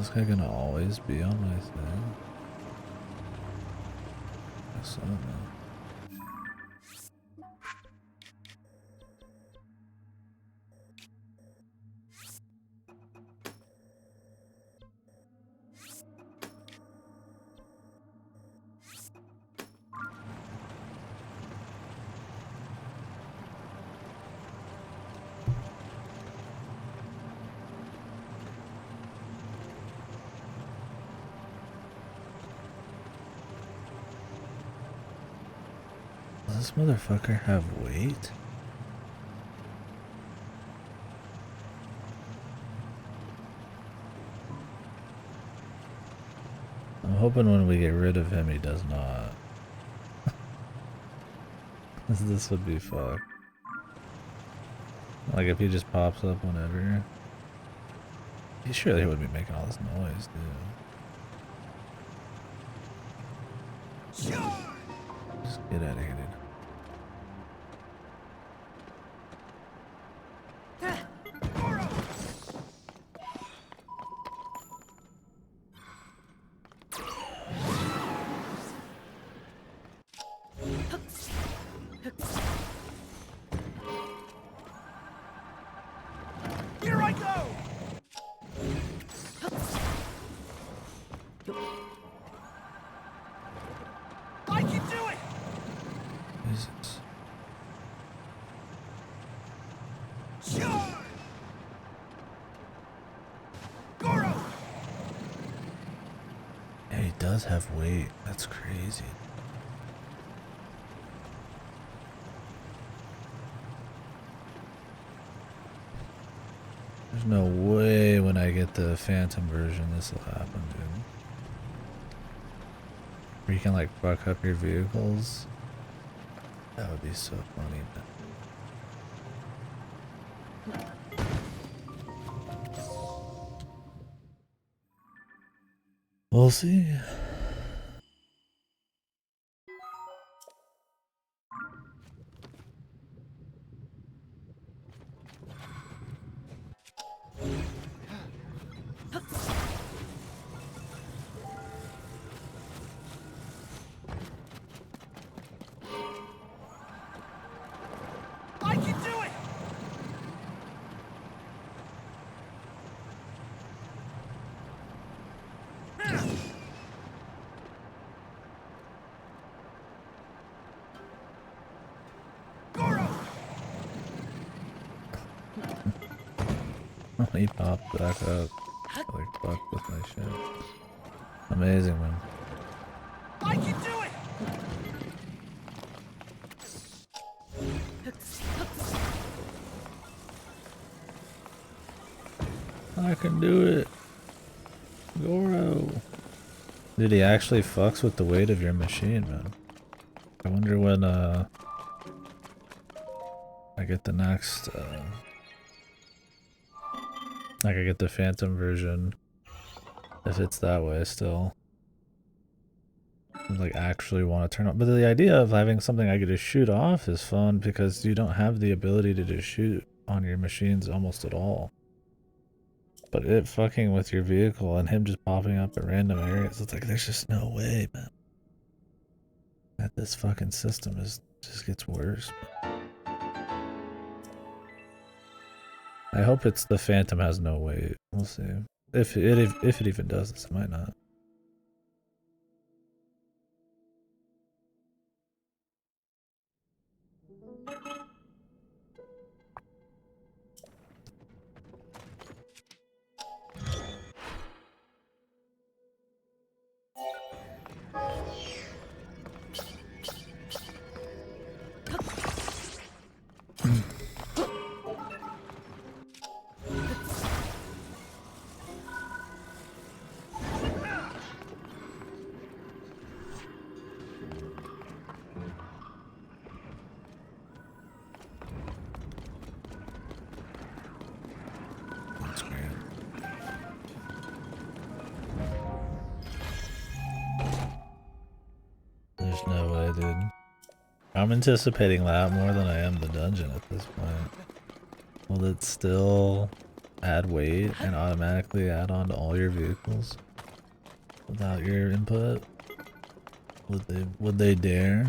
Is this guy gonna always be on my thing? I don't know. Does this motherfucker have weight? I'm hoping when we get rid of him he does not. This would be fucked. Like if he just pops up whenever. He surely would be making all this noise, dude. Just get out of here, dude. Does have weight. That's crazy. There's no way when I get the Phantom version this will happen, dude. Where you can like fuck up your vehicles. That would be so funny, man. We'll see. He popped back up. Like fuck with my shit. Amazing, man. I can do it. I can do it. Goro. Dude, he actually fucks with the weight of your machine, man. I wonder when I get the next like I get the Phantom version, if it's that way still. I like actually want to turn on, but the idea of having something I could just shoot off is fun because you don't have the ability to just shoot on your machines almost at all. But it fucking with your vehicle and him just popping up at random areas, it's like there's just no way, man. That this fucking system just gets worse. I hope it's the Phantom has no weight. We'll see. If it even does this, it might not. There's no way, dude. I'm anticipating that more than I am the dungeon at this point. Will it still add weight and automatically add on to all your vehicles without your input? Would they dare?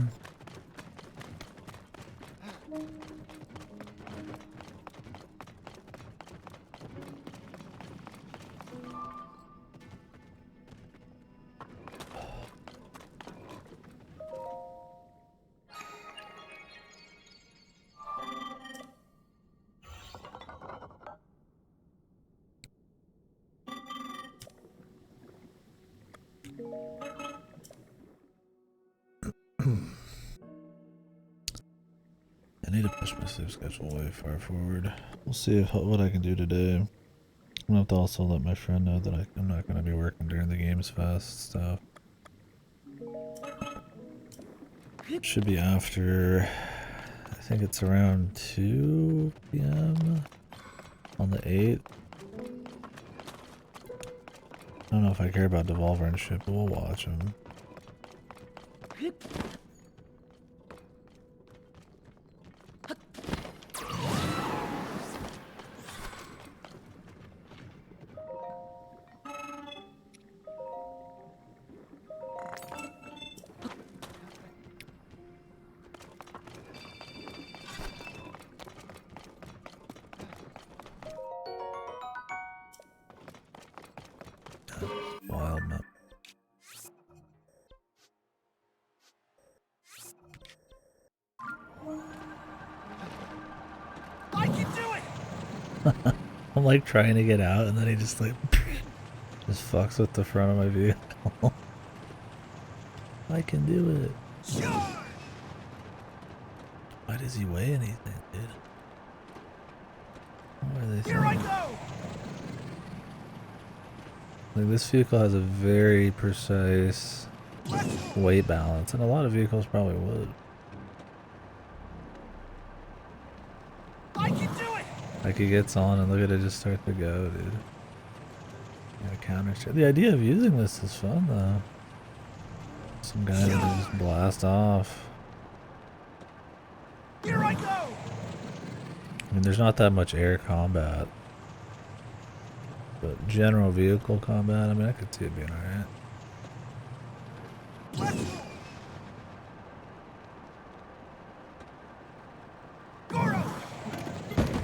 I need to push my sleep schedule way far forward. We'll see what I can do today. I'm gonna have to also let my friend know that I'm not gonna be working during the Games Fest stuff. Should be after, I think it's around 2 p.m. on the 8th. I don't know if I care about Devolver and shit, but we'll watch them. Wild map. I can do it. I'm like trying to get out and then he just like just fucks with the front of my vehicle. I can do it. Sure. Why does he weigh anything, dude? What are they Here I saying? go. Like, this vehicle has a very precise weight balance, and a lot of vehicles probably would. I can do it. Like, he gets on and look at it just start to go, dude. Yeah, counter shit. The idea of using this is fun, though. Some guy that just blast off. Here I go. I mean, there's not that much air combat. But general vehicle combat, I mean, I could see it being alright.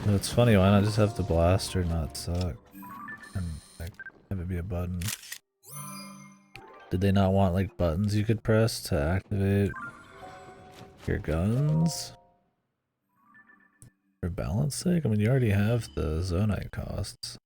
But it's funny, why not just have the blaster not suck? And like, have it be a button. Did they not want like buttons you could press to activate your guns? For balance sake? I mean, you already have the Zonite costs.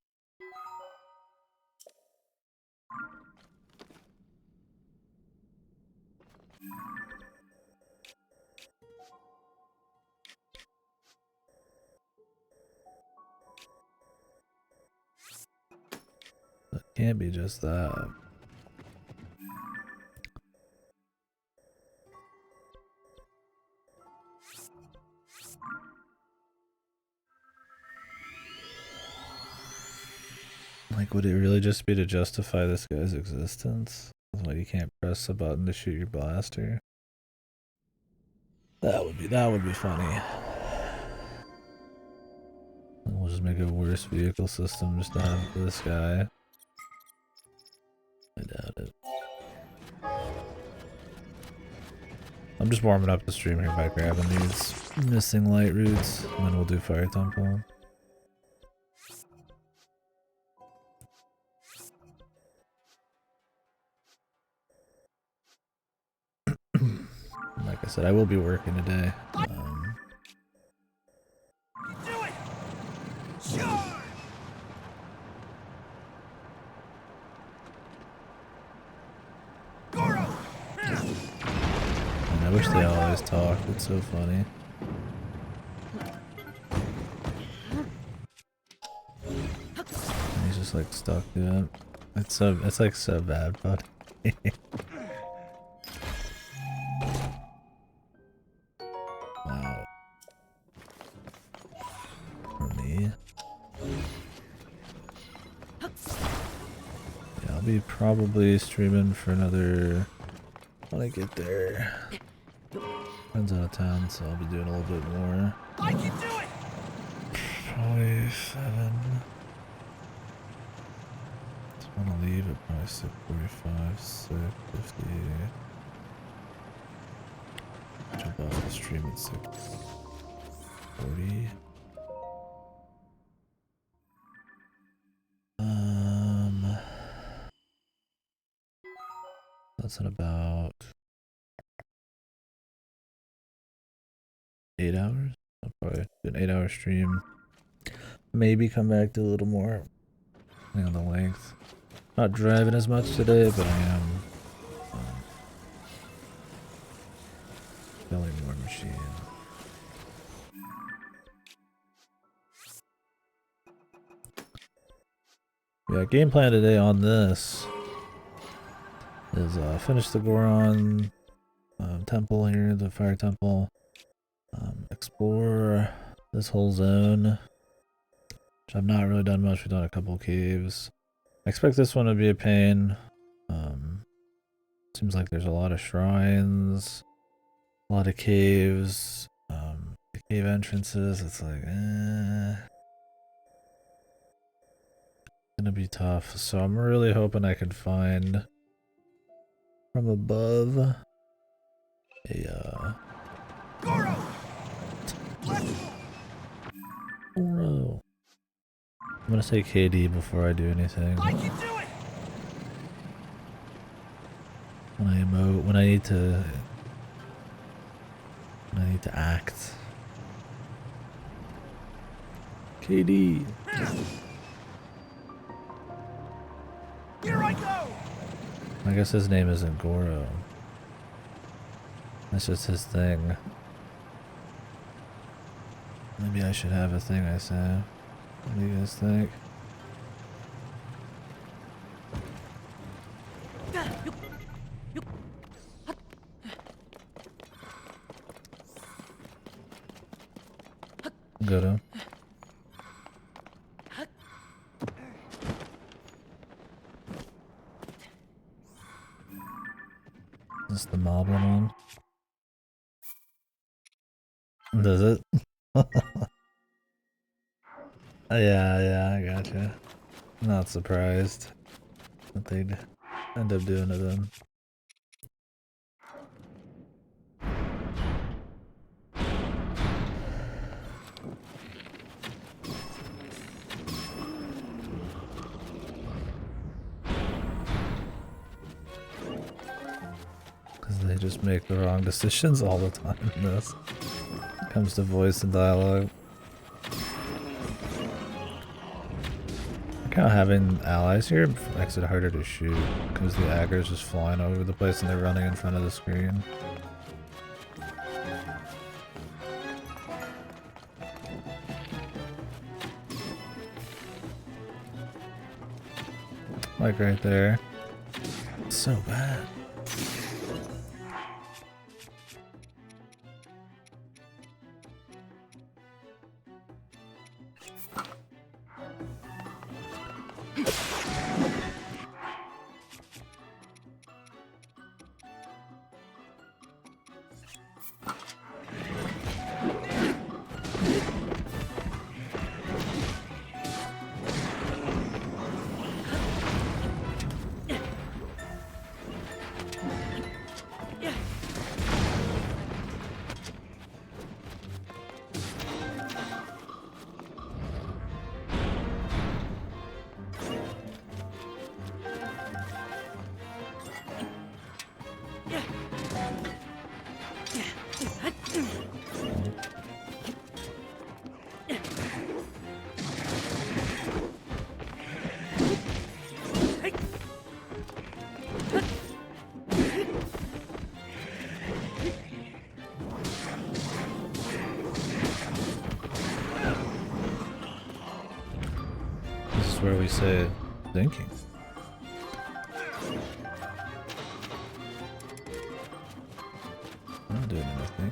It can't be just that. Like, would it really just be to justify this guy's existence? Why you can't press a button to shoot your blaster? That would be funny. We'll just make a worse vehicle system just to have this guy. I doubt it. I'm just warming up the stream here by grabbing these missing light roots, and then we'll do Fire Temple. Like I said, I will be working today. Do it. Sure. Goro. And I wish they always talked. It's so funny. And he's just like stuck to it. It's like so bad, but wow. For me. Yeah, I'll be probably streaming for another when I get there. Friends out of town, so I'll be doing a little bit more. I can do it. Probably 7. I want to leave at probably 6:45, 6:50. Jump off the stream at 6:40. That's in about 8 hours. I'll probably do an 8-hour stream. Maybe come back to a little more, depending on the length. Not driving as much today, but I am selling more machines. Yeah, game plan today on this is finish the Goron temple here, the fire temple. Explore this whole zone, which I've not really done much. We've done a couple caves. I expect this one to be a pain. Seems like there's a lot of shrines, a lot of caves, the cave entrances. It's like, gonna be tough. So I'm really hoping I can find from above a Goro! Goro. I'm gonna say KD before I do anything. I can do it! When I emote, when I need to act. KD. Here I go! I guess his name isn't Goro. That's just his thing. Maybe I should have a thing I say. What do you guys think? Goro. Is this the Moblin one? Does it? Yeah, I gotcha. Not surprised that they'd end up doing it then. Because they just make the wrong decisions all the time in this. When it comes to voice and dialogue. Kind of having allies here makes it harder to shoot because the aggro's just flying over the place and they're running in front of the screen. Like right there. It's so bad. This is where we say thinking. I'm not doing anything.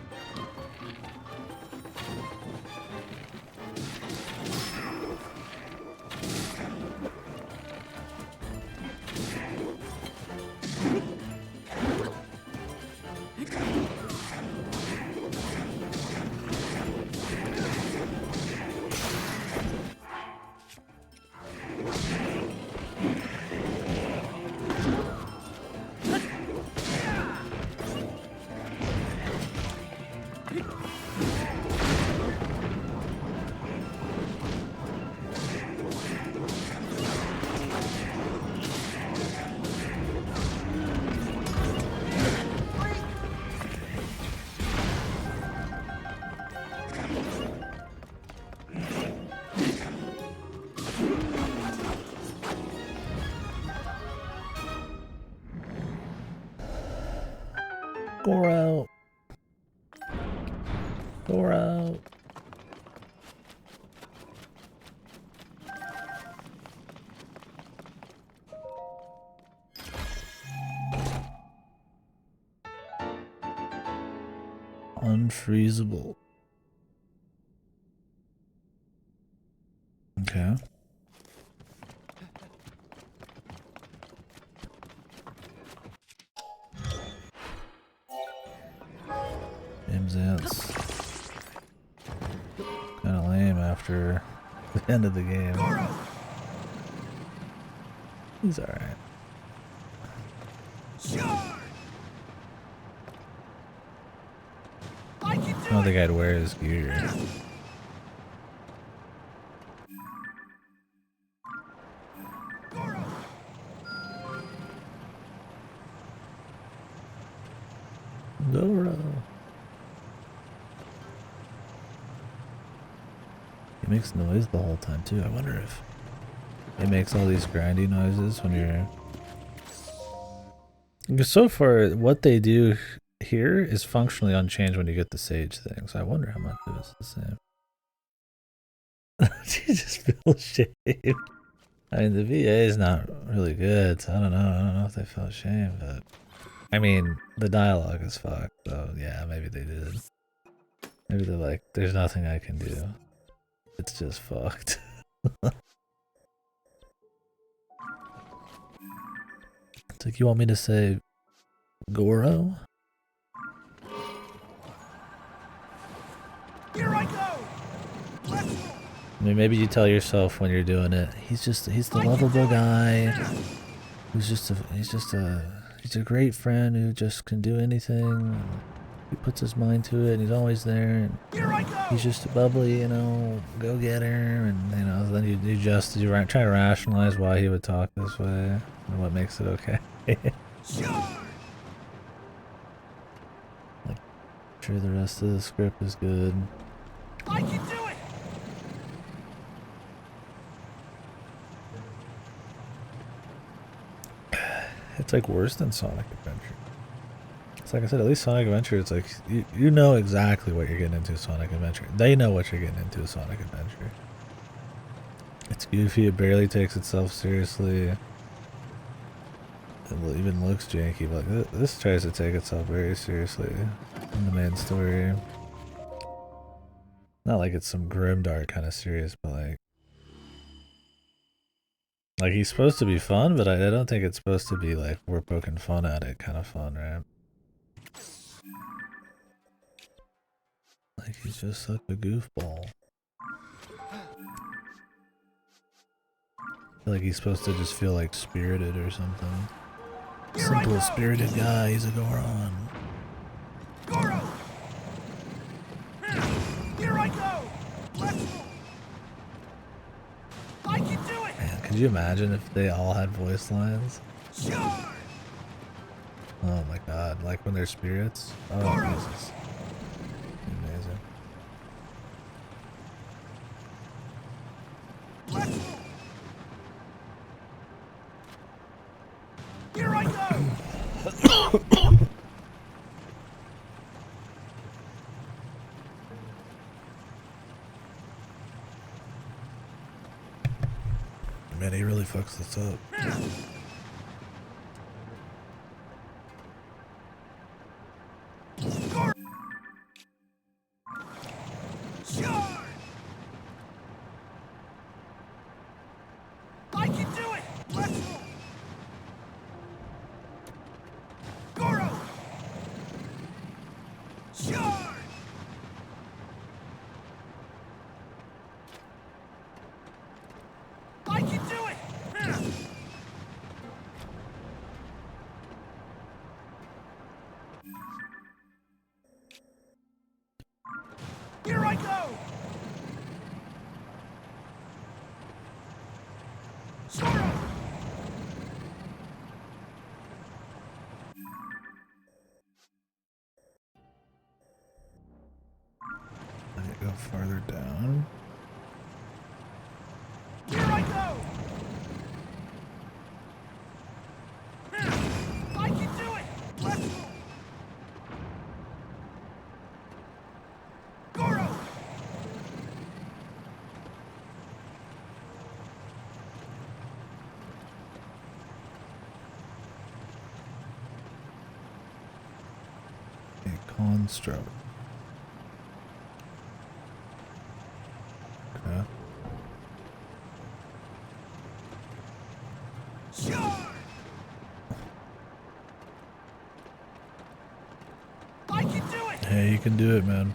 Goro. Goro. Unfreezable. Okay. James Ants. Kind of lame after the end of the game. He's alright. I don't think I'd wear his gear. Goro. He makes noise the whole time too. I wonder if it makes all these grindy noises when you're... Because so far, what they do here is functionally unchanged when you get the Sage thing. So I wonder how much it is the same. You just feel shame. I mean, the VA is not really good, so I don't know if they felt shame, but... I mean, the dialogue is fucked, so yeah, maybe they did. Maybe they're like, there's nothing I can do. It's just fucked. It's like, you want me to say Goro? Here I go. Let's go. I mean, maybe you tell yourself when you're doing it, he's the lovable guy who's he's a great friend who just can do anything. He puts his mind to it and he's always there, and Here I go. he's just a bubbly, go get her, and then you try to rationalize why he would talk this way and what makes it okay. Like, sure, the rest of the script is good. I can do it. It's like worse than Sonic Adventure. It's like I said, at least Sonic Adventure, it's like you know exactly what you're getting into Sonic Adventure. They know what you're getting into Sonic Adventure. It's goofy, it barely takes itself seriously. It even looks janky, but this tries to take itself very seriously in the main story. Not like it's some grimdark kind of serious, but like he's supposed to be fun, but I don't think it's supposed to be like we're poking fun at it kind of fun, right? Like he's just such a goofball. I feel like he's supposed to just feel like spirited or something. Simple spirited guy, he's a Goron. Goro. Here I go. Let's go. I can do it. Man, could you imagine if they all had voice lines? Sure. Oh my god, like when they're spirits? Oh Jesus. Amazing. Let's go. Here I go. Man, he really fucks this up. Sure. I can do it. Let's go. Goro. Sure. I can do it. Here I go. Sure. Let it go farther down. Here I go. I can do it. Let's go. Construct. Okay. Charge! I can do it! Hey, you can do it, man.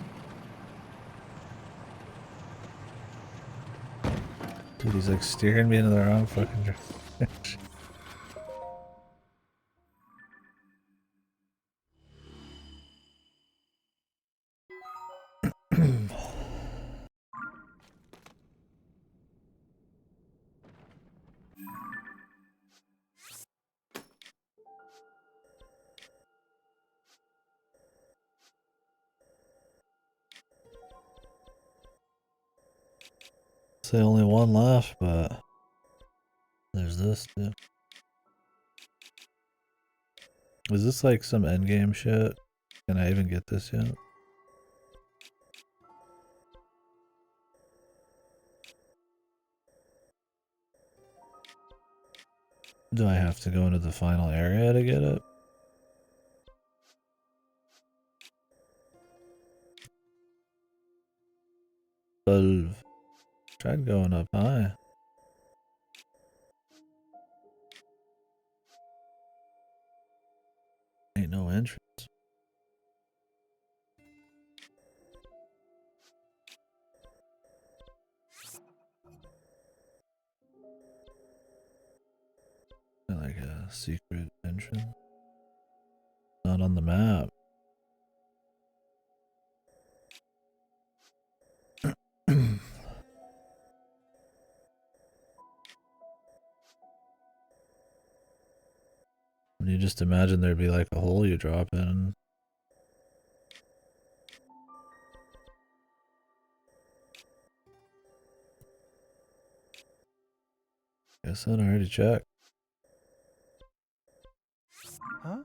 Dude, he's like steering me into the wrong fucking direction. Say only one left, but there's this too. Is this like some endgame shit? Can I even get this yet? Do I have to go into the final area to get it? Tried going up high. Ain't no entrance. Like a secret entrance. Not on the map. You just imagine there'd be like a hole you drop in. Guess I'd already checked. Huh?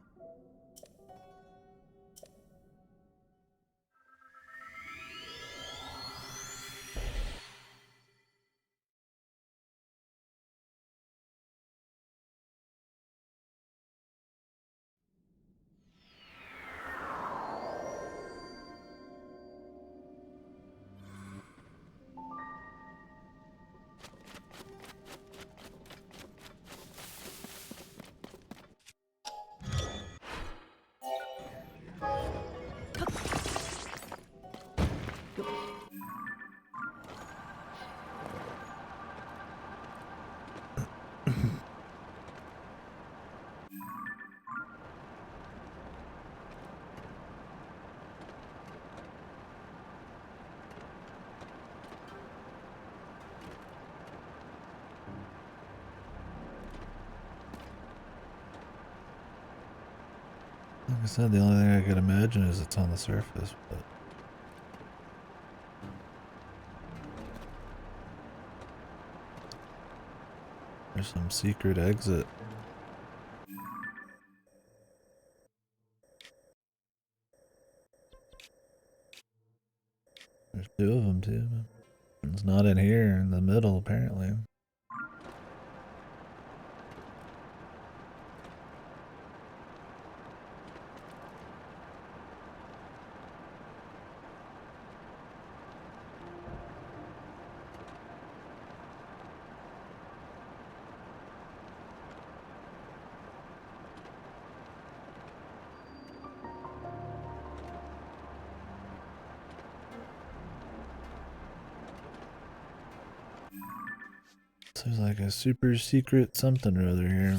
Like I said, the only thing I could imagine is it's on the surface, but there's some secret exit. There's two of them too. It's not in here in the middle, apparently. So there's like a super secret something or other here.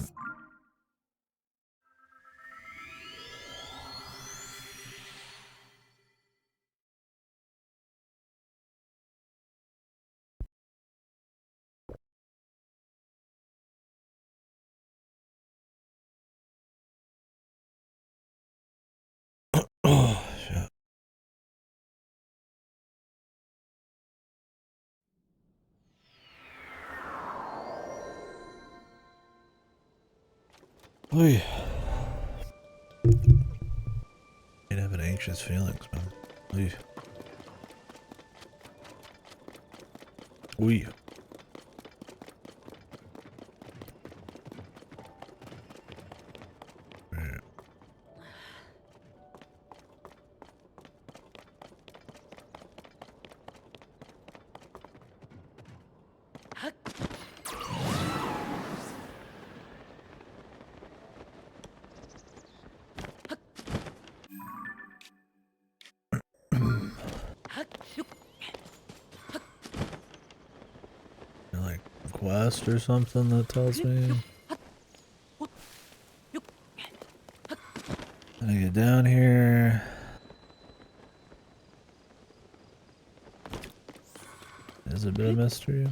Oh, shit. Oy. Ain't having anxious feelings, man. Oy. Oy. Right. Like quest or something that tells me I get down here. Is it a bit of mystery?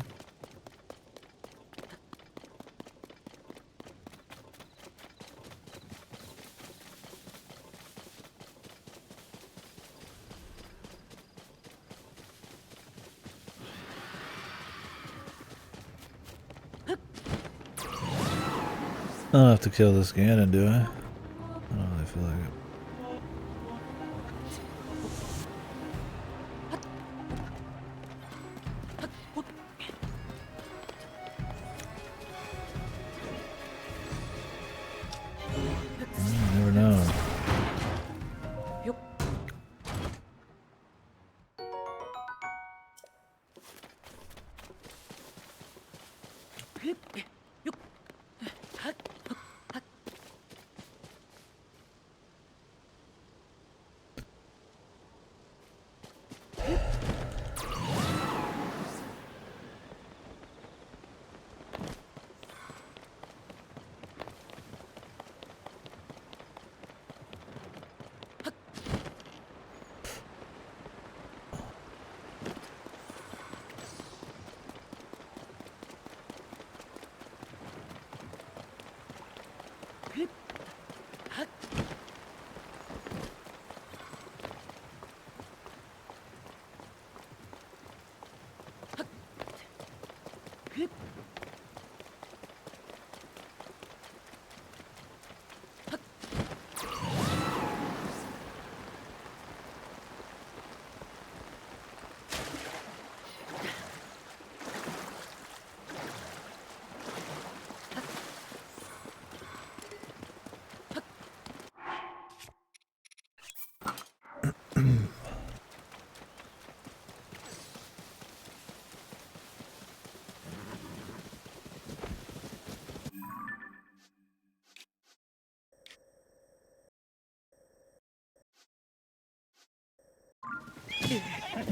I don't have to kill this Ganon, do I? I don't really feel like it. You never know.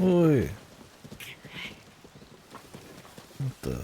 Oi. What the?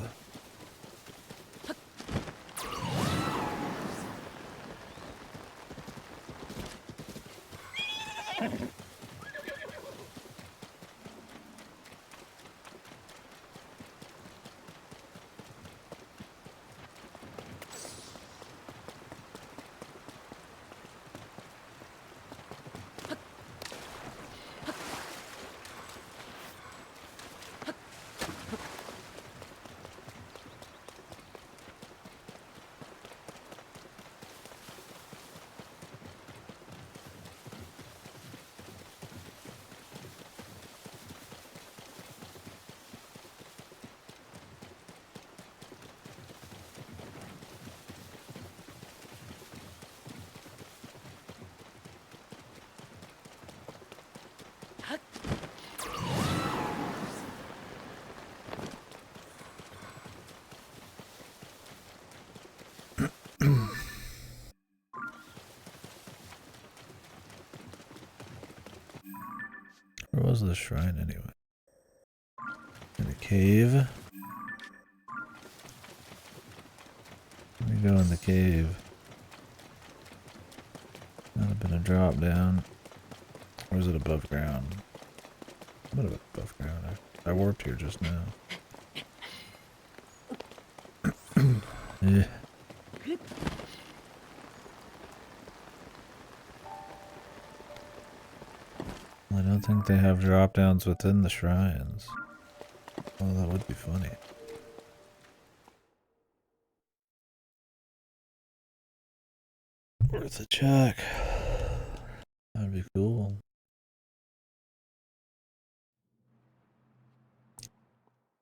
Where was the shrine anyway? In a cave? Let me go in the cave. Might have been a drop down. Or is it above ground? Might have been above ground. I warped here just now. Yeah. I don't think they have drop downs within the shrines. Oh, that would be funny. Worth a check. That'd be cool.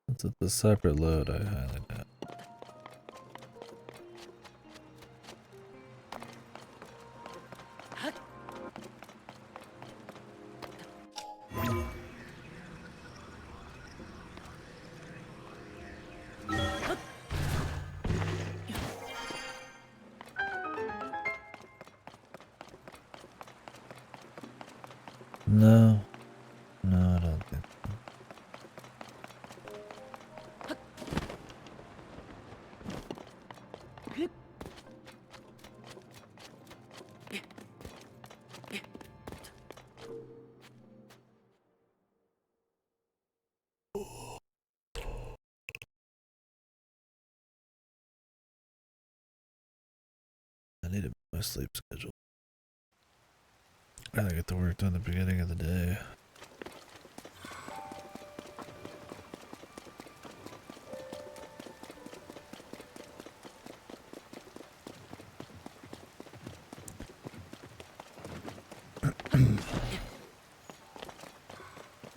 It's a separate load, I highly doubt. No. No, I don't think so. I need to make my sleep schedule. I gotta get to work done at the beginning of the day.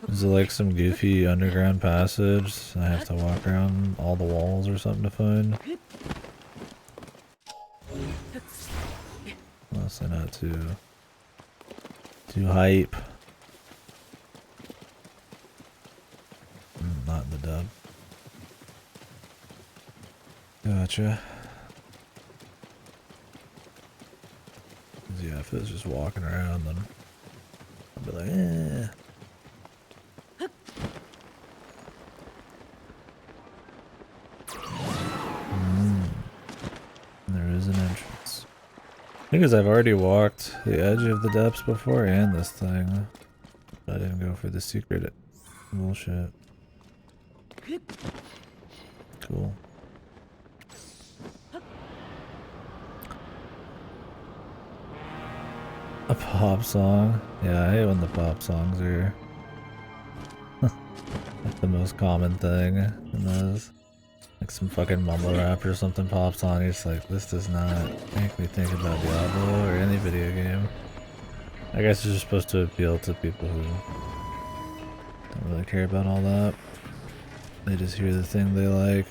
Is it like some goofy underground passage I have to walk around all the walls or something to find? Honestly, not too hype. Not in the dub. Gotcha. 'Cause yeah, if it was just walking around, then I'd be like, eh. There is an entrance. Because I've already walked the edge of the depths before and this thing. I didn't go for the secret bullshit. Cool. A pop song? Yeah, I hate when the pop songs are like the most common thing in those. Like some fucking mumble rap or something pops on, you're just like, this does not make me think about Diablo or any video game. I guess it's just supposed to appeal to people who don't really care about all that. They just hear the thing they like,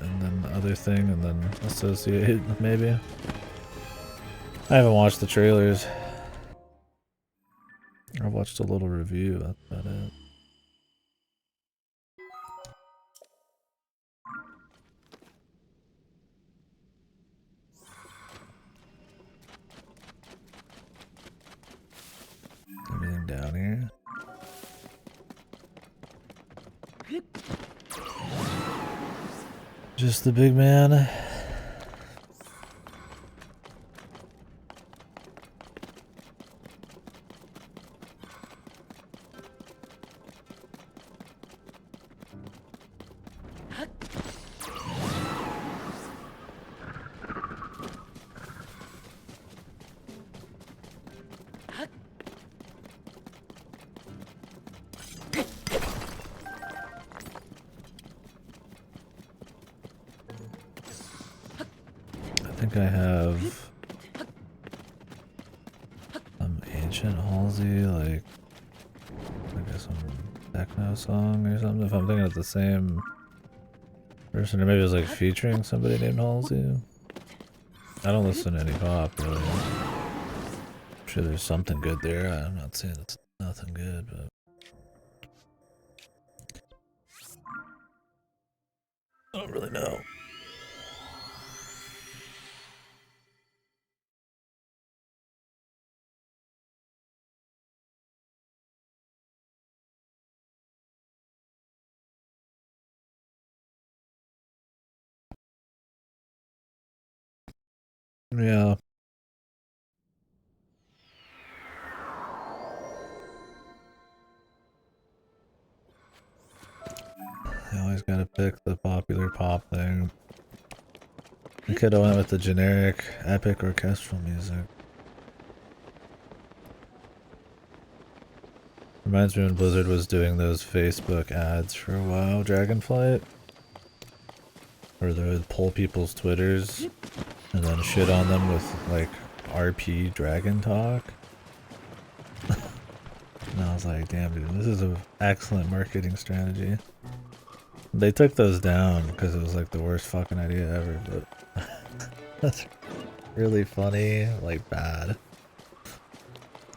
and then the other thing, and then associate, maybe. I haven't watched the trailers. I watched a little review, that's about it. Anything down here? Just the big man. I think I have some ancient Halsey, like I guess some techno song or something. If I'm thinking of the same person, or maybe it was like featuring somebody named Halsey. I don't listen to any pop really. I'm sure there's something good there. I'm not saying it's nothing good, but I don't really know. Yeah. I always gotta pick the popular pop thing. I could have went with the generic epic orchestral music. Reminds me when Blizzard was doing those Facebook ads for a while, Dragonflight. Where they would pull people's Twitters and then shit on them with like RP Dragon Talk. And I was like, damn dude, this is an excellent marketing strategy. They took those down because it was like the worst fucking idea ever, but that's really funny, like bad.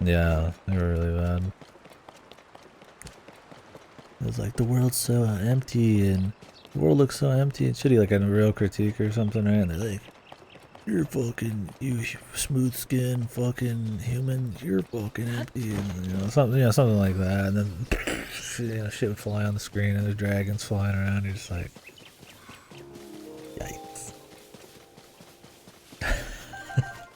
Yeah, they were really bad. It was like the world's so empty and the world looks so empty and shitty, like a real critique or something, right? And they're like, you're fucking, you smooth skin fucking human, you're fucking empty, and something like that, and then shit would fly on the screen and the dragons flying around, you're just like, yikes.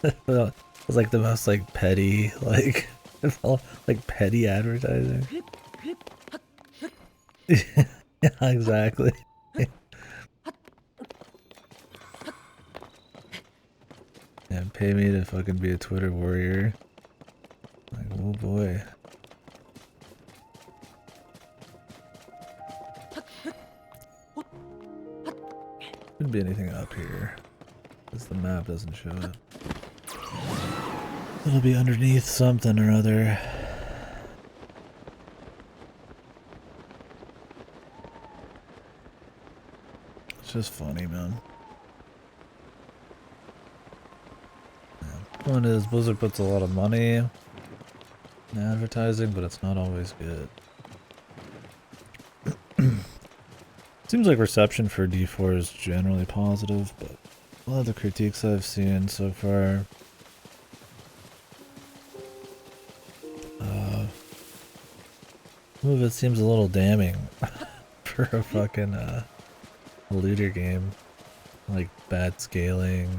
It was like the most like petty, like, it felt like petty advertising. Yeah, exactly. And pay me to fucking be a Twitter warrior. Like, oh boy. Shouldn't be anything up here, because the map doesn't show it. It'll be underneath something or other. It's just funny, man. One is Blizzard puts a lot of money in advertising, but it's not always good. Seems like reception for D4 is generally positive, but a lot of the critiques I've seen so far, some of it seems a little damning for a fucking looter game. Like bad scaling,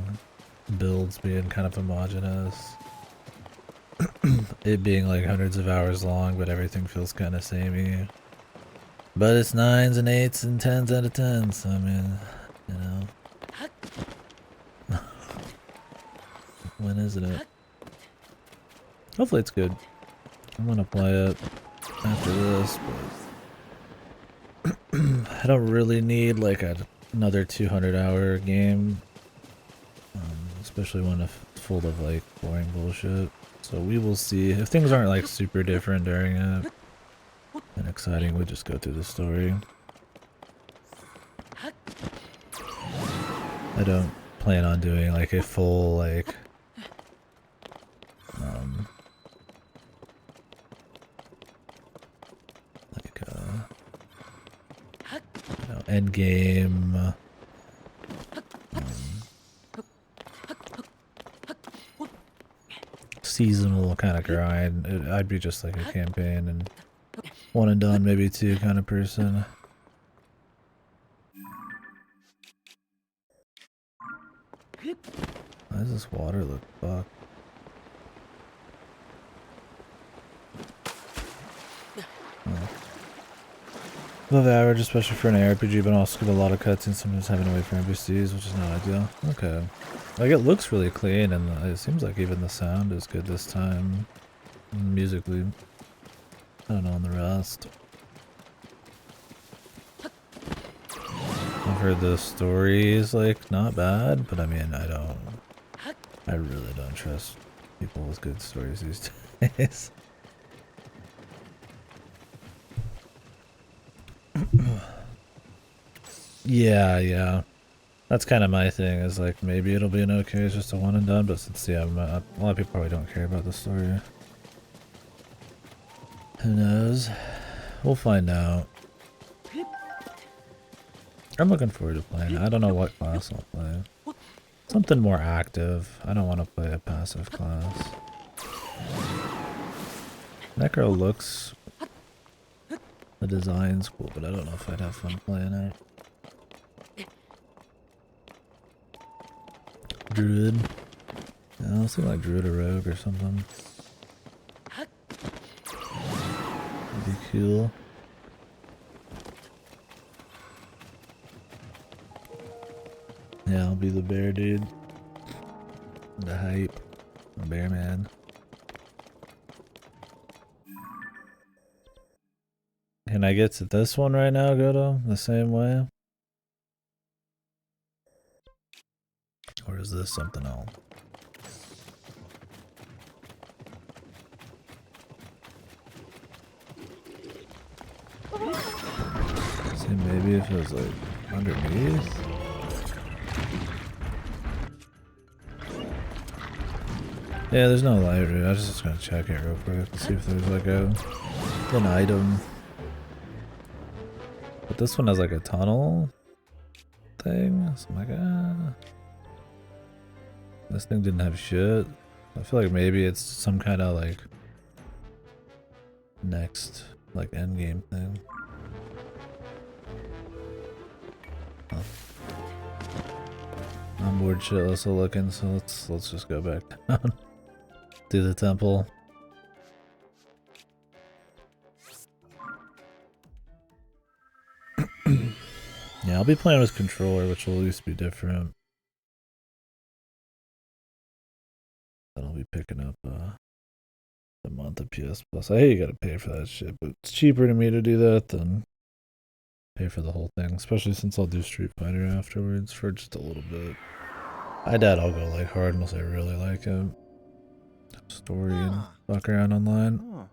builds being kind of homogenous, it being like hundreds of hours long, but everything feels kind of samey. But it's 9s and 8s and 10s out of 10s, so I mean, you know. When isn't it? Hopefully it's good. I'm gonna play it after this, but I don't really need like another 200-hour game, especially when it's full of like boring bullshit. So we will see. If things aren't like super different during it and exciting, we just go through the story. I don't plan on doing like a full like end game seasonal kind of grind. I'd be just like a campaign and one and done, maybe two kind of person. Why does this water look fucked? Oh. Above average, especially for an ARPG, but also get a lot of cutscenes, sometimes having to wait for NPCs, which is not ideal. Okay. Like, it looks really clean, and it seems like even the sound is good this time. Musically. I don't know on the rest. I've heard the story is, like, not bad, but I mean, I really don't trust people with good stories these days. Yeah. That's kind of my thing, is like, maybe it'll be an okay, it's just a one and done, but since, yeah, a lot of people probably don't care about the story. Who knows? We'll find out. I'm looking forward to playing it. I don't know what class I'll play. Something more active. I don't want to play a passive class. Necro looks... The design's cool, but I don't know if I'd have fun playing it. Druid. Yeah, I'll see like Druid or Rogue or something. That'd be cool. Yeah, I'll be the bear dude. The hype. The bear man. Can I get to this one right now, Goto? The same way? Or is this something else? See, maybe if it was like underneath? Yeah, there's no light route. I was just gonna check it real quick to see if there's like an item. But this one has like a tunnel thing, so I'm like, This thing didn't have shit. I feel like maybe it's some kind of like next like end game thing. Oh. I'm bored shitless of looking, so let's just go back down. Do the temple. Yeah, I'll be playing with controller, which will at least be different. Then I'll be picking up the month of PS Plus. I hate you gotta pay for that shit, but it's cheaper to me to do that than pay for the whole thing, especially since I'll do Street Fighter afterwards for just a little bit. I doubt I'll go like hard unless I really like it. Story and fuck around online.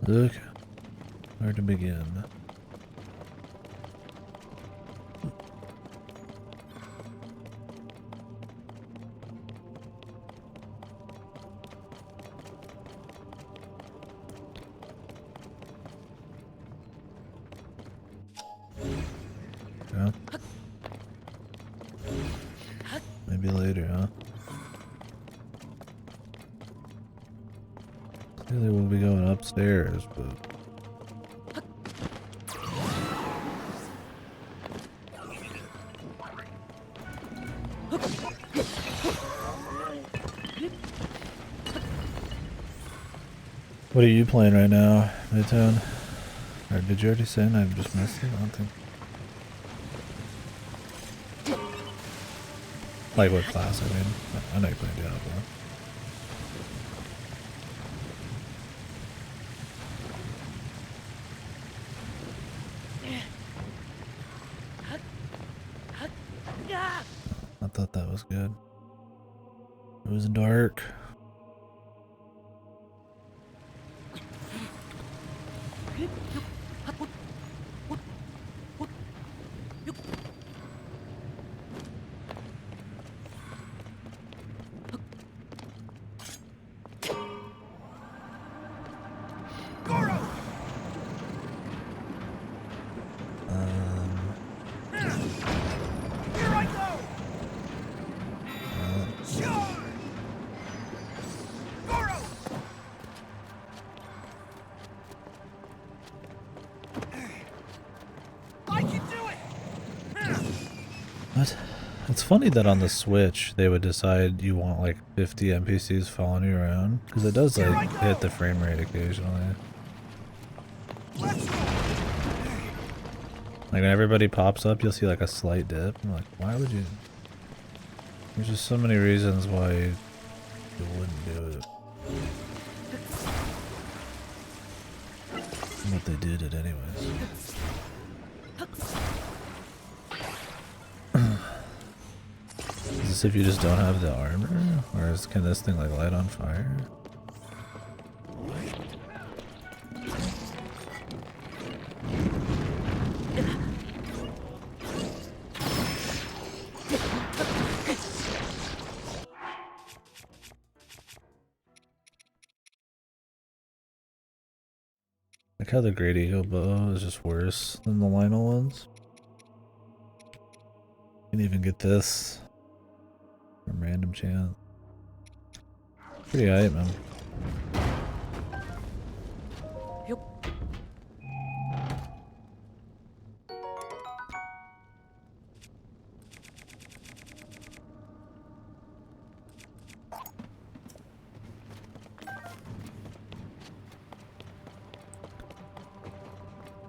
Look, where to begin? Yeah. Maybe later, huh? Clearly we'll be going upstairs, but... What are you playing right now, Midtown? Or did you already say and I've just missed it? I don't think... Like what class, I mean. I know you're playing Diablo. I thought that was good. It was dark. What? It's funny that on the Switch they would decide you want like 50 NPCs following you around, because it does like hit the frame rate occasionally. Like when everybody pops up, you'll see like a slight dip. I'm like, why would you? There's just so many reasons why you wouldn't do it. But they did it anyways. Is this if you just don't have the armor? Or can this thing like light on fire? Like how the Great Eagle bow is just worse than the Lionel ones. You can even get this from random chance. Pretty hype, man.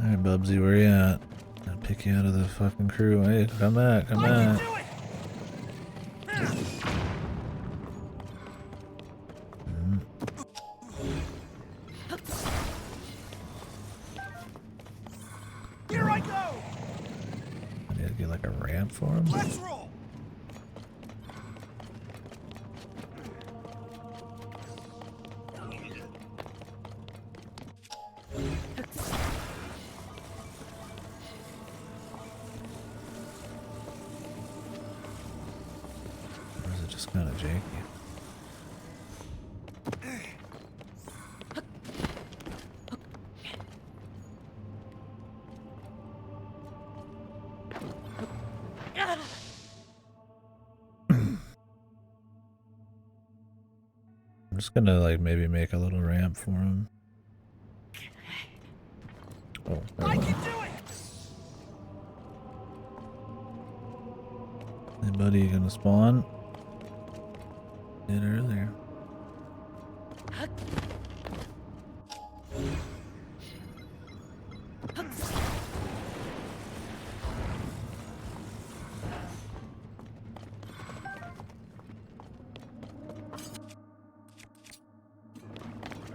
Alright, Bubsy, where you at? I'll pick you out of the fucking crew. Hey, come back, come back. Here I go. I need to get like a ramp for him. Let's roll. Or is it just kind of janky? I'm just gonna like maybe make a little ramp for him. Oh, I never can mind. do it! Hey buddy, you gonna spawn? Did earlier.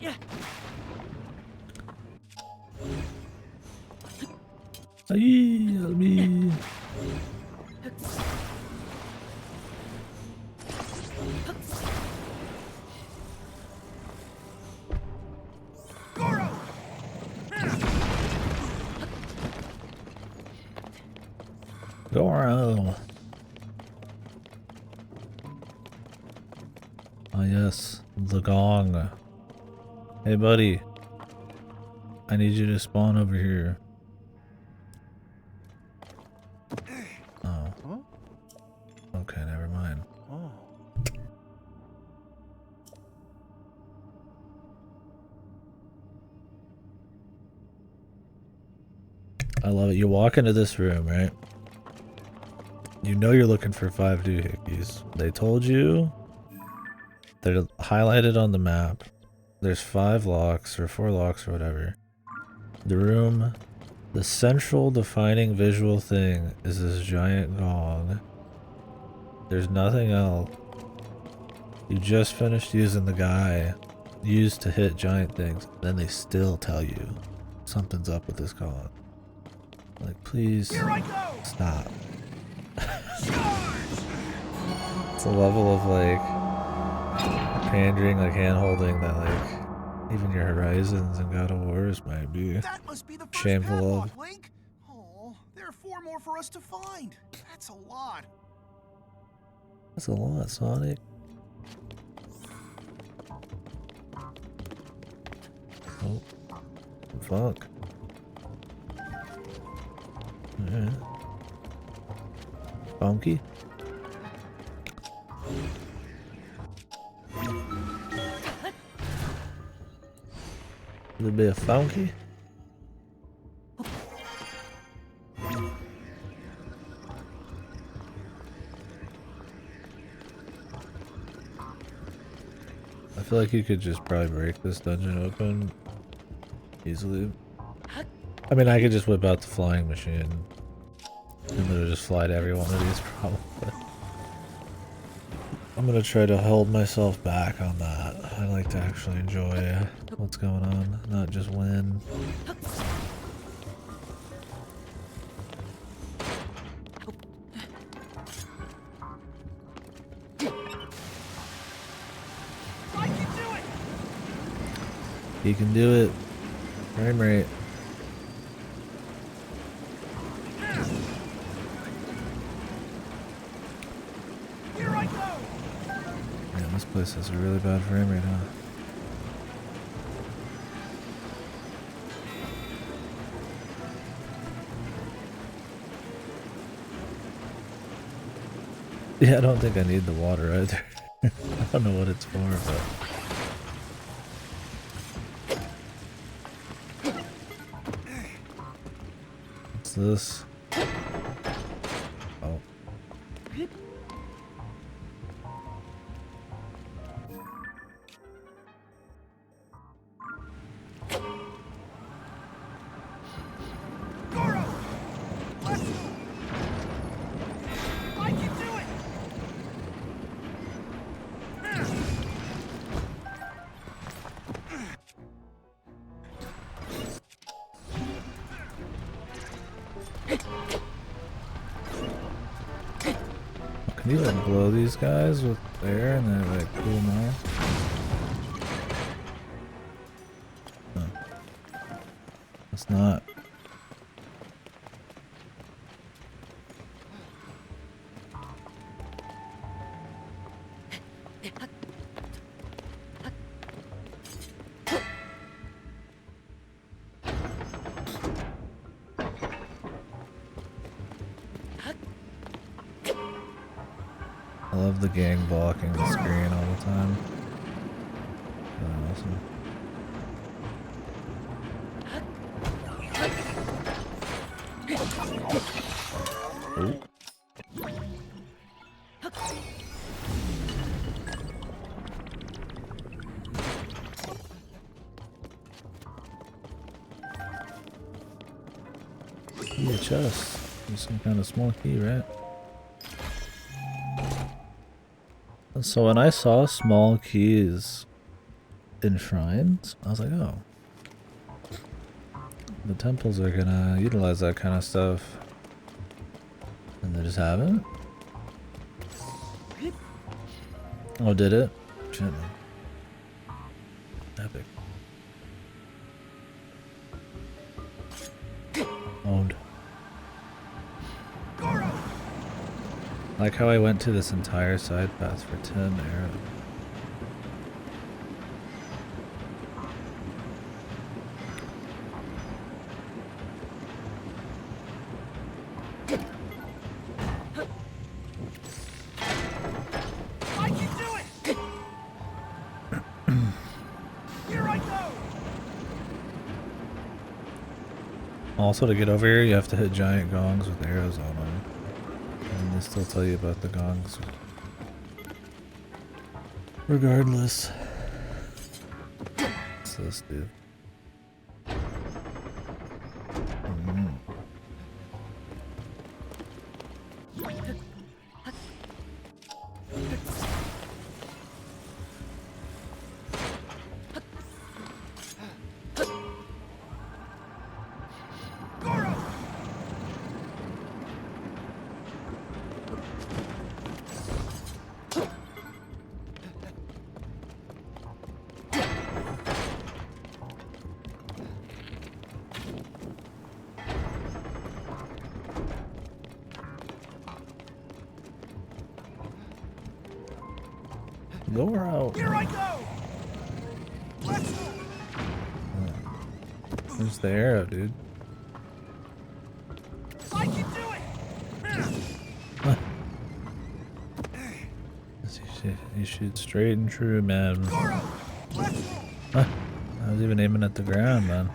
Yeah. Ay, help me. Goro! Goro. Ah yes, the gong. Hey buddy, I need you to spawn over here. Oh. Huh? Okay, never mind. Oh. I love it. You walk into this room, right? You know you're looking for 5 doohickeys. They told you. They're highlighted on the map. There's 5 locks or 4 locks or whatever. The room, the central defining visual thing is this giant gong. There's nothing else. You just finished using the guy used to hit giant things. Then they still tell you something's up with this gong. Like, please Here I go! stop. Charge! It's a level of like pandering, like hand holding that like even your Horizons and God of Wars might be That must be the first shameful padlock, of. Link. Oh, there are 4 more for us to find. That's a lot. That's a lot, Sonic. Oh, fuck. Alright. Funky. A little bit of funky. I feel like you could just probably break this dungeon open easily. I mean, I could just whip out the flying machine and literally just fly to every one of these probably. I'm gonna try to hold myself back on that. I like to actually enjoy what's going on, not just win. I can do it! You can do it. Frame rate. Here I go! Man, this place has a really bad frame rate, huh? Yeah, I don't think I need the water either. I don't know what it's for, but... What's this? Oh. Goro! Let's go! I can do it! Can you like blow these guys with air and then like cool them off? Huh. It's not. I love the gang blocking the screen all the time. Oh. Key, a chest. There's some kind of small key, right? So when I saw small keys enshrined, I was like, oh. The temples are gonna utilize that kind of stuff. And they just haven't? Oh, did it? Shit, man. Epic. Owned. Like how I went to this entire side path for 10 arrows. I can do it! Here I go! Also, to get over here, you have to hit giant gongs with arrows on them. And they still tell you about the gongs. Regardless. What's this, dude? Go out. Here I go! Let's go! There's the arrow, dude. I can do it! You shoot straight and true, man. Goro! Let's go! Huh. I was even aiming at the ground, man.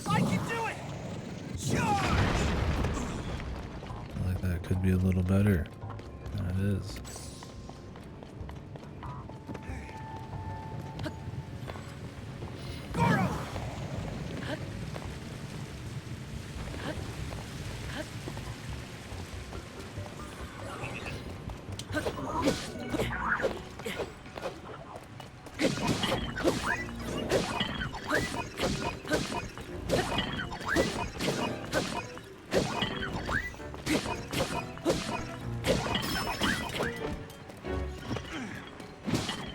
I can do it! Charge! I like that could be a little better than it is. Goro!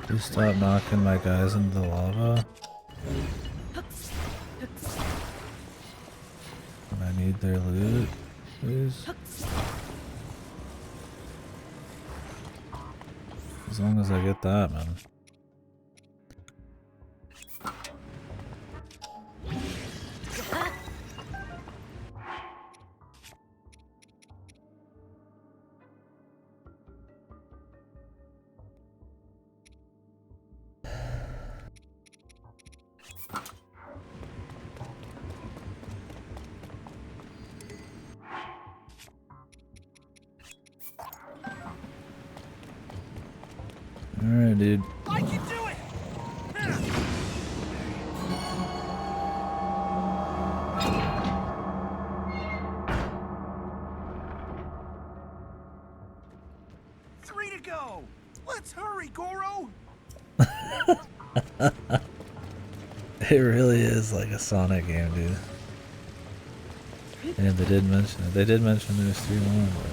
Please stop knocking my guys into the lava. When I need their loot, please. As long as I get that, man. Alright, dude. I can do it! Three to go! Let's hurry, Goro! It really is like a Sonic game, dude. And they did mention it. They did mention there's 3-1, but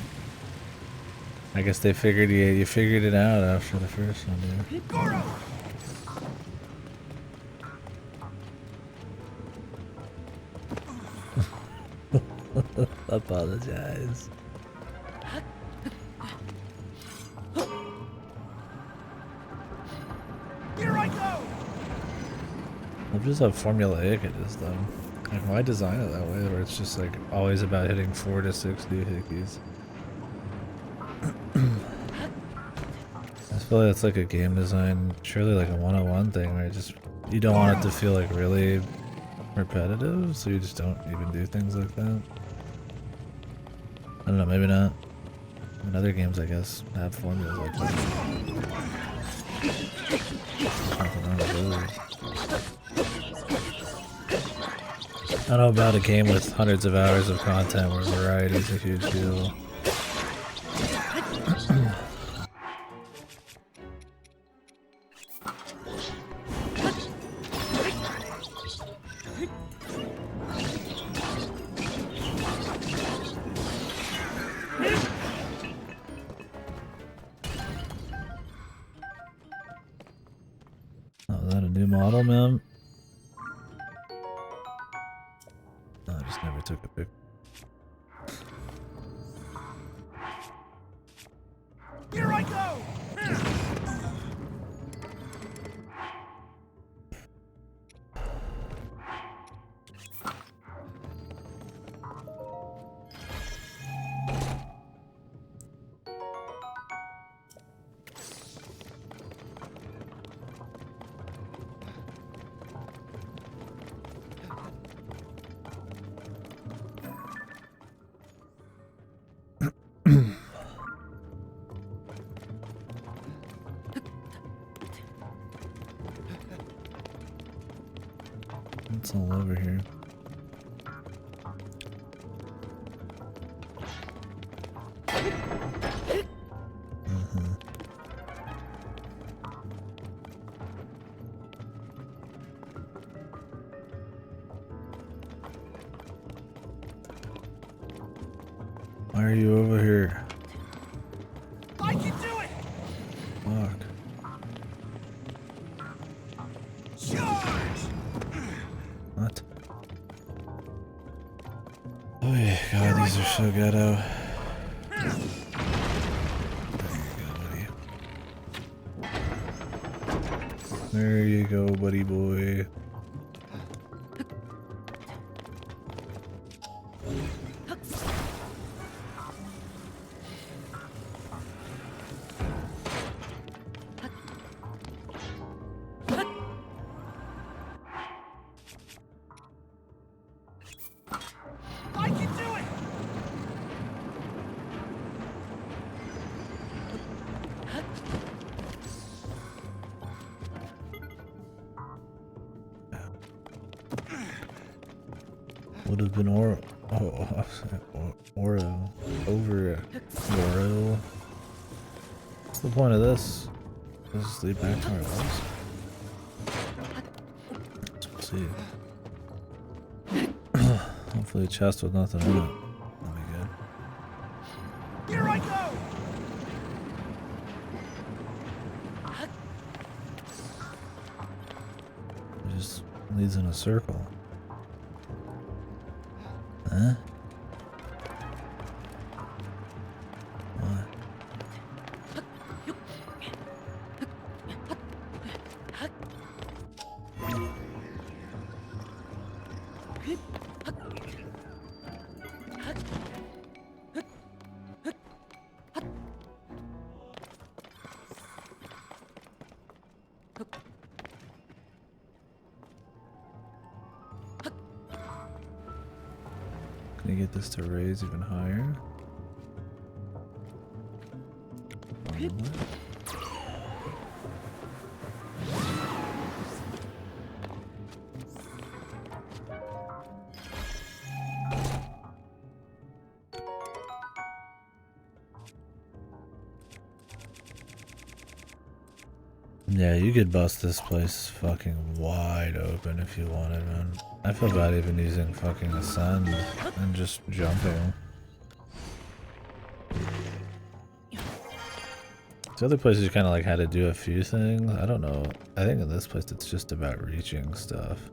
I guess they figured you figured it out after the first one, dude. Goro! Apologize. Here I go! I'll just have formulaic it is though. Like, why design it that way where it's just like always about hitting 4 to 6 doohickeys? That's feel like it's like a game design, surely like a 101 thing, right? Just you don't want it to feel like really repetitive, so you just don't even do things like that. I don't know, maybe not. In other games, I guess, have formulas like that. Nothing wrong with those. I don't know about a game with hundreds of hours of content where variety is a huge deal. Oh, is that a new model, man? No, I just never took a pic. Here I go! It's all over here. Why are you over here? I can do it! Fuck. Charge! What? Oh yeah, God, these are so ghetto. There you go, buddy boy. I can do it! Would have been Oro. Over Oro. What's the point of this? Just lead back to where it was. Let's see. Hopefully a chest with nothing in it. That'll be good. Here I go! It just leads in a circle. Huh? What? Can you get this to raise even higher? Yeah, you could bust this place fucking wide open if you wanted, man. I feel bad even using fucking Ascend and just jumping. The other places you kind of like had to do a few things. I don't know. I think in this place it's just about reaching stuff.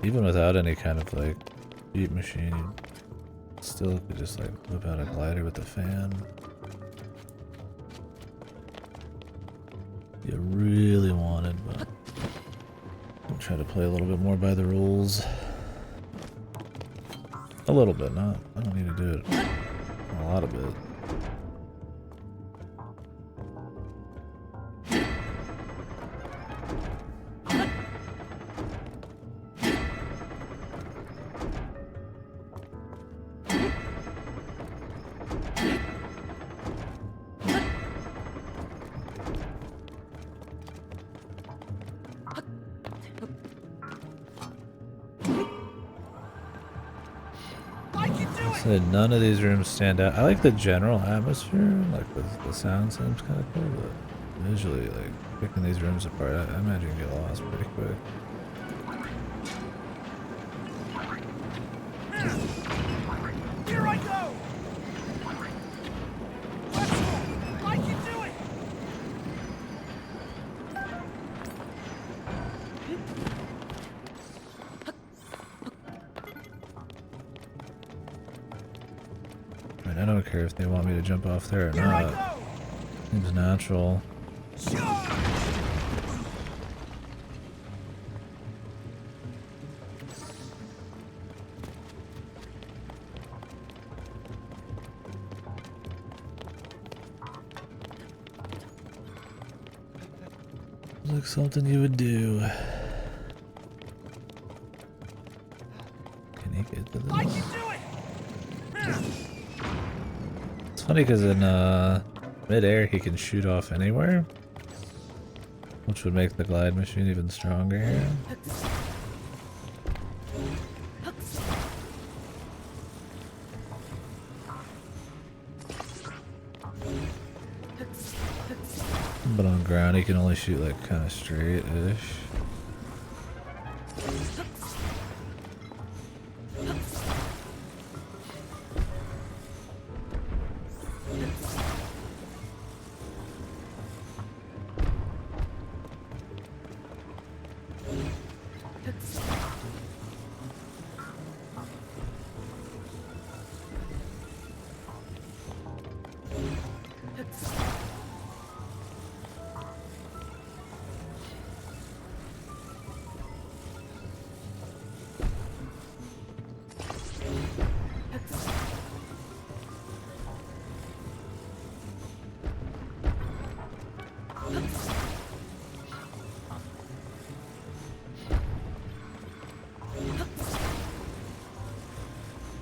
Even without any kind of like beat machine, you still could just like whip out a glider with the fan. You really wanted, but I'll try to play a little bit more by the rules. A little bit, not. I don't need to do it a lot of it. So none of these rooms stand out. I like the general atmosphere, like the sound seems kind of cool, but visually, like picking these rooms apart, I imagine you get lost pretty quick. Here I go! Let's go! I can do it! I mean, I don't care if they want me to jump off there or Here I not. go! Seems natural. Charge! Looks like something you would do. Can he get to I this? can do it! It's funny because in mid-air he can shoot off anywhere, which would make the glide machine even stronger here. But on ground he can only shoot like kind of straight-ish.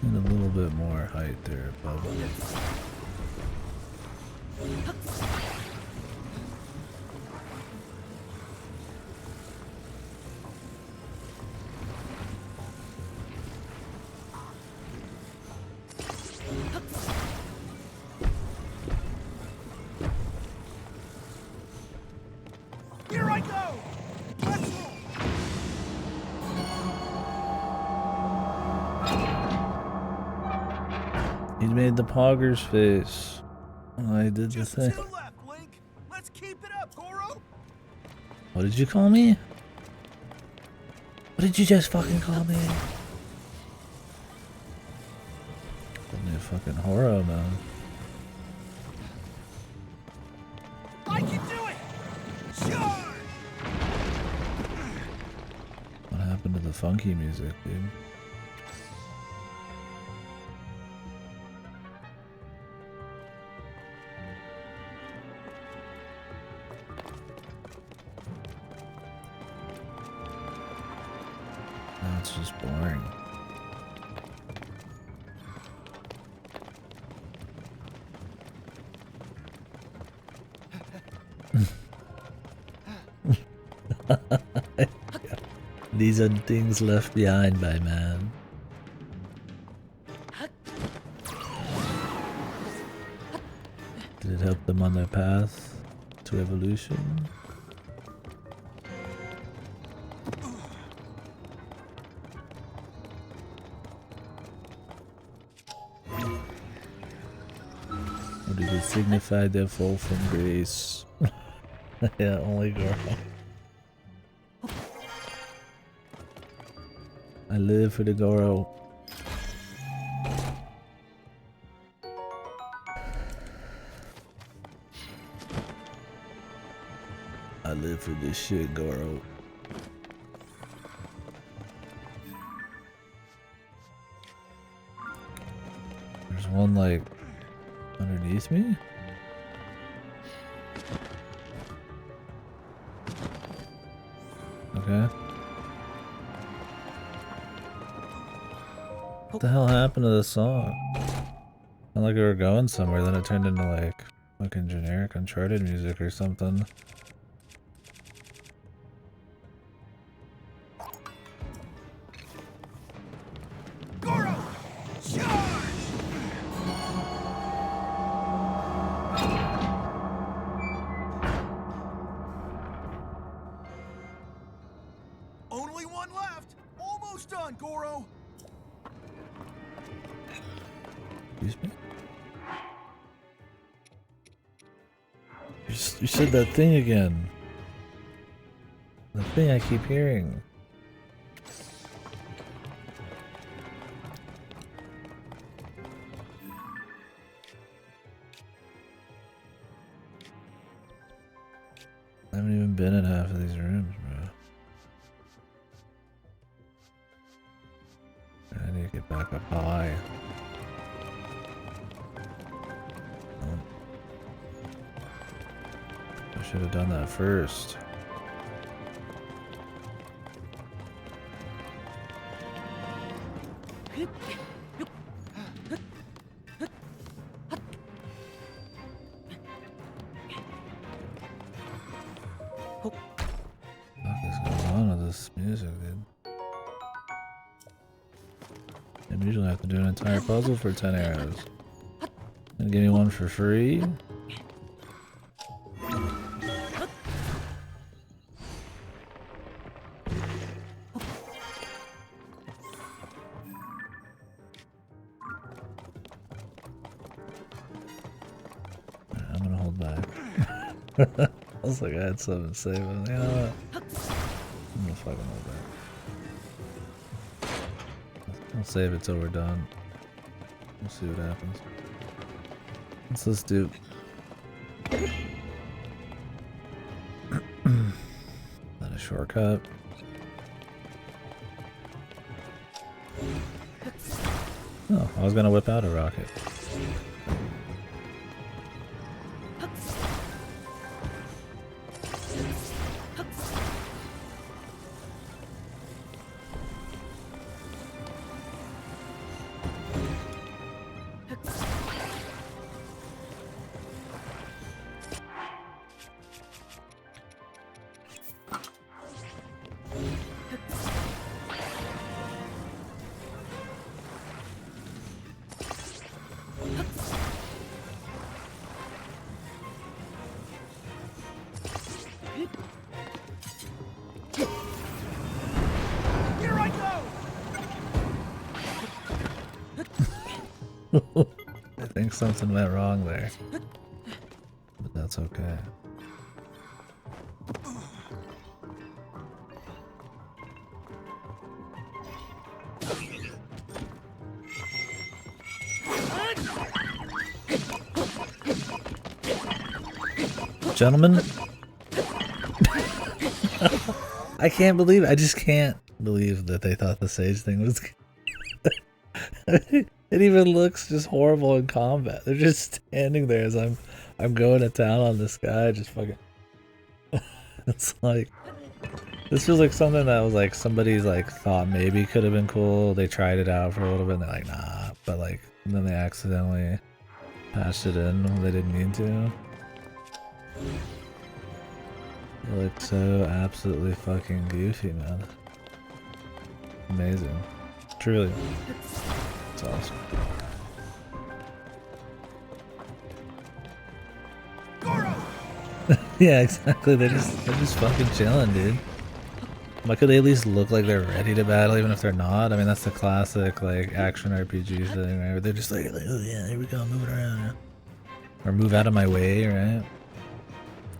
And a little bit more height there above him. Here I go! Let's roll! He made the Poggers face. Oh, I did the Just thing. 2 left, Link. Let's keep it up, Goro. What did you call me? What did you just fucking call me? Only a fucking horror, man. I can do it! Charge! What happened to the funky music, dude? Now it's just boring. These are things left behind by man. Did it help them on their path to evolution? Or did it signify their fall from grace? Yeah, only girl. I live for the Goro. I live for this shit, Goro. There's one like Underneath me? Okay. What the hell happened to this song? Felt like we were going somewhere, then it turned into like fucking generic Uncharted music or something. Goro! Charge! Only one left! Almost done, Goro! Excuse me? You said that thing again. The thing I keep hearing. I haven't even been in half of these rooms, bro. I need to get back up high. Oh. I should have done that first. What is going on with this music, dude? I usually have to do an entire puzzle for 10 arrows. And give me one for free? I'm gonna hold back. I was like, I had something to say, but you know what? I'm gonna fucking hold back. I'll save it till we're done. We'll see what happens. What's this do? Not a shortcut. Oh, I was gonna whip out a rocket. Here I go! I think something went wrong there. But that's okay. Gentlemen? I can't believe I just can't believe that they thought the sage thing was it even looks just horrible in combat. They're just standing there as I'm going to town on this guy, just fucking it's like this feels like something that was like somebody's like thought maybe could have been cool. They tried it out for a little bit and they're like, nah, but like and then they accidentally patched it in when they didn't mean to. It looks so absolutely fucking goofy, man. Amazing. Truly. It's awesome. Goro! Yeah, exactly. They're just fucking chilling, dude. Why could they at least look like they're ready to battle even if they're not? I mean, that's the classic like action RPG thing, right? Where they're just like, oh yeah, here we go, moving around, yeah. Or move out of my way, right?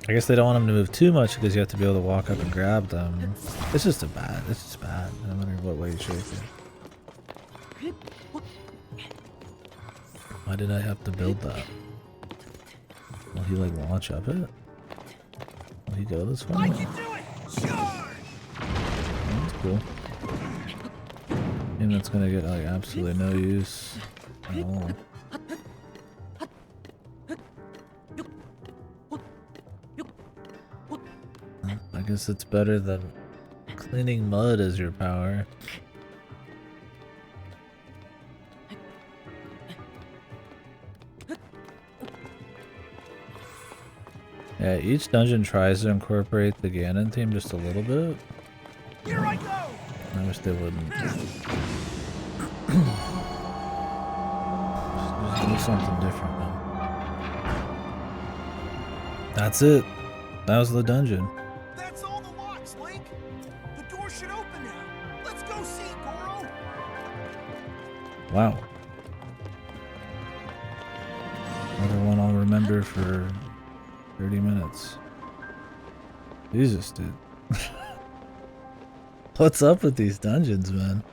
I guess they don't want them to move too much because you have to be able to walk up and grab them. It's just bad. It's just bad. No matter what way you shake it. Why did I have to build that? Will he like launch up it? Will he go this far? I can do it! Charge! That's cool. And that's gonna get like absolutely no use at all. guess it's better than cleaning mud as your power. Yeah, each dungeon tries to incorporate the Ganon theme just a little bit. Here I go. I wish they wouldn't. Just do something different, man. That's it. That was the dungeon. That's all the locks, Link. The door should open now. Let's go see, Goro. Wow. Another one I'll remember for 30 minutes. Jesus, dude. What's up with these dungeons, man?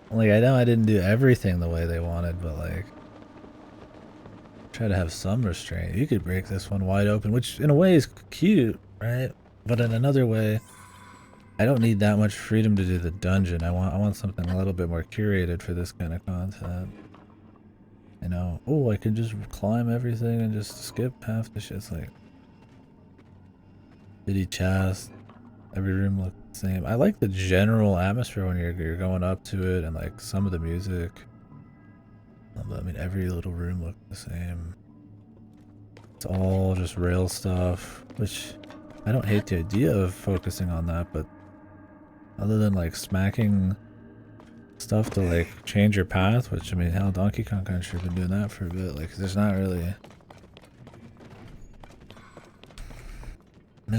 Like, I know I didn't do everything the way they wanted, but like, try to have some restraint. You could break this one wide open, which in a way is cute, right? But in another way, I don't need that much freedom to do the dungeon. I want something a little bit more curated for this kind of content. You know, oh, I can just climb everything and just skip half the shit. It's like city chest. Every room looks the same. I like the general atmosphere when you're going up to it, and like some of the music. I mean, every little room looked the same. It's all just rail stuff, which I don't hate the idea of focusing on that, but other than like smacking stuff to like change your path, which I mean, hell, Donkey Kong Country been doing that for a bit. Like, there's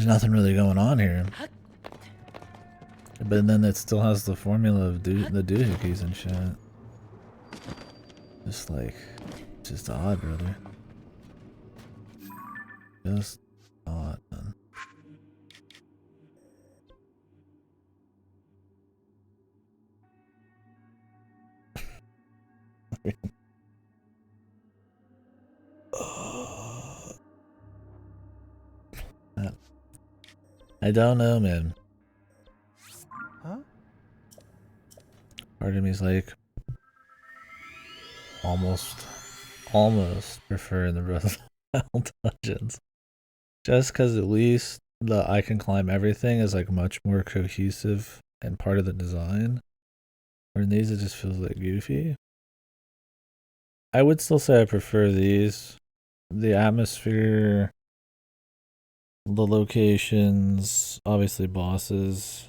nothing really going on here. But then it still has the formula of the doohickeys and shit. Just like, just odd, brother. Just odd, man. I don't know, man. Huh? Part of me's like, almost preferring the Breath of the Wild dungeons. Just because at least the I can climb everything is like much more cohesive and part of the design. Where in these it just feels like goofy. I would still say I prefer these. The atmosphere, the locations, obviously bosses,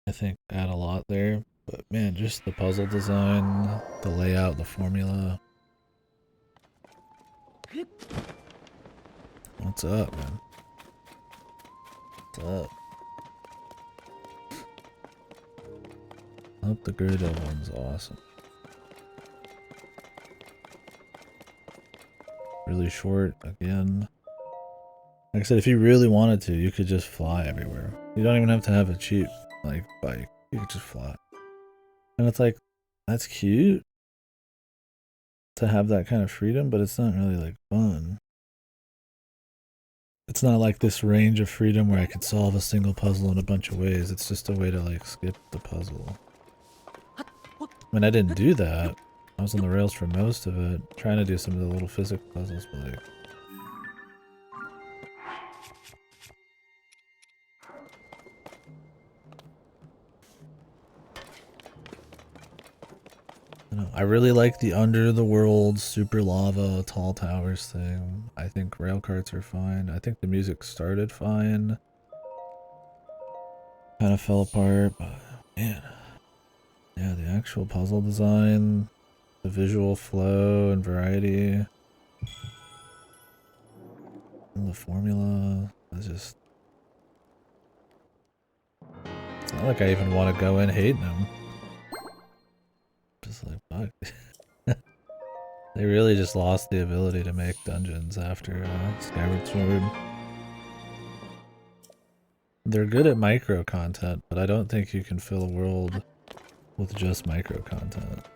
I think add a lot there. But man, just the puzzle design, the layout, the formula. What's up, man? What's up? I hope the Gerudo one's awesome. Really short again. Like I said, if you really wanted to, you could just fly everywhere. You don't even have to have a cheap like bike. You could just fly. And it's like, that's cute to have that kind of freedom, but it's not really like fun. It's not like this range of freedom where I could solve a single puzzle in a bunch of ways. It's just a way to like skip the puzzle. I mean, I didn't do that. I was on the rails for most of it, trying to do some of the little physics puzzles, but like, I really like the under the world super lava tall towers thing. I think rail carts are fine. I think the music started fine. Kind of fell apart, but man. Yeah, the actual puzzle design, the visual flow and variety, and the formula, it's just... It's not like I even want to go in hating them. Just like, fuck. They really just lost the ability to make dungeons after Skyward Sword. They're good at micro content, but I don't think you can fill a world with just micro content.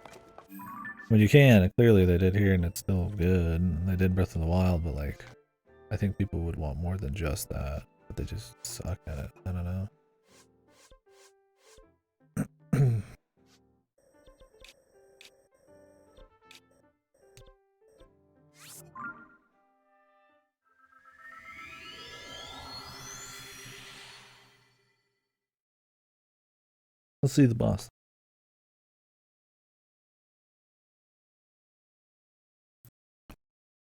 I mean, you can. Clearly they did here and it's still good. They did Breath of the Wild, but like, I think people would want more than just that. But they just suck at it. I don't know. Let's see the boss.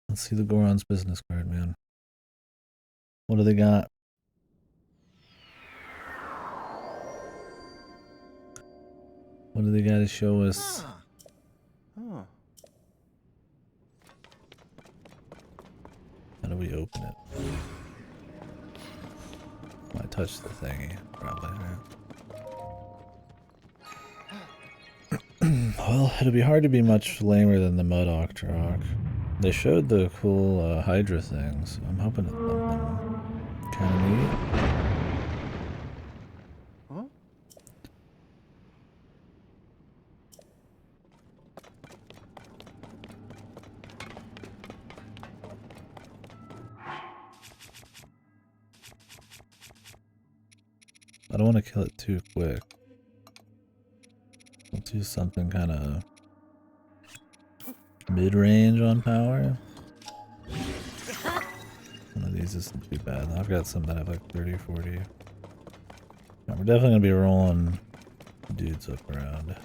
Let's see the Goron's business card, man. What do they got? What do they got to show us? Huh. How do we open it? I touched the thingy, probably. Right? Well, it'll be hard to be much lamer than the Mud Octorok. They showed the cool Hydra things. I'm hoping it's something kind of neat. Huh? I don't want to kill it too quick. Let's do something kind of mid-range on power. One of these isn't too bad. I've got some that have like 30, 40. Yeah, we're definitely going to be rolling dudes up around.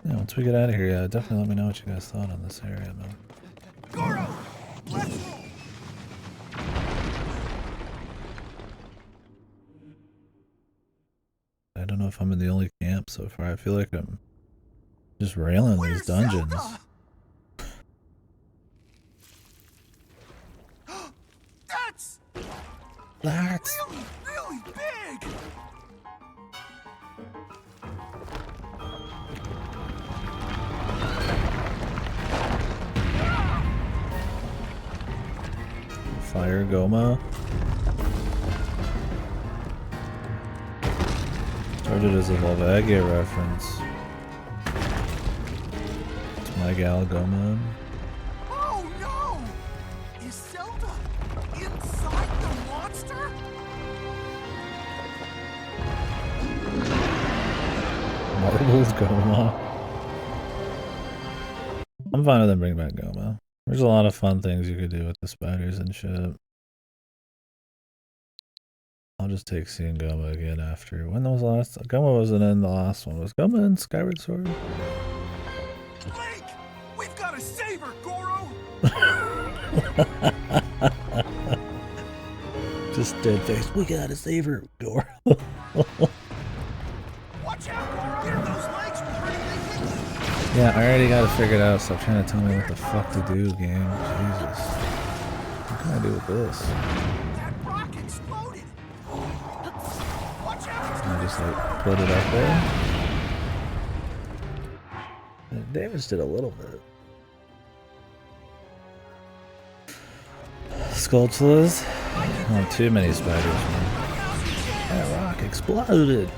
Yeah, once we get out of here, yeah, definitely let me know what you guys thought on this area, man. Goro, let's roll. I don't know if I'm in the only camp so far. I feel like I'm just railing these dungeons. Zelda? That's really, really big. Fire Goma. Started as a Volvagia reference. It's my gal Goma. Oh no! Is Zelda inside the monster? Marbles Goma. I'm fine with them bringing back Goma. There's a lot of fun things you could do with the spiders and shit. I'll just take seeing Goma again after. When was the last? Goma wasn't in the last one. Was Goma in Skyward Sword? Link! We've got to save her, Goro! Just dead face. We gotta save her, Goro. Watch out, Goro! Hear those legs pretty big. Yeah, I already got it figured out. Stop trying to tell me what the fuck to do, game. Jesus. What can I do with this? That rock exploded. Watch out! Can I just like put it up there? It damaged it a little bit. Skulltulas. Oh, too many spiders, man. That rock exploded.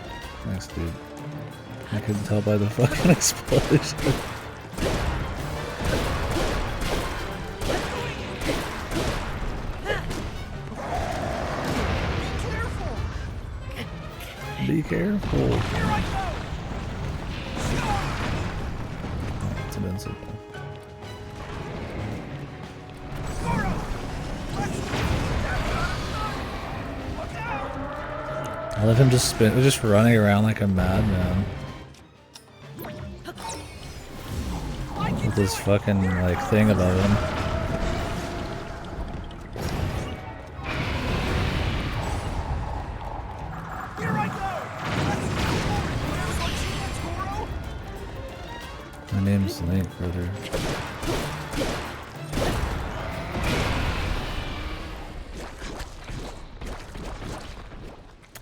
Thanks, dude. I couldn't tell by the fucking explosion. Be careful. Oh, it's invincible. I let him just spin, just running around like a madman. With this fucking like thing above him. My name's Link, brother.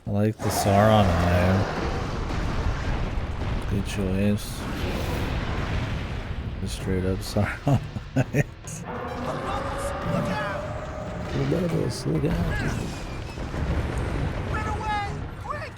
I like the Sauron eye. Good choice. The straight up Sauron eyes. The levels, look out. Run away! Quick!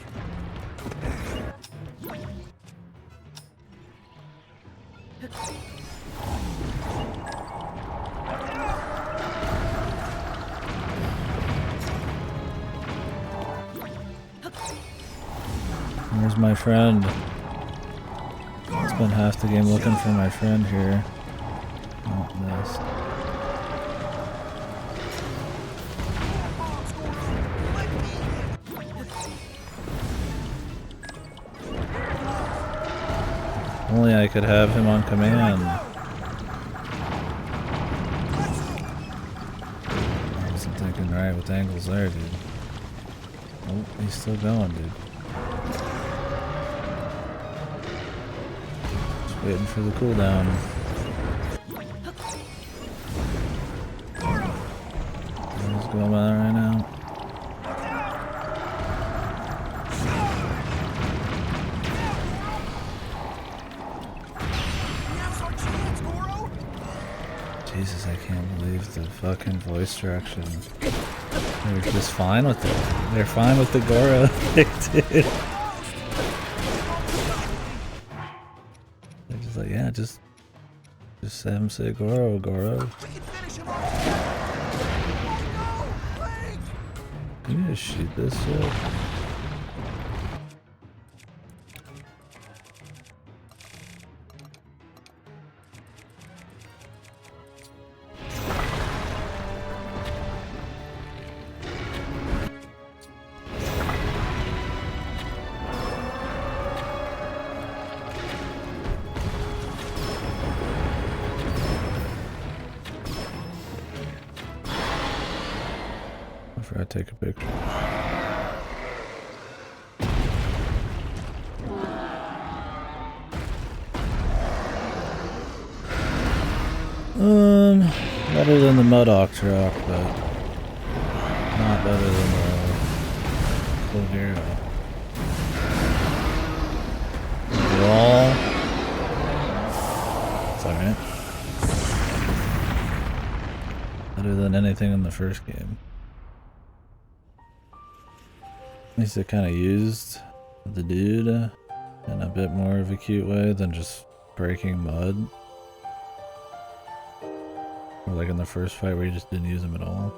Where's my friend? Spent half the game looking for my friend here. Oh, missed. Only I could have him on command. I wasn't thinking right with angles there, dude. Oh, he's still going, dude. Just waiting for the cooldown. Let's go by right now. Now's our chance, Goro. Jesus, I can't believe the fucking voice direction. They're just fine with it. They're fine with the Goro thing, dude. They're just like, yeah, just have him say Goro, Goro. We can finish him off. Oh no, Link! Can you just shoot this shit? Before I take a picture. Better than the Modoc truck, but not better than the Cloveiro. Overall, it's alright. Better than anything in the first game. At least it kind of used the dude in a bit more of a cute way than just breaking mud. Or like in the first fight where you just didn't use him at all.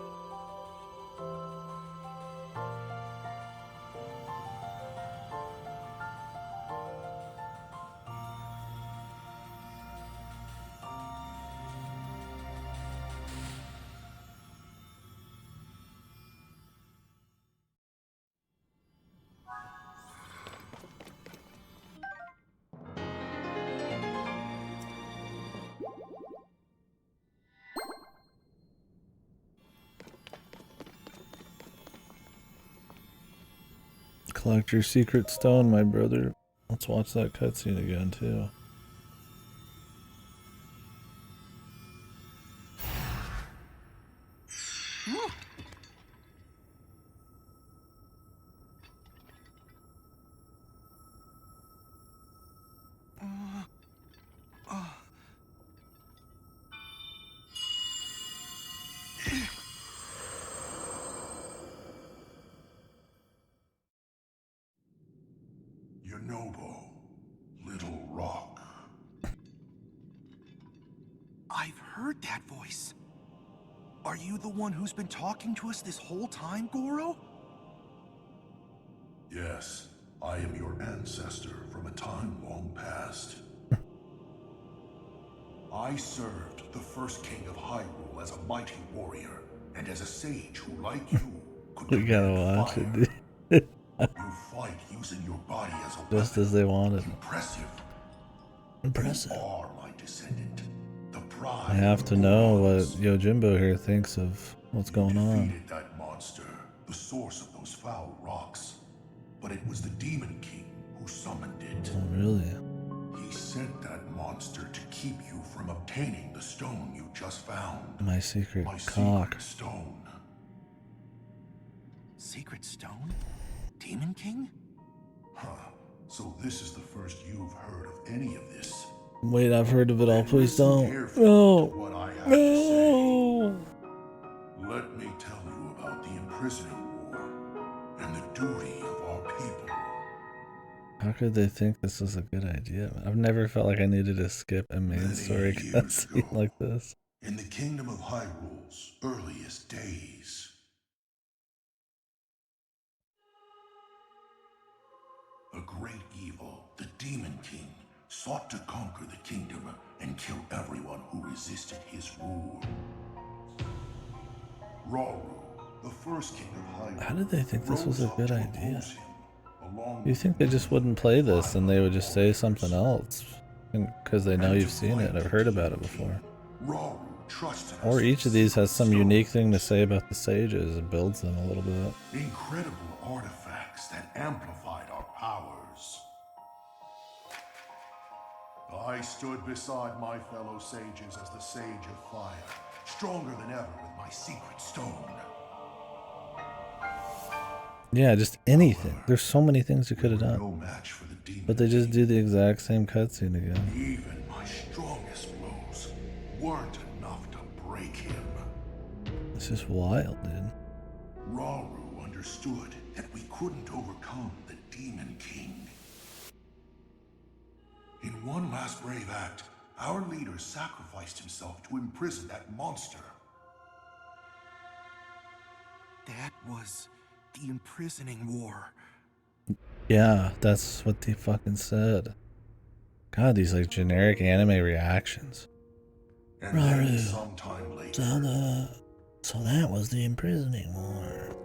Collect your secret stone, my brother. Let's watch that cutscene again, too. Yonobo, Little Rock. I've heard that voice. Are you the one who's been talking to us this whole time, Goro? Yes, I am your ancestor from a time long past. I served the first king of Hyrule as a mighty warrior, and as a sage who, like you, could We gotta command watch fire. it, dude. You fight using your body as a Just weapon. as they wanted. Impressive. Impressive. You are my descendant. The pride I have of to the know what Gorons. Yojimbo here thinks of what's going on. Defeated that monster, the source of those foul rocks. But it was the Demon King who summoned it. Oh, really? He sent that monster to keep you from obtaining the stone you just found. My secret My cock. secret stone. Secret Stone? Demon King? Huh. So this is the first you've heard of any of this. Wait, I've heard of it all. Please Listen don't. carefully to No. what I have to say. No. Let me tell you about the imprisoning war and the duty of our people. How could they think this was a good idea? I've never felt like I needed to skip a main Many story years cutscene ago. like this. In the kingdom of Hyrule's earliest days, a great evil, the Demon King, sought to conquer the kingdom and kill everyone who resisted his rule. Rauru, the first king of Hyrule, How did they think this was a rose up good to idea? oppose him, along You with think they just wouldn't play this and they would just say something else? because they know And you've to seen it fight and have the heard about Demon it before. King, Rauru trusted us Or each with of these has some sacred unique thing to stones, say about the sages and builds them a little bit. incredible artifacts that amplified our powers. I stood beside my fellow sages as the Sage of Fire, stronger than ever with my secret stone. Yeah, just anything. There's so many things you could have We were done. no match for the Demon But they just King. do the exact same cutscene again. Even my strongest blows weren't enough to break him. It's just wild, dude. Rauru understood that we couldn't overcome the Demon King. In one last brave act, our leader sacrificed himself to imprison that monster. That was the imprisoning war. Yeah, that's what they fucking said. God, these like generic anime reactions. And then Rauru. sometime later, So that was the imprisoning war.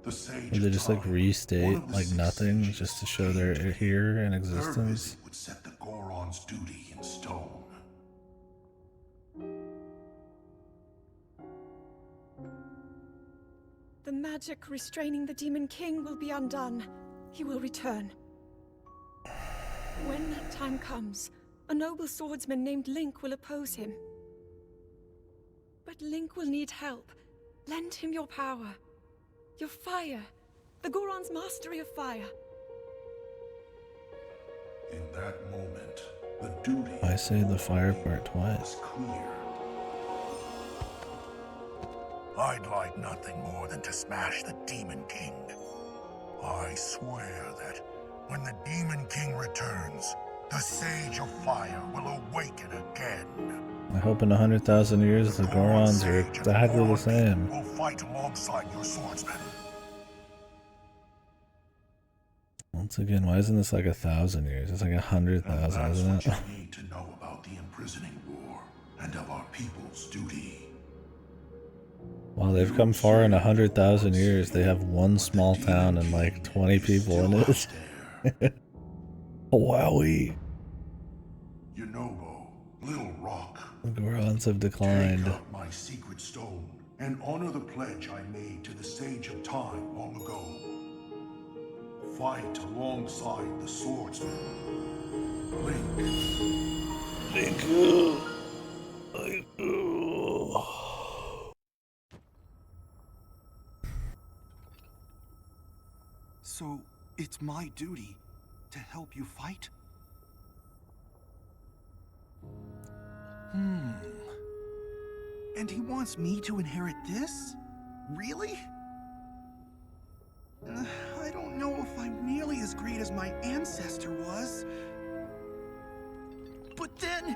the Sage Or they of just like Time, one restate of the like 6 nothing sages, just to show they're came. here in Her existence. visit would set the Goron's duty in stone. The magic restraining the Demon King will be undone. He will return. When that time comes, a noble swordsman named Link will oppose him. But Link will need help. Lend him your power. Your fire. The Goron's mastery of fire. In that moment, the duty I say the fire part twice. was clear. I'd like nothing more than to smash the Demon King. I swear that when the Demon King returns, the Sage of Fire will awaken again. I hope in 100,000 years the Gorons are Sage and exactly the Goron same. people will fight alongside your swordsmen. Once again, why isn't this like 1,000 years? It's like And 100,000, that's isn't what it? you need to know about the imprisoning war and of our people's duty. While they've come far in 100,000 years, they have one small town and like 20 people in it. Wowie. Yunobo, Little Rock, The Gorons have take declined. up my secret stone and honor the pledge I made to the Sage of Time long ago. Fight alongside the swordsman. Link. So, it's my duty to help you fight? And he wants me to inherit this? Really? I don't know if I'm nearly as great as my ancestor was. But then,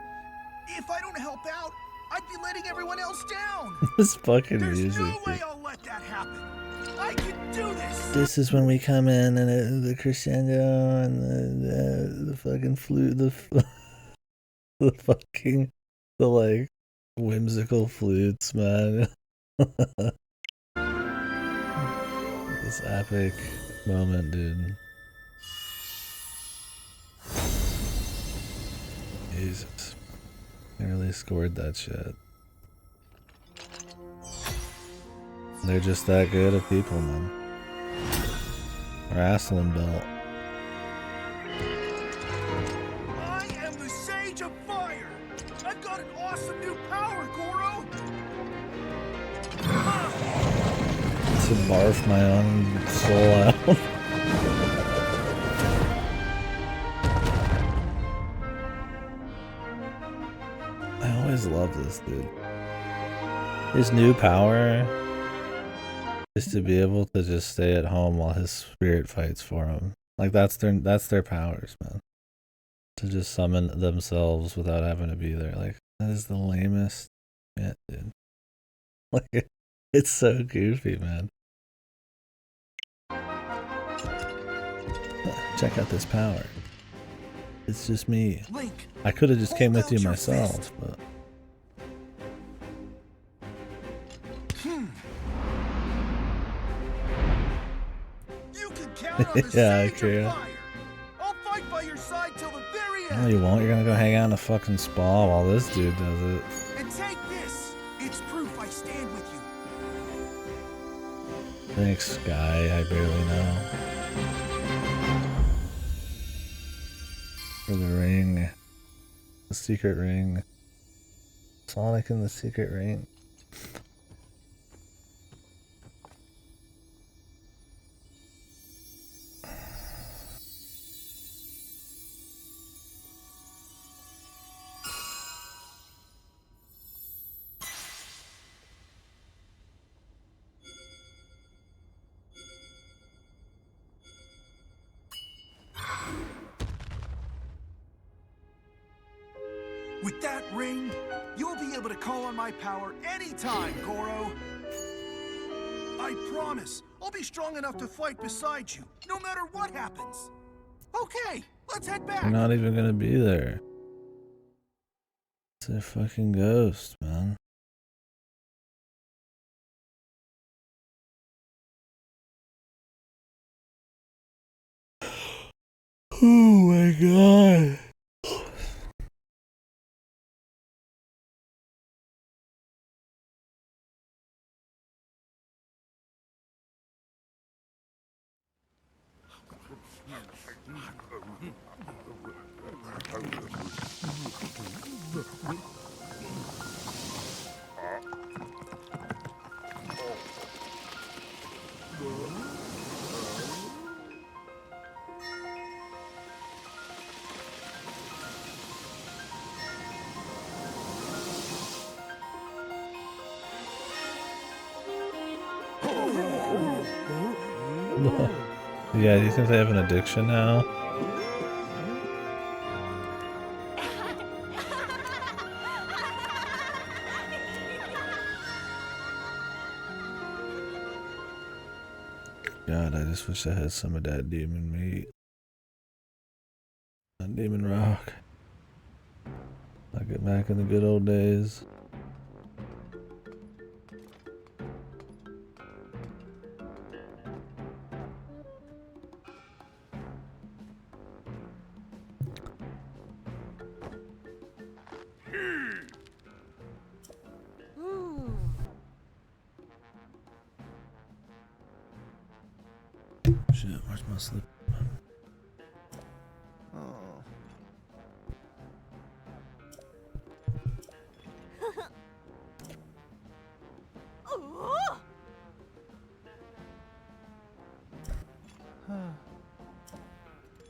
if I don't help out, I'd be letting everyone else down. This fucking There's music. no way I'll let that happen. I can do this. This is when we come in and the crescendo and the fucking flute, the fucking, the like whimsical flutes, man. This epic moment, dude. Jesus. Nearly scored that shit. They're just that good of people, man. Wrestling belt. I am the Sage of Fire. I've got an awesome new power, Goro. To barf my own soul out. I always love this dude. His new power is to be able to just stay at home while his spirit fights for him. Like that's their powers, man. To just summon themselves without having to be there. Like that is the lamest shit, dude. Like it's so goofy, man. Check out this power. It's just me. Link, I could have just came hold with you out your myself, fist. but You can count on the Yeah, Sage okay. of Fire. I'll fight by your side till the very end. No, you won't. You're gonna go hang out in a fucking spa while this dude does it. And take this! It's proof I stand with you. Thanks, guy. I barely know. For the ring. The secret ring. Sonic and the secret ring. With that ring, you'll be able to call on my power anytime, Goro. I promise, I'll be strong enough to fight beside you, no matter what happens. Okay, let's head back. You're not even gonna be there. It's a fucking ghost, man. Oh my god. Yeah, do you think they have an addiction now? God, I just wish I had some of that demon meat. That demon rock. I'll get back in the good old days. Shit, where's my slip?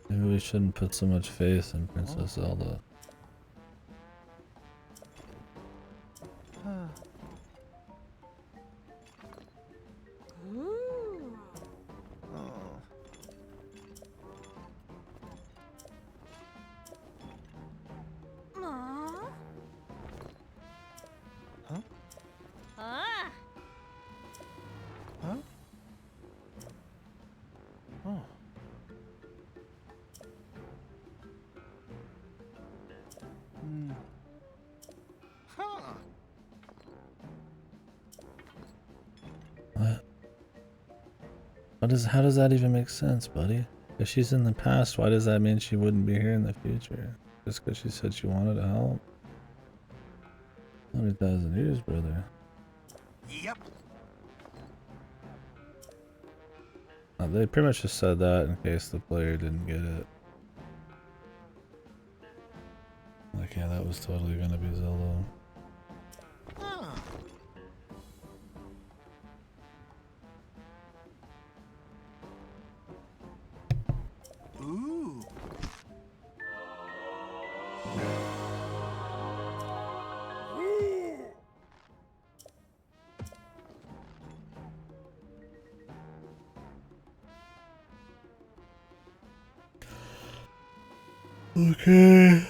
Maybe we shouldn't put so much faith in Princess Zelda. How does that even make sense, buddy? If she's in the past, why does that mean she wouldn't be here in the future? Just because she said she wanted to help? 100,000 years, brother. Yep. They pretty much just said that in case the player didn't get it. Like, yeah, that was totally gonna be Zelda. Ooh. Okay.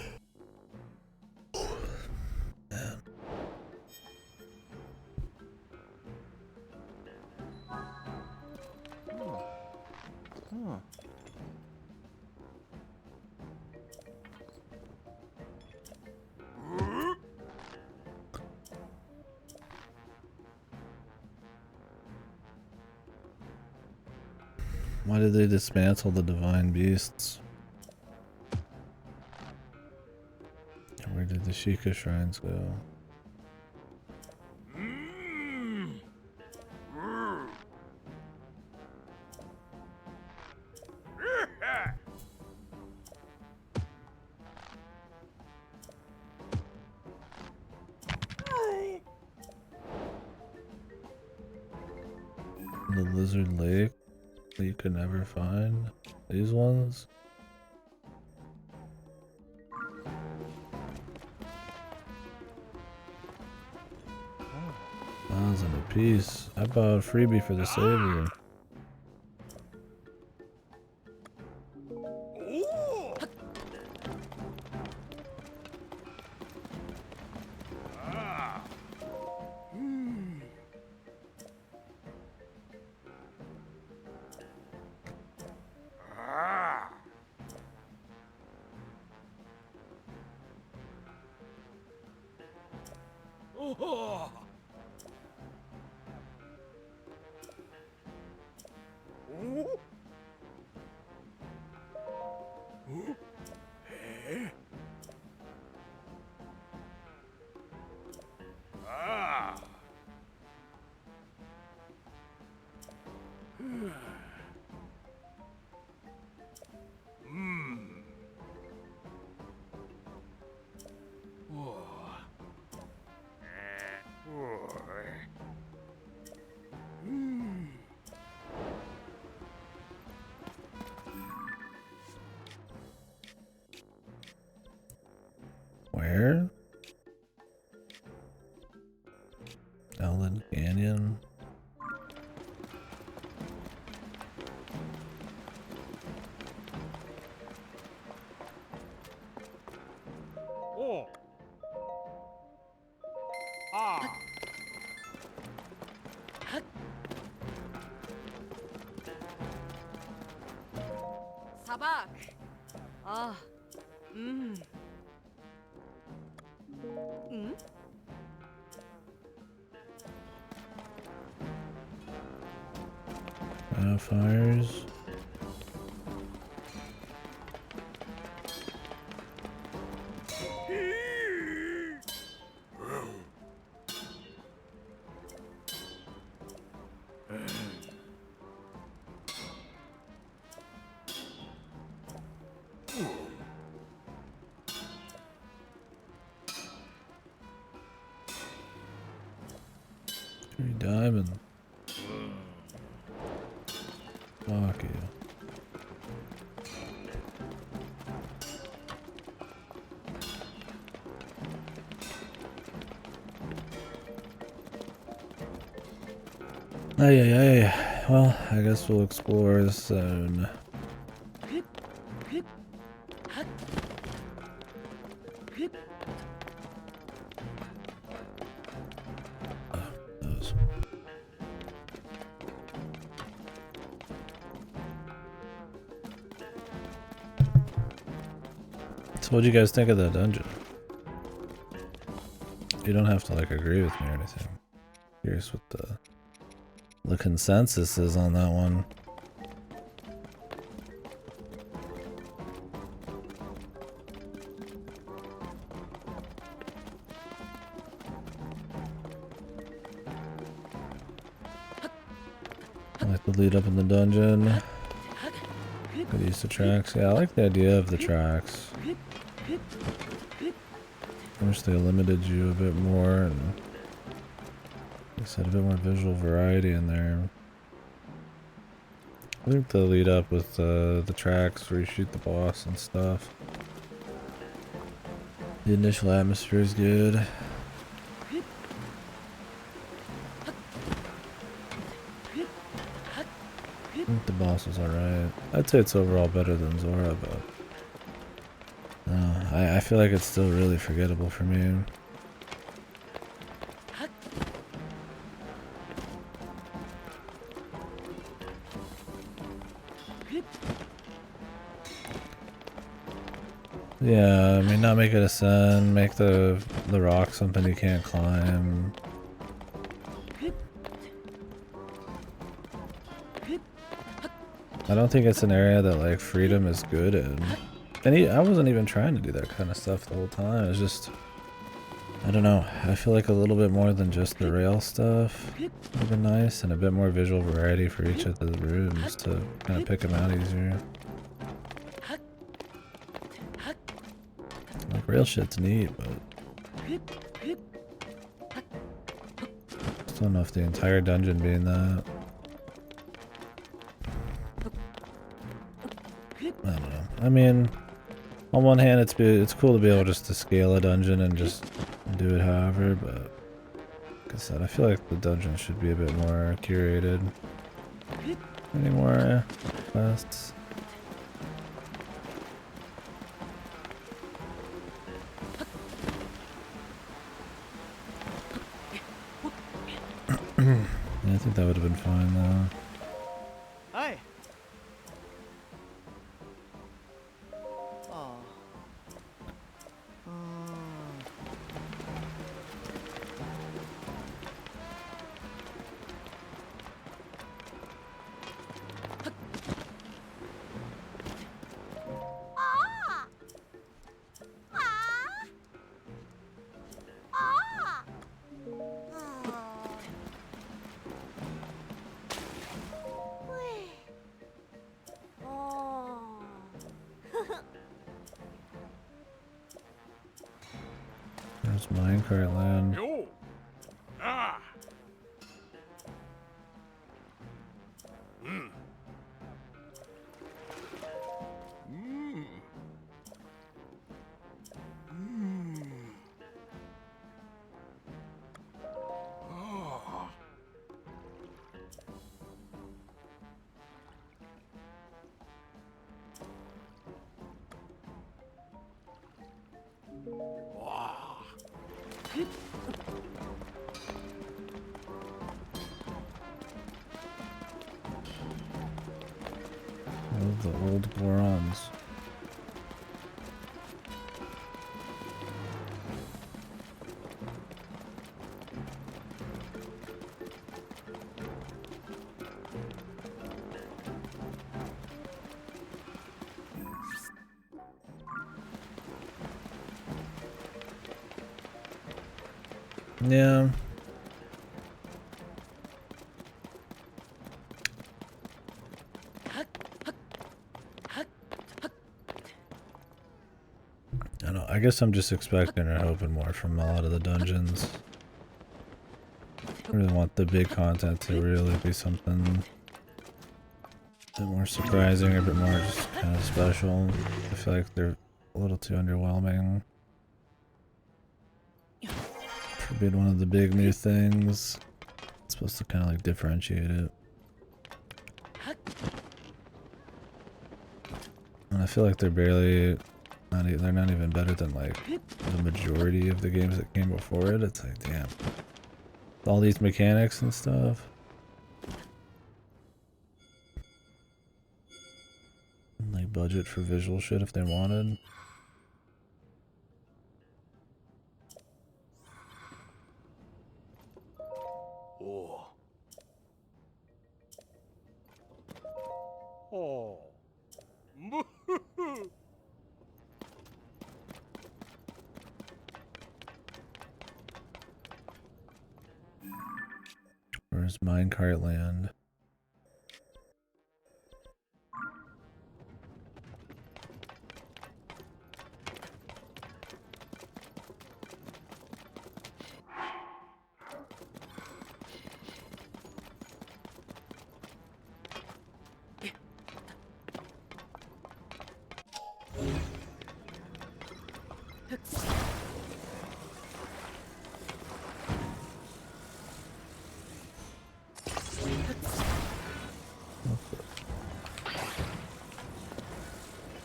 Why did they dismantle the divine beasts? Where did the Sheikah shrines go? The Lizard Lake that you could never find. These ones. 1,000 apiece. I bought a freebie for the savior. Where? Ellen Canyon. Oh. Ah. Sabak. Ah. Mmm. Mm? Fires. Diamond. Fuck you. Ay. Well, I guess we'll explore this zone. Those. So what'd you guys think of that dungeon? You don't have to like agree with me or anything. Curious what the consensus is on that one. I like the lead up in the dungeon. Could use the tracks. Yeah, I like the idea of the tracks. I wish they limited you a bit more and just had a bit more visual variety in there. I think the lead up with the tracks where you shoot the boss and stuff. The initial atmosphere is good. I think the boss was alright. I'd say it's overall better than Zora, but I feel like it's still really forgettable for me. Yeah, I mean, not make it a sin, make the rock something you can't climb. I don't think it's an area that like Freedom is good in. And I wasn't even trying to do that kind of stuff the whole time. It was just, I don't know. I feel like a little bit more than just the rail stuff would have been nice, and a bit more visual variety for each of the rooms to kind of pick them out easier. Like rail shit's neat, but still don't know if the entire dungeon being that. I don't know. I mean, on one hand, it's cool to be able just to scale a dungeon and just do it however, but like I said, I feel like the dungeon should be a bit more curated. Any more quests? Yeah, I think that would have been fine though. Hey. There's minecart land. Yo. Ah. Mm. Mm. Mm. Oh. Wow. Oh, the old Gorons. Yeah. I don't know. I guess I'm just expecting or hoping more from a lot of the dungeons. I really want the big content to really be something a bit more surprising, or a bit more just kind of special. I feel like they're a little too underwhelming for being one of the big new things. It's supposed to kind of like differentiate it. And I feel like they're barely, they're not even better than like the majority of the games that came before it. It's like, damn. All these mechanics and stuff. And like budget for visual shit if they wanted. Oh. Oh. Where's Minecart Land?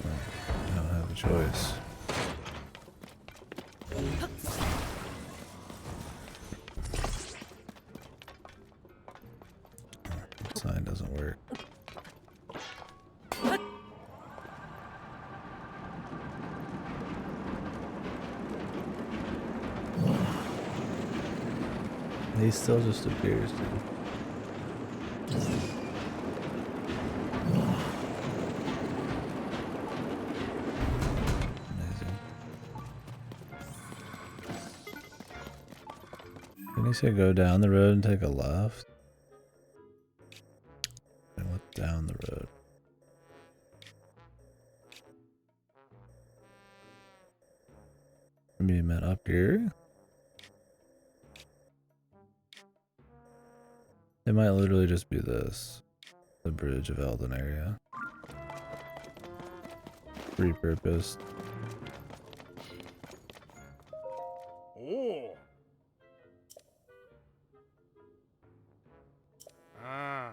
I don't have a choice. The sign doesn't work. He still just appears, dude. Didn't he say go down the road and take a left? I went down the road. Maybe he meant up here? It might literally just be this. The Bridge of Elden area. Repurposed. Oh. Ah.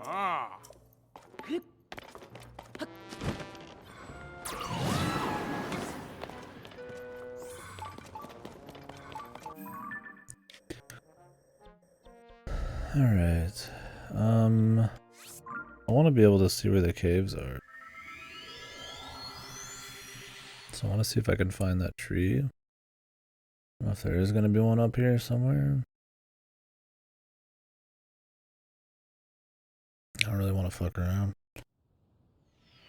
Ah. Alright. I want to be able to see where the caves are. So I want to see if I can find that tree. I don't know if there is going to be one up here somewhere. I don't really want to fuck around.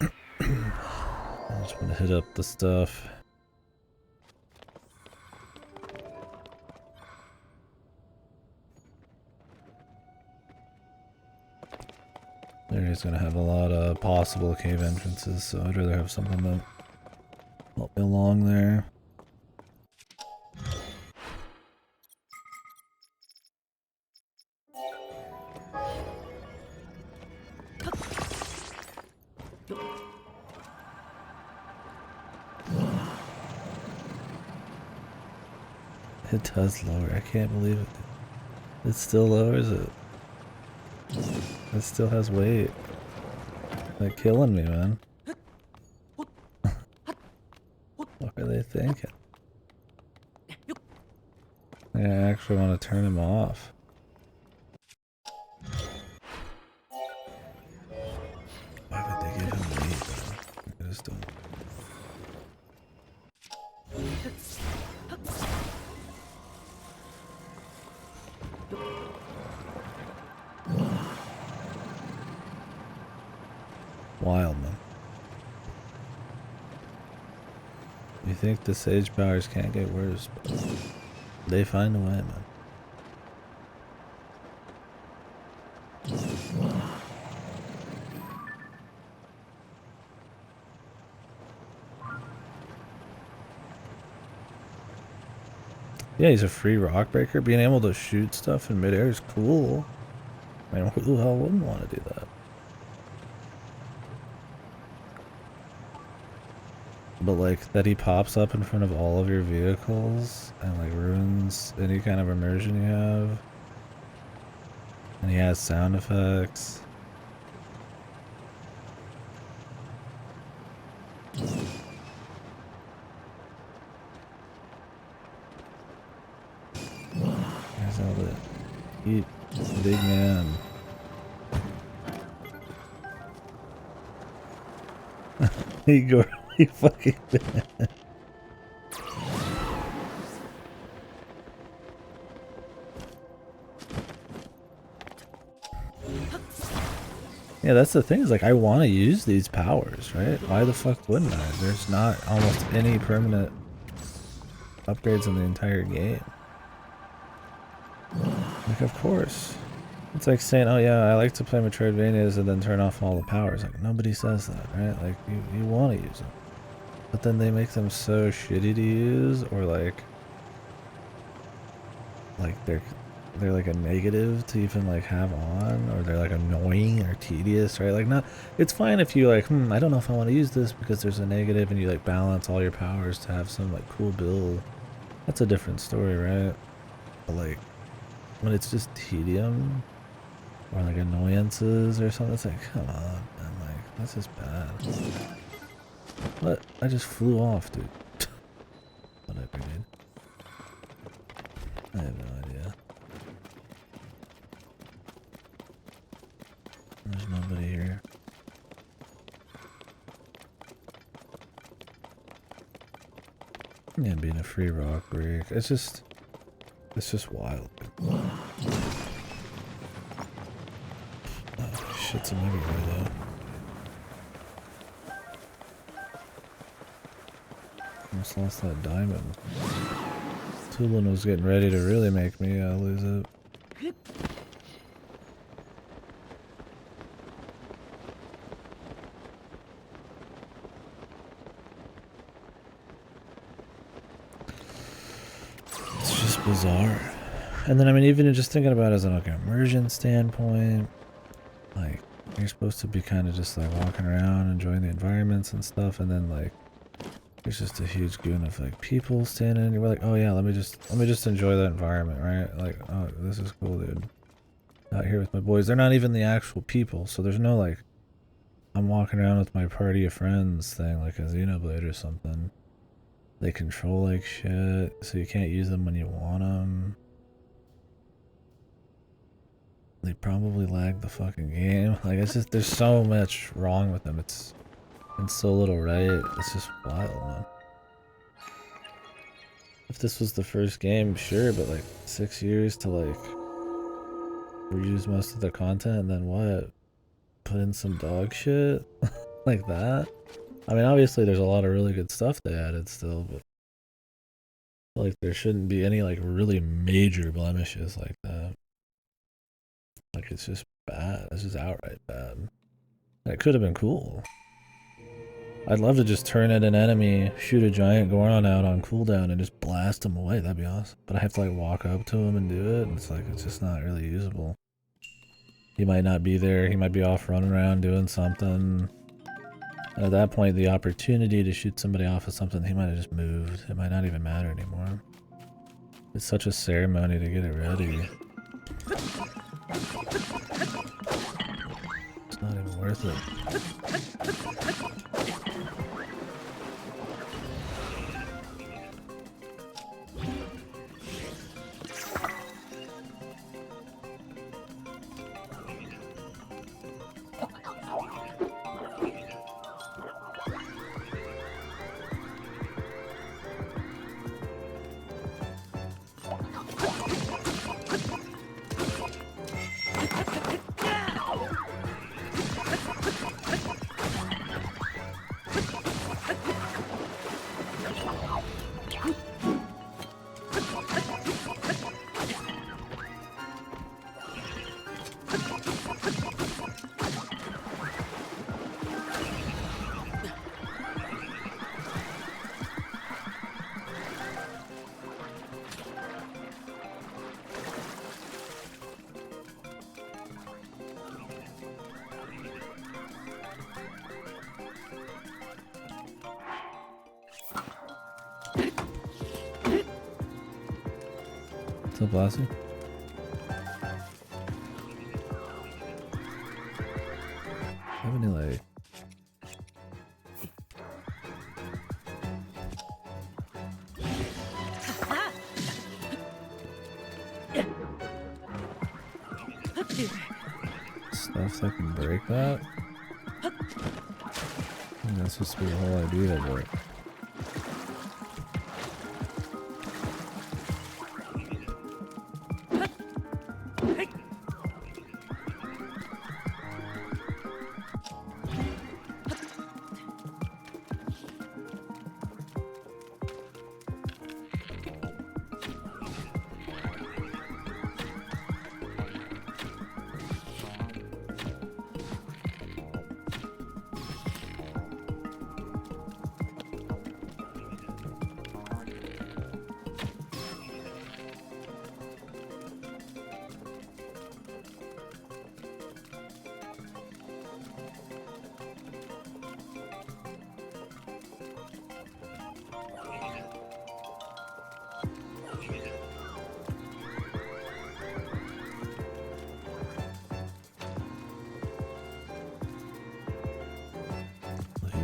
I just want to hit up the stuff. Area's gonna have a lot of possible cave entrances, so I'd rather have something that help me along there. It does lower. I can't believe it. It still lowers it. It still has weight. They're killing me, man. What are they thinking? I actually want to turn him off. Why would they give him weight, though? I just don't. Wild, man. You think the Sage powers can't get worse, but they find a way, man. Yeah, he's a free rock breaker. Being able to shoot stuff in midair is cool. I mean, who the hell wouldn't want to do that? But like that he pops up in front of all of your vehicles and like ruins any kind of immersion you have. And he has sound effects. There's all the heat, big man. Igor. You fucking man. Yeah, that's the thing, is like I want to use these powers, right? Why the fuck wouldn't I? There's not almost any permanent upgrades in the entire game. Like, of course. It's like saying, oh yeah, I like to play Metroidvanias and then turn off all the powers. Like, nobody says that, right? Like, you want to use them. But then they make them so shitty to use, or like they're like a negative to even like have on, or they're like annoying or tedious, right? Like, not, it's fine if you like, I don't know if I want to use this because there's a negative, and you like balance all your powers to have some like cool build. That's a different story, right? But like when it's just tedium or like annoyances or something, it's like, come on, man, like that's just bad. What? I just flew off, dude. Whatever, dude. I have no idea. There's nobody here. Yeah, being a free rock break. It's just wild, dude. Oh, shit's in everywhere, though. Almost lost that diamond. Tulin was getting ready to really make me lose it. It's just bizarre. And then, I mean, even just thinking about it as like an immersion standpoint, like, you're supposed to be kind of just like walking around, enjoying the environments and stuff, and then like, there's just a huge goon of like people standing, and you're like, oh yeah, let me just enjoy that environment, right? Like, oh, this is cool, dude. Out here with my boys. They're not even the actual people, so there's no like, I'm walking around with my party of friends thing, like a Xenoblade or something. They control like shit, so you can't use them when you want them. They probably lag the fucking game. Like, it's just, there's so much wrong with them. It's so little right. It's just wild, man. If this was the first game, sure, but like 6 years to like reuse most of the content and then what? Put in some dog shit like that? I mean, obviously there's a lot of really good stuff they added still, but like there shouldn't be any like really major blemishes like that. Like, it's just bad. It's just outright bad. And it could have been cool. I'd love to just turn at an enemy, shoot a giant Goron out on cooldown, and just blast him away. That'd be awesome. But I have to like walk up to him and do it, and it's like, it's just not really usable. He might not be there. He might be off running around doing something. And at that point, the opportunity to shoot somebody off of something, he might have just moved. It might not even matter anymore. It's such a ceremony to get it ready. It's not even worth it. What's up, Lassie? Have any like stuff that can break that? I think that's supposed to be the whole idea of it.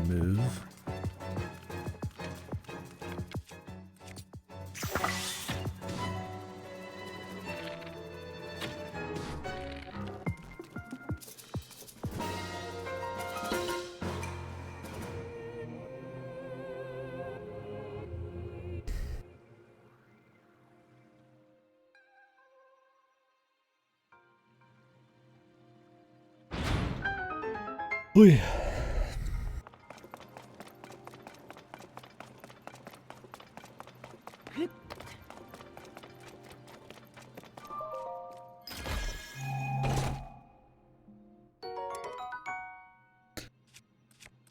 Move. Oy.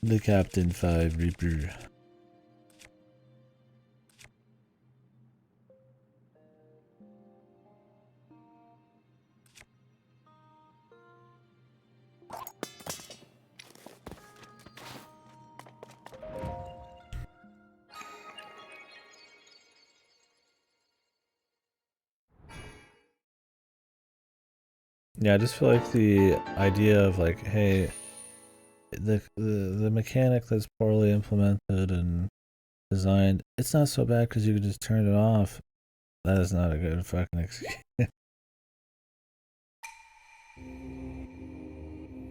The Captain 5 Reaper. Yeah, I just feel like the idea of like, hey, the mechanic that's poorly implemented and designed, it's not so bad because you can just turn it off. That is not a good fucking excuse.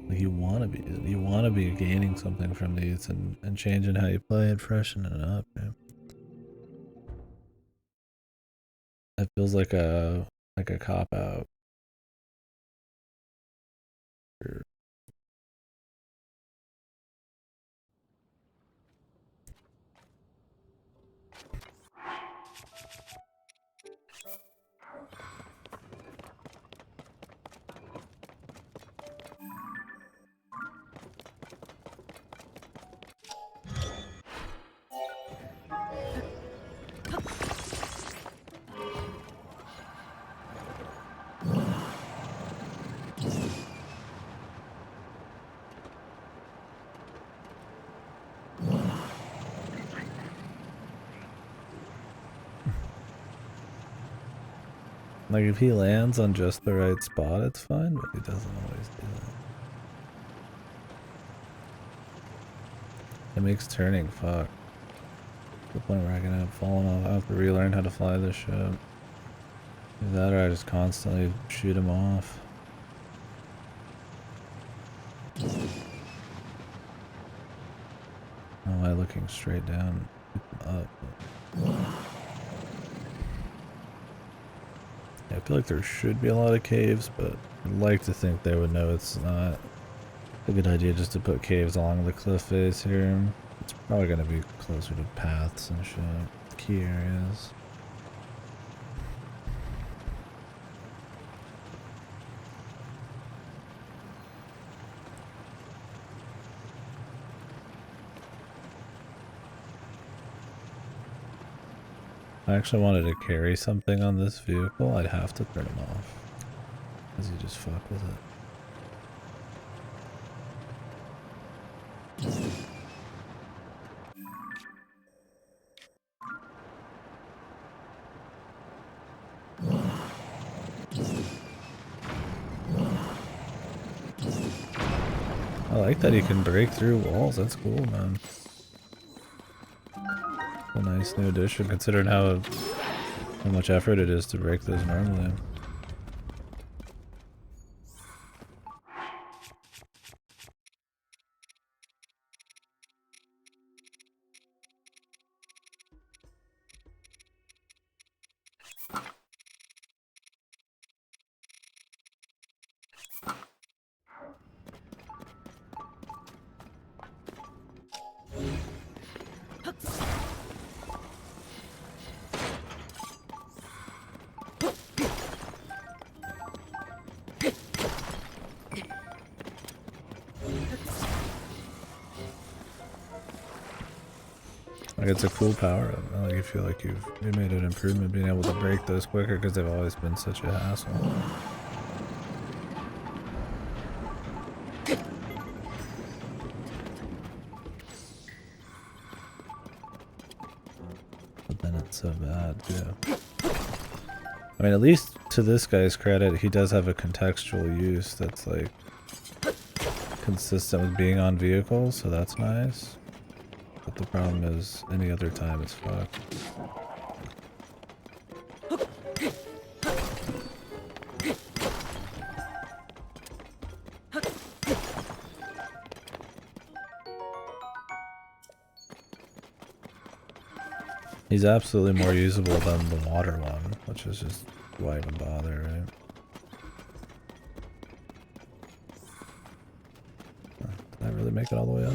Like you want to be gaining something from these and changing how you play and freshening it up. Man. It feels like a cop out. Like if he lands on just the right spot, it's fine, but he doesn't always do that. It makes turning fuck. To the point where I can end up falling off. I have to relearn how to fly this ship. Either that or I just constantly shoot him off. How am I looking straight down? Keep him up. Yeah, I feel like there should be a lot of caves, but I'd like to think they would know it's not a good idea just to put caves along the cliff face here. It's probably going to be closer to paths and shit, key areas. If I actually wanted to carry something on this vehicle, I'd have to turn them off. Because you just fuck with it. I like that he can break through walls. That's cool, man. A nice new addition, considering how much effort it is to break those normally. Like it's a cool power up. Like you feel like you made an improvement being able to break those quicker because they've always been such a hassle. But then it's so bad too. I mean, at least to this guy's credit, he does have a contextual use that's like consistent with being on vehicles, so that's nice. But the problem is, any other time it's fucked. He's absolutely more usable than the water one, which is just why even bother, right? Did I really make it all the way up?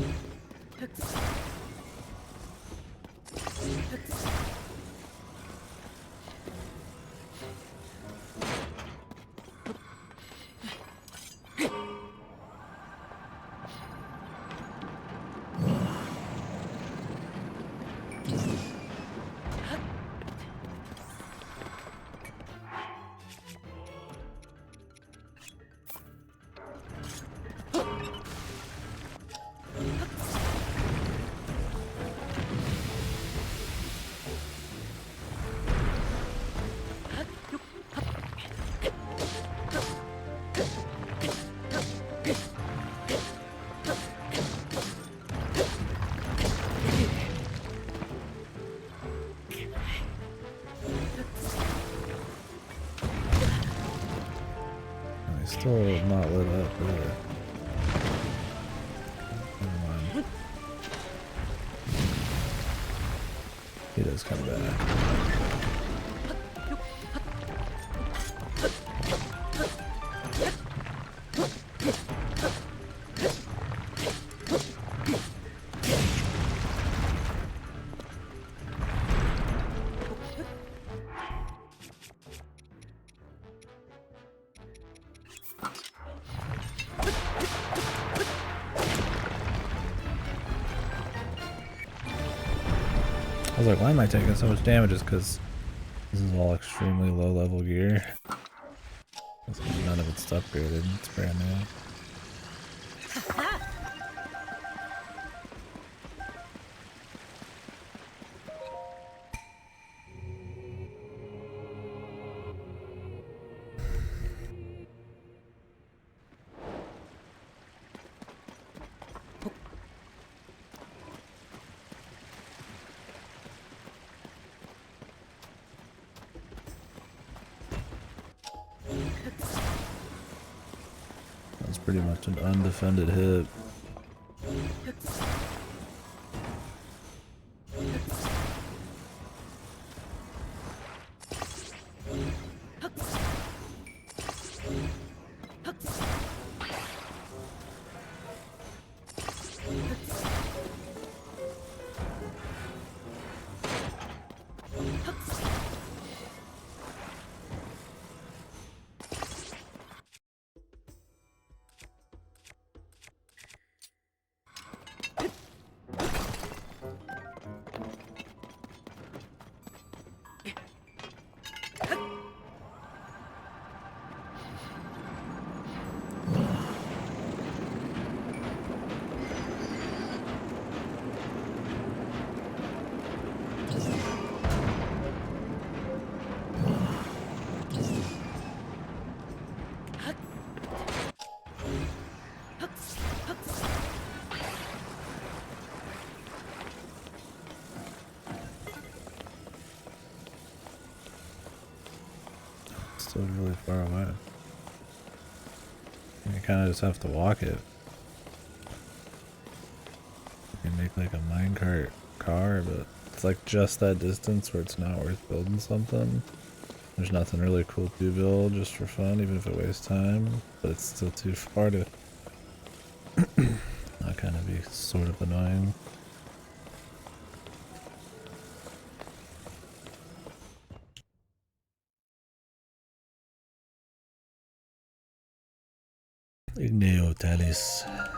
still not lit up there. Never mind. He does come back. I was like, why am I taking so much damage? It's because this is all extremely low level gear. None of it's upgraded, it's brand new. That's pretty much an undefended hit. Still really far away. You kind of just have to walk it. You can make like a minecart car, but it's like just that distance where it's not worth building something. There's nothing really cool to build just for fun, even if it wastes time, but it's still too far to not kind of be sort of annoying. Igneo Talis. I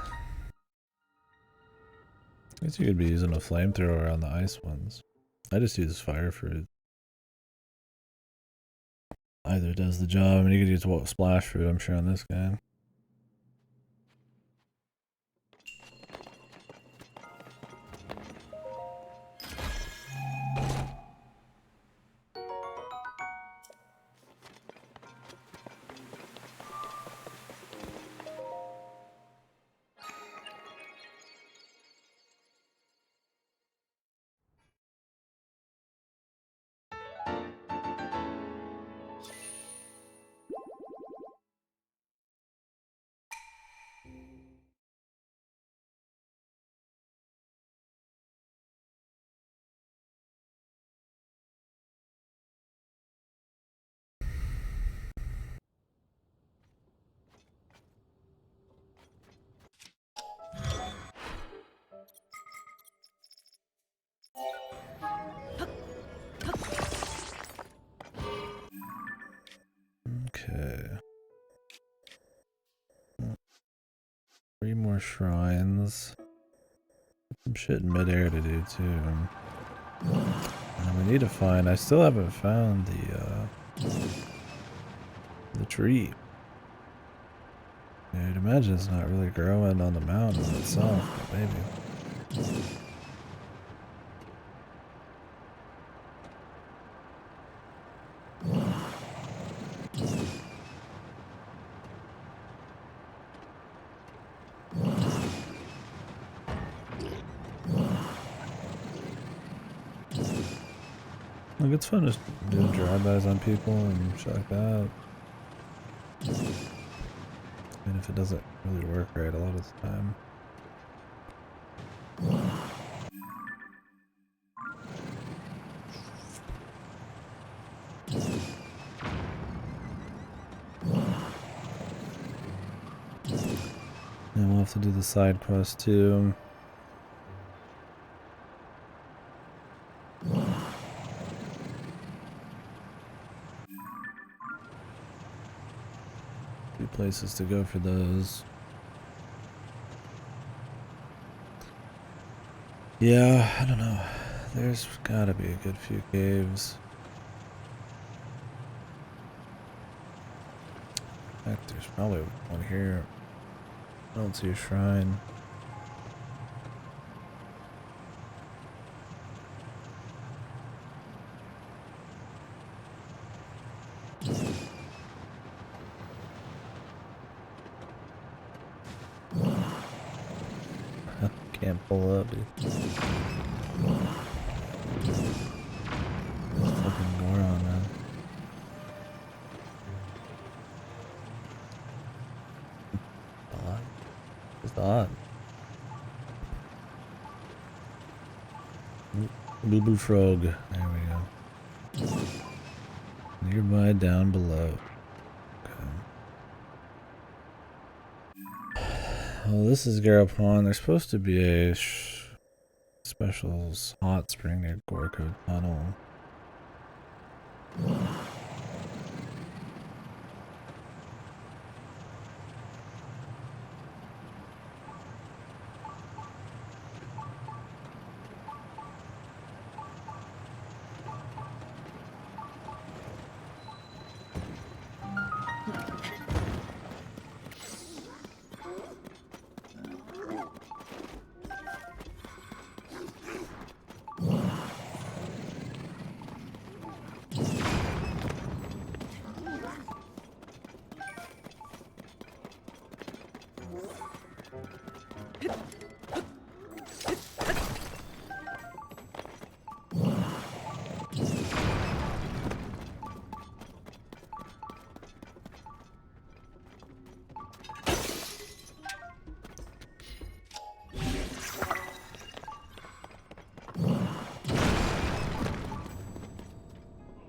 guess you could be using a flamethrower on the ice ones. I just use fire fruit. Either does the job. I mean, you could use splash fruit, I'm sure, on this guy. Okay. 3 more shrines. Some shit in midair to do too. And we need to find. I still haven't found the tree. Yeah, I'd imagine it's not really growing on the mountain itself, but maybe. Like, it's fun just doing drive-bys on people and shit like that. even if it doesn't really work right a lot of the time. And we'll have to do the side quest too. Few places to go for those. Yeah, I don't know. There's gotta be a good few caves. In fact, there's probably one here. I don't see a shrine. Can't pull up, dude. This fucking Goron, man. Odd. Just odd. Boo Boo Frog. There we go. Nearby down below. Well, this is Garapon. There's supposed to be a special hot spring near Gorko Tunnel.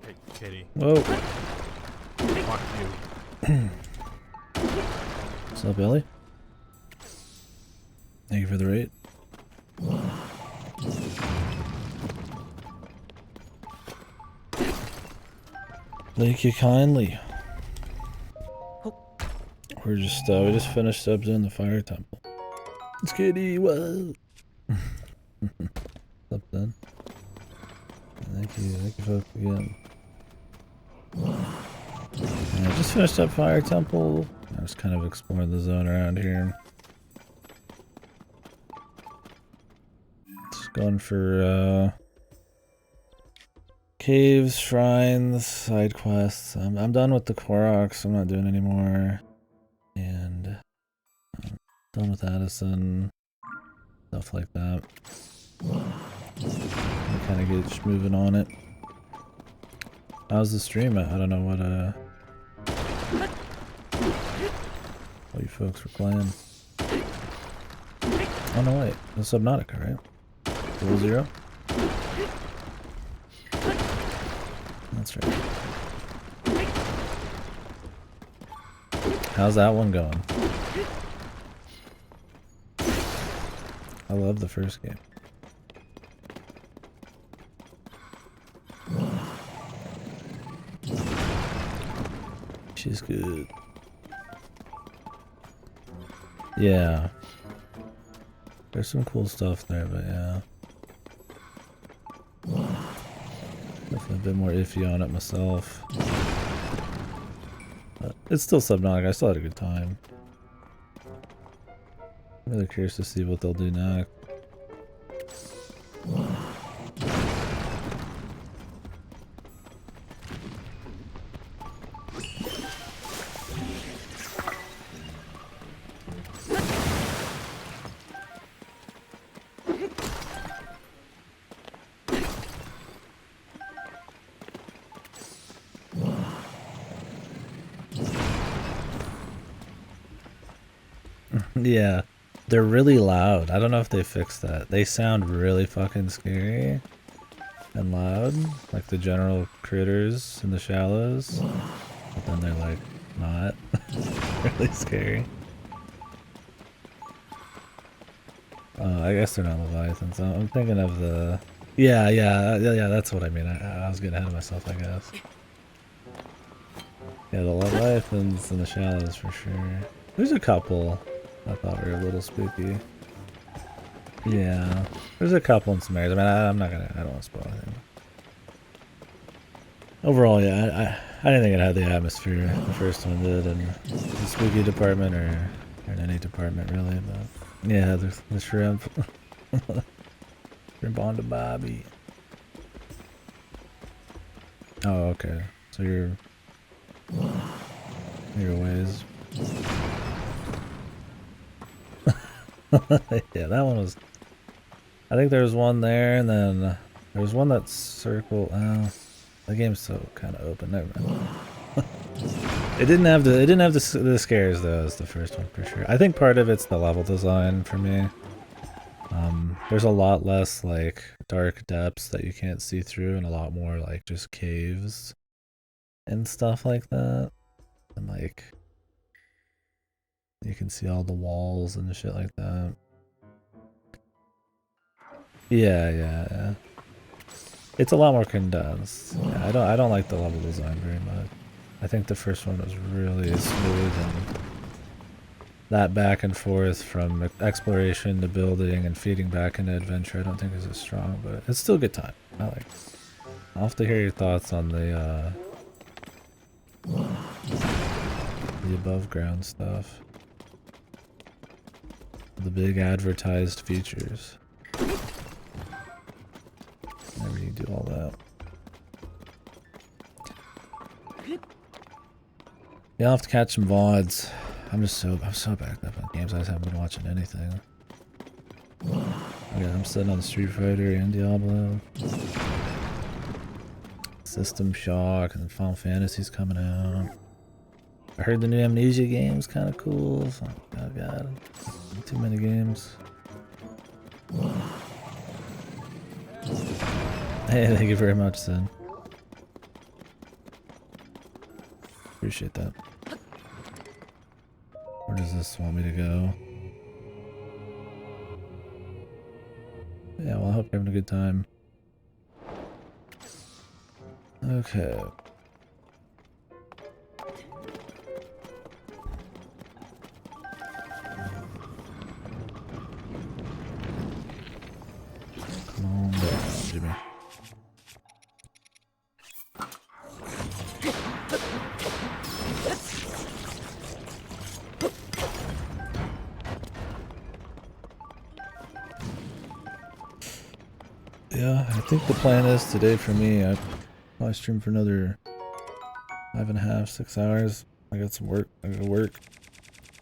Hey, kitty. Whoa. Fuck you. What's up, Ellie? Thank you for the rate. Thank you kindly. We just finished up doing the fire temple. It's kitty, whoa. What's up, then? Thank you folks again. Yeah, I just finished up fire temple. I was kind of exploring the zone around here. Just going for caves, shrines, side quests. I'm done with the Koroks. I'm not doing any more. And I'm done with Addison. Stuff like that. I kind of get moving on it. How's the stream? I don't know what you folks were playing. Oh no, wait. It's Subnautica, right? 00? That's right. How's that one going? I love the first game. She's good. Yeah. There's some cool stuff there, but yeah. Definitely a bit more iffy on it myself. But it's still Subnautica. I still had a good time. I'm really curious to see what they'll do next. Yeah, they're really loud. I don't know if they fixed that. They sound really fucking scary and loud, like the general critters in the shallows. But then they're like not really scary. I guess they're not leviathans. I'm thinking of the. Yeah. That's what I mean. I was getting ahead of myself, I guess. Yeah, the leviathans in the shallows for sure. There's a couple I thought were a little spooky. Yeah, there's a couple in some areas. I mean, I'm not gonna. I don't want to spoil anything. Overall, yeah, I didn't think it had the atmosphere the first one did in the spooky department or in any department really. But yeah, the shrimp, shrimp on the bobby. Oh, okay. So you're ways. Yeah, that one was. I think there was one there, and then there was one that circled. The game's so kind of open. Never mind. It didn't have the scares though as the first one for sure. I think part of it's the level design for me. There's a lot less like dark depths that you can't see through, and a lot more like just caves and stuff like that. And like you can see all the walls and shit like that. Yeah. It's a lot more condensed. Yeah, I don't like the level design very much. I think the first one was really smooth, and that back and forth from exploration to building and feeding back into adventure I don't think is as strong, but it's still a good time. I like it. I'll have to hear your thoughts on the above ground stuff. The big advertised features. Whenever you do all that. Yeah, I'll have to catch some VODs. I'm so backed up on games. I just haven't been watching anything. Yeah, I'm sitting on Street Fighter and Diablo. System Shock and Final Fantasy's coming out. I heard the new Amnesia game's kind of cool. So, oh god, too many games. Hey, thank you very much, Sin. Appreciate that. Where does this want me to go? Yeah, well, I hope you're having a good time. Okay. Calm down, Jimmy. Yeah, I think the plan is today for me, I probably stream for another 5.5, 6 hours. I got some work, I gotta work.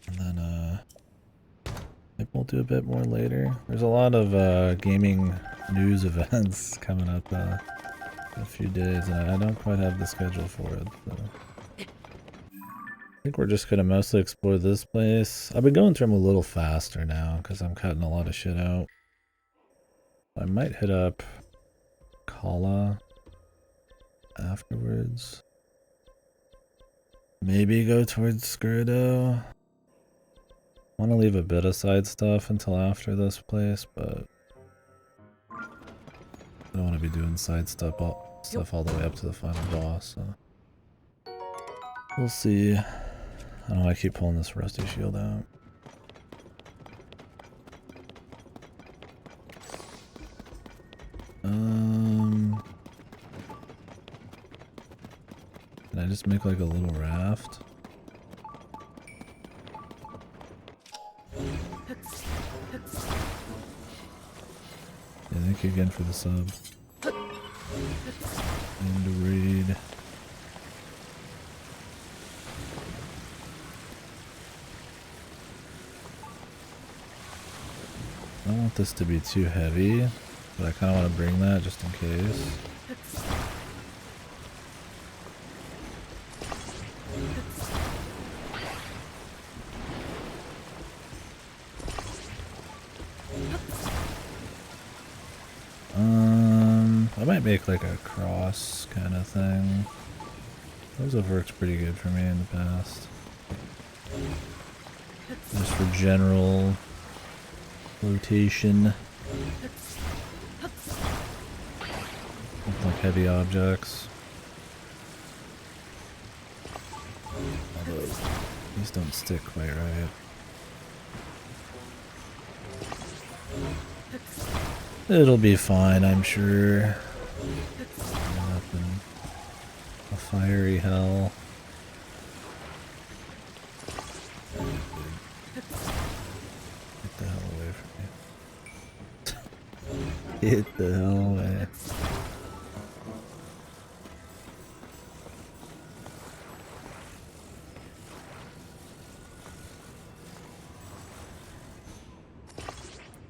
And then, maybe we'll do a bit more later. There's a lot of, gaming news events coming up, in a few days, and I don't quite have the schedule for it, so. I think we're just gonna mostly explore this place. I've been going through them a little faster now, because I'm cutting a lot of shit out. I might hit up Kala afterwards. Maybe go towards Skirdo. I want to leave a bit of side stuff until after this place, but I don't want to be doing side stuff all the way up to the final boss. So we'll see. I don't know why I keep pulling this rusty shield out. Can I just make like a little raft? Yeah, thank you again for the sub. And to read. I don't want this to be too heavy, but I kind of want to bring that just in case. might make like a cross kind of thing. Those have worked pretty good for me in the past. Just for general flotation. With like heavy objects. Although these don't stick quite right. It'll be fine, I'm sure. End up in a fiery hell. Get the hell away from me. Get the hell away.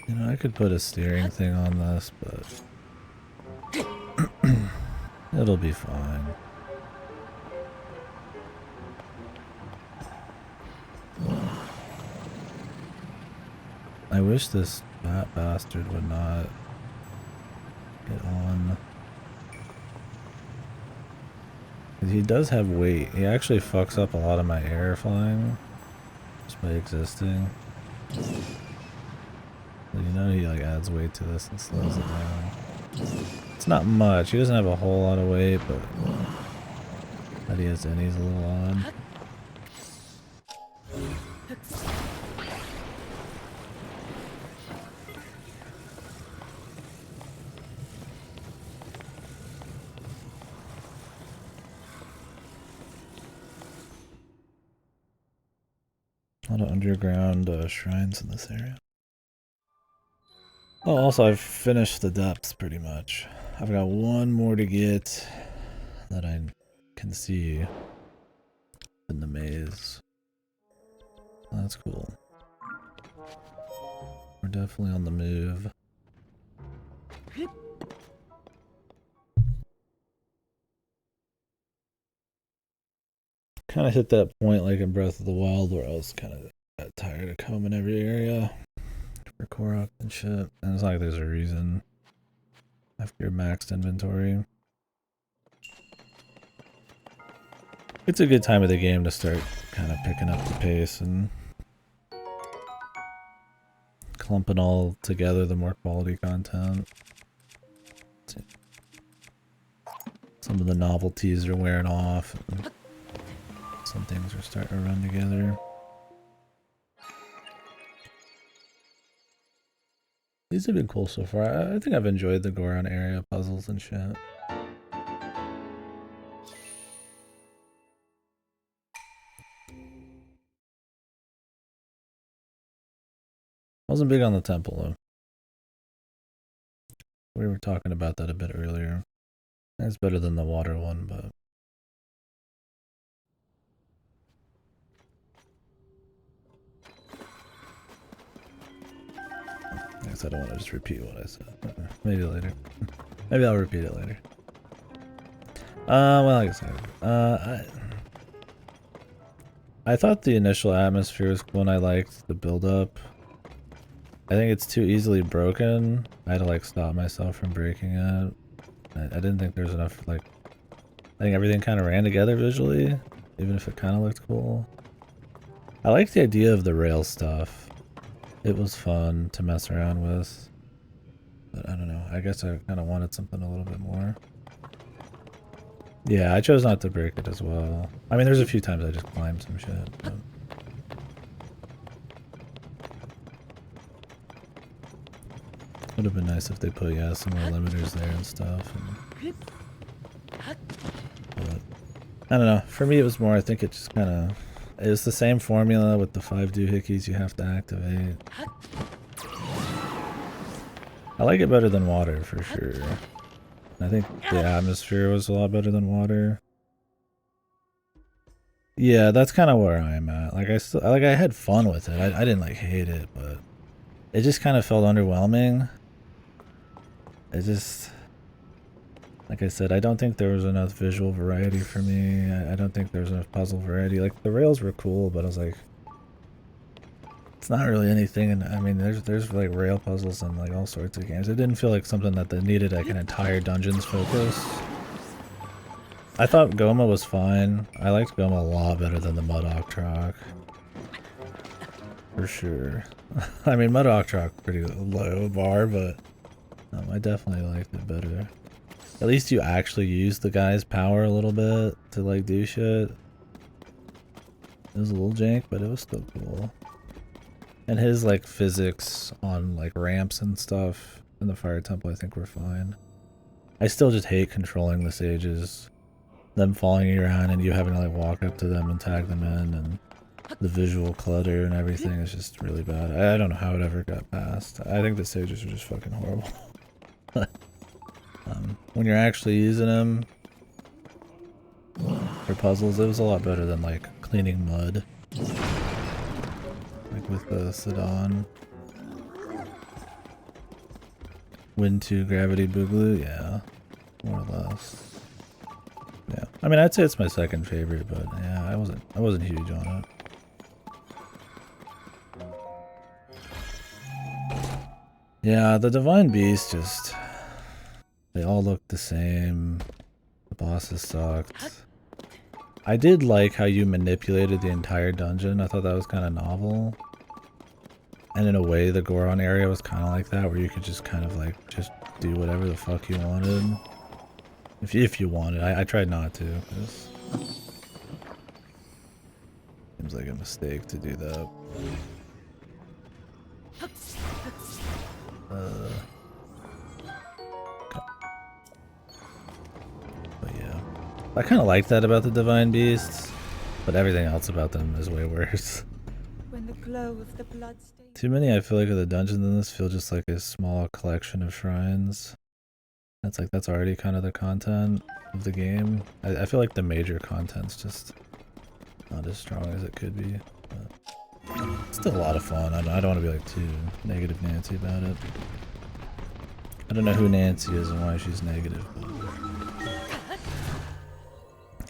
You know, I could put a steering thing on this, but it'll be fine. I wish this fat bastard would not get on. 'Cause he does have weight. He actually fucks up a lot of my air flying just by existing. You know, he like adds weight to this and slows it down. It's not much. He doesn't have a whole lot of weight, but that he has any's a little odd. A lot of underground shrines in this area. Oh, also I've finished the depths pretty much. I've got one more to get that I can see in the maze. That's cool. We're definitely on the move. Kind of hit that point like in Breath of the Wild where I was kind of got tired of combing every area for Korok and shit. And it's like there's a reason after your maxed inventory. It's a good time of the game to start kind of picking up the pace and clumping all together the more quality content. Some of the novelties are wearing off. And some things are starting to run together. These have been cool so far. I think I've enjoyed the Goron area puzzles and shit. Wasn't big on the temple though. We were talking about that a bit earlier. It's better than the water one, but I guess I don't want to just repeat what I said. Maybe later. Maybe I'll repeat it later. Well, like I said, I thought the initial atmosphere was cool and I liked the build-up. I think it's too easily broken. I had to like stop myself from breaking it. I didn't think there was enough, like, I think everything kind of ran together visually, even if it kind of looked cool. I liked the idea of the rail stuff. It was fun to mess around with. But I don't know, I guess I kind of wanted something a little bit more. Yeah, I chose not to break it as well. I mean, there's a few times I just climbed some shit. But would have been nice if they put, yeah, some more limiters there and stuff. But I don't know. For me, it was more, I think it just kind of, it was the same formula with the 5 doohickeys you have to activate. I like it better than water, for sure. I think the atmosphere was a lot better than water. Yeah, that's kind of where I'm at. Like, I had fun with it. I didn't, like, hate it, but it just kind of felt underwhelming. It just, like I said, I don't think there was enough visual variety for me. I don't think there was enough puzzle variety. Like, the rails were cool, but I was like, It's not really anything, and I mean, there's like rail puzzles and like all sorts of games. It didn't feel like something that they needed like an entire dungeon's focus. I thought Goma was fine. I liked Goma a lot better than the Mud Octrock. For sure. I mean, Mud Octrock pretty low bar, but I definitely liked it better. At least you actually used the guy's power a little bit to like do shit. It was a little jank, but it was still cool. And his like physics on like ramps and stuff in the Fire Temple I think were fine. I still just hate controlling the sages. Them following you around and you having to like walk up to them and tag them in, and the visual clutter and everything is just really bad. I don't know how it ever got past. I think the sages are just fucking horrible. When you're actually using them for puzzles, it was a lot better than like cleaning mud. Like with the Sidon. Wind 2 Gravity Boogaloo, yeah. More or less. Yeah. I mean, I'd say it's my second favorite, but yeah, I wasn't huge on it. Yeah, the Divine Beast just... They all look the same. The bosses sucked. I did like how you manipulated the entire dungeon. I thought that was kind of novel. And in a way, the Goron area was kind of like that, where you could just kind of like, just do whatever the fuck you wanted. If you wanted. I tried not to, because... Seems like a mistake to do that. But yeah. I kind of like that about the Divine Beasts, but everything else about them is way worse. When the glow of the blood stains. Too many, I feel like, of the dungeons in this feel just like a small collection of shrines. That's already kind of the content of the game. I feel like the major content's just not as strong as it could be. But still a lot of fun. I don't want to be like too negative Nancy about it. I don't know who Nancy is and why she's negative, but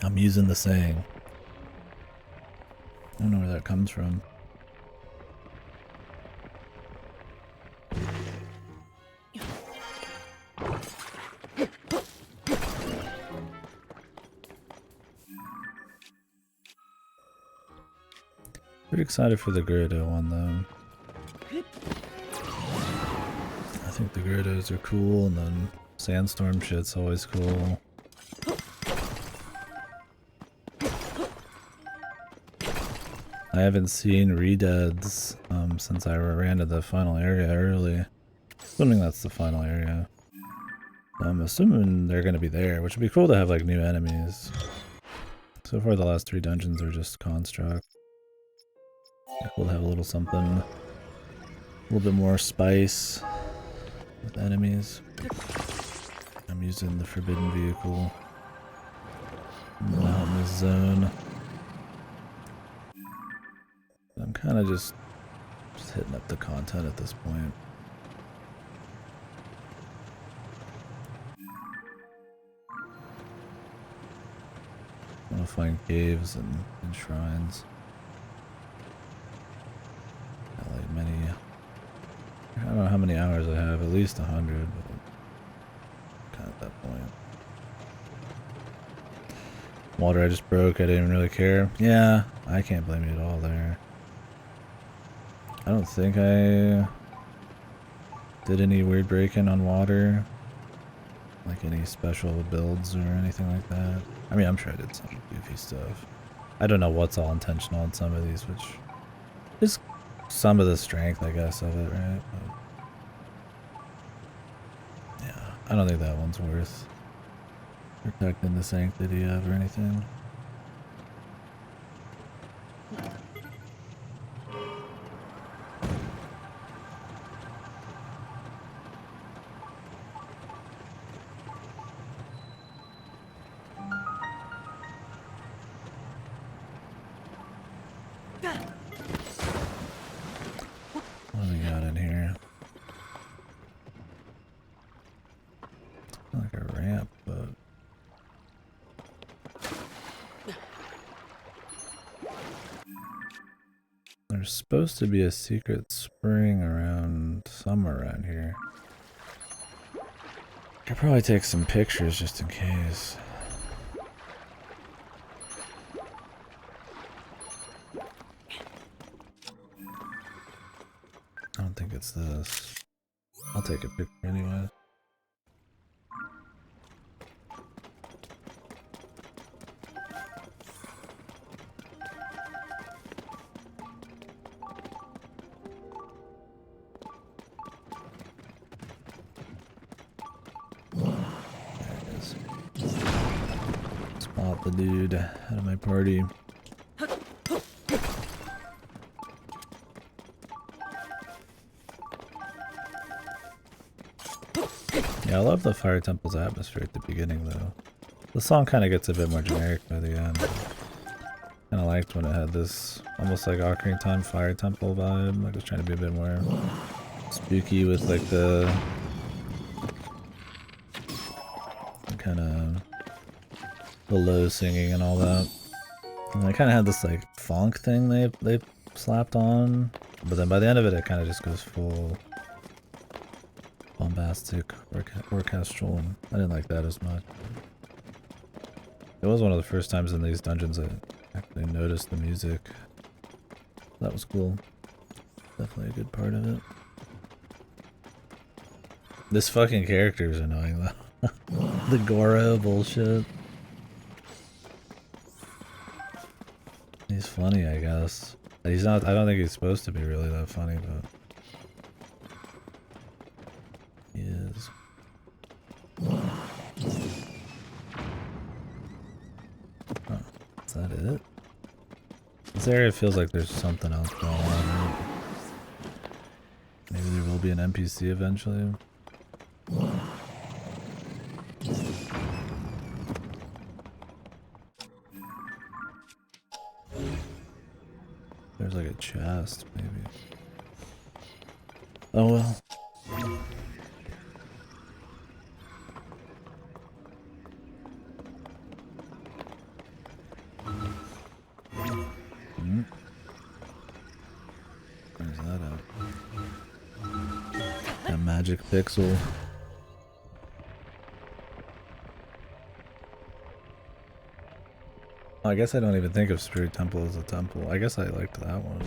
I'm using the saying. I don't know where that comes from. Pretty excited for the Gyarados one though. I think the Gyarados are cool, and then Sandstorm shit's always cool. I haven't seen Redeads since I ran to the final area early. Assuming that's the final area. I'm assuming they're gonna be there, which would be cool to have like new enemies. So far the last 3 dungeons are just Construct. We'll have a little something, a little bit more spice with enemies. I'm using the Forbidden Vehicle. Not in this zone. I'm kind of just hitting up the content at this point. I want to find caves and shrines. Not like many. I don't know how many hours I have, at least 100, but kind of at that point. Water I just broke, I didn't really care. Yeah, I can't blame you at all there. I don't think I did any weird break-in on water. Like any special builds or anything like that. I mean, I'm sure I did some goofy stuff. I don't know what's all intentional in some of these, which is some of the strength, I guess, of it, right? But yeah, I don't think that one's worth protecting the sanctity of or anything. What do we got in here? Like a ramp, but there's There's supposed to be a secret spring around somewhere around here. I could probably take some pictures just in case. I don't think it's this. I'll take a picture anyway. Spot the dude out of my party. Yeah, I love the Fire Temple's atmosphere at the beginning though. The song kind of gets a bit more generic by the end. Kind of liked when it had this almost like Ocarina of Time Fire Temple vibe. Like it was trying to be a bit more spooky with like the kind of the low singing and all that. And they kind of had this like funk thing they slapped on, but then by the end of it, it kind of just goes full bombastic orchestral, and I didn't like that as much. It was one of the first times in these dungeons I actually noticed the music. That was cool. Definitely a good part of it. This fucking character is annoying though. The Goro bullshit. He's funny, I guess. He's not, I don't think he's supposed to be really that funny, but he is. Oh, is that it? This area feels like there's something else going on. Maybe there will be an NPC eventually. There's like a chest, maybe. Oh well. Where's that at? That magic pixel. I guess I don't even think of Spirit Temple as a temple. I guess I liked that one.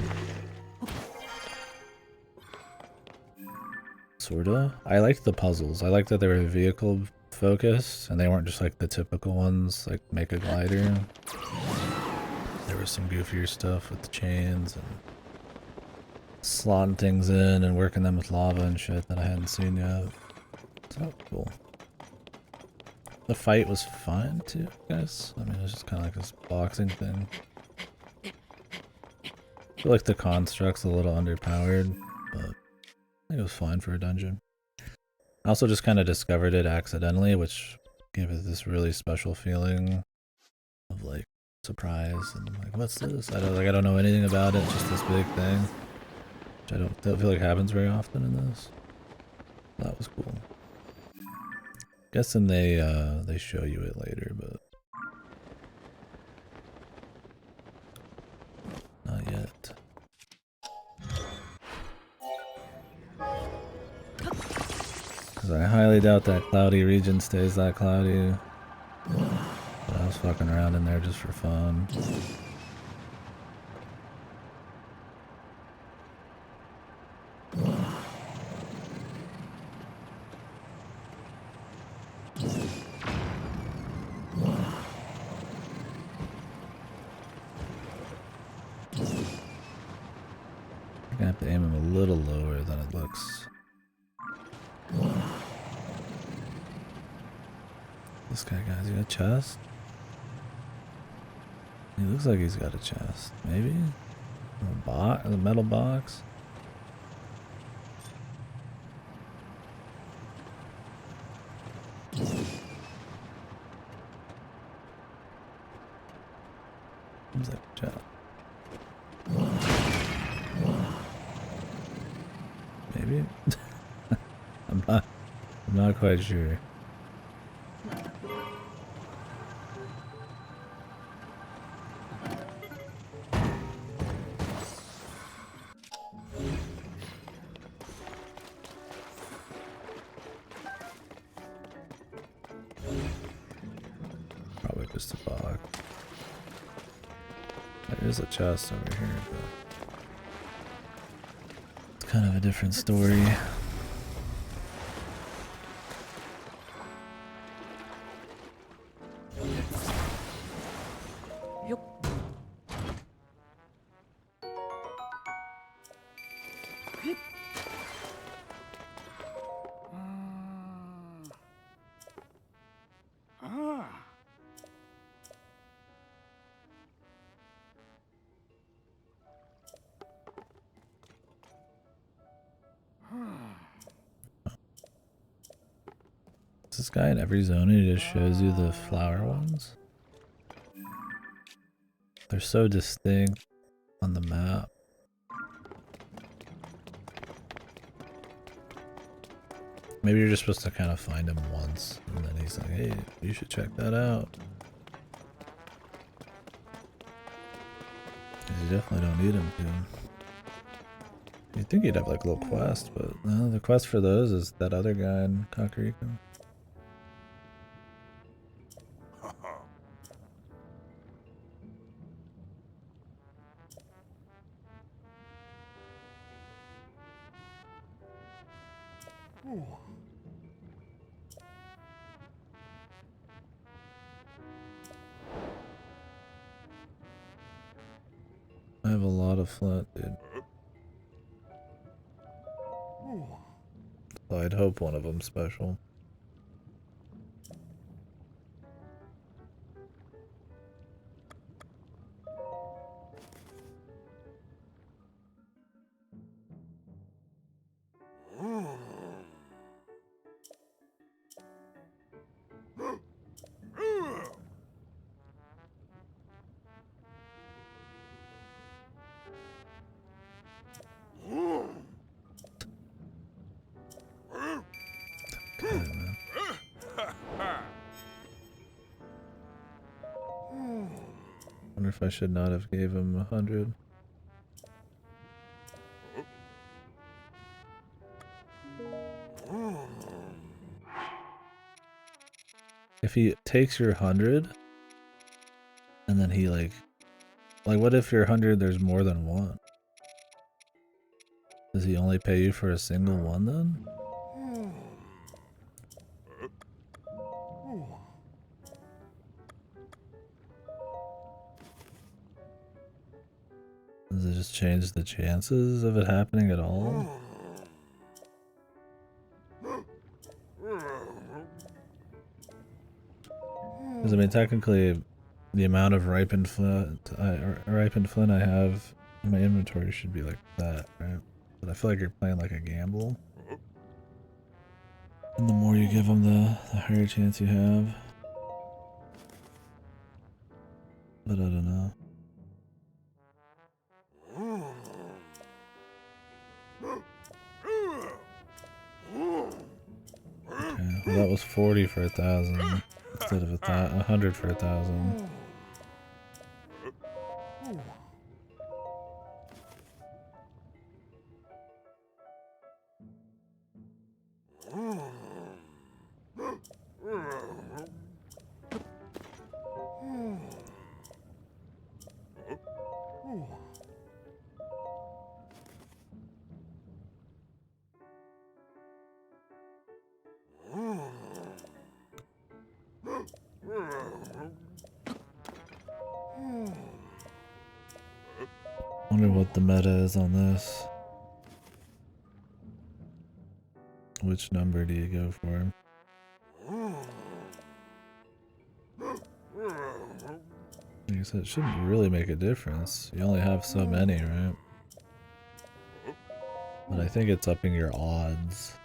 Sorta. I liked the puzzles. I liked that they were vehicle focused and they weren't just like the typical ones, like make a glider. There was some goofier stuff with the chains and slotting things in and working them with lava and shit that I hadn't seen yet. So that was cool. The fight was fine too, I guess. I mean, it was just kind of like this boxing thing. I feel like the construct's a little underpowered, but I think it was fine for a dungeon. I also just kind of discovered it accidentally, which gave it this really special feeling of like surprise and like, what's this? I don't know anything about it. It's just this big thing, which I don't feel like happens very often in this. That was cool. Guessing they show you it later, but not yet. Because I highly doubt that cloudy region stays that cloudy. But I was fucking around in there just for fun. I have to aim him a little lower than it looks. This guy got, has he got a chest? He looks like he's got a chest. Maybe? A metal box? Seems like a chest. Maybe? I'm not quite sure. just a box. There is a chest over here, but it's kind of a different story. This guy in every zone, he just shows you the flower ones. They're so distinct on the map. Maybe you're just supposed to kind of find him once, and then he's like, hey, you should check that out. 'Cause you definitely don't need him to. You'd think he'd have like a little quest, but no, the quest for those is that other guy in Kakariko. I have a lot of flint, dude. So I'd hope one of them's special. Wonder if I should not have gave him 100. If he takes your 100, and then he like what if your 100 there's more than one? Does he only pay you for a single one then? Does it just change the chances of it happening at all? Because I mean, technically, the amount of ripened flint I have in my inventory should be like that, right? But I feel like you're playing like a gamble. And the more you give them, the higher chance you have. But I don't know. Okay, well that was 40 for 1,000 instead of 100 for 1,000. Wonder what the meta is on this. Which number do you go for? I guess it shouldn't really make a difference. You only have so many, right? But I think it's upping your odds.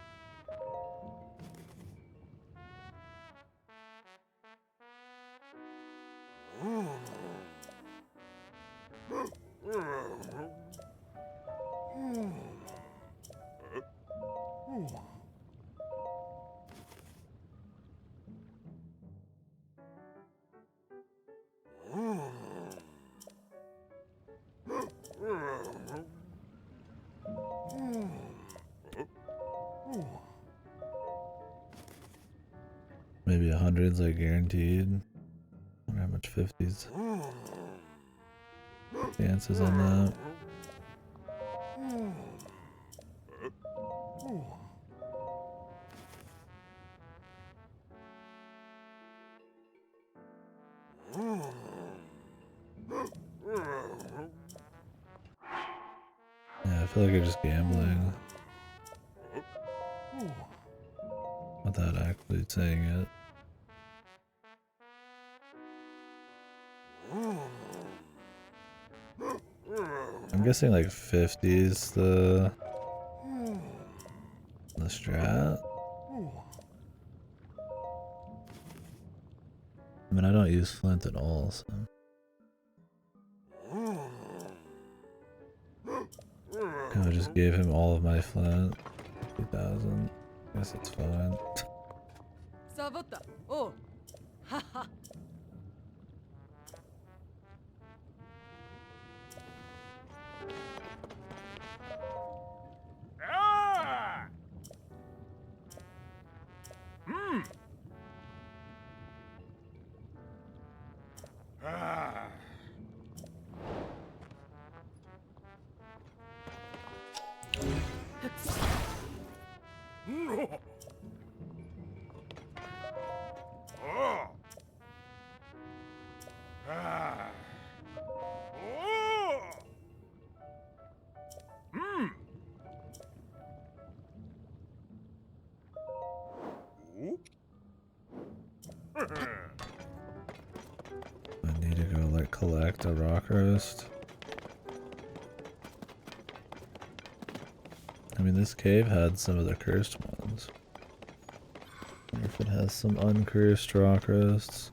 Maybe 100's like guaranteed. I don't have much 50s dances on that. Yeah, I feel like you're just gambling without actually saying it. I'm guessing like 50's the strat. I mean, I don't use flint at all, so. I just gave him all of my flint. 2,000. Guess it's fine. Savota. Oh. Haha. Ah! Hmm. Ah. No. Oh. Ah. Oh. Hmm. I need to go like collect a rock roast. I mean, this cave had some of the cursed ones. I wonder if it has some uncursed rock roasts.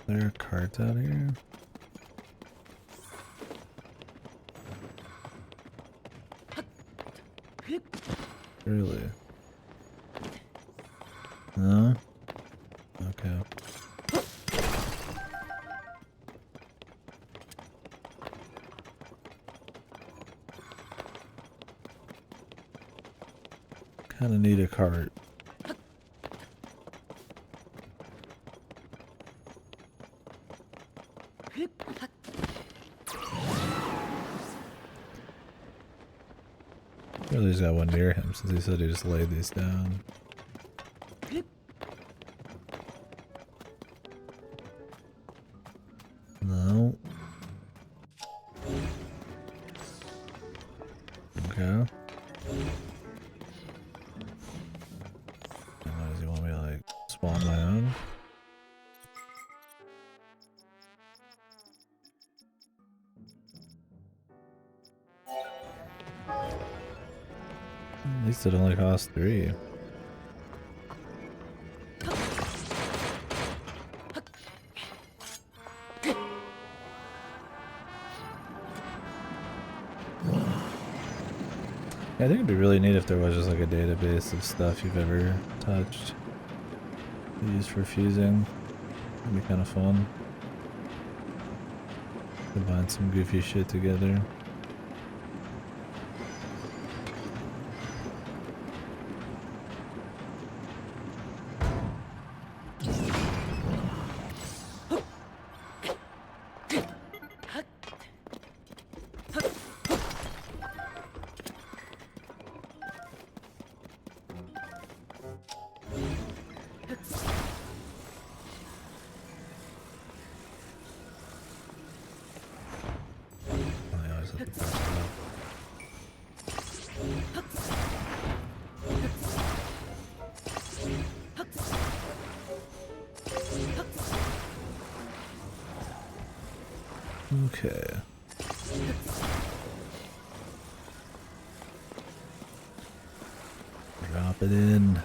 Is there a cart out here? Really? No? Okay. Kinda need a cart. Really, he's got one near him since he said he just laid these down. No. Okay. And does he want me to like spawn my own? At least it only costs 3. I think it'd be really neat if there was just like a database of stuff you've ever touched to use for fusing. It'd be kind of fun. Combine some goofy shit together. I always have to pass it up. Okay. Drop it in.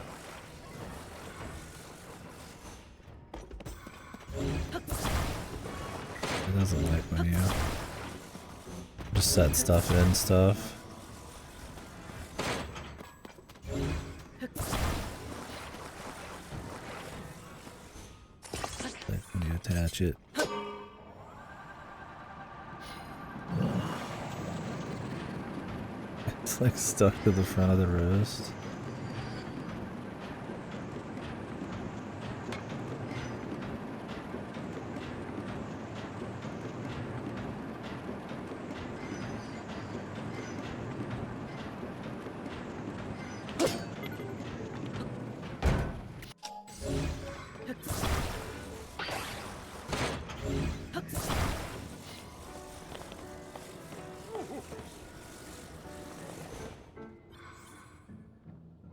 doesn't like when you just set stuff in stuff. Like when you attach it. It's like stuck to the front of the roast.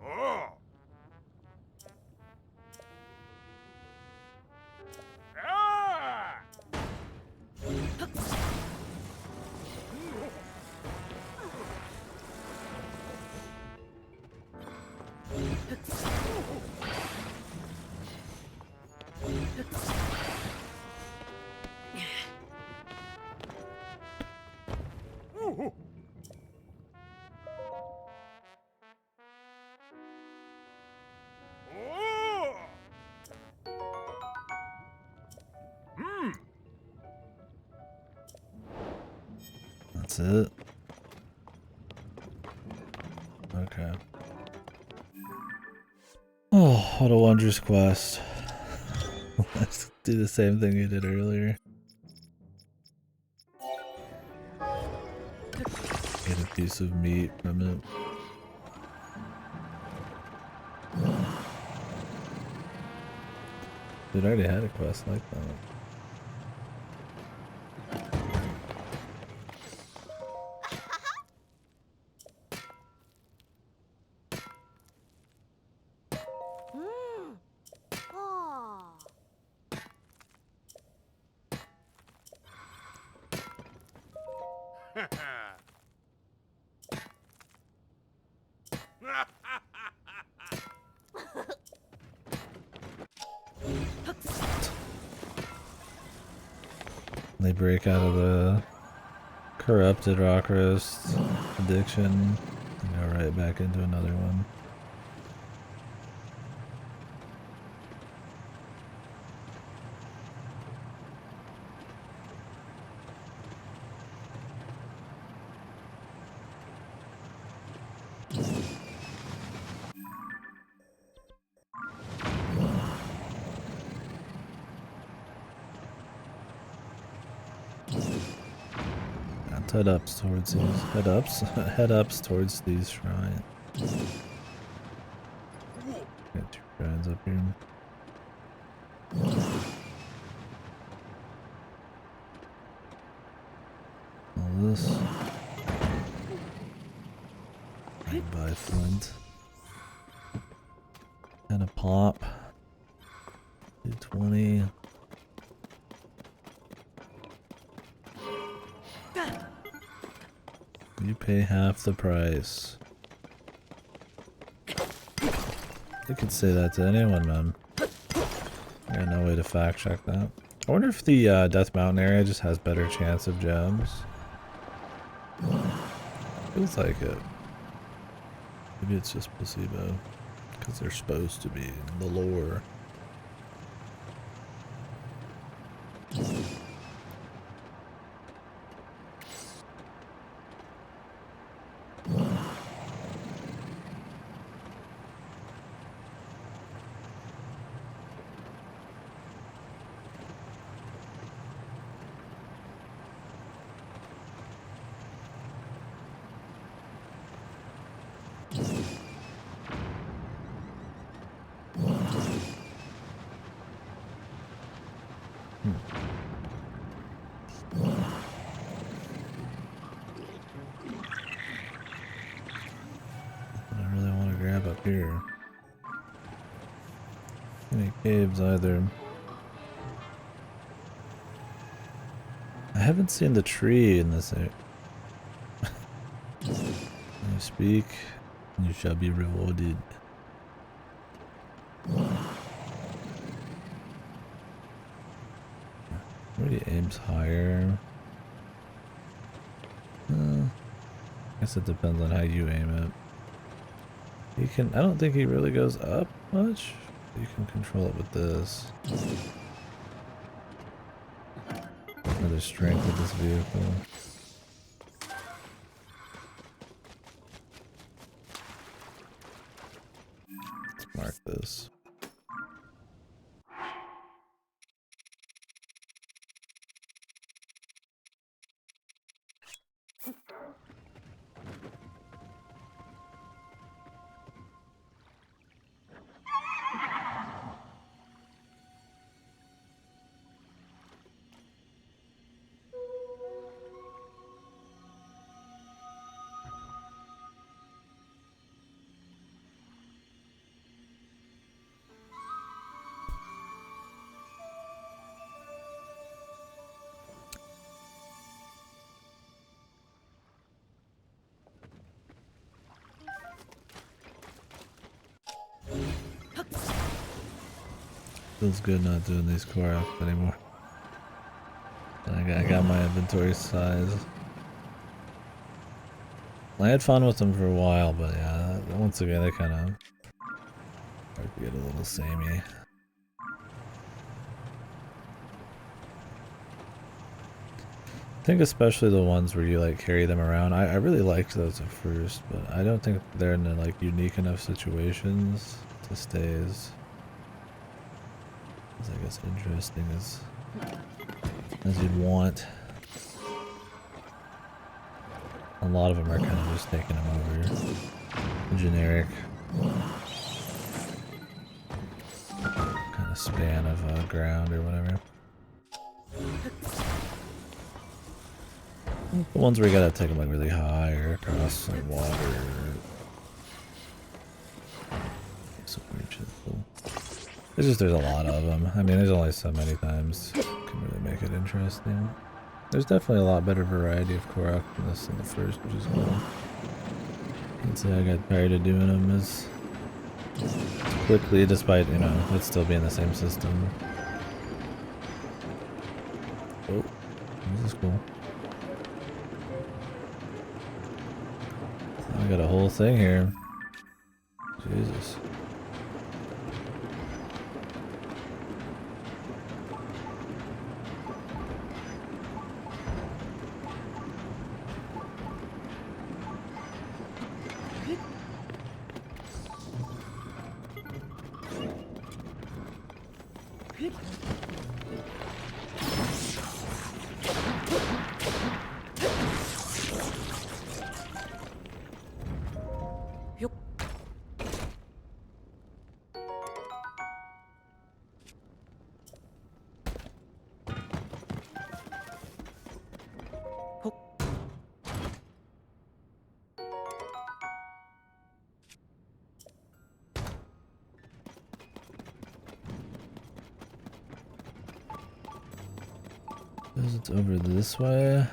Oh. Ah. Ooh. Oh. Hmm. That's it. Okay. Oh, what a wondrous quest. Let's do the same thing we did earlier. Get a piece of meat from it. Dude, I already had a quest like that. They break out of the corrupted rock roast addiction and go right back into another one. Head ups towards these. Head ups towards these shrines. Got 2 shrines up here. All this. I buy flint. And a pop. 220. You pay half the price. You could say that to anyone, man. I got no way to fact check that. I wonder if the Death Mountain area just has better chance of gems. Feels like it. Maybe it's just placebo. Because they're supposed to be in the lore. I really want to grab up here. Any caves either. I haven't seen the tree in this area. When you speak, you shall be rewarded. Maybe aims higher. I guess it depends on how you aim it. You can. I don't think he really goes up much. You can control it with this. Another strength of this vehicle. Let's mark this. Feels good not doing these Korok anymore. I got my inventory size. I had fun with them for a while, but yeah, once again they kind of start to get a little samey. I think especially the ones where you like carry them around. I really liked those at first, but I don't think they're in like unique enough situations to stay as I guess interesting as you'd want. A lot of them are kind of just taking them over generic kind of span of ground or whatever. The ones where you gotta take them like really high or across like water. It's just there's a lot of them. I mean, there's only so many times can really make it interesting. There's definitely a lot better variety of Korok than this in the first, which is cool. I'd say I got tired of doing them as quickly, despite, you know, it still being the same system. Oh, this is cool. I got a whole thing here. Jesus. It's over this way.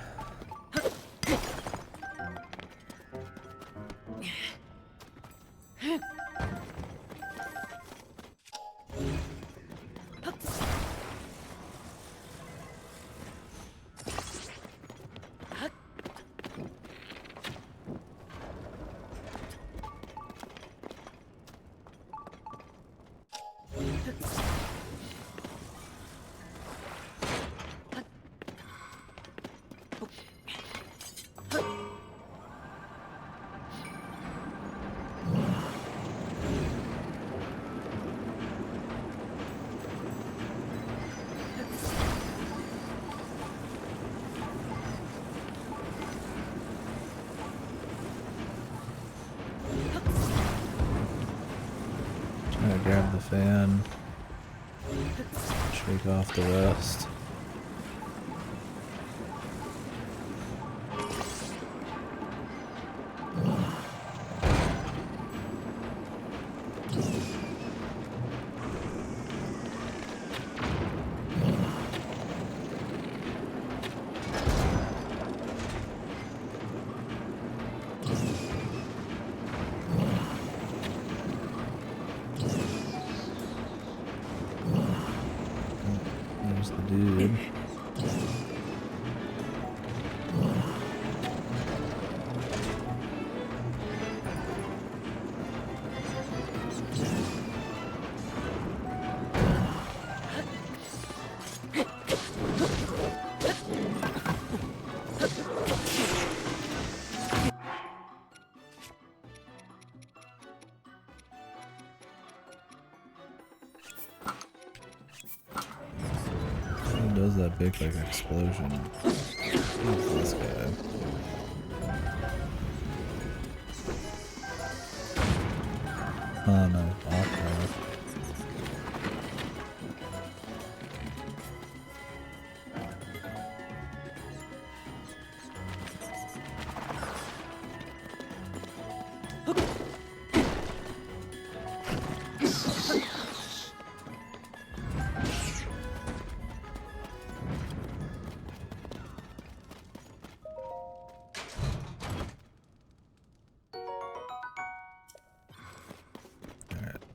Grab the fan, shake off the rest. There's the dude. big like explosion. Who's this guy? Oh no, Aqua.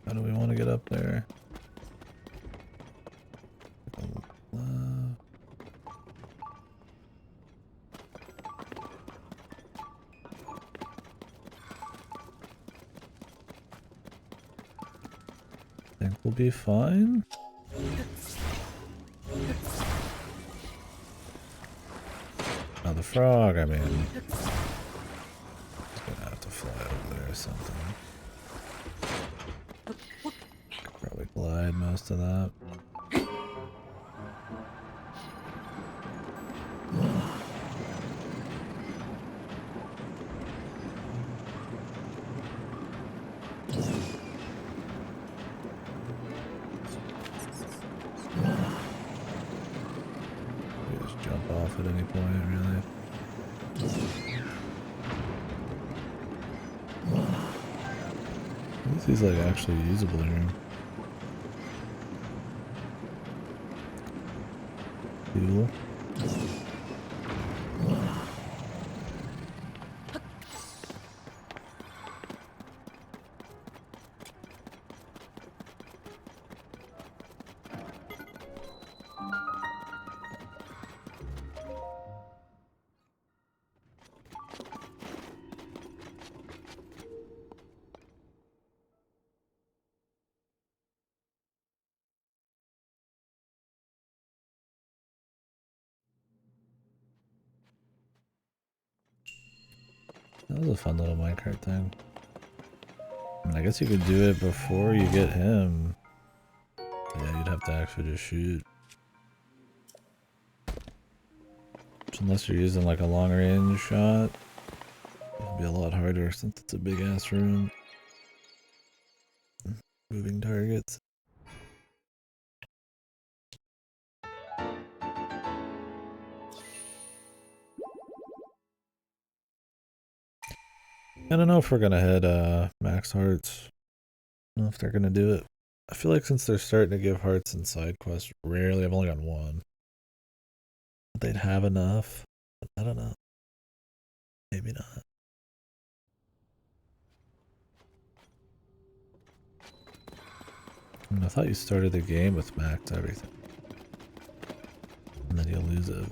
How do we want to get up there? Think we'll be fine. Oh, the frog, I mean. He's gonna have to fly over there or something. Probably glide most of that. You just jump off at any point, really. At least he's like actually usable here. Cool. That was a fun little minecart thing. I mean, I guess you could do it before you get him. Yeah, you'd have to actually just shoot. Which, unless you're using like a long range shot, it'll be a lot harder since it's a big ass room. Moving targets. I don't know if we're gonna hit max hearts. I don't know if they're gonna do it. I feel like since they're starting to give hearts in side quests, rarely, I've only gotten one. They'd have enough. But I don't know. Maybe not. I mean, I thought you started the game with max everything. And then you'll lose it.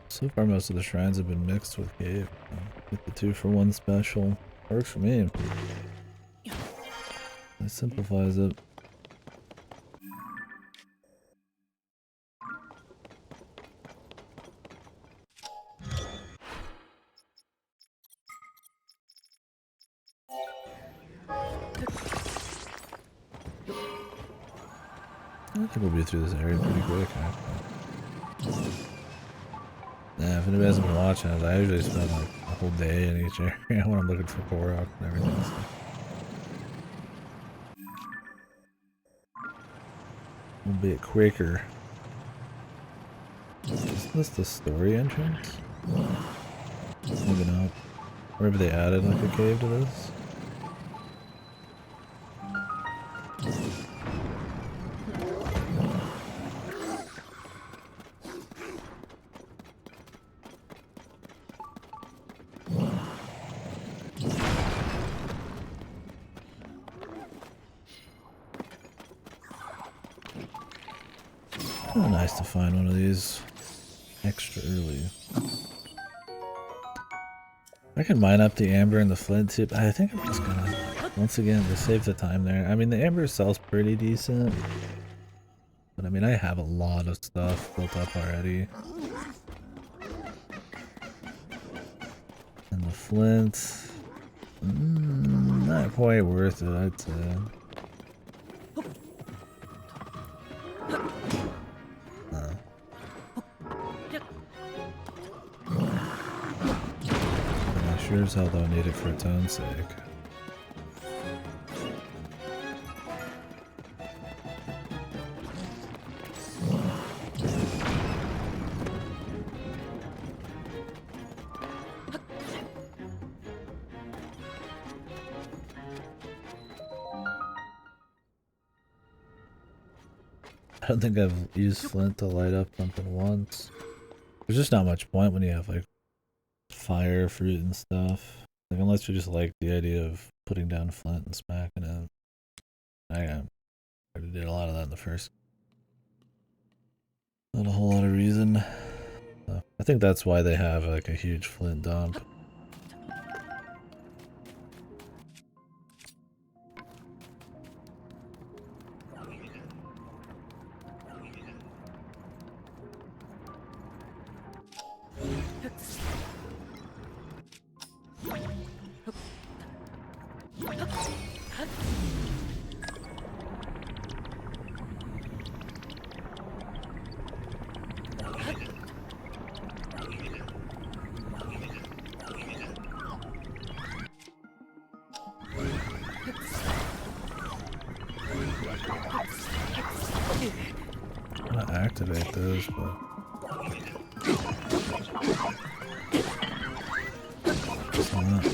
So far, most of the shrines have been mixed with cave. Get the 2-for-1 special. Works for me. It simplifies it. I think we'll be through this area pretty quick, actually. Yeah, if anybody hasn't been watching it, I usually spend like a whole day in each area when I'm looking for Korok and everything. So. We'll be a Quaker. Is this the story entrance? Maybe not. Or maybe they added like a cave to this? Oh, nice to find one of these extra early. I can mine up the amber and the flint too. I think I'm just gonna, once again, just save the time there. I mean, the amber sells pretty decent. But I mean, I have a lot of stuff built up already. And the flint, not quite worth it, I'd say. Sure as hell don't need it for its own sake. I don't think I've used flint to light up something once. There's just not much point when you have like fire, fruit, and stuff. Like, unless you just like the idea of putting down flint and smacking it. I already did a lot of that in the first. Not a whole lot of reason. I think that's why they have like a huge flint dump. I'm gonna activate those, but it's not.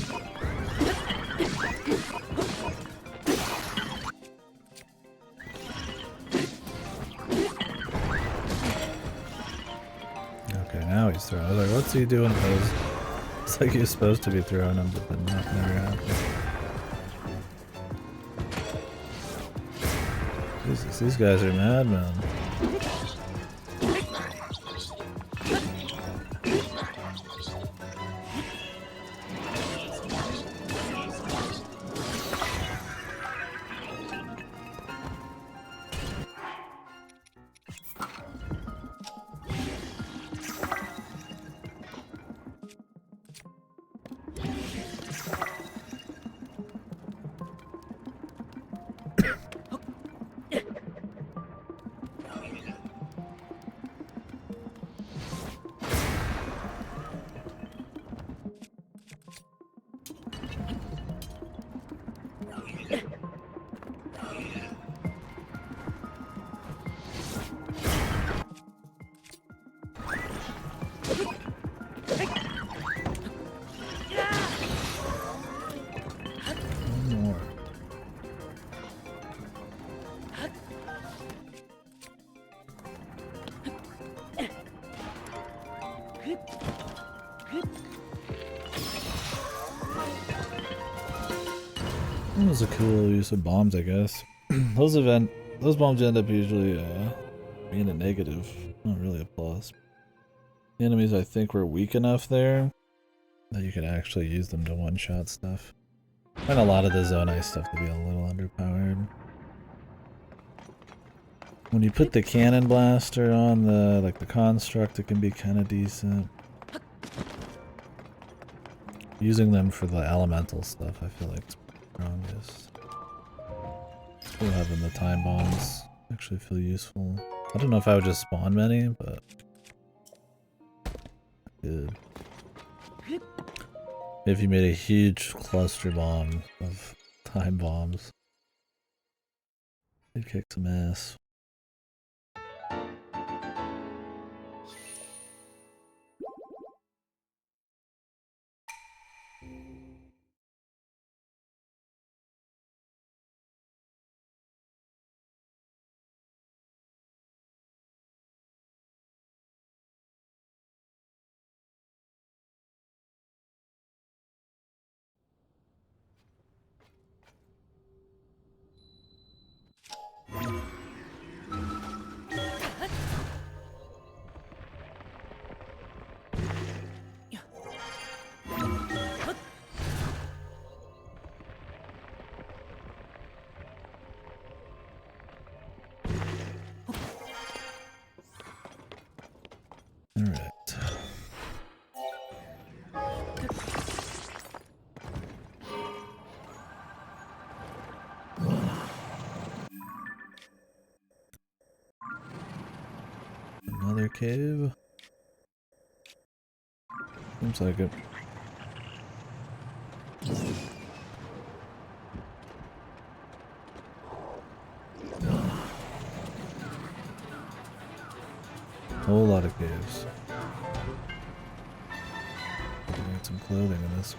Okay, now he's throwing. I was like, what's he doing? It's like he's supposed to be throwing them, but then nothing ever happens. Jesus, these guys are madmen. That was a cool use of bombs, I guess. Those bombs end up usually being a negative, not really a plus. The enemies, I think, were weak enough there that you could actually use them to one-shot stuff. I find a lot of the Zonai stuff to be a little underpowered. When you put the cannon blaster on the construct, it can be kind of decent. Using them for the elemental stuff, I feel like it's strongest. Still having the time bombs actually feel useful. I don't know if I would just spawn many, but good. If you made a huge cluster bomb of time bombs, it'd kick some ass. Another cave. Seems like it. Whole lot of caves. Get some clothing in this.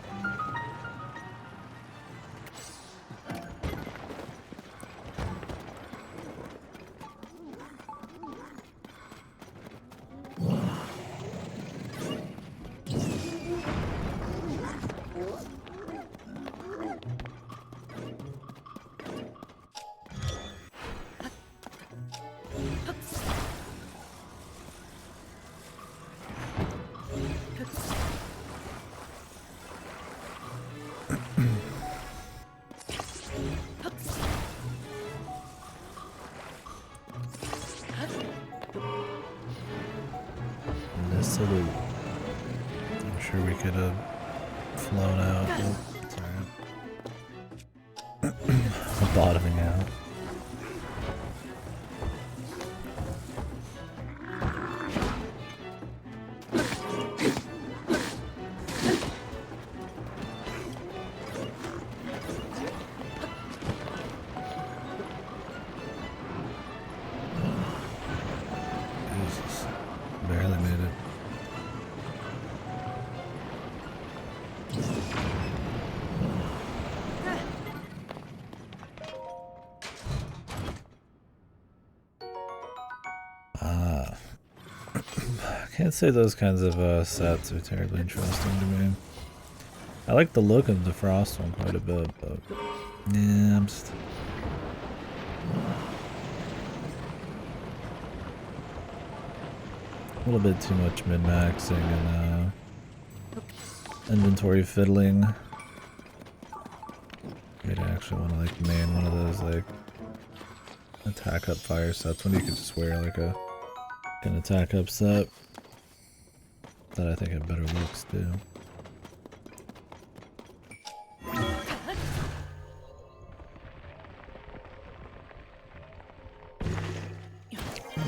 Salute. I'm sure we could have flown out. Oh, sorry. I'm bottoming out. Jesus. Barely made it. I can't say those kinds of sets are terribly interesting to me. I like the look of the Frost one quite a bit, but yeah, I'm just... a little bit too much min-maxing and inventory fiddling. Maybe I actually want to like main one of those like attack up fire sets when you could just wear like an attack up set that I think have better looks too.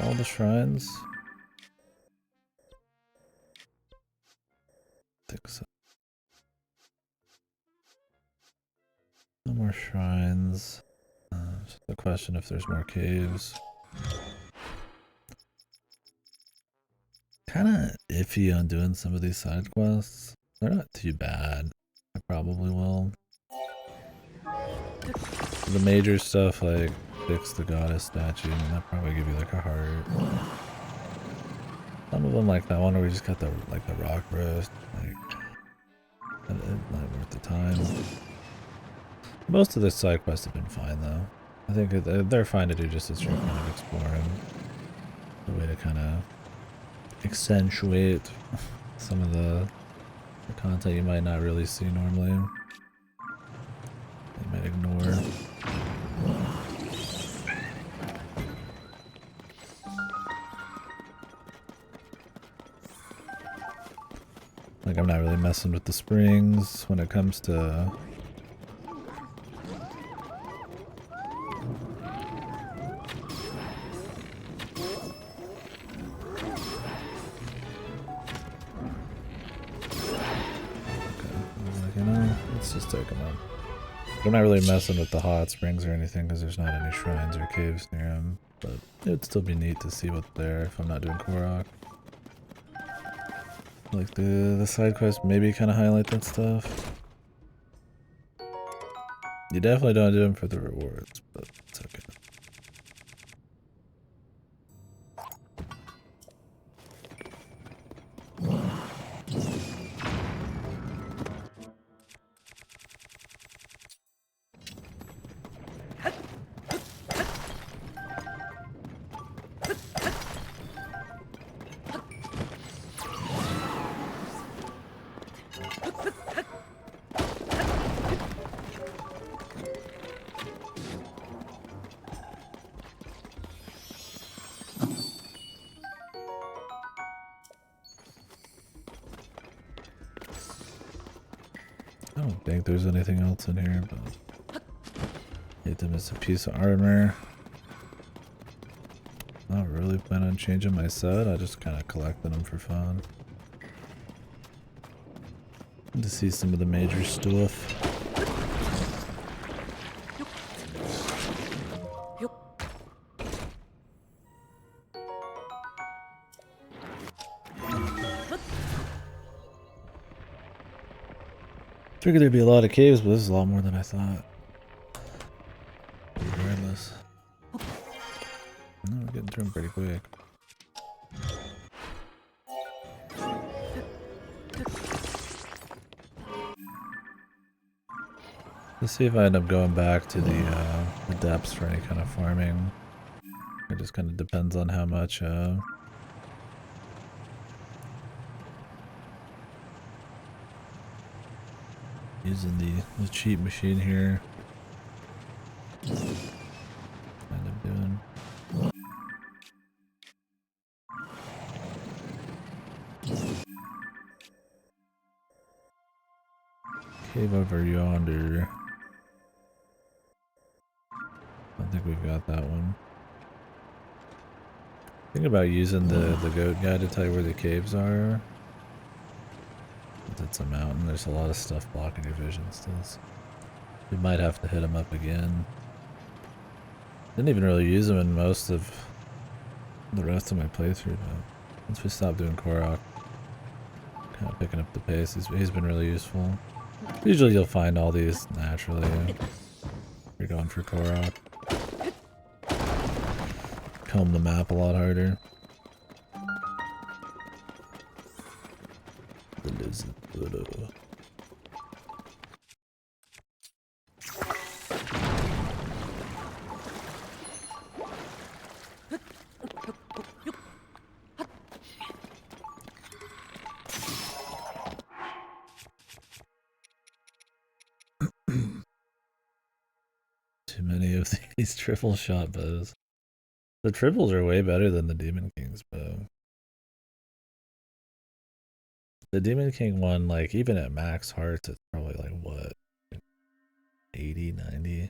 All the shrines. I think so. No more shrines. Just the question if there's more caves. Kinda iffy on doing some of these side quests. They're not too bad. I probably will. The major stuff like fix the goddess statue and that'll probably give you like a heart. Some of them like that one where we just got the like the rock roast, like it's not worth the time. Most of the side quests have been fine though. I think they're fine to do just as you're kind of exploring. The way to kind of accentuate some of the content you might not really see normally. You might ignore. Like I'm not really messing with the springs when it comes to just take them out. I'm not really messing with the hot springs or anything because there's not any shrines or caves near them, but it would still be neat to see what's there if I'm not doing Korok. Like the side quest maybe kind of highlight that stuff. You definitely don't do them for the rewards, but it's okay. I don't think there's anything else in here, but hate to miss a piece of armor. Not really plan on changing my set, I just kind of collected them for fun. To see some of the major stuff. Figured there'd be a lot of caves, but this is a lot more than I thought. Regardless. No, we're getting through them pretty quick. Let's see if I end up going back to the depths for any kind of farming. It just kind of depends on how much using the cheap machine here. End up doing. Cave over yonder. I don't think we've got that one. Think about using the goat guy to tell you where the caves are. It's a mountain, there's a lot of stuff blocking your vision still. We might have to hit him up again. Didn't even really use him in most of the rest of my playthrough, but once we stopped doing Korok, kind of picking up the pace, he's been really useful. Usually you'll find all these naturally if you're going for Korok. Comb the map a lot harder. The lizard photo. Too many of these triple shot bows. The triples are way better than the Demon King's bow. The Demon King one, like, even at max hearts, it's probably like, what? 80, 90?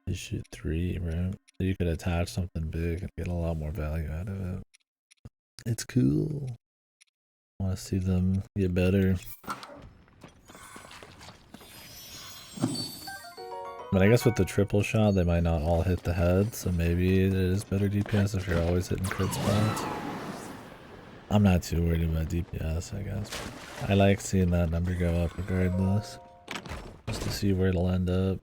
You shoot 3, right? So you could attach something big and get a lot more value out of it. It's cool. I want to see them get better. But I guess with the triple shot, they might not all hit the head, so maybe it is better DPS if you're always hitting crit spots. I'm not too worried about DPS, I guess. I like seeing that number go up regardless. Just to see where it'll end up.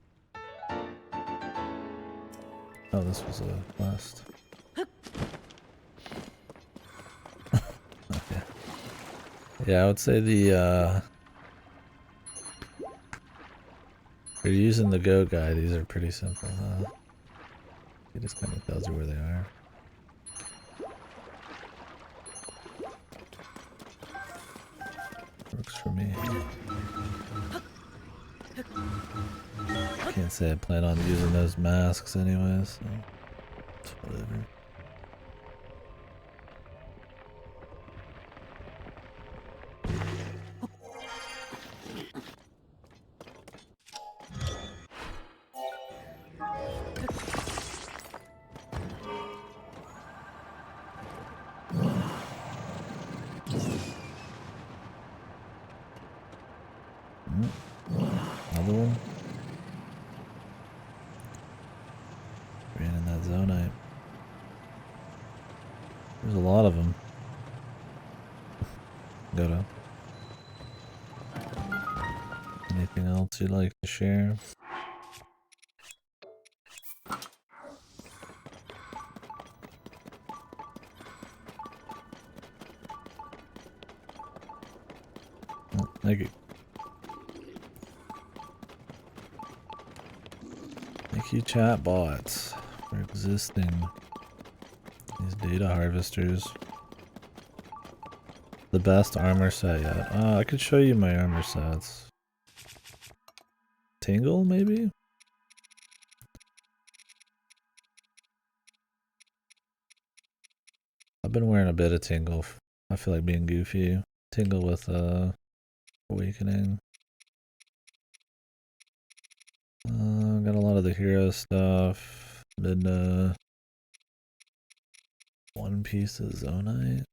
Oh, this was a quest. Okay. Yeah, I would say the, if you're using the goat guy, these are pretty simple, huh? It just kind of tells you where they are. Works for me. Can't say I plan on using those masks anyways, so it's whatever. Another one. Ran in that zonite. There's a lot of them. Gotta. Anything else you'd like to share? Oh, thank you. Thank you, chatbots, for existing. These data harvesters. The best armor set yet. I could show you my armor sets. Tingle, maybe? I've been wearing a bit of Tingle. I feel like being goofy. Tingle with Awakening. Got a lot of the hero stuff. Midna. One piece of Zonite.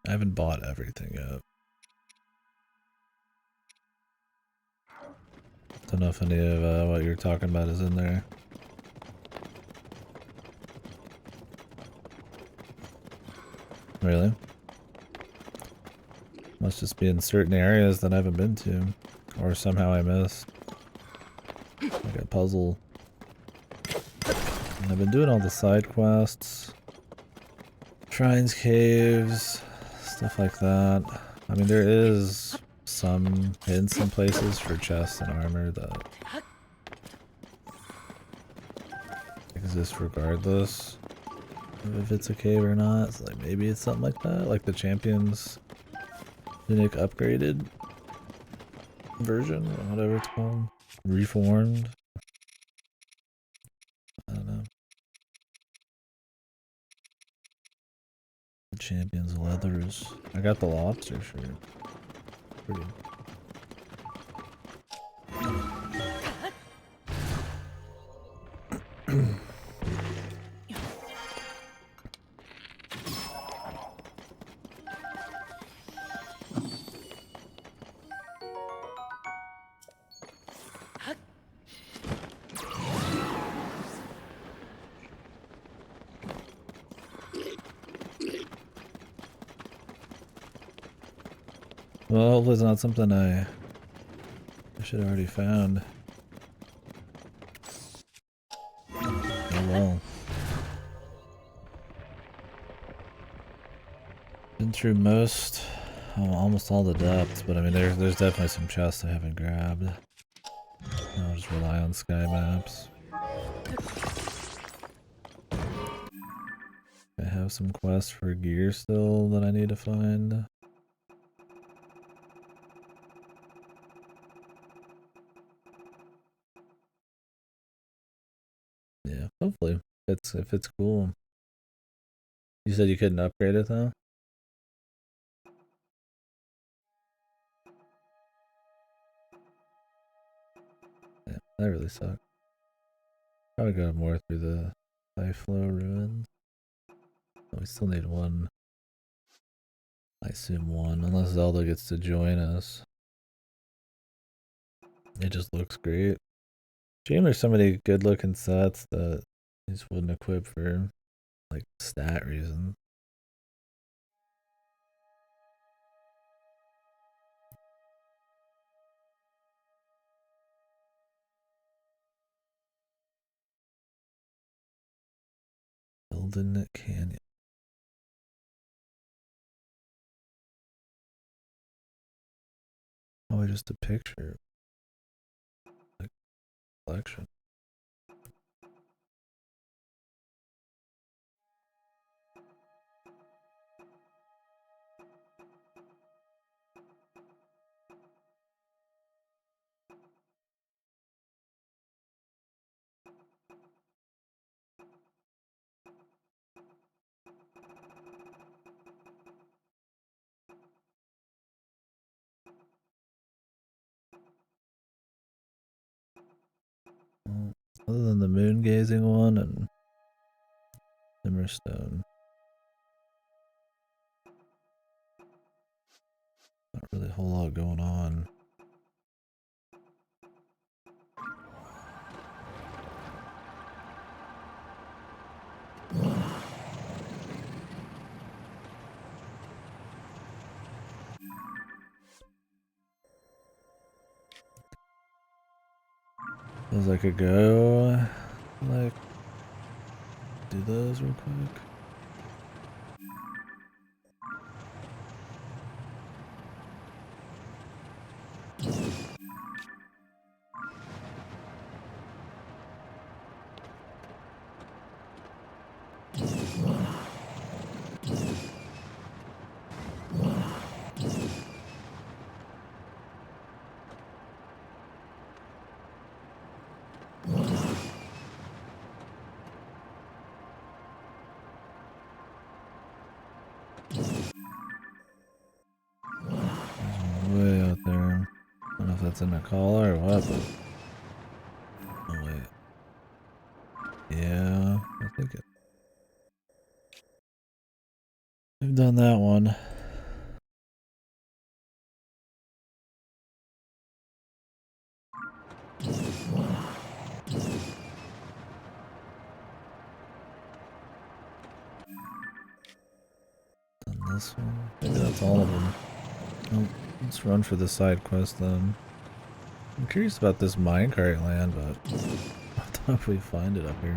I haven't bought everything yet. Don't know if any of what you're talking about is in there. Really? Must just be in certain areas that I haven't been to. Or somehow I missed. Like a puzzle. And I've been doing all the side quests. Shrines, caves, stuff like that. I mean, there is some hints in places for chests and armor that exist regardless of if it's a cave or not. So like maybe it's something like that, like the Champions Tunic upgraded version or whatever it's called, reformed. I don't know. The Champions leathers. I got the lobster shirt. Pretty. Well, hopefully it's not something I should have already found. Oh well. Been through almost all the depths, but I mean there's definitely some chests I haven't grabbed. I'll just rely on sky maps. I have some quests for gear still that I need to find. Yeah, hopefully. If it's cool. You said you couldn't upgrade it though? Yeah, that really sucks. Probably go more through the Typhlo ruins. Oh, we still need one. I assume one, unless Zelda gets to join us. It just looks great. Shame there's so many good looking sets that I just wouldn't equip for like stat reasons. Elden Canyon. Oh, just a picture. Like collection. Well, other than the moon gazing one and Simmerstone, not really a whole lot going on. Feels like I go, like, do those real quick. Way out there. I don't know if that's in the collar or what, but... Oh, wait. Yeah, that's think it. We've done that one. Done this one. Maybe that's all of them. Nope. Let's run for the side quest then. I'm curious about this minecart land, but I thought if we find it up here.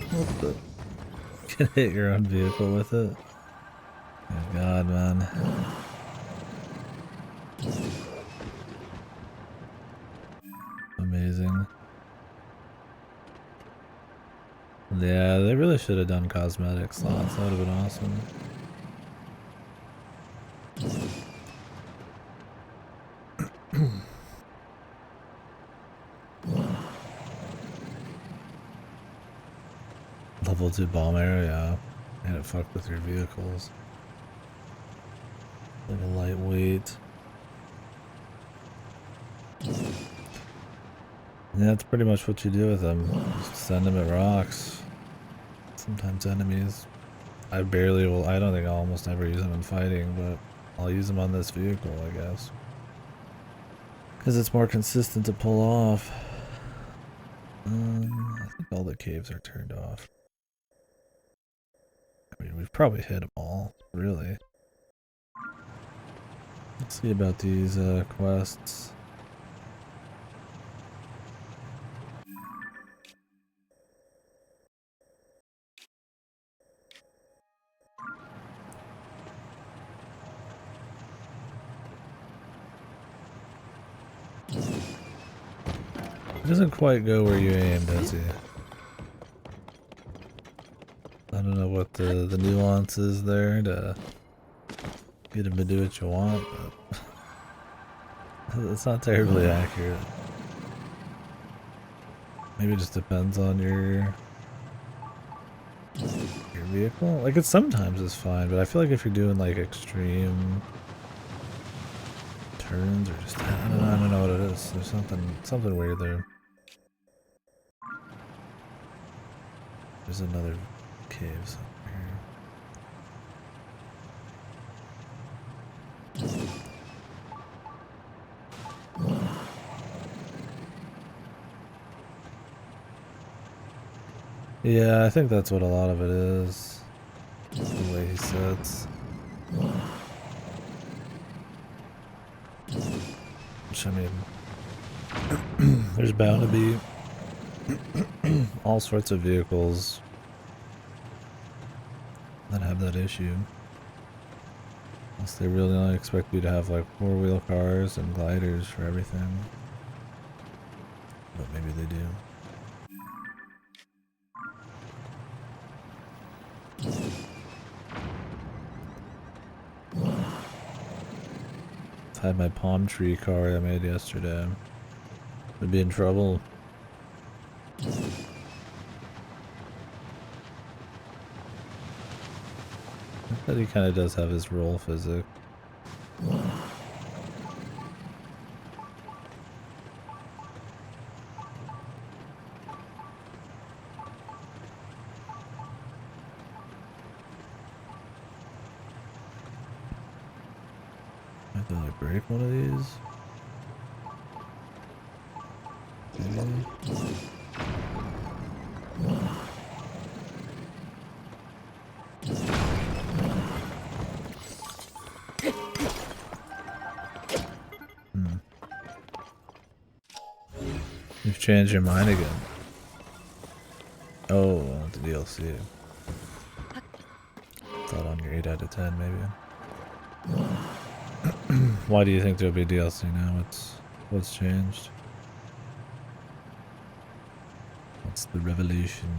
What the? Can hit your own vehicle with it? Oh god, man. Amazing. Yeah, they really should have done cosmetic slots. That would have been awesome. Level 2 bomb arrow, yeah. And it fucked with your vehicles. Like a lightweight. Yeah, that's pretty much what you do with them. Just send them at rocks. Sometimes enemies. I don't think I'll almost never use them in fighting, but I'll use them on this vehicle, I guess. Because it's more consistent to pull off. I think all the caves are turned off. I mean, we've probably hit them all, really. Let's see about these quests. It doesn't quite go where you aim, does he? I don't know what the nuance is there to get him to do what you want, but it's not terribly accurate. Maybe it just depends on your vehicle. Like, it sometimes is fine, but I feel like if you're doing like extreme turns or just I don't know what it is. There's something weird there. There's another cave somewhere here. Yeah, I think that's what a lot of it is. The way he sits. Which, I mean, there's bound to be all sorts of vehicles that have that issue. Unless they really only expect you to have like 4-wheel cars and gliders for everything. But maybe they do. I've had my palm tree car I made yesterday. Would be in trouble. But he kind of does have his roll physics. Did I break one of these? Maybe. You've changed your mind again. Oh, the DLC. Thought on your 8 out of 10, maybe. Why do you think there'll be DLC now? What's changed? It's the revolution.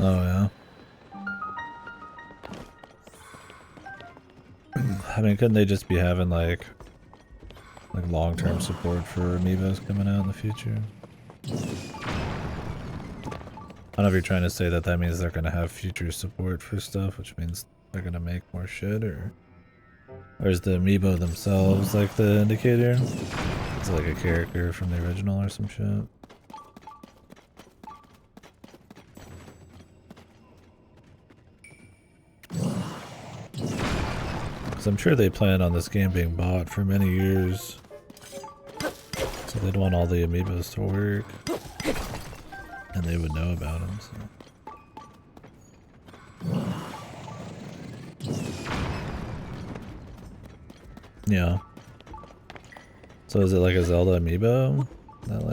Oh yeah. I mean, couldn't they just be having like long-term support for amiibos coming out in the future? I don't know if you're trying to say that that means they're gonna have future support for stuff, which means they're gonna make more shit, or is the amiibo themselves like the indicator? It's like a character from the original or some shit. Because I'm sure they plan on this game being bought for many years. So they'd want all the amiibos to work. And they would know about them, so. Yeah. So is it like a Zelda amiibo? That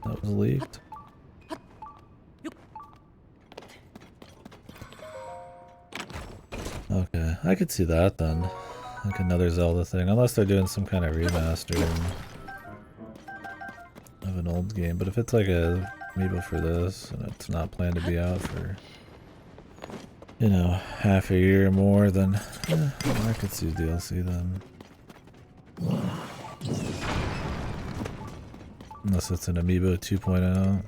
was leaked? Okay, I could see that then. Like another Zelda thing, unless they're doing some kind of remaster of an old game. But if it's like a amiibo for this, and it's not planned to be out for, you know, half a year or more, then I could see DLC then. Unless it's an amiibo 2.0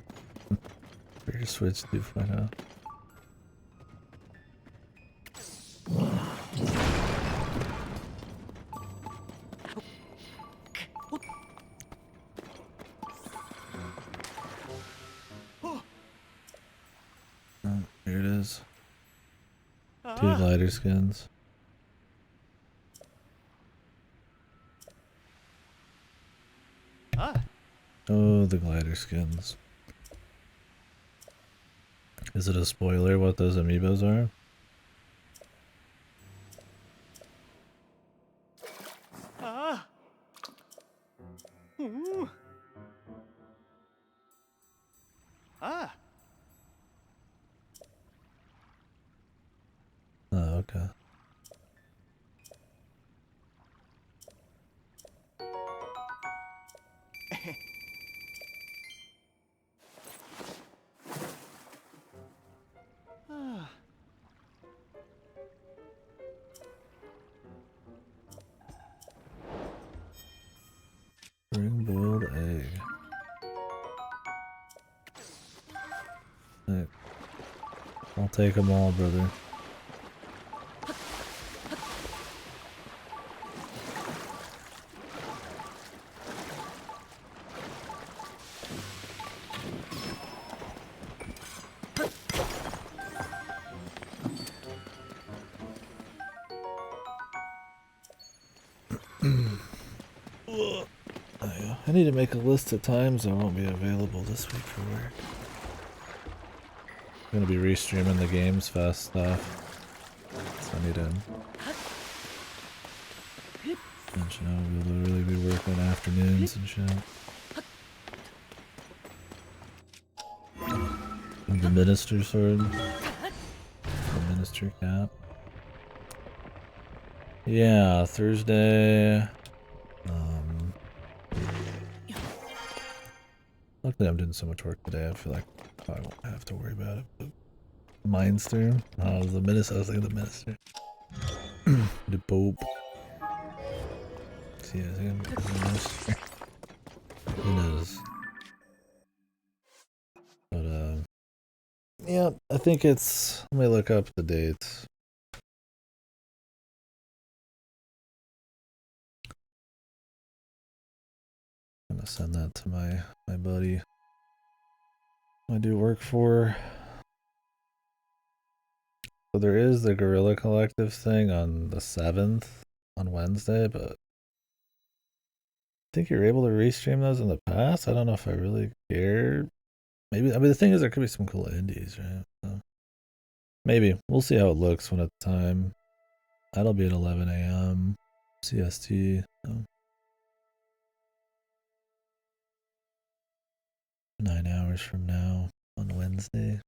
for your Switch 2.0. Oh, here it is. Two glider skins. Oh, the glider skins. Is it a spoiler what those amiibos are? Oh, okay. Spring boiled egg. Heck. I'll take them all, brother. I need to make a list of times I won't be available this week for work. I'm gonna be restreaming the Games Fest stuff, so I need to mention I'll be able to really be working afternoons and shit. And the Minister Sword, the Minister Cap. Yeah, Thursday. Luckily I'm doing so much work today, I feel like I won't have to worry about it. But Mindster? Oh, the Minister. I was thinking the Minister. The Pope. See, I think I'm the Minister. Who knows? But, yeah, I think it's... Let me look up the dates. I'm gonna send that to my buddy I do work for. So there is the Guerrilla Collective thing on the 7th on Wednesday, but I think you're able to restream those in the past. I don't know if I really care. Maybe, I mean, the thing is there could be some cool indies, right? So maybe. We'll see how it looks when it's time. That'll be at 11 a.m. CST. 9 hours from now on Wednesday.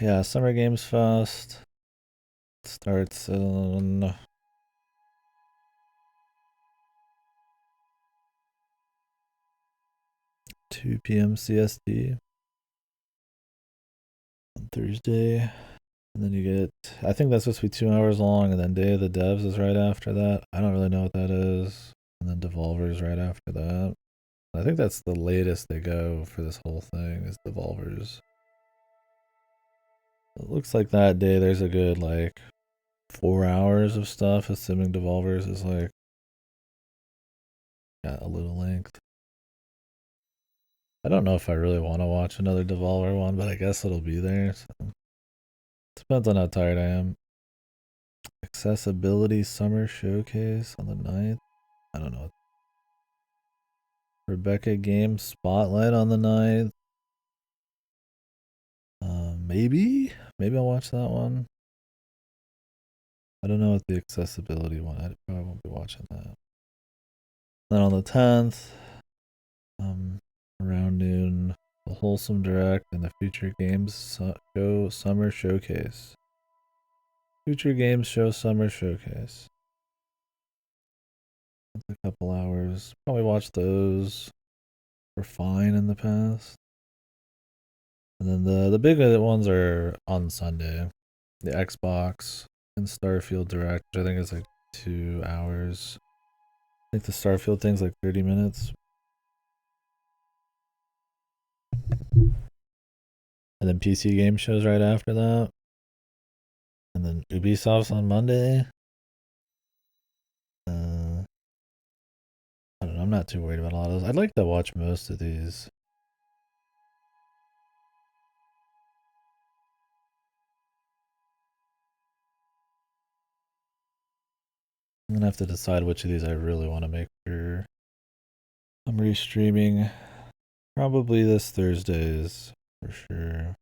Yeah, Summer Games Fest starts on 2 p.m. CST on Thursday. And then you get, I think that's supposed to be 2 hours long, and then Day of the Devs is right after that. I don't really know what that is. And then Devolver's right after that. I think that's the latest they go for this whole thing is Devolver's. It looks like that day there's a good like 4 hours of stuff, assuming Devolver's is like got a little length. I don't know if I really want to watch another Devolver one, but I guess it'll be there. So. Depends on how tired I am. Accessibility Summer Showcase on the 9th. I don't know. Rebecca Games Spotlight on the 9th. Maybe I'll watch that one. I don't know what the accessibility one. I probably won't be watching that. Then on the 10th, around noon, the Wholesome Direct and the Future Games Show Summer Showcase. Future Games Show Summer Showcase. That's a couple hours. Probably watched those. Were fine in the past. And then the big ones are on Sunday. The Xbox and Starfield Direct, which I think is like 2 hours. I think the Starfield thing's like 30 minutes. And then PC game shows right after that. And then Ubisoft's on Monday. I don't know, I'm not too worried about a lot of those. I'd like to watch most of these. I'm gonna have to decide which of these I really want to make sure I'm restreaming. Probably this Thursday's for sure.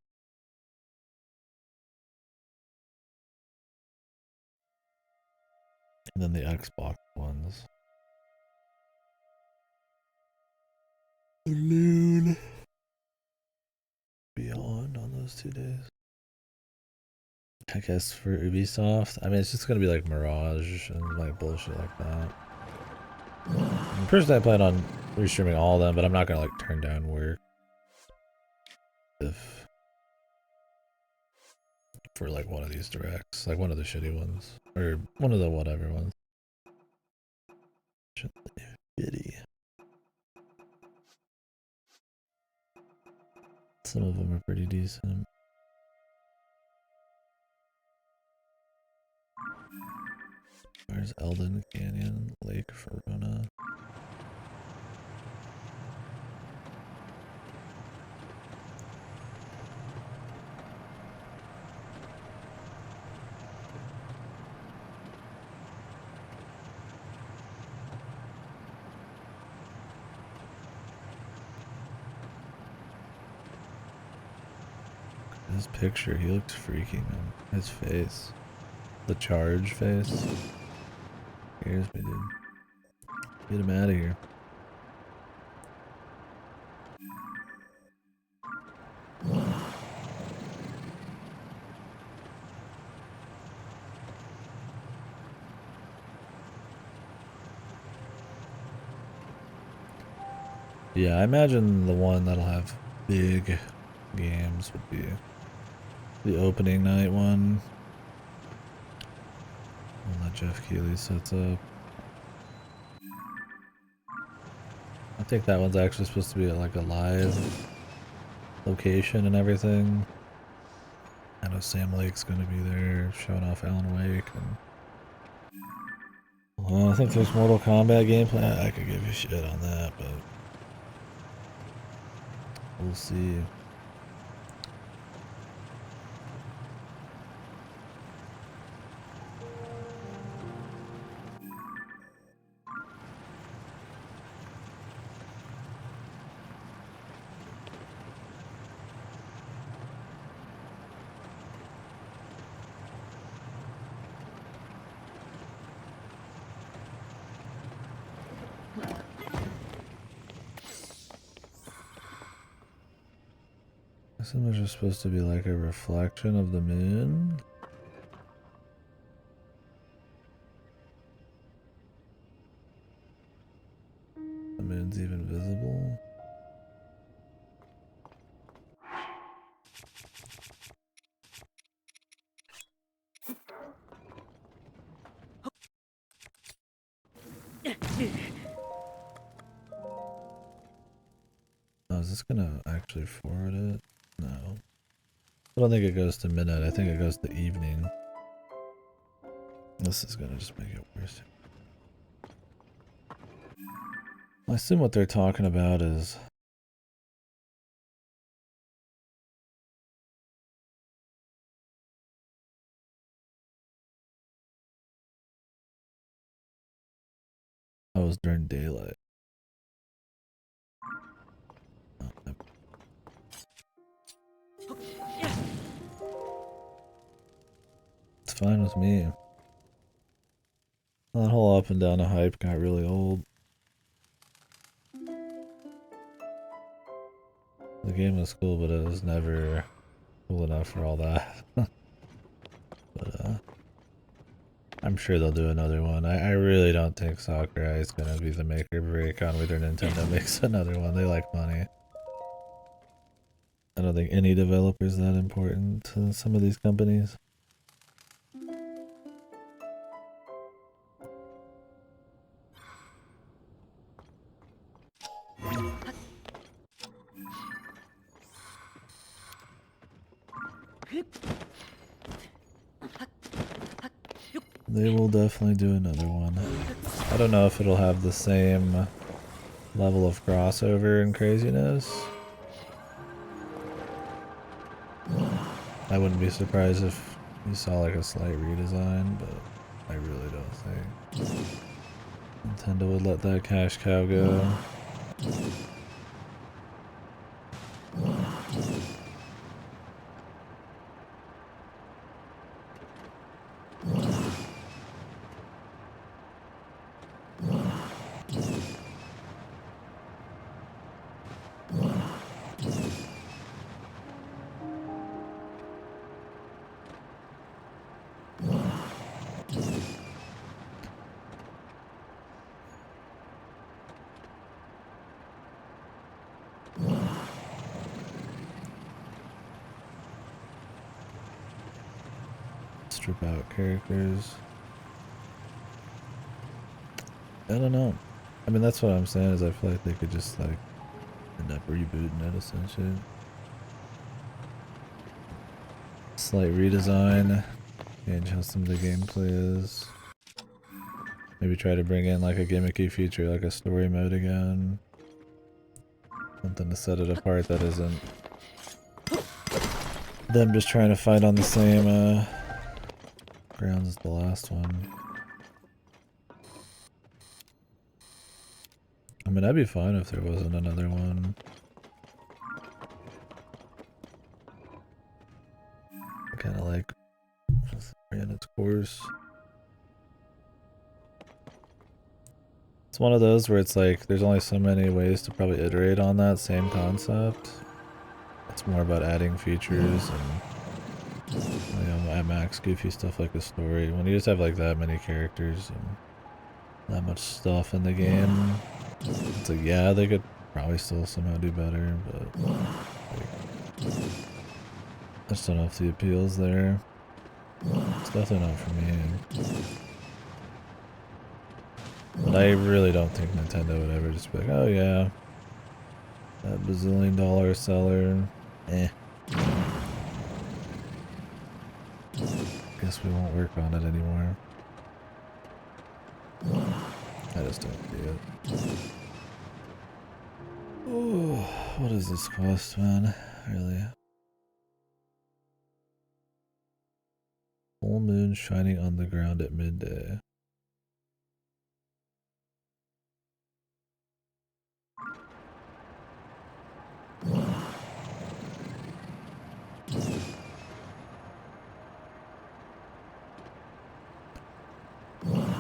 And then the Xbox ones. The noon. Beyond on those 2 days. I guess for Ubisoft, I mean, it's just gonna be like Mirage and like bullshit like that. Personally, I plan on restreaming all of them, but I'm not gonna like turn down work if for like one of these directs, like one of the shitty ones or one of the whatever ones. Shitty. Some of them are pretty decent. Where's Eldon Canyon, Lake Verona? His picture, he looks freaky, man. His face. The charge face. Scares me, dude. Get him out of here. Yeah, I imagine the one that'll have big games would be the opening night one. One that Jeff Keighley sets up. I think that one's actually supposed to be like a live location and everything. I know Sam Lake's gonna be there showing off Alan Wake and well, I think there's Mortal Kombat gameplay. I could give you shit on that, but we'll see. Some are just supposed to be like a reflection of the moon. The moon's even visible. Oh, is this gonna actually forward it? No. I don't think it goes to midnight. I think it goes to evening. This is gonna just make it worse. I assume what they're talking about is I was during daylight. It's fine with me. That whole up and down the hype got really old. The game was cool, but it was never cool enough for all that. But I'm sure they'll do another one. I really don't think Sakurai is gonna be the make or break on whether Nintendo makes another one. They like money. I don't think any developer is that important to some of these companies. They will definitely do another one. I don't know if it'll have the same level of crossover and craziness. I wouldn't be surprised if you saw like a slight redesign, but I really don't think Nintendo would let that cash cow go. Strip out characters. I don't know. I mean, that's what I'm saying is I feel like they could just like end up rebooting it essentially. Slight redesign, change how some of the gameplay is. Maybe try to bring in like a gimmicky feature like a story mode again. Something to set it apart that isn't them just trying to fight on the same grounds as the last one. I mean, I'd be fine if there wasn't another one. Kind of like ran its course. It's one of those where it's like there's only so many ways to probably iterate on that same concept. It's more about adding features and, you know, at max goofy stuff like a story. When you just have like that many characters and that much stuff in the game, it's like, yeah, they could probably still somehow do better, but like, I just don't know if the appeal's there. It's definitely not for me. But I really don't think Nintendo would ever just be like, oh yeah, that bazillion-dollar seller, guess we won't work on it anymore. I just don't see it. Oh, what does this cost, man? Really? Full moon shining on the ground at midday.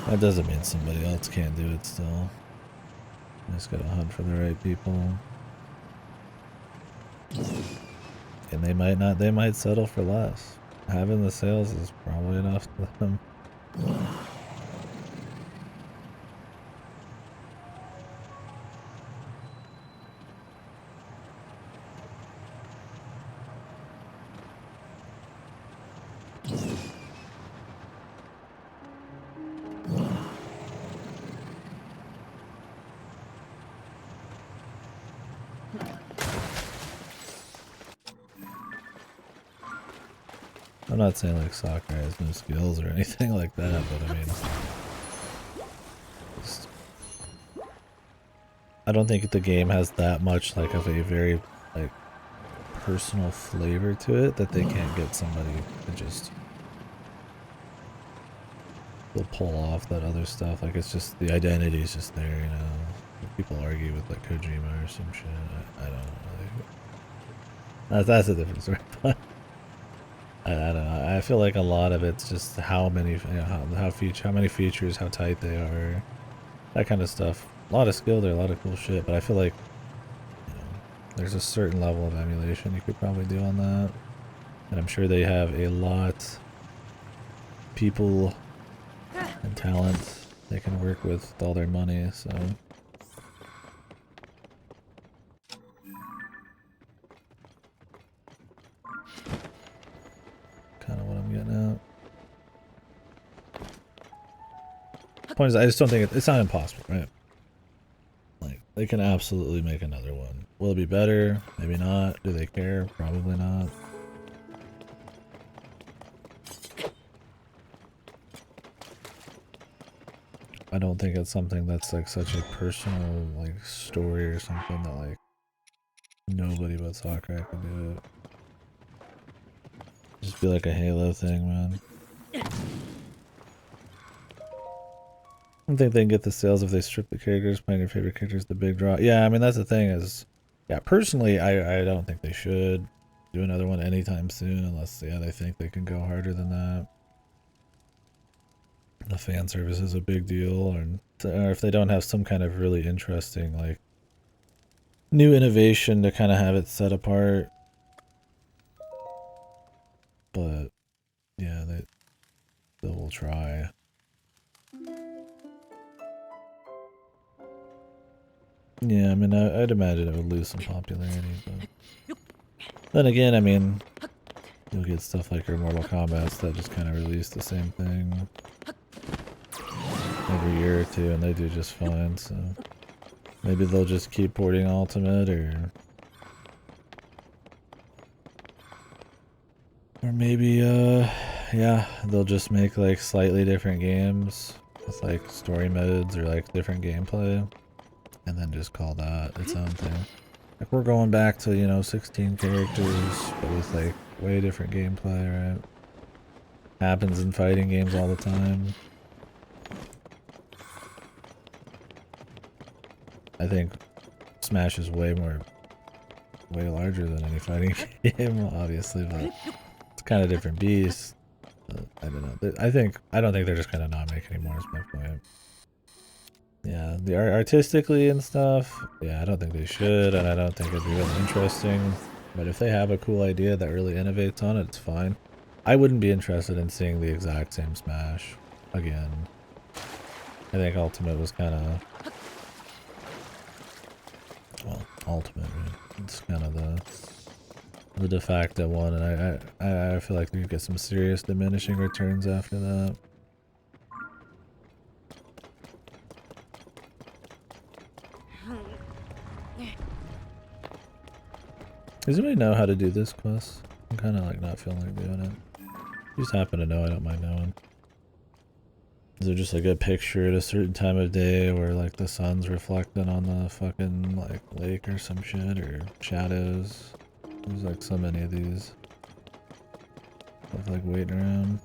That doesn't mean somebody else can't do it still. You just gotta hunt for the right people. You and they might not. They might settle for less. Having the sales is probably enough to them. I'm not saying like soccer has no skills or anything like that, but I mean, just, I don't think the game has that much like of a very like personal flavor to it that they can't get somebody to just they'll pull off that other stuff. Like it's just the identity is just there, you know. People argue with like Kojima or some shit. I don't know. Like, that's a different story. But I don't know. I feel like a lot of it's just how many, you know, how many features, how tight they are, that kind of stuff. A lot of skill there, a lot of cool shit. But I feel like, you know, there's a certain level of emulation you could probably do on that, and I'm sure they have a lot people and talent they can work with all their money. So. Kind of what I'm getting at. Point is, I just don't think it's not impossible, right? Like, they can absolutely make another one. Will it be better? Maybe not. Do they care? Probably not. I don't think it's something that's like such a personal like story or something that like nobody but Sakurai can do it. Just be like a Halo thing, man. I don't think they can get the sales if they strip the characters. Playing your favorite characters, the big draw. Yeah, I mean that's the thing is, yeah. Personally, I don't think they should do another one anytime soon unless they think they can go harder than that. The fan service is a big deal, or if they don't have some kind of really interesting like new innovation to kind of have it set apart. But yeah, they will try. Yeah, I mean, I'd imagine it would lose some popularity, but then again, I mean, you'll get stuff like your Mortal Kombat that just kind of release the same thing every year or two, and they do just fine. So maybe they'll just keep porting Ultimate, or maybe, yeah, they'll just make like slightly different games with like story modes or like different gameplay, and then just call that its own thing. Like we're going back to, you know, 16 characters, but with like way different gameplay, right? Happens in fighting games all the time. I think Smash is way larger than any fighting game, obviously, but it's kind of different beast. I don't know. I don't think they're just gonna not make any more. Is my point. Yeah, the artistically and stuff. Yeah, I don't think they should, and I don't think it'd be really interesting. But if they have a cool idea that really innovates on it, it's fine. I wouldn't be interested in seeing the exact same Smash again. I think Ultimate was kind of, well, Ultimate. Right? It's kind of the de facto one, and I feel like we get some serious diminishing returns after that. Does anybody know how to do this quest? I'm kind of like not feeling like doing it. You just happen to know, I don't mind knowing. Is there just like a picture at a certain time of day where like the sun's reflecting on the fucking like lake or some shit, or shadows? There's like so many of these. Of like waiting around.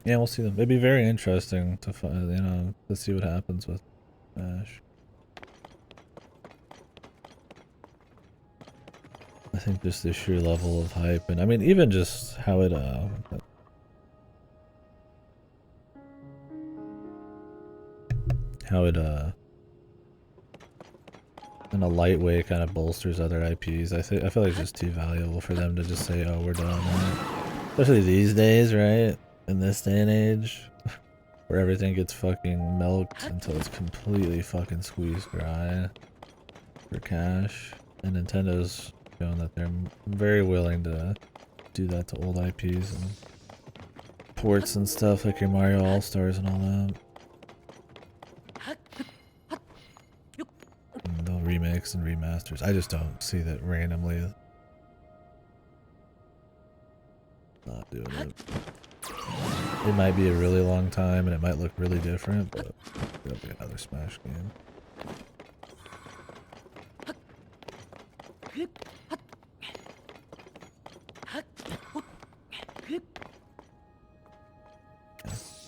Yeah, we'll see them. It'd be very interesting to find, you know, to see what happens with Smash. I think just the sheer level of hype, and I mean even just how it how it in a light way kind of bolsters other IPs. I feel like it's just too valuable for them to just say, oh, we're done. Especially these days, right? In this day and age, where everything gets fucking milked until it's completely fucking squeezed dry for cash. And Nintendo's showing that they're very willing to do that to old IPs and ports and stuff like your Mario All-Stars and all that. And they'll remix and remasters. I just don't see that randomly not doing it. It might be a really long time and it might look really different, but it'll be another Smash game.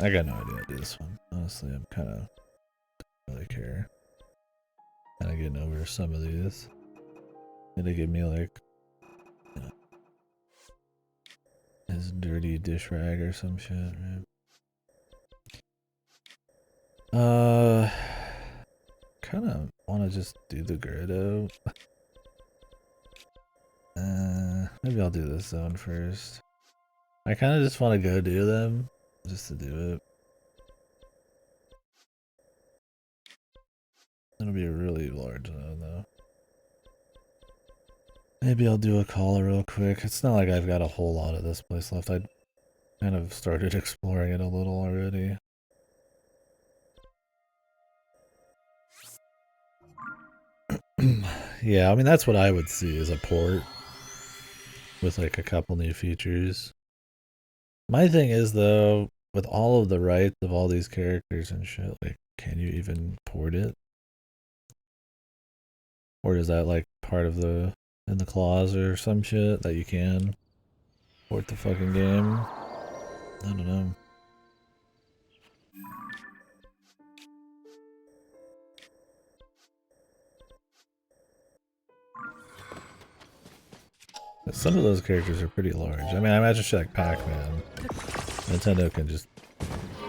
I got no idea how to do this one. Honestly, I'm kind of don't really care. Kind of getting over some of these. Gonna give me like, you know, his dirty dish rag or some shit, right? Kind of want to just do the Grotto. Maybe I'll do this zone first. I kind of just want to go do them. Just to do it. It'll be a really large zone though. Maybe I'll do a call real quick. It's not like I've got a whole lot of this place left. I kind of started exploring it a little already. Yeah, I mean that's what I would see as a port with like a couple new features. My thing is though, with all of the rights of all these characters and shit, like, can you even port it? Or is that like part of the in the clause or some shit that you can port the fucking game? I don't know. Some of those characters are pretty large. I mean, I imagine shit like Pac-Man. Nintendo can just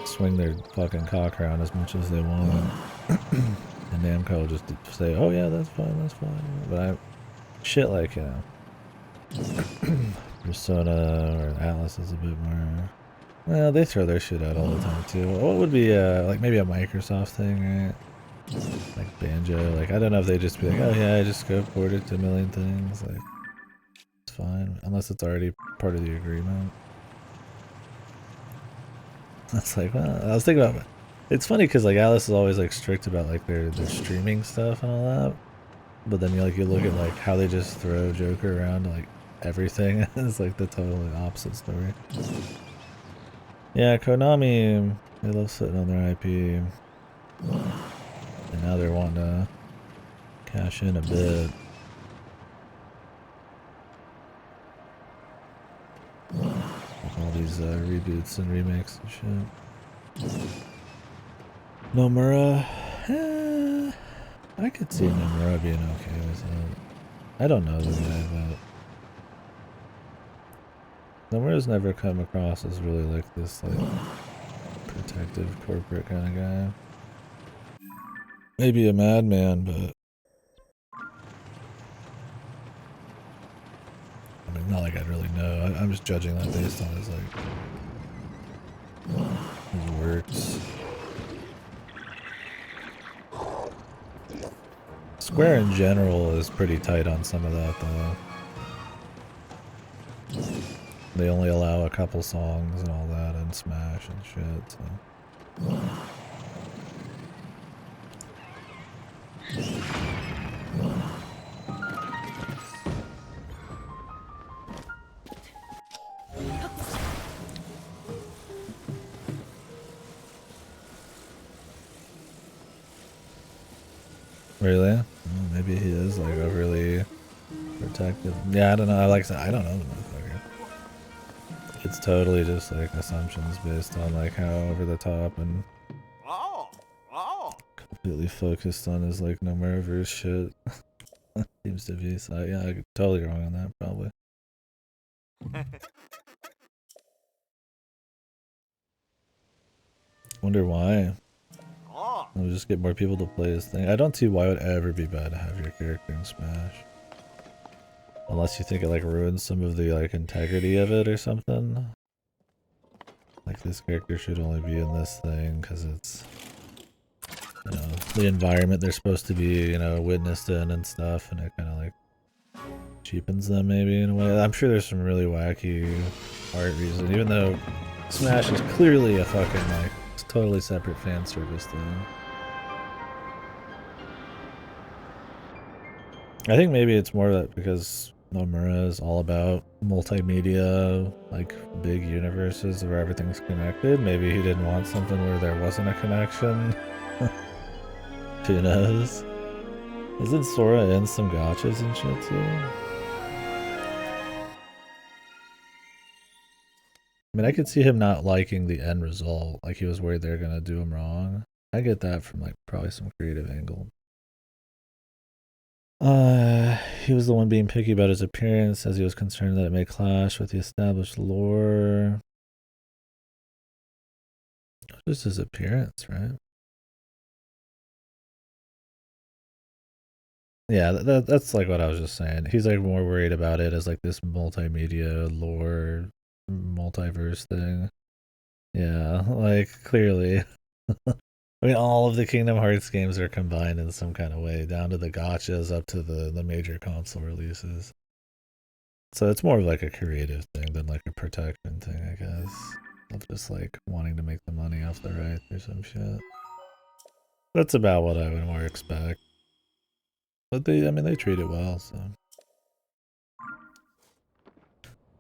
swing their fucking cock around as much as they want. And Namco will just say, oh yeah, that's fine. But shit like, you know, Persona or Atlas is a bit more... Well, they throw their shit out all the time too. What would be, like maybe a Microsoft thing, right? Like Banjo. Like, I don't know if they just be like, oh yeah, I just go port it to a million things. Like, it's fine. Unless it's already part of the agreement. That's like, well, I was thinking about it. It's funny because like Alice is always like strict about like their streaming stuff and all that, but then you look at like how they just throw Joker around to like everything. It's like the totally opposite story. Yeah, Konami, they love sitting on their IP, and now they're wanting to cash in a bit. With all these reboots and remakes and shit. Nomura, I could see Nomura being okay with it. I don't know the guy, but Nomura's never come across as really like this like protective corporate kind of guy. Maybe a madman, but I mean, not like I'd really know. I'm just judging that based on his like his works. Square in general is pretty tight on some of that though. They only allow a couple songs and all that in Smash and shit, so. Really? Well, maybe he is like overly protective. Yeah, I don't know. Like I said, I don't know the motherfucker. It's totally just like assumptions based on like how over the top and completely focused on his like Nomuraverse shit. Seems to be. So yeah, I'm totally wrong on that probably. Wonder why. We'll just get more people to play this thing. I don't see why it would ever be bad to have your character in Smash. Unless you think it like ruins some of the like integrity of it or something. Like this character should only be in this thing because it's, you know, the environment they're supposed to be, you know, witnessed in and stuff, and it kind of like cheapens them maybe in a way. I'm sure there's some really wacky art reason, even though Smash is clearly a fucking like totally separate fan service thing. I think maybe it's more that because Nomura is all about multimedia, like big universes where everything's connected. Maybe he didn't want something where there wasn't a connection. Who knows? Isn't Sora in some gotchas and shit too? I mean, I could see him not liking the end result, like he was worried they're gonna do him wrong. I get that from like probably some creative angle. He was the one being picky about his appearance, as he was concerned that it may clash with the established lore. Just his appearance, right? Yeah, that's like what I was just saying. He's like more worried about it as like this multimedia lore, multiverse thing. Yeah, like clearly. I mean, all of the Kingdom Hearts games are combined in some kind of way, down to the gotchas up to the major console releases. So it's more of like a creative thing than like a protection thing, I guess. Of just like wanting to make the money off the rights or some shit. That's about what I would more expect. But they, I mean, they treat it well, so.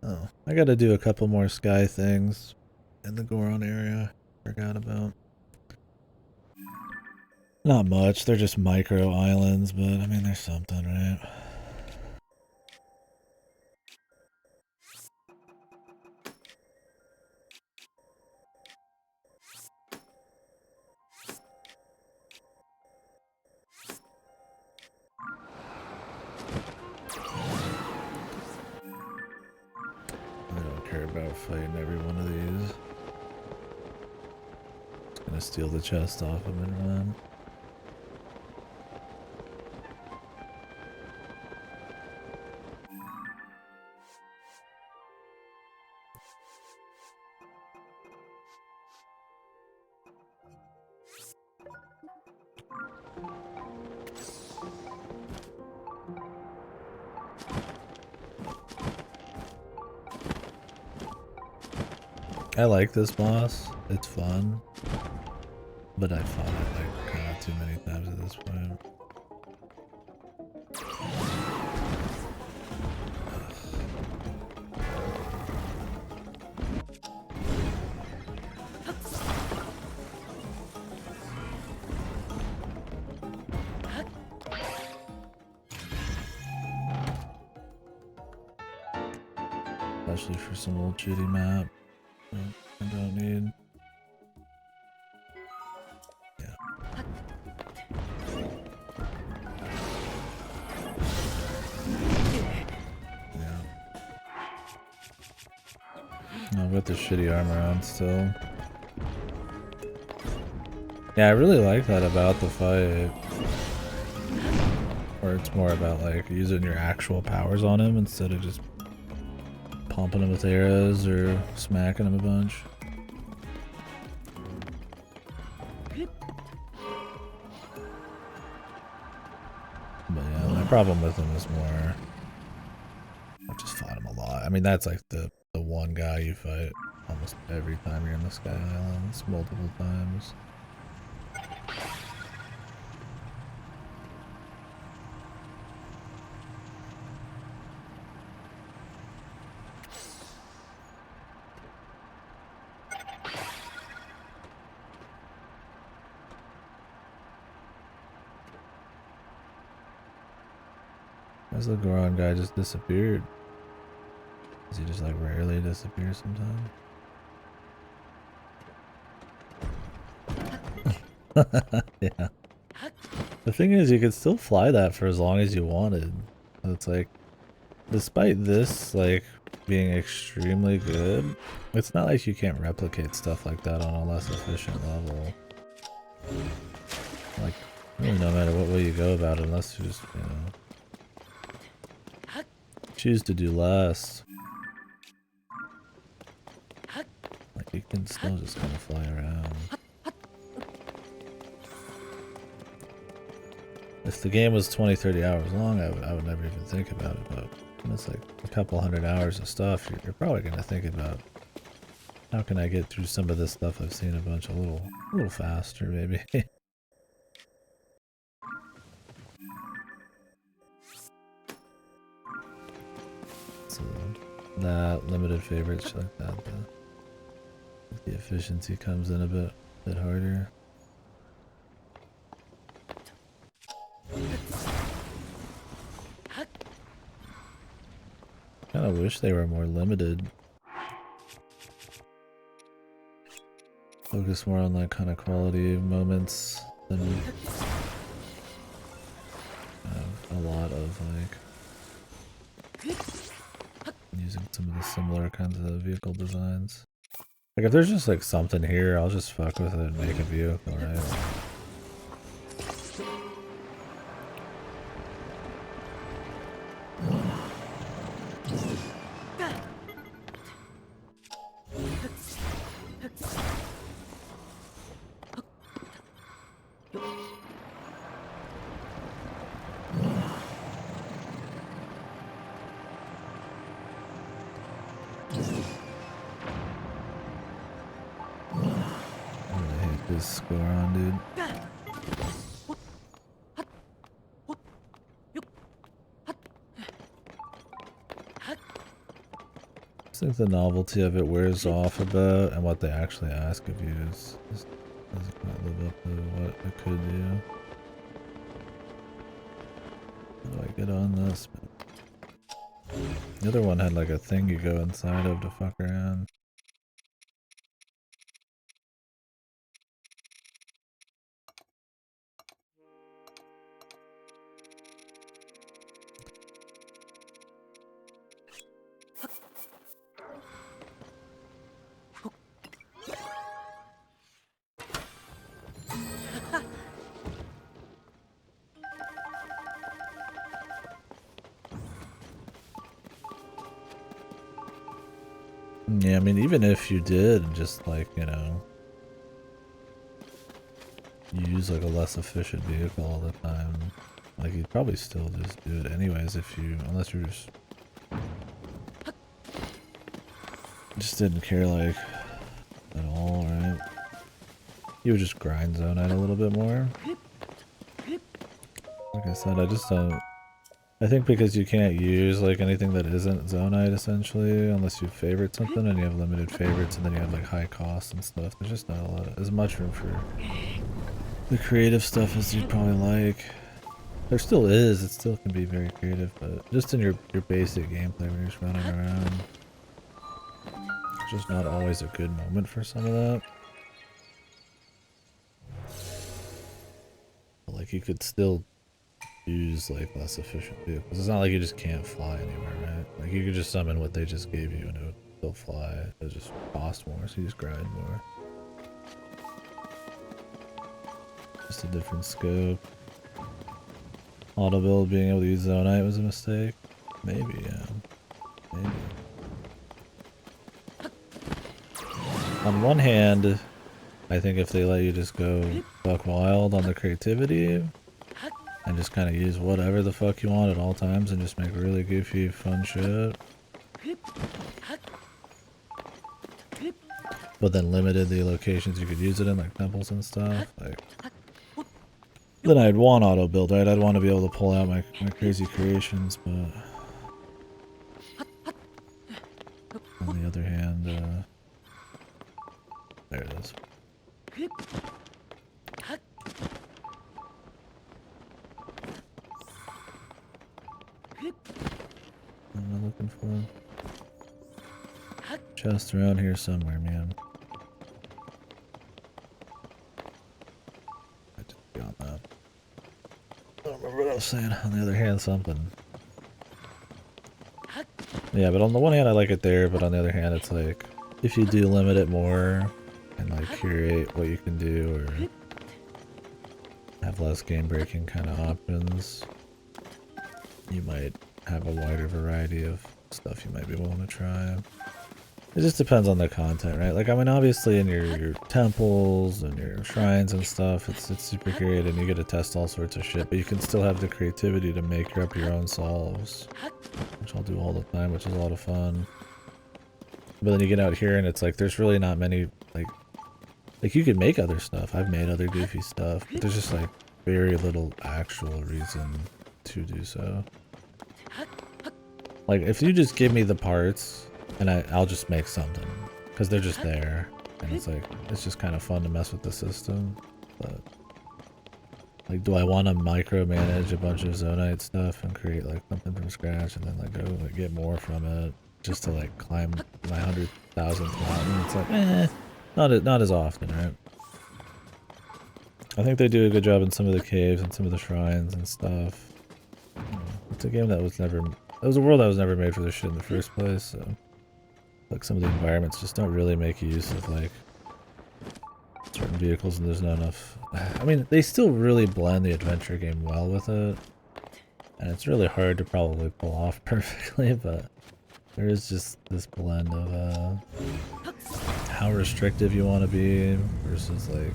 Oh, I gotta do a couple more sky things in the Goron area. Forgot about. Not much, they're just micro islands, but I mean, there's something, right? I don't care about fighting every one of these. Just gonna steal the chest off him and run. I like this boss, it's fun, but I fought it like kind of too many times at this point. Especially for some old shitty map. I don't need. Yeah. Yeah. I've got the shitty armor on still. Yeah, I really like that about the fight. Where it's more about like using your actual powers on him instead of just pumping him with arrows or smacking him a bunch. But yeah, my problem with him is more I just fought him a lot. I mean, that's like the one guy you fight almost every time you're in the Sky Islands, multiple times. Why's the Goron guy just disappeared? Does he just like rarely disappear sometimes? Yeah. The thing is, you could still fly that for as long as you wanted. So it's like, despite this like being extremely good, it's not like you can't replicate stuff like that on a less efficient level. Really no matter what way you go about it, unless you just, you know, choose to do less. Like, you can still just kind of fly around. If the game was 20-30 hours long, I would never even think about it, but when it's like a couple hundred hours of stuff, you're probably going to think about how can I get through some of this stuff I've seen a bunch a little faster, maybe. So, that, limited favorites, shit like that. The efficiency comes in a bit harder. Kinda wish they were more limited. Focus more on that kind of quality moments than a lot of like using some of the similar kinds of vehicle designs. Like if there's just like something here, I'll just fuck with it and make a vehicle, right? Score on, dude. I think the novelty of it wears off a bit, and what they actually ask of you doesn't quite live up to what it could do. How do I get on this? The other one had like a thing you go inside of to fuck around. Yeah, I mean, even if you did just like, you know, use like a less efficient vehicle all the time, like you'd probably still just do it anyways if you, unless you're just didn't care like at all, right? You would just grind Zonite a little bit more. Like I said, I just don't. I think because you can't use like anything that isn't Zonite essentially, unless you favorite something and you have limited favorites and then you have like high costs and stuff. There's just not a lot of, as much room for the creative stuff as you'd probably like. There still is, it still can be very creative, but just in your basic gameplay when you're just running around, it's just not always a good moment for some of that. But, like you could still use like less efficient vehicles. It's not like you just can't fly anywhere, right? Like you could just summon what they just gave you and it would still fly. It would just cost more, so you just grind more. Just a different scope. Auto build being able to use Zonite was a mistake? Maybe, yeah. Maybe. On one hand, I think if they let you just go buck wild on the creativity, and just kind of use whatever the fuck you want at all times and just make really goofy, fun shit. But then limited the locations you could use it in, like temples and stuff. Like, then I'd want auto build, right? I'd want to be able to pull out my crazy creations, but on the other hand, there it is. What am I looking for? Chest around here somewhere, man. I just got that. I don't remember what I was saying. On the other hand, something. Yeah, but on the one hand I like it there, but on the other hand it's like, if you do limit it more, and like curate what you can do, or have less game breaking kind of options, you might have a wider variety of stuff you might be willing to try. It just depends on the content, right? Like, I mean, obviously in your temples and your shrines and stuff, it's super great and you get to test all sorts of shit, but you can still have the creativity to make up your own solves, which I'll do all the time, which is a lot of fun. But then you get out here and it's like, there's really not many, like you could make other stuff. I've made other goofy stuff, but there's just like very little actual reason to do so. Like, if you just give me the parts, and I'll just make something, because they're just there, and it's like, it's just kind of fun to mess with the system, but, like, do I want to micromanage a bunch of Zonite stuff and create, like, something from scratch, and then, like, go like, get more from it, just to, like, climb my 100,000th mountain? It's like, not as often, right? I think they do a good job in some of the caves and some of the shrines and stuff. It's a game that was never... It was a world that was never made for this shit in the first place, so... Like, some of the environments just don't really make use of, like, certain vehicles, and there's not enough... I mean, they still really blend the adventure game well with it. And it's really hard to probably pull off perfectly, but... There is just this blend of, how restrictive you want to be versus, like...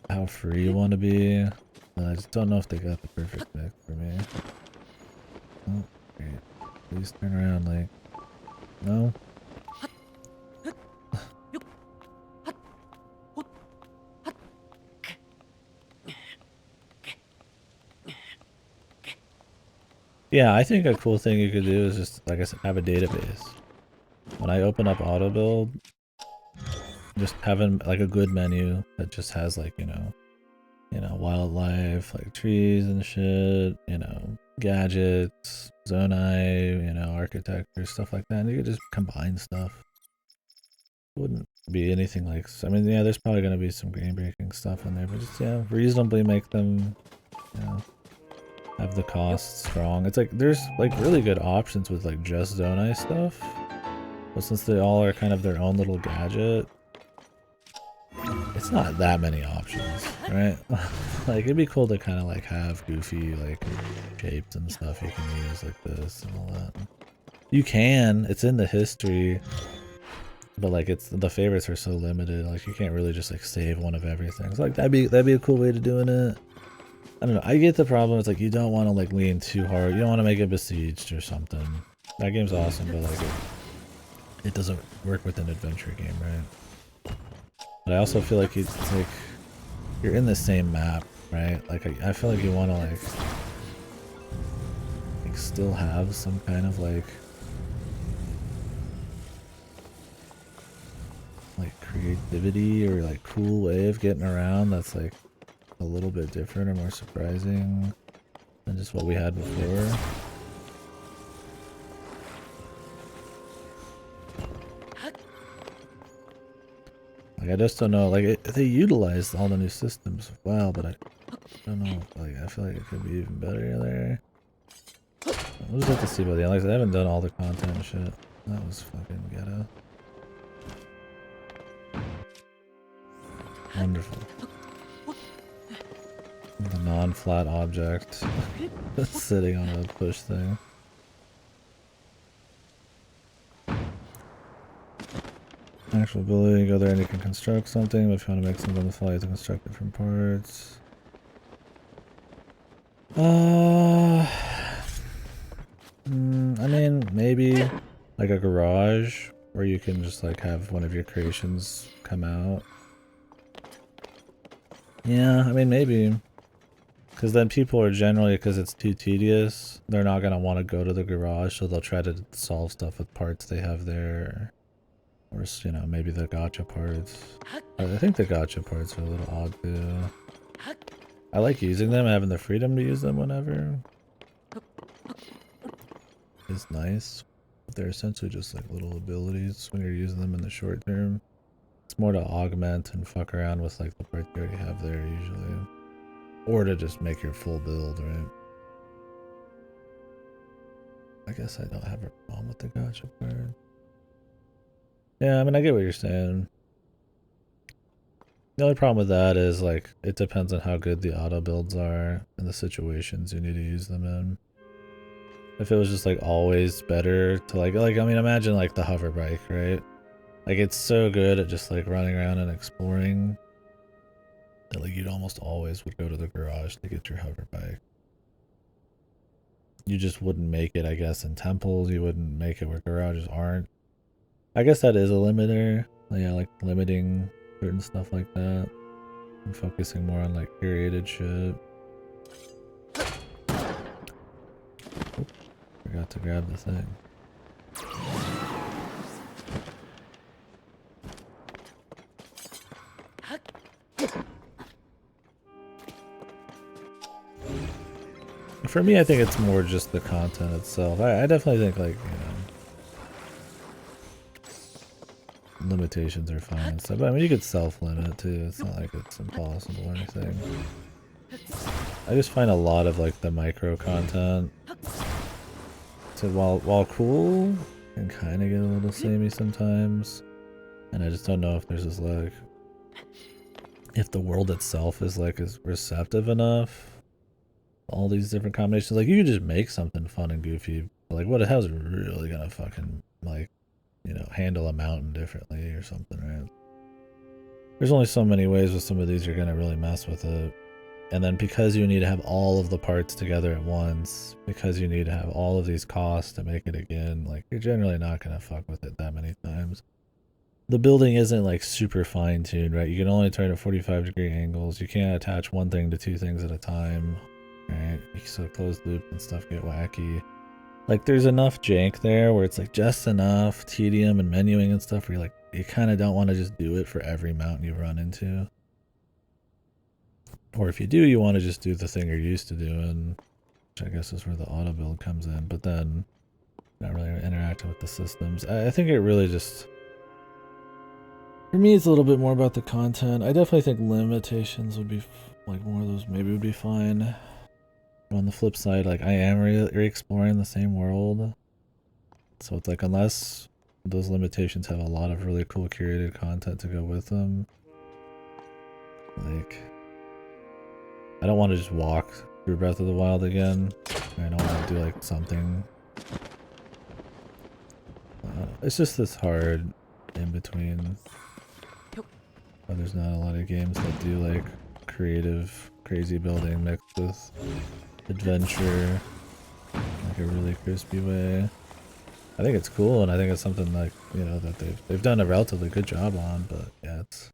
how free you want to be. And I just don't know if they got the perfect mix for me. Oh, great. Please turn around, like... No? Yeah, I think a cool thing you could do is just, like I said, have a database. When I open up auto build, just having like a good menu that just has like, you know, wildlife, like trees and shit, you know, gadgets, zonai, you know, architecture, stuff like that. And you could just combine stuff. It wouldn't be anything like, I mean, yeah, there's probably going to be some game breaking stuff in there, but just, yeah, reasonably make them, you know, have the cost strong. It's like, there's like really good options with like just zonai stuff. But since they all are kind of their own little gadget, it's not that many options, right? Like, it'd be cool to kind of like have goofy like shapes and stuff you can use like this and all that. You can, it's in the history, but like it's, the favorites are so limited, like you can't really just like save one of everything. It's like that'd be a cool way to doing it. I don't know, I get the problem, it's like you don't want to like lean too hard, you don't want to make it besieged or something. That game's awesome, but like it doesn't work with an adventure game, right? But I also feel like it's like you're in the same map, right? Like I feel like you want to like still have some kind of like creativity or like cool way of getting around that's like a little bit different or more surprising than just what we had before. Like, I just don't know, like, they utilized all the new systems well, but I don't know, like, I feel like it could be even better there. We'll just have to see by the end. Like, I haven't done all the content and shit. That was fucking ghetto. Wonderful. The non-flat object sitting on a push thing. Actual ability, go there and you can construct something, but if you want to make something on the fly, you have to construct it from parts. I mean, maybe like a garage where you can just like have one of your creations come out. Yeah, I mean, maybe. Because then people are generally, because it's too tedious, they're not going to want to go to the garage, so they'll try to solve stuff with parts they have there. Or, you know, maybe the gacha parts. I think the gacha parts are a little odd too. I like using them, having the freedom to use them whenever. It's nice. But they're essentially just like little abilities when you're using them in the short term. It's more to augment and fuck around with like the parts you already have there usually. Or to just make your full build, right? I guess I don't have a problem with the gacha part. Yeah, I mean, I get what you're saying. The only problem with that is like it depends on how good the auto builds are and the situations you need to use them in. If it was just like always better to like I mean imagine like the hover bike, right? Like it's so good at just like running around and exploring that like you'd almost always would go to the garage to get your hover bike. You just wouldn't make it, I guess, in temples. You wouldn't make it where garages aren't. I guess that is a limiter. Yeah, like limiting certain stuff like that. And focusing more on like curated shit. Oop, forgot to grab the thing. For me, I think it's more just the content itself. I definitely think like, limitations are fine and stuff. But I mean, you could self-limit too. It's not like it's impossible or anything. I just find a lot of like the micro content, so while cool, can kind of get a little samey sometimes. And I just don't know if there's this like, if the world itself is like is receptive enough. All these different combinations, like you could just make something fun and goofy. But like, how's it really gonna fucking like, handle a mountain differently or something, right? There's only so many ways with some of these you're gonna really mess with it. And then because you need to have all of the parts together at once, because you need to have all of these costs to make it again, like you're generally not gonna fuck with it that many times. The building isn't like super fine-tuned, right? You can only turn at 45-degree angles. You can't attach one thing to two things at a time, right? So closed loop and stuff get wacky. Like there's enough jank there where it's like just enough tedium and menuing and stuff where you're like, you kind of don't want to just do it for every mountain you run into. Or if you do, you want to just do the thing you're used to doing, which I guess is where the auto build comes in, but then not really interacting with the systems. I think it really just, for me, it's a little bit more about the content. I definitely think limitations would be like more of those maybe would be fine. But on the flip side, like I am re-exploring the same world, so it's like unless those limitations have a lot of really cool curated content to go with them, like I don't want to just walk through Breath of the Wild again. I don't want to do like something. It's just this hard in between. But there's not a lot of games that do like creative, crazy building mixed with adventure, like a really crispy way. I think it's cool, and I think it's something like that they've done a relatively good job on. But yeah, it's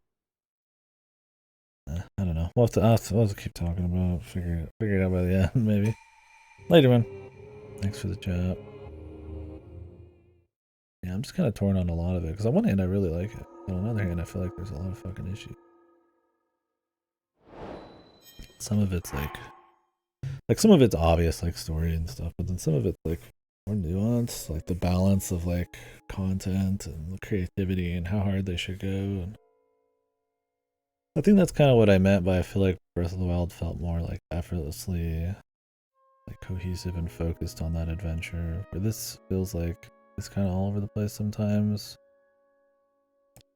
I don't know. We'll have to keep talking about it, figure it out by the end, maybe. Later, man. Thanks for the chat. Yeah, I'm just kind of torn on a lot of it, because on one hand I really like it. On the other hand, I feel like there's a lot of fucking issues. Some of it's like some of it's obvious, like story and stuff, but then some of it's like more nuanced, like the balance of like content and the creativity and how hard they should go. And I think that's kind of what I meant by I feel like Breath of the Wild felt more like effortlessly like cohesive and focused on that adventure, where this feels like it's kind of all over the place sometimes.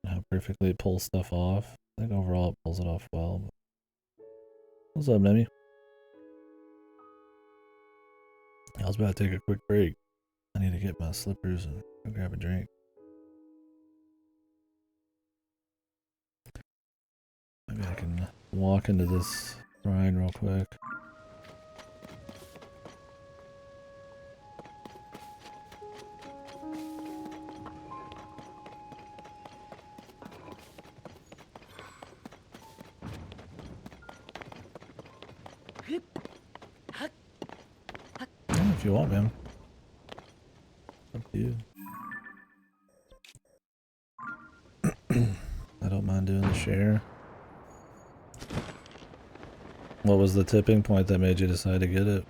How perfectly it pulls stuff off. I think overall it pulls it off well. But... What's up, Nemi? I was about to take a quick break. I need to get my slippers and go grab a drink. Maybe I can walk into this shrine real quick. If you want, man. Up to you. I don't mind doing the share. What was the tipping point that made you decide to get it?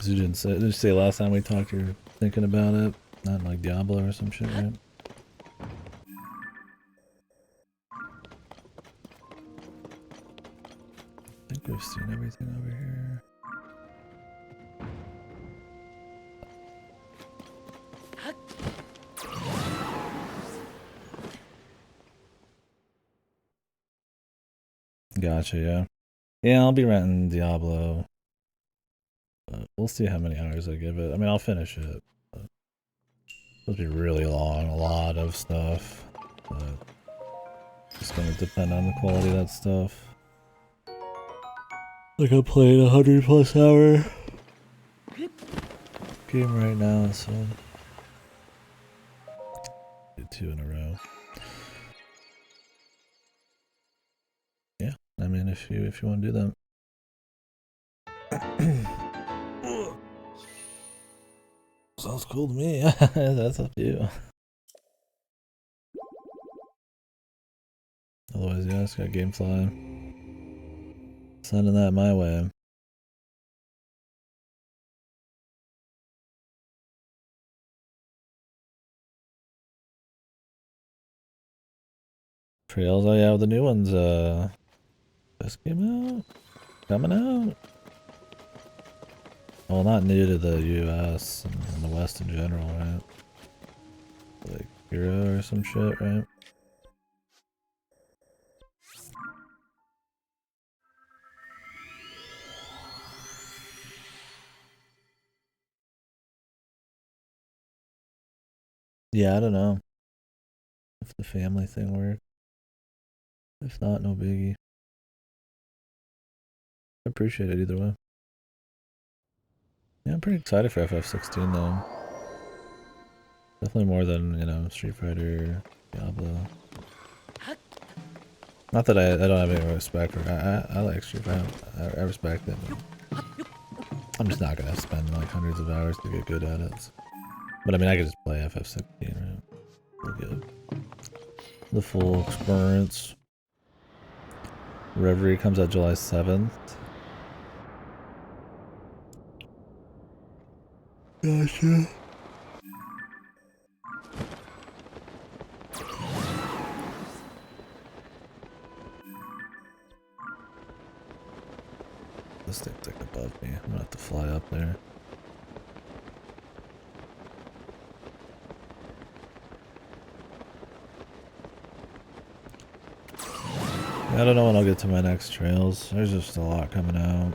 You didn't say. Did you say last time we talked you're thinking about it? Not like Diablo or some shit, right? I think we've seen everything over here. Gotcha, yeah. Yeah, I'll be renting Diablo. But we'll see how many hours I give it. I mean, I'll finish it. But it'll be really long, a lot of stuff. But it's gonna depend on the quality of that stuff. Like I'm playing 100+ hour game right now, so do 2 in a row. Yeah, I mean if you want to do that. Sounds cool to me. That's up to you. Otherwise, yeah, it's got Gamefly. Sending that my way. Trails, oh yeah, the new ones, just came out? Coming out? Well, not new to the US and the West in general, right? Like Hero or some shit, right? Yeah, I don't know if the family thing worked. If not, no biggie. I appreciate it either way. Yeah, I'm pretty excited for FF16 though. Definitely more than, you know, Street Fighter, Diablo. Not that I don't have any respect for I like Street Fighter. I respect it. I'm just not gonna spend like hundreds of hours to get good at it. But I mean, I could just play FF16, right? We'll get the full experience. Reverie comes out July 7th. Gotcha. This thing's like above me. I'm gonna have to fly up there. I don't know when I'll get to my next trails. There's just a lot coming out.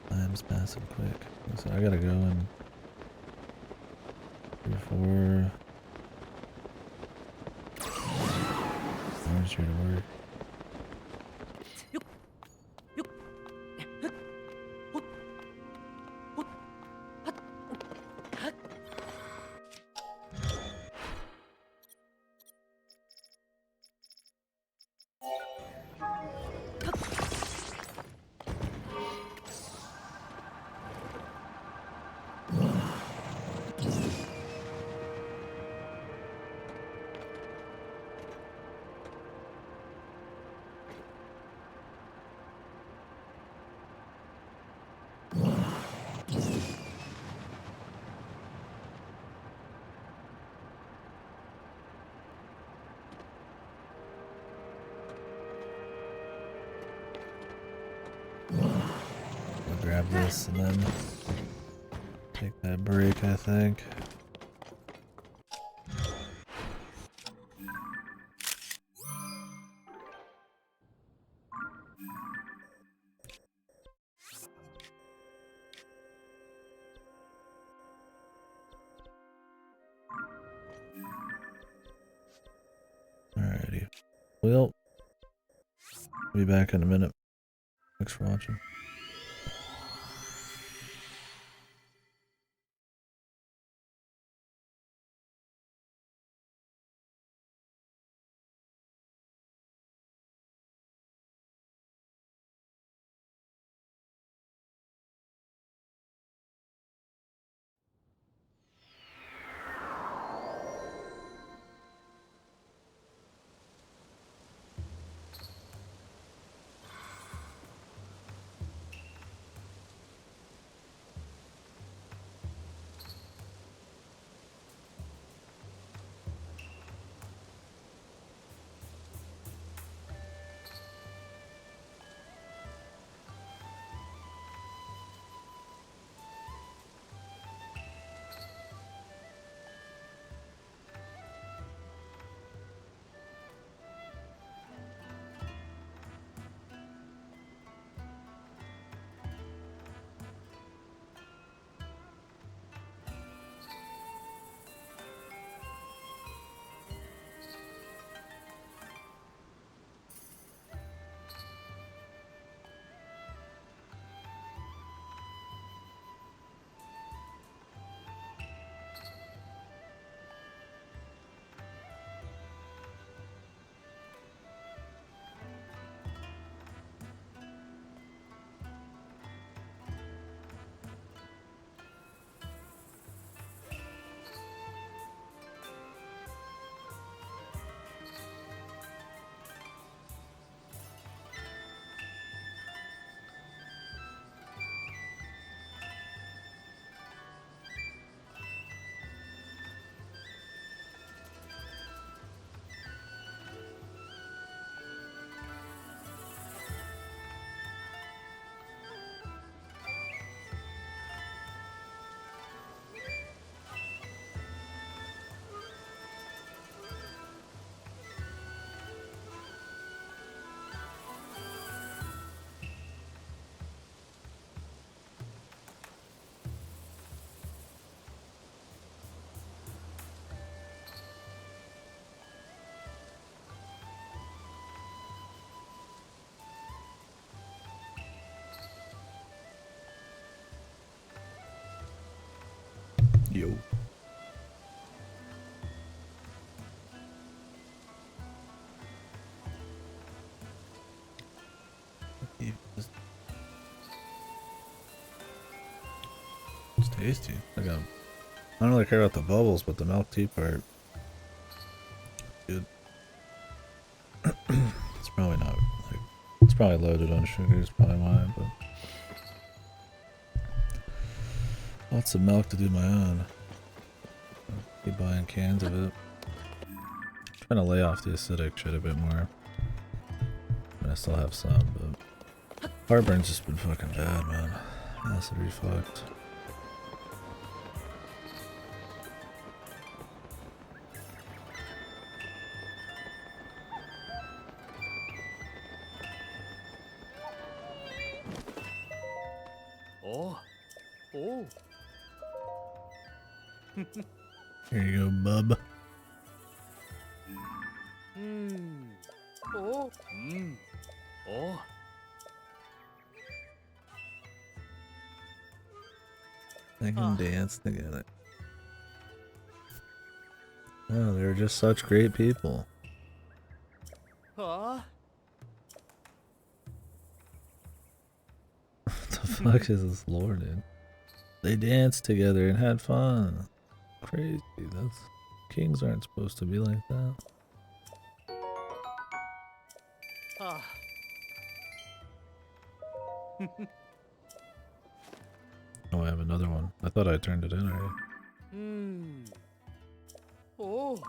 Time's passing quick. So I gotta go in 3 or 4 hours here to work. Grab this and then take that break, I think. Alrighty. Well, be back in a minute. Thanks for watching. tea. It's tasty. I don't really care about the bubbles, but the milk tea part, good. It's probably not like it's probably loaded on sugar. It's probably why, but lots of milk to do my own. Keep buying cans of it. Trying to lay off the acidic shit a bit more. I still have some, but heartburn's just been fucking bad, man. Acid reflux. Oh. Oh. Here you go, bub. Oh. Oh. They can dance together. Oh, they're just such great people. Ah. What the fuck is this lore, dude? They danced together and had fun. Crazy. That's kings aren't supposed to be like that. Ah. Oh, I have another one. I thought I turned it in already. Oh.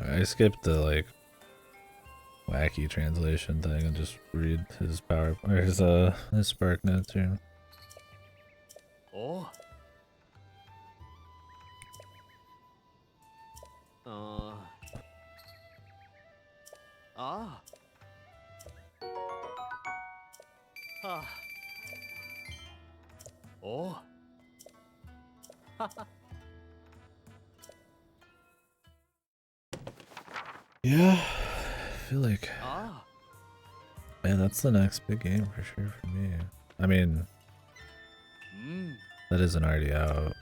I skipped the like wacky translation thing and just read his power or his spark notes here. Oh. Ah. Ah. Oh. Yeah, I feel like man, that's the next big game for sure for me. I mean, that isn't already out.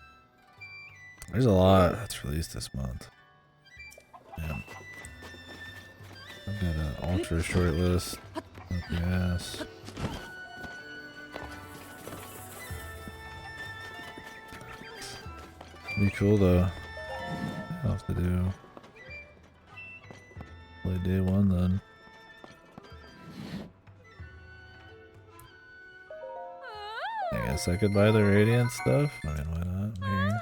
There's a lot that's released this month. Yeah. I've got an ultra short list. Yes. Be cool though. I'll have to do play day one then. I guess I could buy the Radiant stuff. I mean, why not? Here.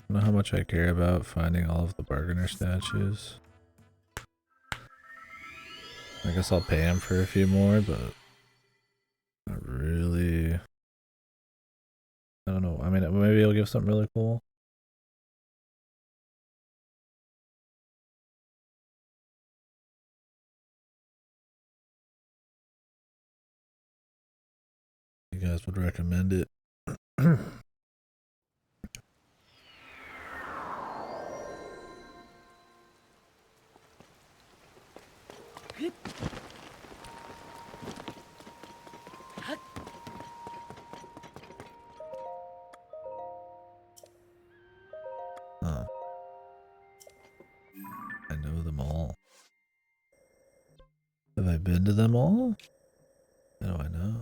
I don't know how much I care about finding all of the bargainer statues. I guess I'll pay him for a few more, but not really. I don't know. I mean, maybe he'll give something really cool. You guys would recommend it. Oh. I know them all. Have I been to them all? How do I know?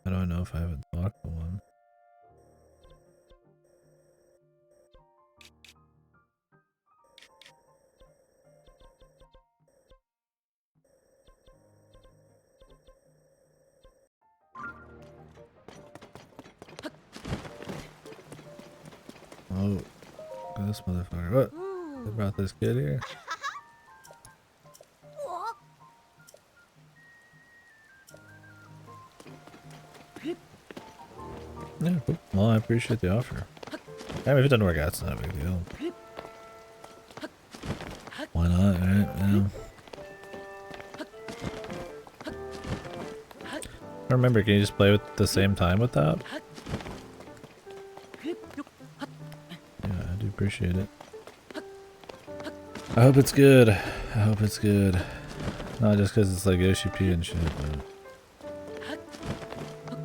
How do I know if I haven't talked to one? Oh, look at this motherfucker. What? They brought this kid here? Yeah, cool. Well, I appreciate the offer. I mean, if it doesn't work out, it's not a big deal. Why not, right? Yeah. I remember, can you just play with the same time with that? Yeah, I do appreciate it. I hope it's good. I hope it's good. Not just because it's like Yoshi P and shit, but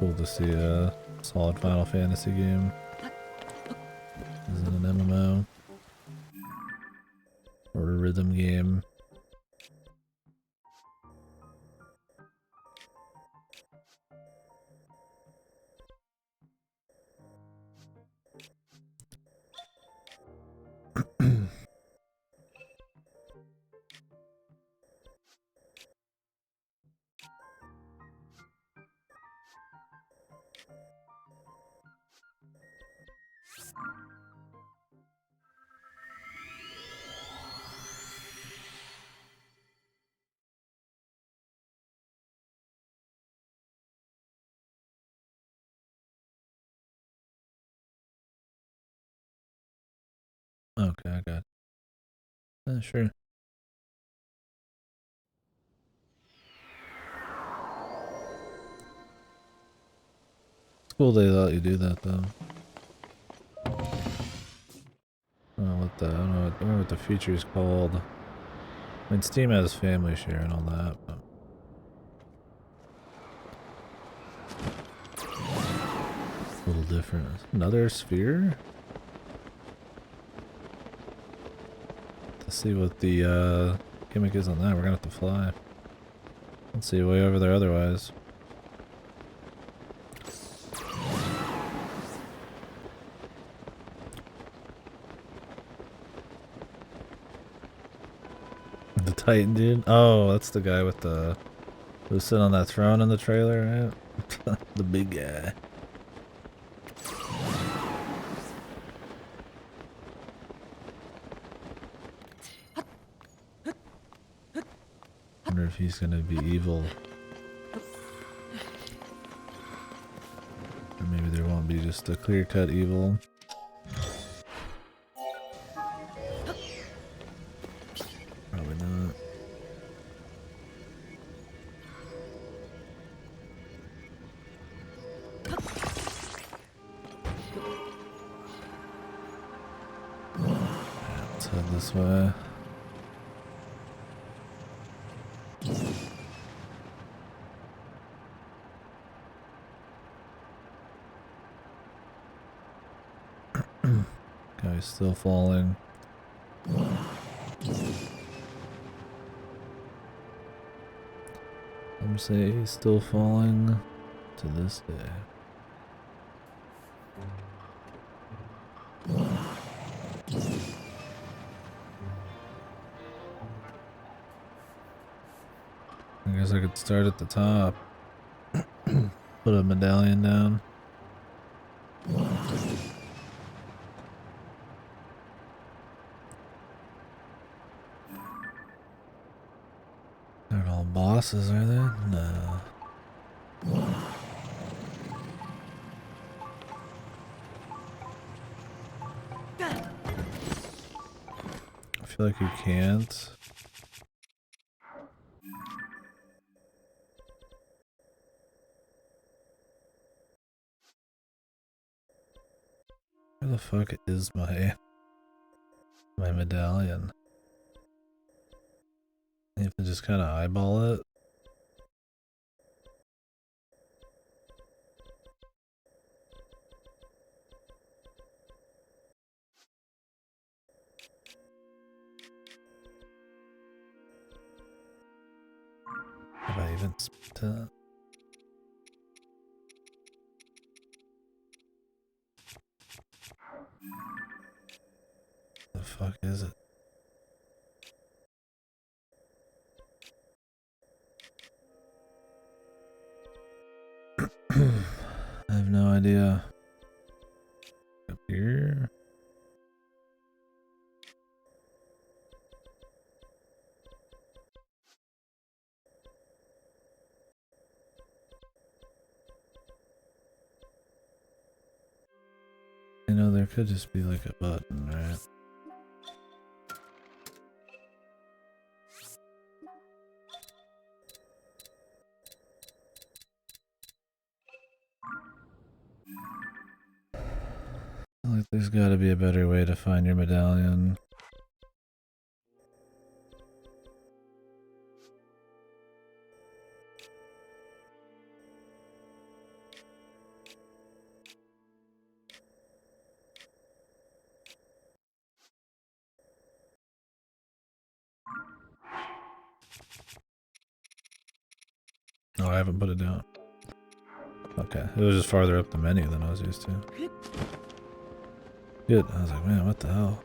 cool to see a solid Final Fantasy game. Isn't an MMO or a rhythm game. Okay, I got it. Sure. It's cool they let you do that though. I don't know what the I don't know what the feature is called. I mean, Steam has family share and all that, but a little different. Another sphere? Let's see what the gimmick is on that. We're gonna have to fly. Let's see way over there otherwise. The Titan dude? Oh, that's the guy with the who's sitting on that throne in the trailer, right? The big guy. Wonder if he's gonna be evil. Or maybe there won't be just a clear-cut evil. Probably not. Let's head this way. Guy's still falling. Some say he's still falling to this day. I guess I could start at the top. Put a medallion down. They're all bosses, are they? No. I feel like you can't. Where the fuck is my medallion? You have to just kind of eyeball it. Have I even spent it? The fuck is it? I have no idea. Up here. You know, there could just be like a button, right? Like, there's gotta be a better way to find your medallion. Oh, I haven't put it down. Okay, it was just farther up the menu than I was used to. Good. I was like, man, what the hell?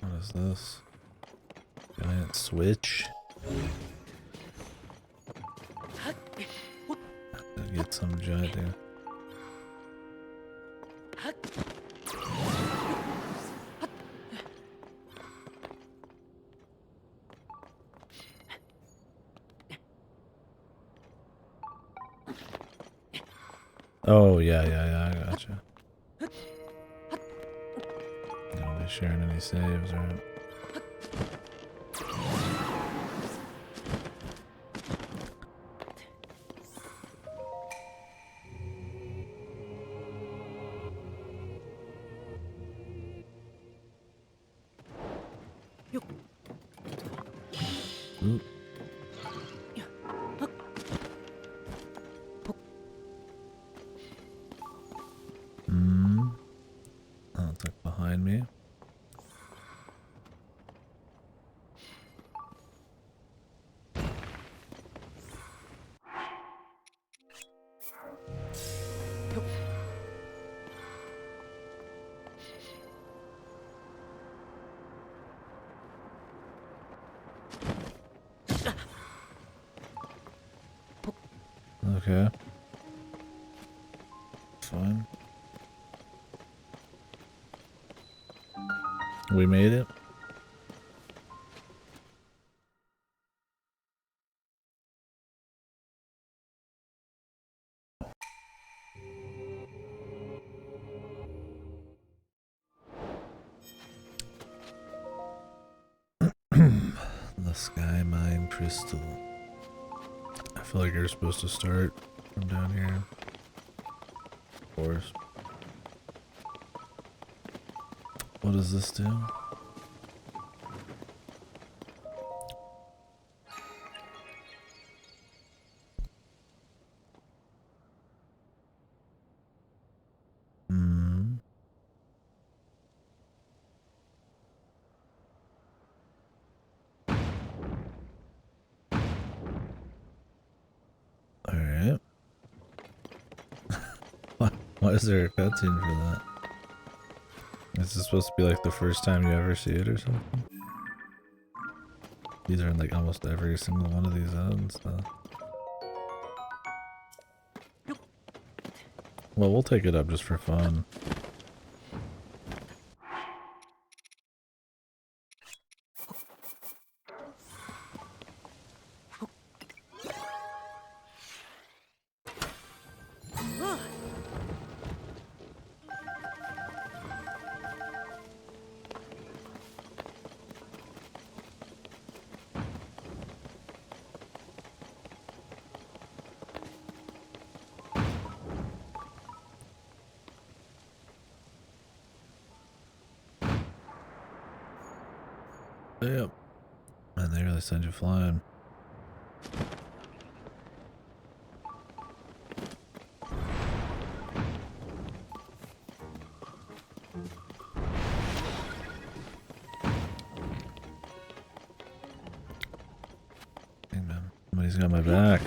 What is this? Giant switch? Gotta get some giant dude. Oh, yeah, I gotcha. Don't be sharing any saves, right? Ooh. I'll tuck behind me. Okay. Fine. We made it. The Sky Mine Crystal. I feel like you're supposed to start from down here. Of course. What does this do? Alright. Why is there a cutscene for that? Is this supposed to be like the first time you ever see it or something? These are in like almost every single one of these zones, though. Well, we'll take it up just for fun. Yep. And they really send you flying. Hey man, somebody's got my back.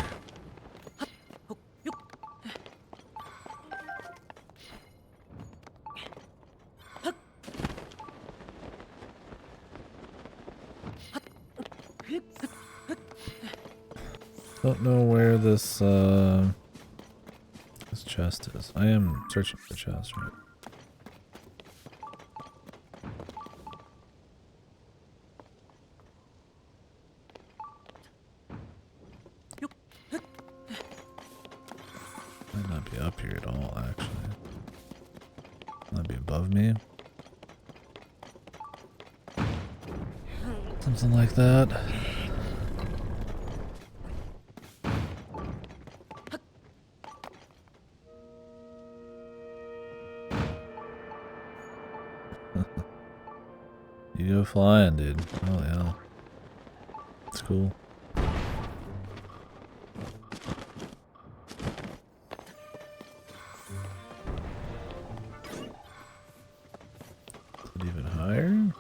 Don't know where this this chest is. I am searching for the chest, right? Might not be up here at all, actually. Might be above me. Something like that. You go flying, dude. Oh yeah. It's cool. Is it even higher?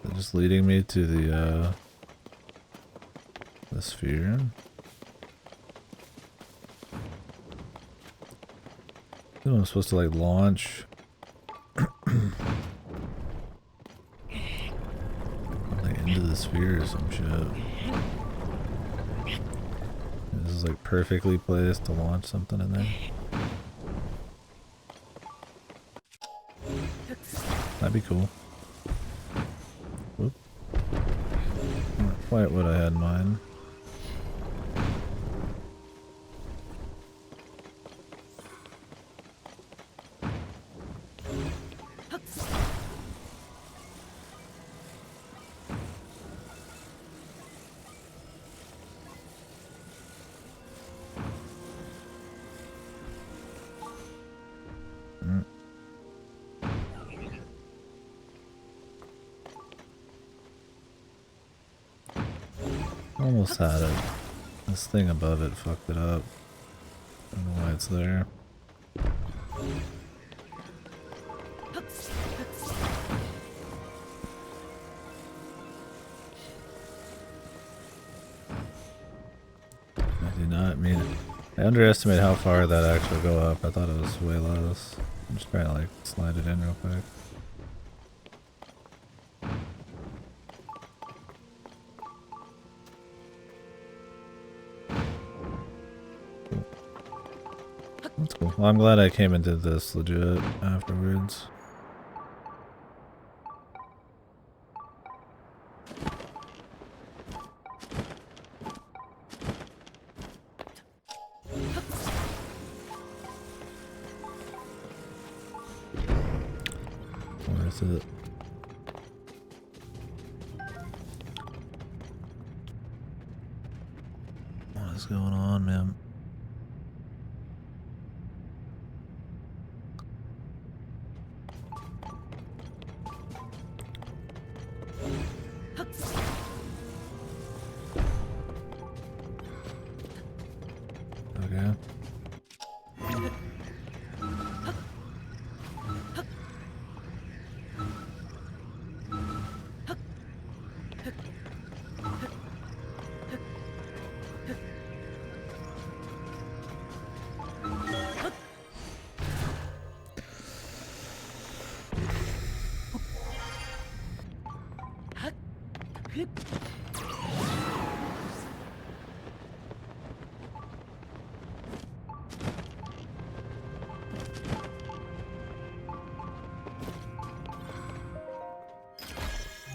Is it just leading me to the sphere? I think I'm supposed to like launch. Like into the sphere or some shit. This is like perfectly placed to launch something in there. That'd be cool. Whoop. Not quite what I had in mind. Almost had it. This thing above it fucked it up. I don't know why it's there. I do not mean it. I underestimate how far that actually go up. I thought it was way less. I'm just trying to like slide it in real quick. That's cool. Well, I'm glad I came into this legit afterwards. Worth it. What is going on, man? Okay.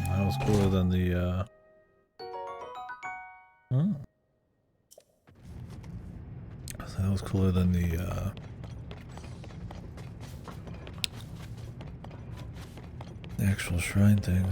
That was cooler than the oh. So that was cooler than the actual shrine thing.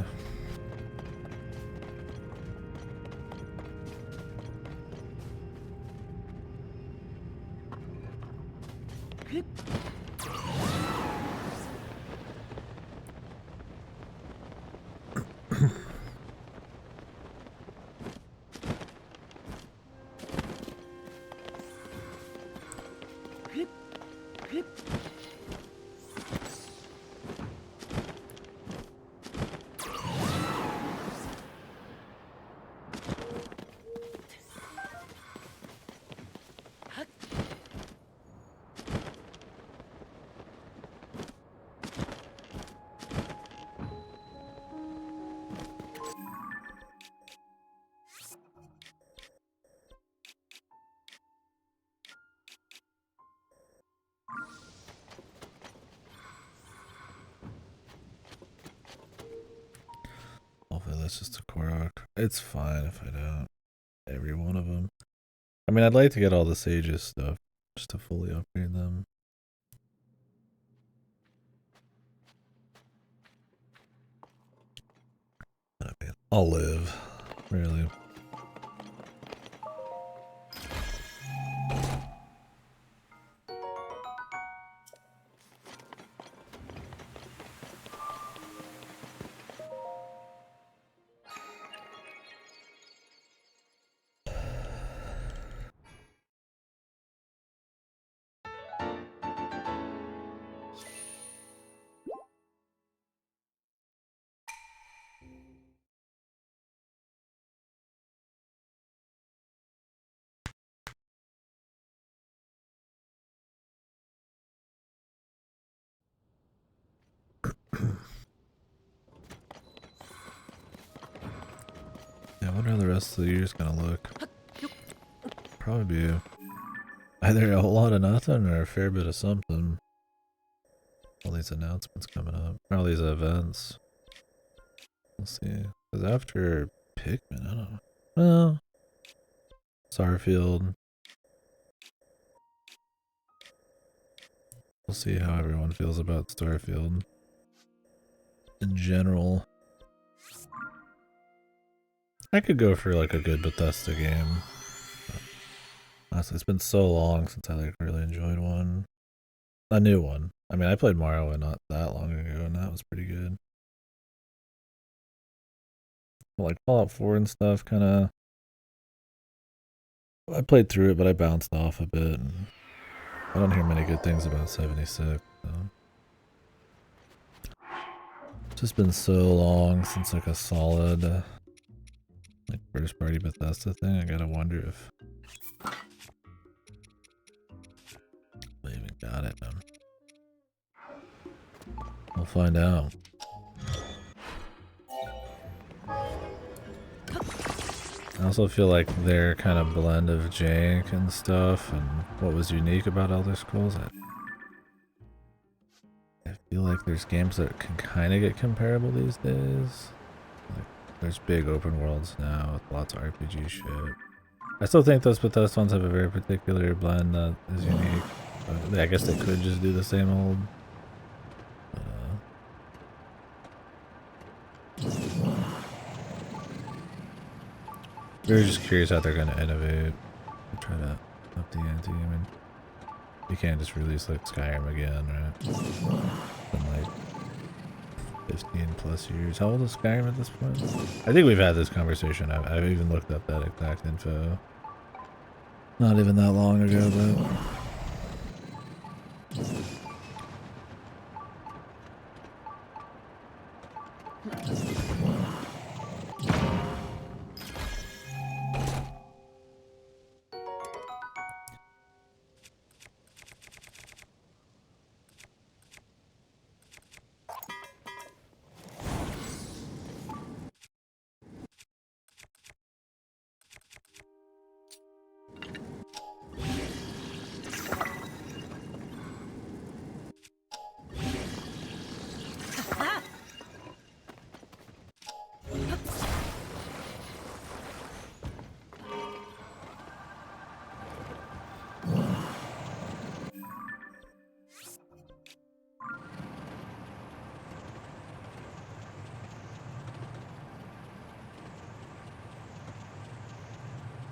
Hopefully that's just a Korok. It's fine if I don't. Every one of them. I mean, I'd like to get all the Sages stuff just to fully upgrade them. I mean, I'll live. Really. Yeah, I wonder how the rest of the year's gonna look. Probably be either a whole lot of nothing or a fair bit of something. All these announcements coming up. All these events. We'll see. Because after Pikmin, I don't know. Well, Starfield. We'll see how everyone feels about Starfield. In general. I could go for like a good Bethesda game. Honestly, it's been so long since I like really enjoyed one. A new one. I mean, I played Mario not that long ago, and that was pretty good. But like Fallout 4 and stuff, kind of. I played through it, but I bounced off a bit. And I don't hear many good things about 76. So. It's just been so long since like a solid, like first party Bethesda thing. I gotta wonder if I even got it. We'll find out. I also feel like their kind of blend of jank and stuff and what was unique about Elder Scrolls. I feel like there's games that can kind of get comparable these days. Like, there's big open worlds now with lots of RPG shit. I still think those Bethesda ones have a very particular blend that is unique. But I guess they could just do the same old. We're just curious how they're going to innovate. Try to up the ante. I mean, you can't just release like Skyrim again, right? Been like 15 plus years. How old is Skyrim at this point? I think we've had this conversation. I've even looked up that exact info. Not even that long ago, but.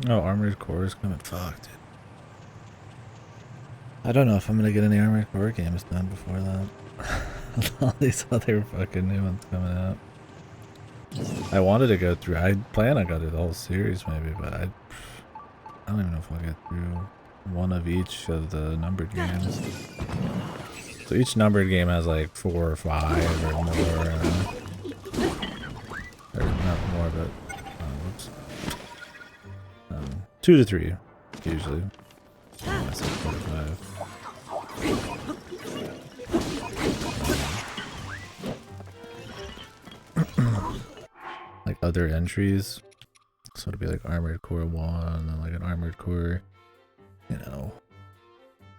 Oh, Armored Core is coming. Fuck, dude. I don't know if I'm gonna get any Armored Core games done before that. All these other fucking new ones coming out. I wanted to go through. I plan on going through the whole series maybe, but I don't even know if I'll get through one of each of the numbered games. So each numbered game has like 4 or 5 or more. Or not more, but whoops. 2 to 3 usually. I said 4 to 5. Like other entries, so it'd be like Armored Core 1 and like an Armored Core, you know,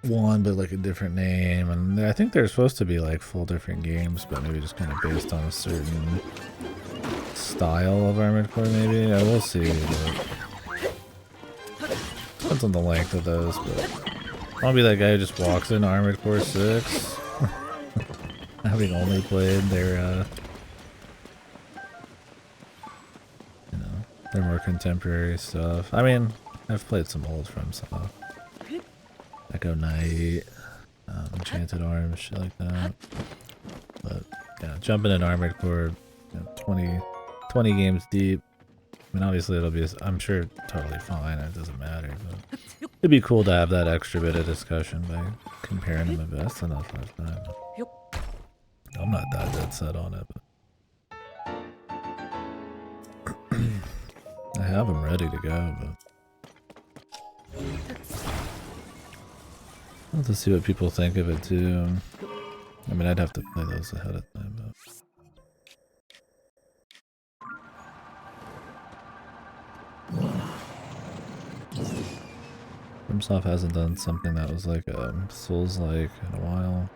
1 but like a different name, and I think they're supposed to be like full different games, but maybe just kind of based on a certain style of Armored Core. Maybe I will see. Depends on the length of those, but I want to be that guy who just walks in Armored Core 6, having only played their their more contemporary stuff. I mean, I've played some old from stuff. Echo Knight, Enchanted Arms, shit like that. But yeah, jumping in Armored Core, 20 games deep. I mean, obviously it'll be, I'm sure, totally fine. It doesn't matter. But it'd be cool to have that extra bit of discussion by comparing them a best enough last time. I'm not that dead set on it, but I have them ready to go, but I'll have to see what people think of it too. I mean, I'd have to play those ahead of time, FromSoft hasn't done something that was like Souls-like in a while.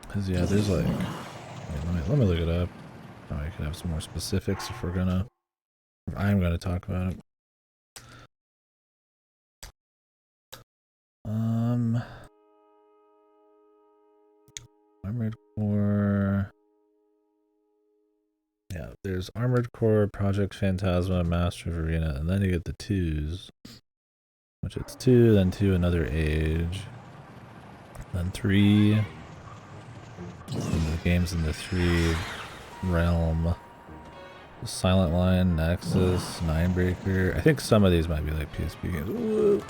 Cause yeah, there's like, wait, let me look it up. Oh, I could have some more specifics if we're gonna. If I'm gonna talk about it. Armored Core. Yeah, there's Armored Core, Project Phantasma, Master of Arena, and then you get the 2s. Which it's 2, then 2 Another Age. Then 3. And the games in the 3 realm. Silent Line, Nexus, Ninebreaker. I think some of these might be like PSP games. Whoa.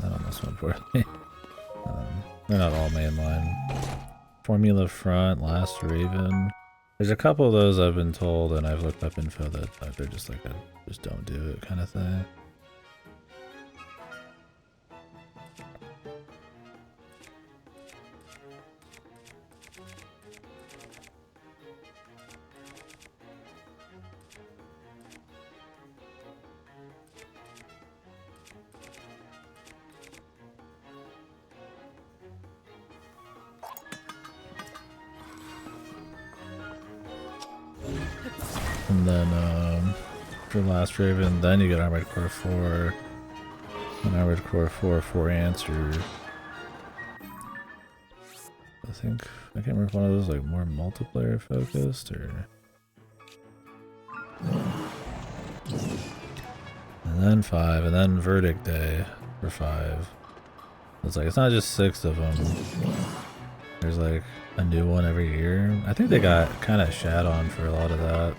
Not on this one for me. They're not all mainline. Formula Front, Last Raven. There's a couple of those I've been told, and I've looked up info that they're just like a just don't do it kind of thing. And then for Last Raven, then you get Armored Core 4, and Armored Core 4 for Answer. I think I can't remember if one of those like more multiplayer focused or. And then 5, and then Verdict Day for 5. It's like it's not just 6 of them. There's like a new one every year. I think they got kind of shat on for a lot of that.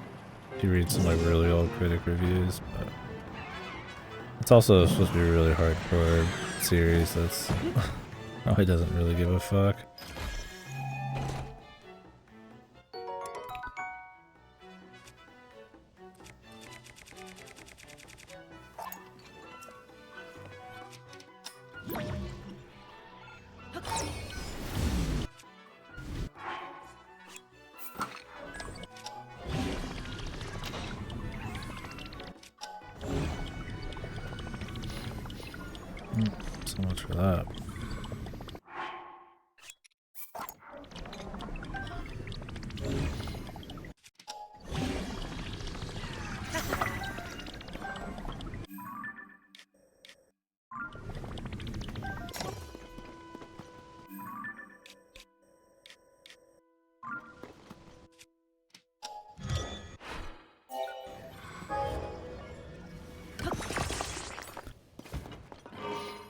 If you read some like really old critic reviews, but it's also supposed to be a really hardcore series that's probably doesn't really give a fuck. So much for that.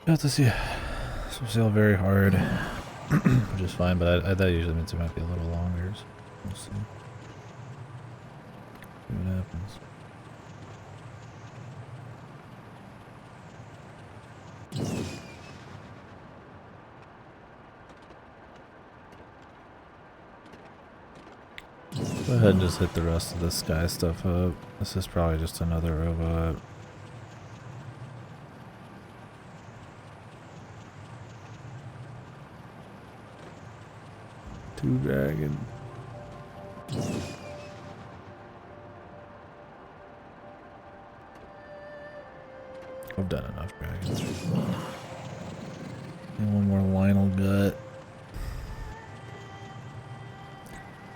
Got to see. So still very hard, which is fine, but that usually means it might be a little longer. So we'll see. See what happens. Go ahead and just hit the rest of the sky stuff up. This is probably just another robot. Two dragon. I've done enough dragons. And one more Lionel gut.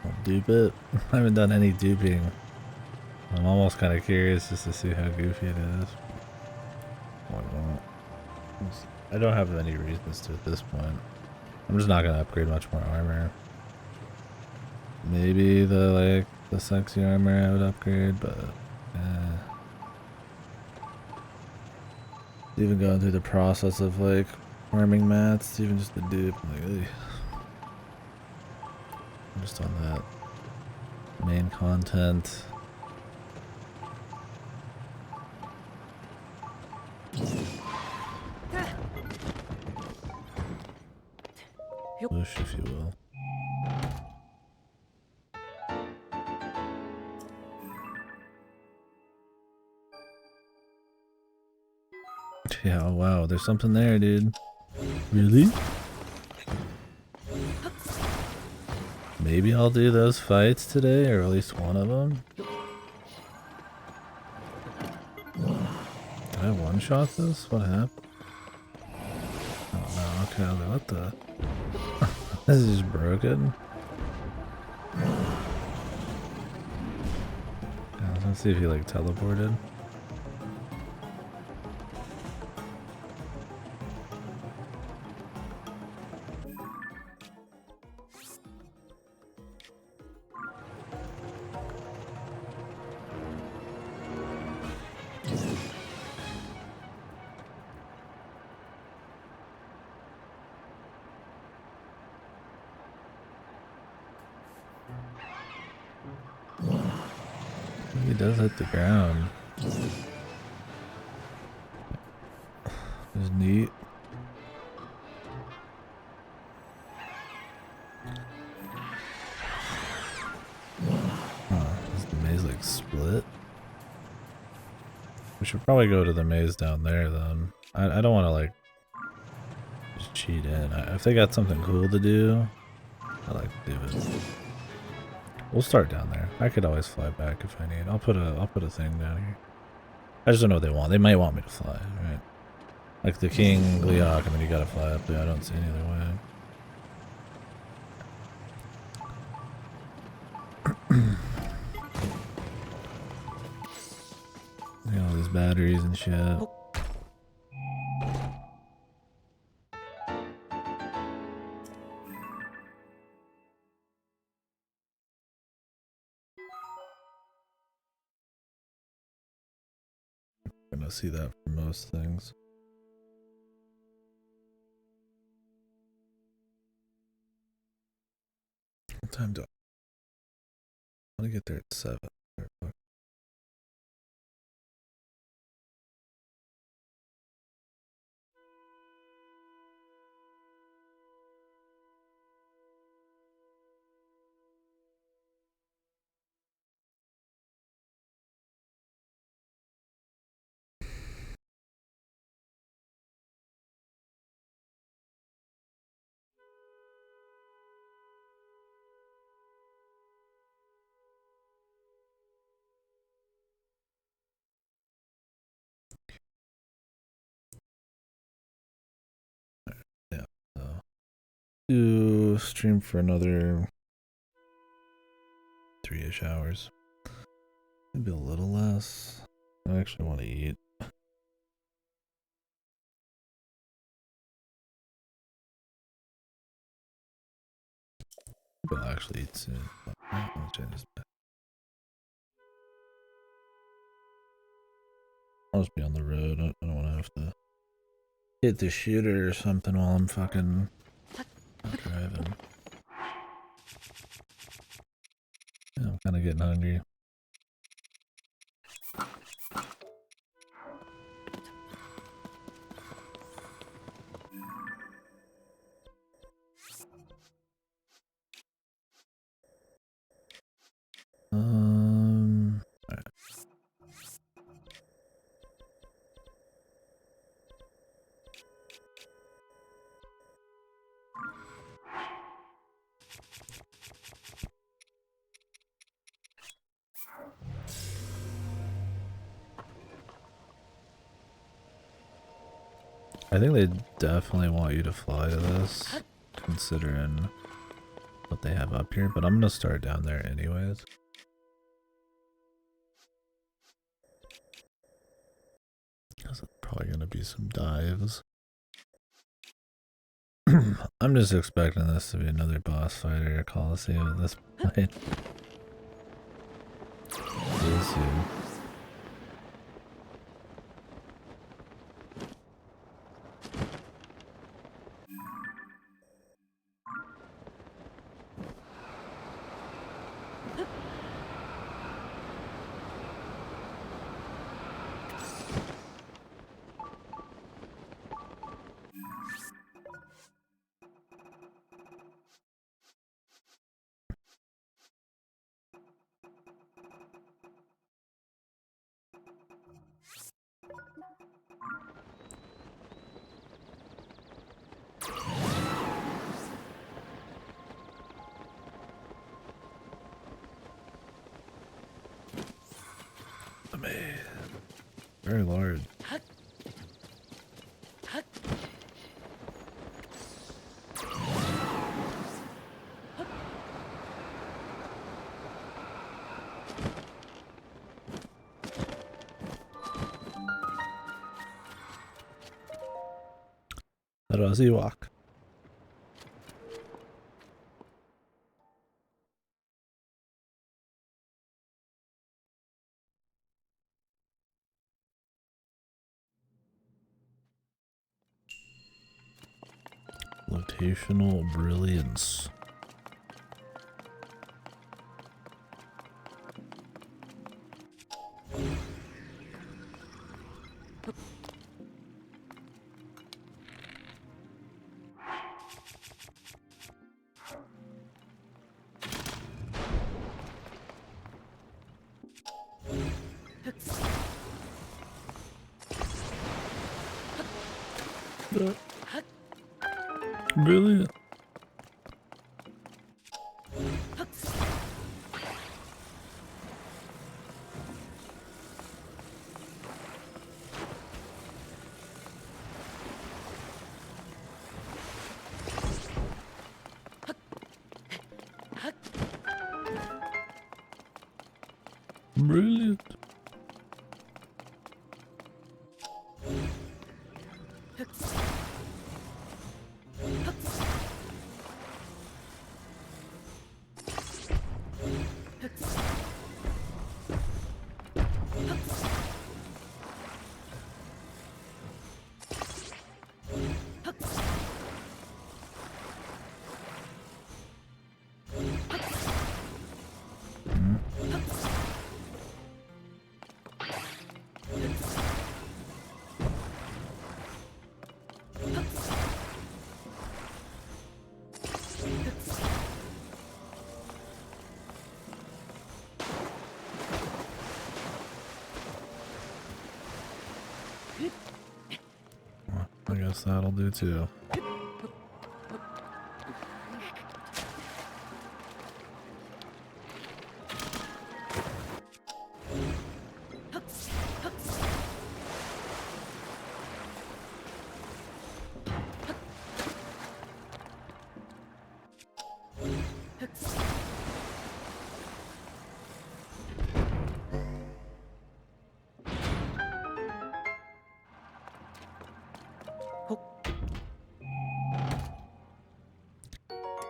I'll dupe it. I haven't done any duping. I'm almost kind of curious just to see how goofy it is. Why not? I don't have any reasons to at this point. I'm just not going to upgrade much more armor. Maybe the sexy armor I would upgrade, but even going through the process of like farming mats, even just the dupe, I'm like, ugh. I'm just on that main content. Push, if you will. Yeah, oh wow, there's something there, dude. Really? Maybe I'll do those fights today, or at least one of them. Did I one-shot this? What happened? Oh no, okay, I was like, what the? This is just broken. Yeah, let's see if he like teleported. He does hit the ground. It's neat. Huh, is the maze like split? We should probably go to the maze down there then. I don't want to like just cheat in. If they got something cool to do, I like to do it. We'll start down there. I could always fly back if I need. I'll put a thing down here. I just don't know what they want. They might want me to fly, right? Like the King Gleeok, I mean, you gotta fly up there. I don't see any other way. All these batteries and shit. I'm gonna see that for most things. What time do I want to get there at 7? Yeah, so do stream for another 3-ish hours. Maybe a little less. I actually want to eat. Maybe I'll actually eat soon. I'll change this back. I'll just be on the road. I don't want to have to hit the shooter or something while I'm fucking driving. Yeah, I'm kind of getting hungry. Alright. I think they definitely want you to fly to this, considering what they have up here, but I'm gonna start down there anyways. Because it's probably gonna be some dives. I'm just expecting this to be another boss fight or a Colosseum at this point. We'll see. Very large. That was Ewok. Rotational brilliance. Brilliant. Brilliant. I guess that'll do too.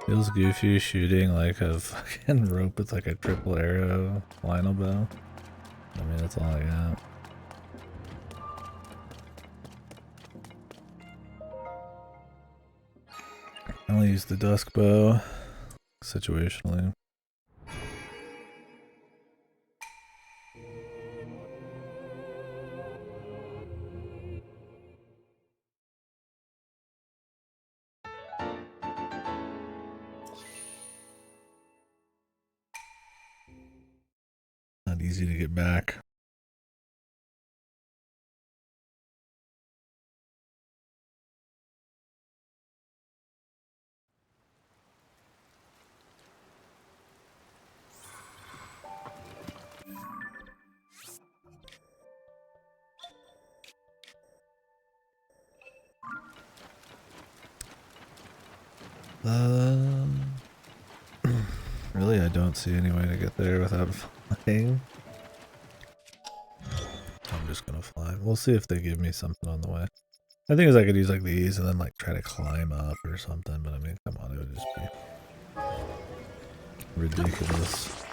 Feels goofy shooting like a fucking rope with like a triple arrow Lionel bow. I mean, that's all I got. I only use the dusk bow situationally. Not easy to get back. Really, I don't see any way to get there without flying. I'm just gonna fly. We'll see if they give me something on the way. I think is I could use like these and then like try to climb up or something, but I mean, come on, it would just be ridiculous.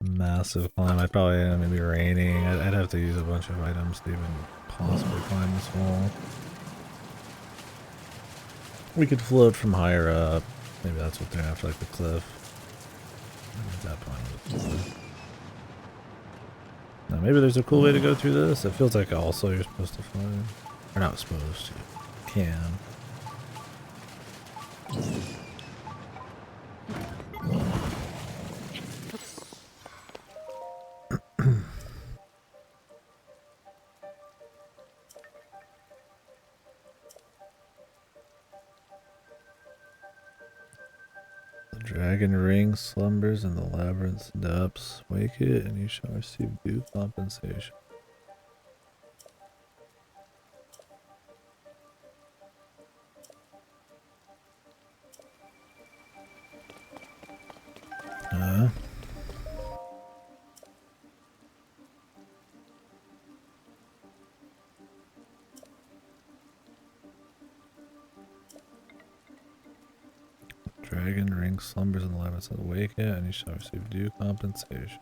Massive climb. I'd probably maybe raining. I'd have to use a bunch of items to even possibly climb this wall. We could float from higher up. Maybe that's what they're after, like the cliff. At that point. Now maybe there's a cool way to go through this. It feels like also you're supposed to fly. Or not supposed to. Can. The dragon ring slumbers in the labyrinth's depths. Wake it and you shall receive due compensation. Dragon ring slumbers in the labyrinth. Wake it and you shall receive due compensation.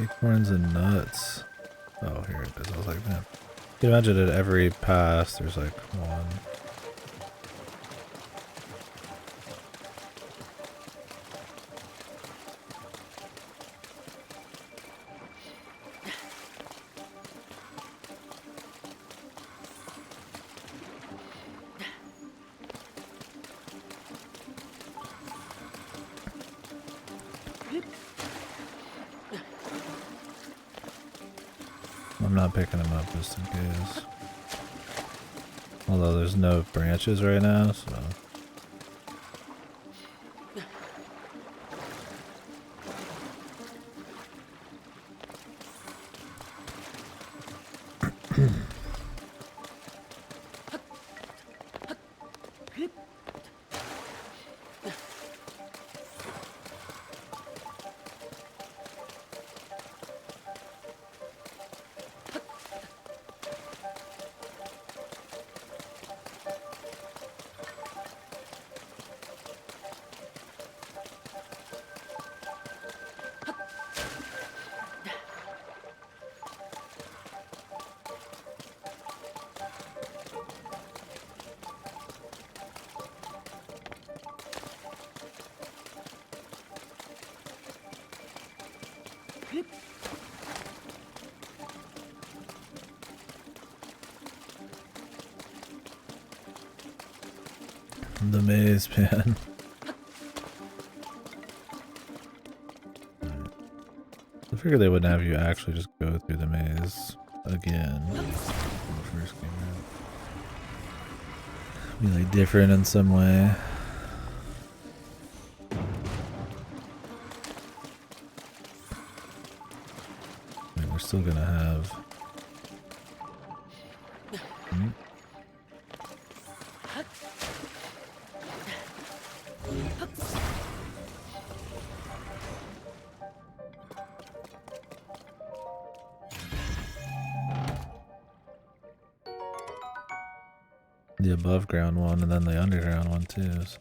Acorns and nuts. Oh, here it is. I was like, man. You can imagine at every pass there's like one. I'm not picking them up just in case. Although there's no branches right now, so. The maze, man. I figured they wouldn't have you actually just go through the maze again when the first came out. Be like different in some way. I mean, we're still gonna have. The above ground one and then the underground one too, so.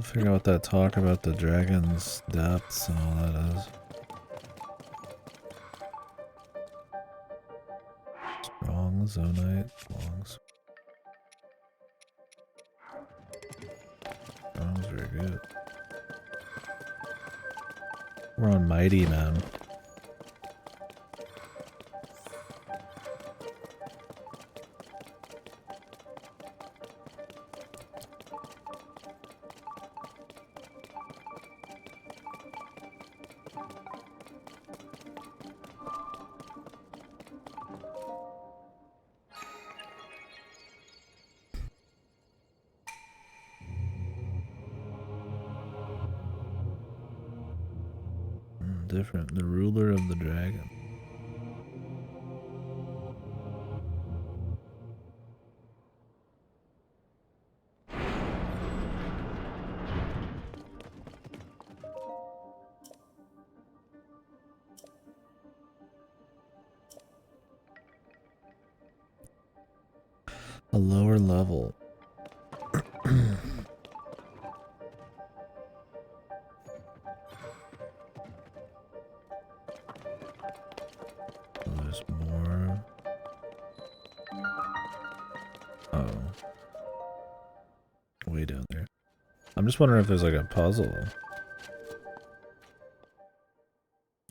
I'll figure out what that talk about the dragon's depths and all that is. Strong Zonite, longs. Strong's very good. We're on Mighty, man. Different. The ruler of the dragon. A lower level. There's more. Oh. Way down there. I'm just wondering if there's like a puzzle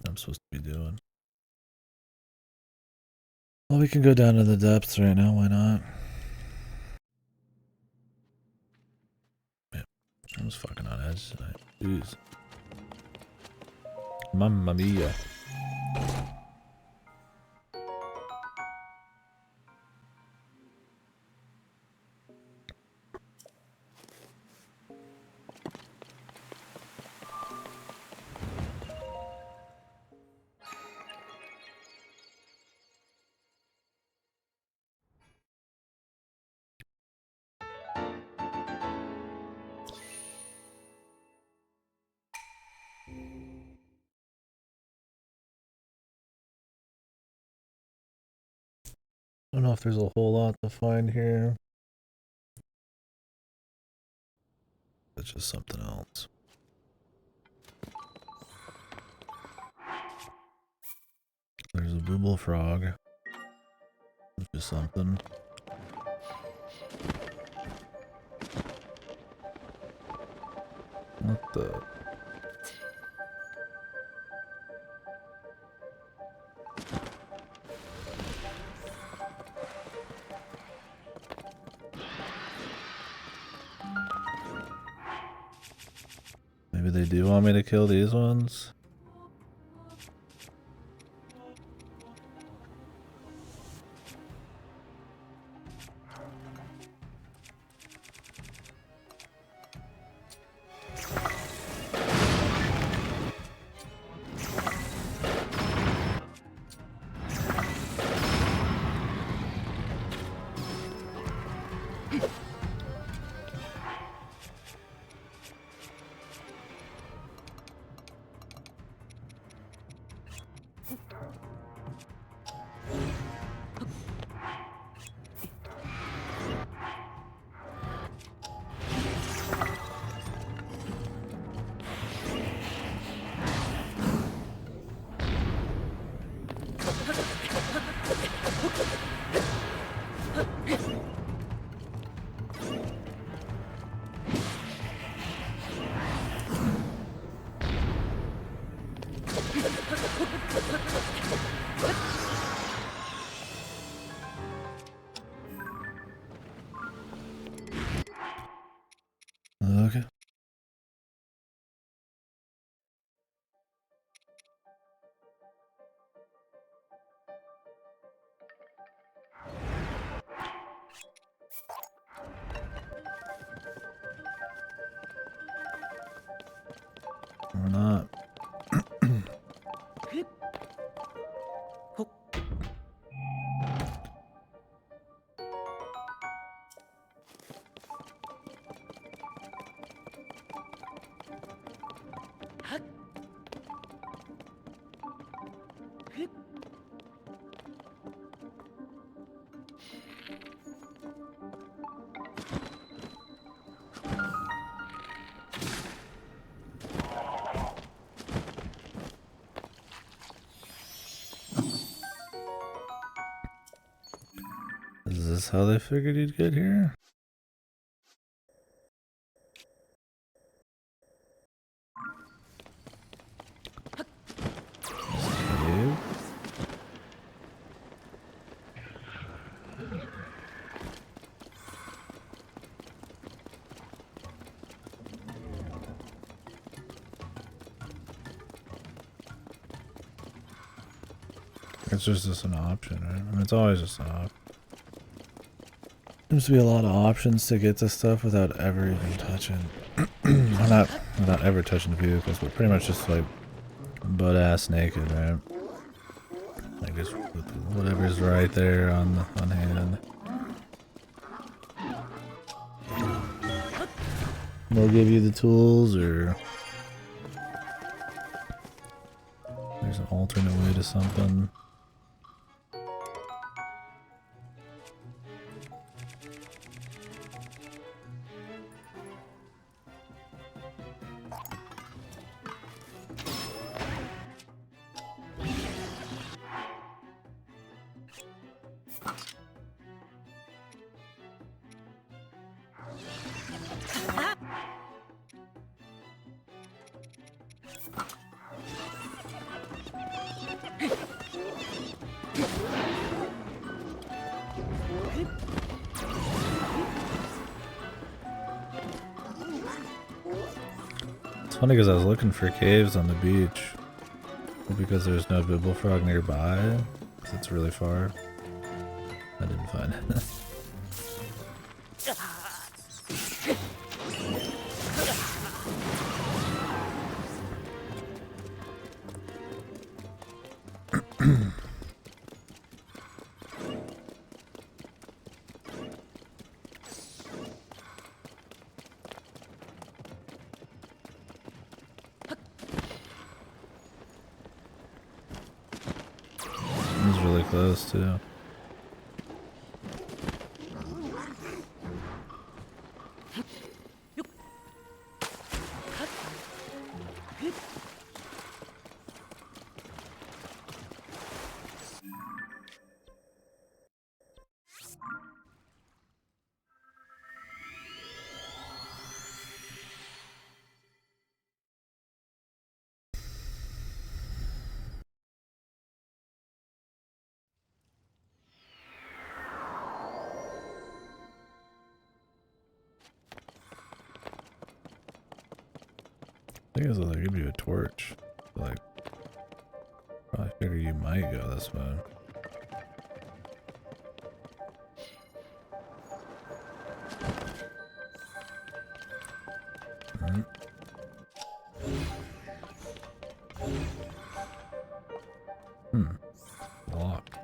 I'm supposed to be doing. Well, we can go down to the depths right now, why not? Yeah, I was fucking on edge tonight. Jeez. Mamma mia. I don't know if there's a whole lot to find here. It's just something else. There's a booble frog, which is something. What the? Maybe they do want me to kill these ones? Okay. Or not. this how they figured you'd get here? Cave? It's just an option, right? I mean, it's always just an option. Seems to be a lot of options to get to stuff without ever even touching. Well, not without ever touching the vehicles, but pretty much just like butt ass naked, right? Like just whatever's right there on hand. They'll give you the tools, or there's an alternate way to something. It's funny because I was looking for caves on the beach, but because there's no Bibblefrog nearby, because it's really far, I didn't find it. It was really close too. I think it's like give you a torch. Like, probably figure you might go this way. Locked.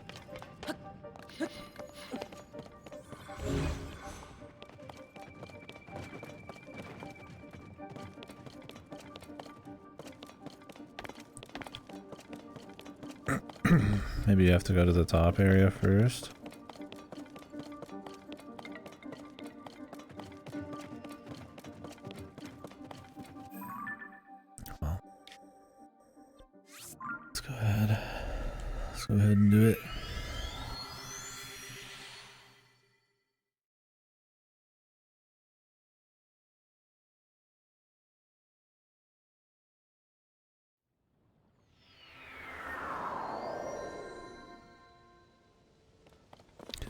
Maybe you have to go to the top area first. Well, let's go ahead. Let's go ahead and do it.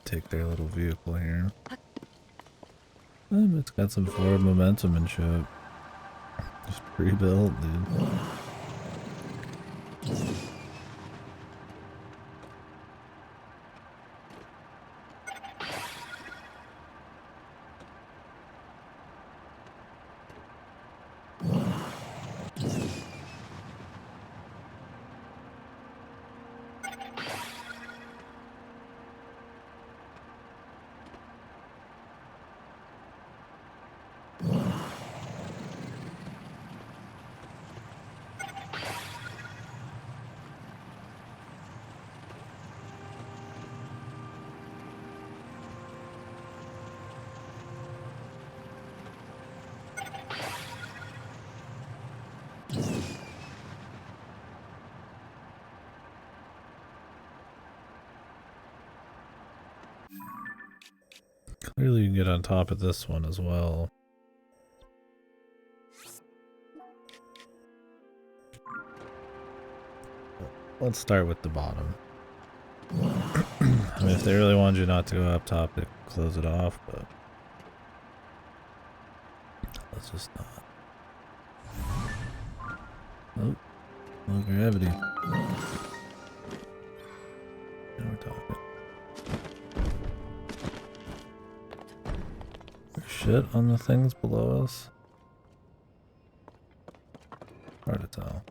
Take their little vehicle here. It's got some forward momentum and shit. Just pre-built, dude. Clearly you can get on top of this one as well. Let's start with the bottom. I mean, if they really wanted you not to go up top, they could close it off, but let's just not. Oh, low gravity. Now we're talking. There's shit on the things below us. Hard to tell.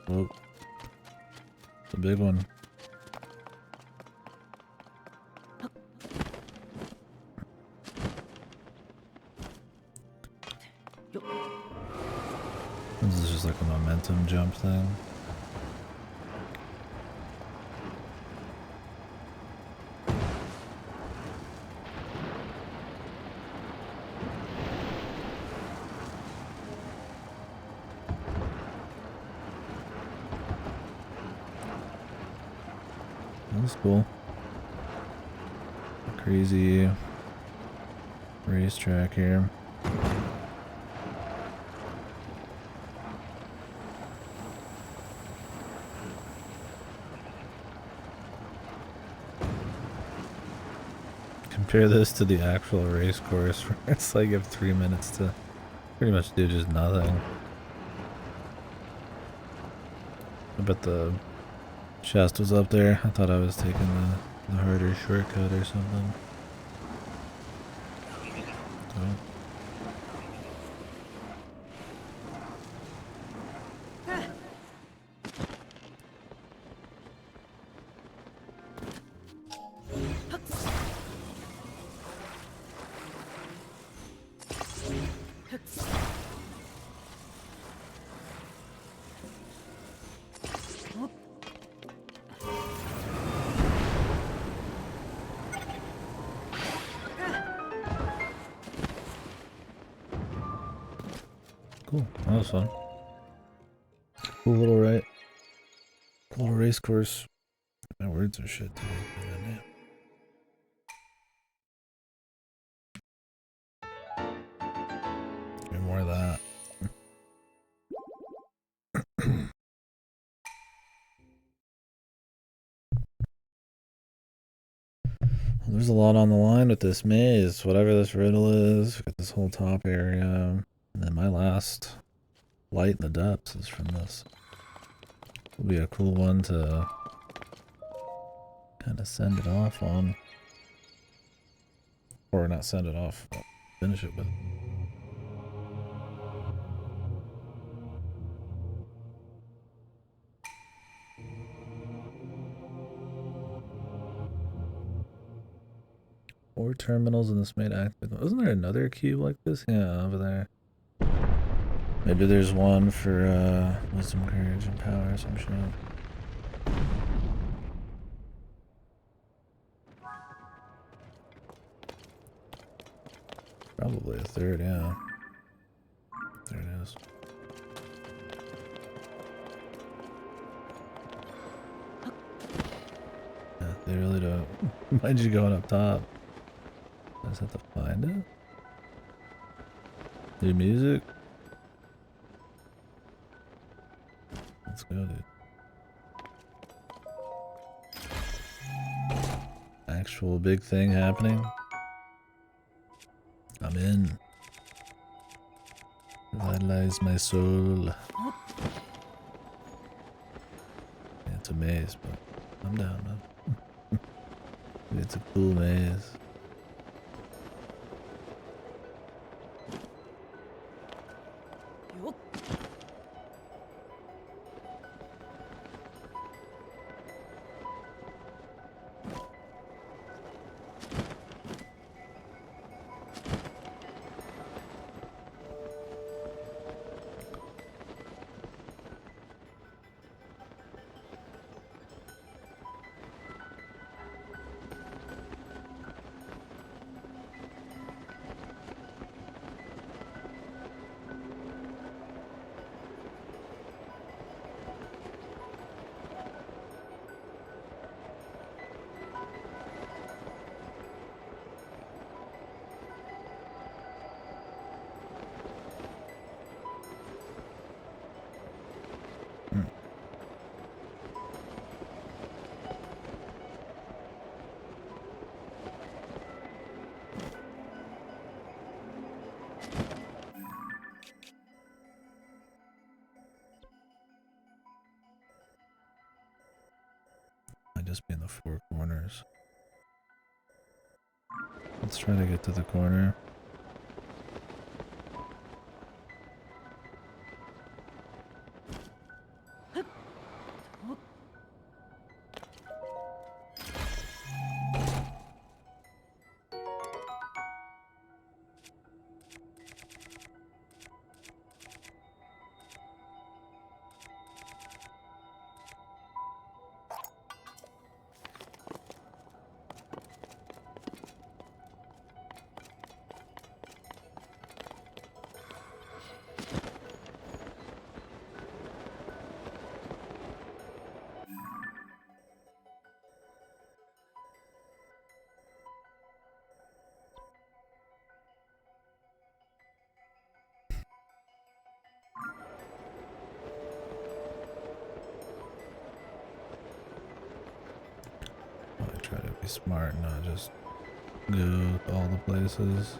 Whoa. It's a big one. This is just like a momentum jump thing. That's cool. Crazy racetrack here. Compare this to the actual race course where it's like you have 3 minutes to pretty much do just nothing. I bet the chest was up there. I thought I was taking the harder shortcut or something. So. Cool, that was fun. Cool little race course. My words are shit today. Give me more of that. There's a lot on the line with this maze, whatever this riddle is. We've got this whole top area. And then my last light in the depths is from this. Will be a cool one to kind of send it off on. Or not send it off, but finish it with. Four terminals in this main active. Wasn't there another cube like this? Yeah, over there. Maybe there's one for wisdom, courage, and power or some shit. Probably a third, yeah. There it is. Yeah, they really don't mind you going up top. I just have to find it. New music. Let's go, dude. Actual big thing happening. I'm in. Revitalize my soul. Yeah, it's a maze, but I'm down, man. It's a cool maze. the four corners. Let's try to get to the corner. I try to be smart and not just go to all the places.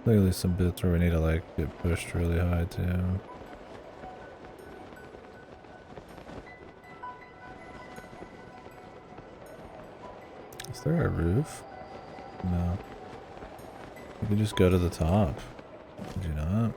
Clearly some bits where we need to like get pushed really high too. Is there a roof? No. You could just go to the top. Could you not?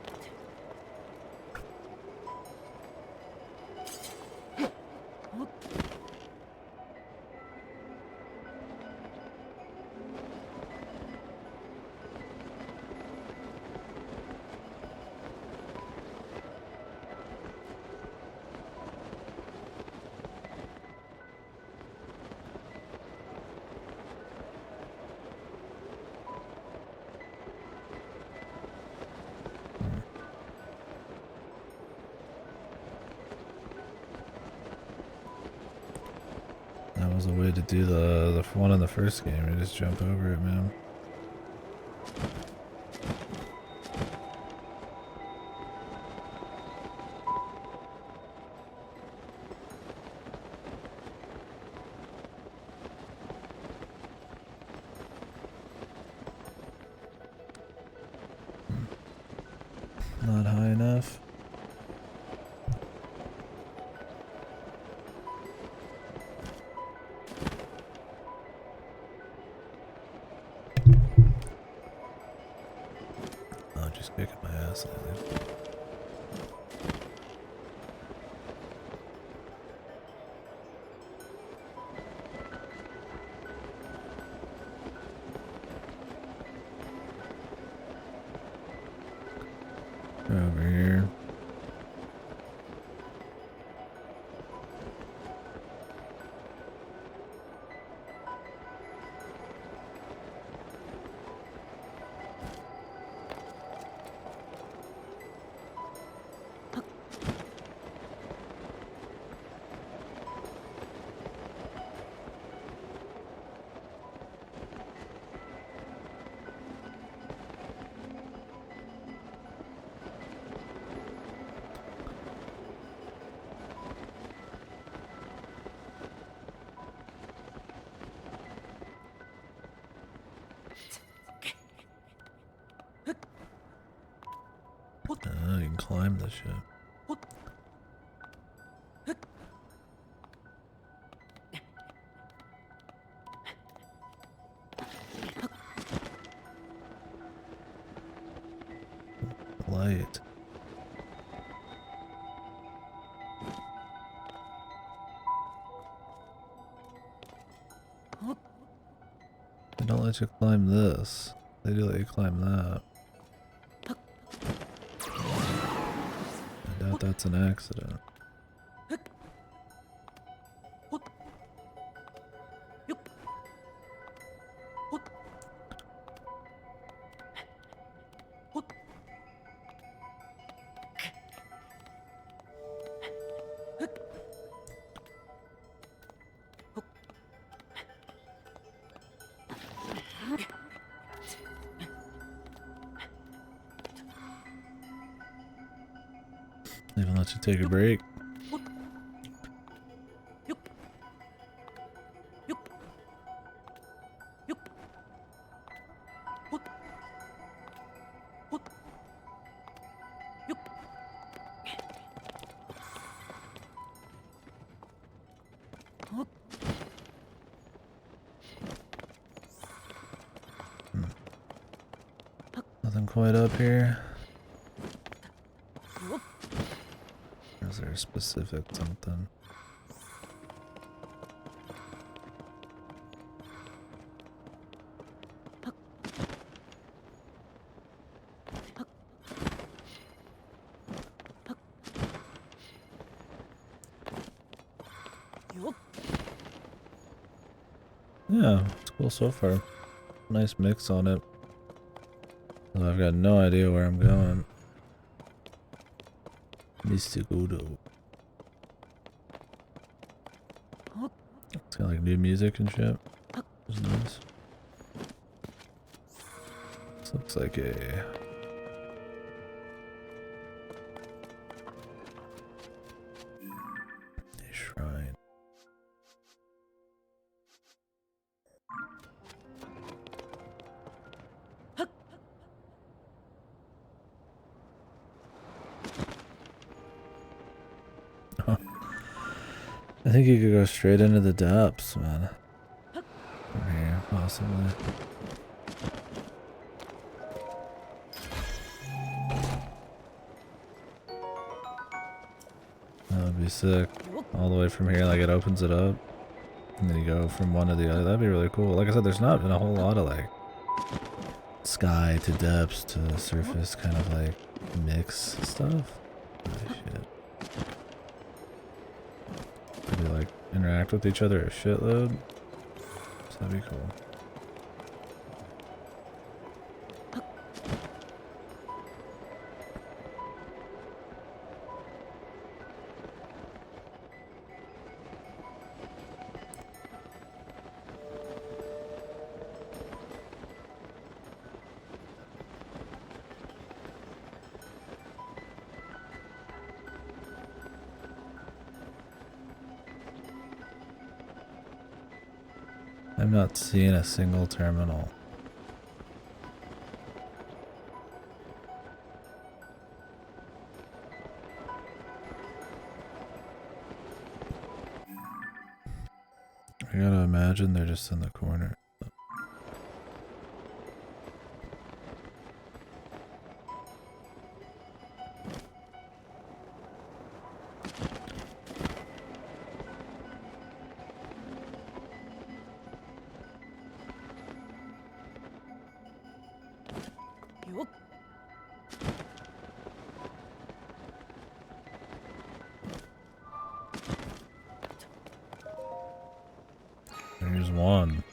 That was a way to do the one in the first game. You just jump over it, man. Not high enough. Oh, just kicking my ass lately. Over here. You can climb this shit. Light. They don't let you climb this. They do let you climb that. I doubt that's an accident. They don't let you take a break. quite up here. Or is there a specific something? Yeah, it's cool so far. Nice mix on it. Although I've got no idea where I'm going. Mystic Udo. It's got like new music and shit. It's nice. This looks like a shrine. I think you could go straight into the depths, man. From here, possibly. That would be sick. All the way from here, like it opens it up. And then you go from one to the other. That'd be really cool. Like I said, there's not been a whole lot of like sky to depths to surface kind of like mix stuff. Holy shit. They like interact with each other a shitload. So that'd be cool. I'm not seeing a single terminal. I gotta imagine they're just in the corner. There's one.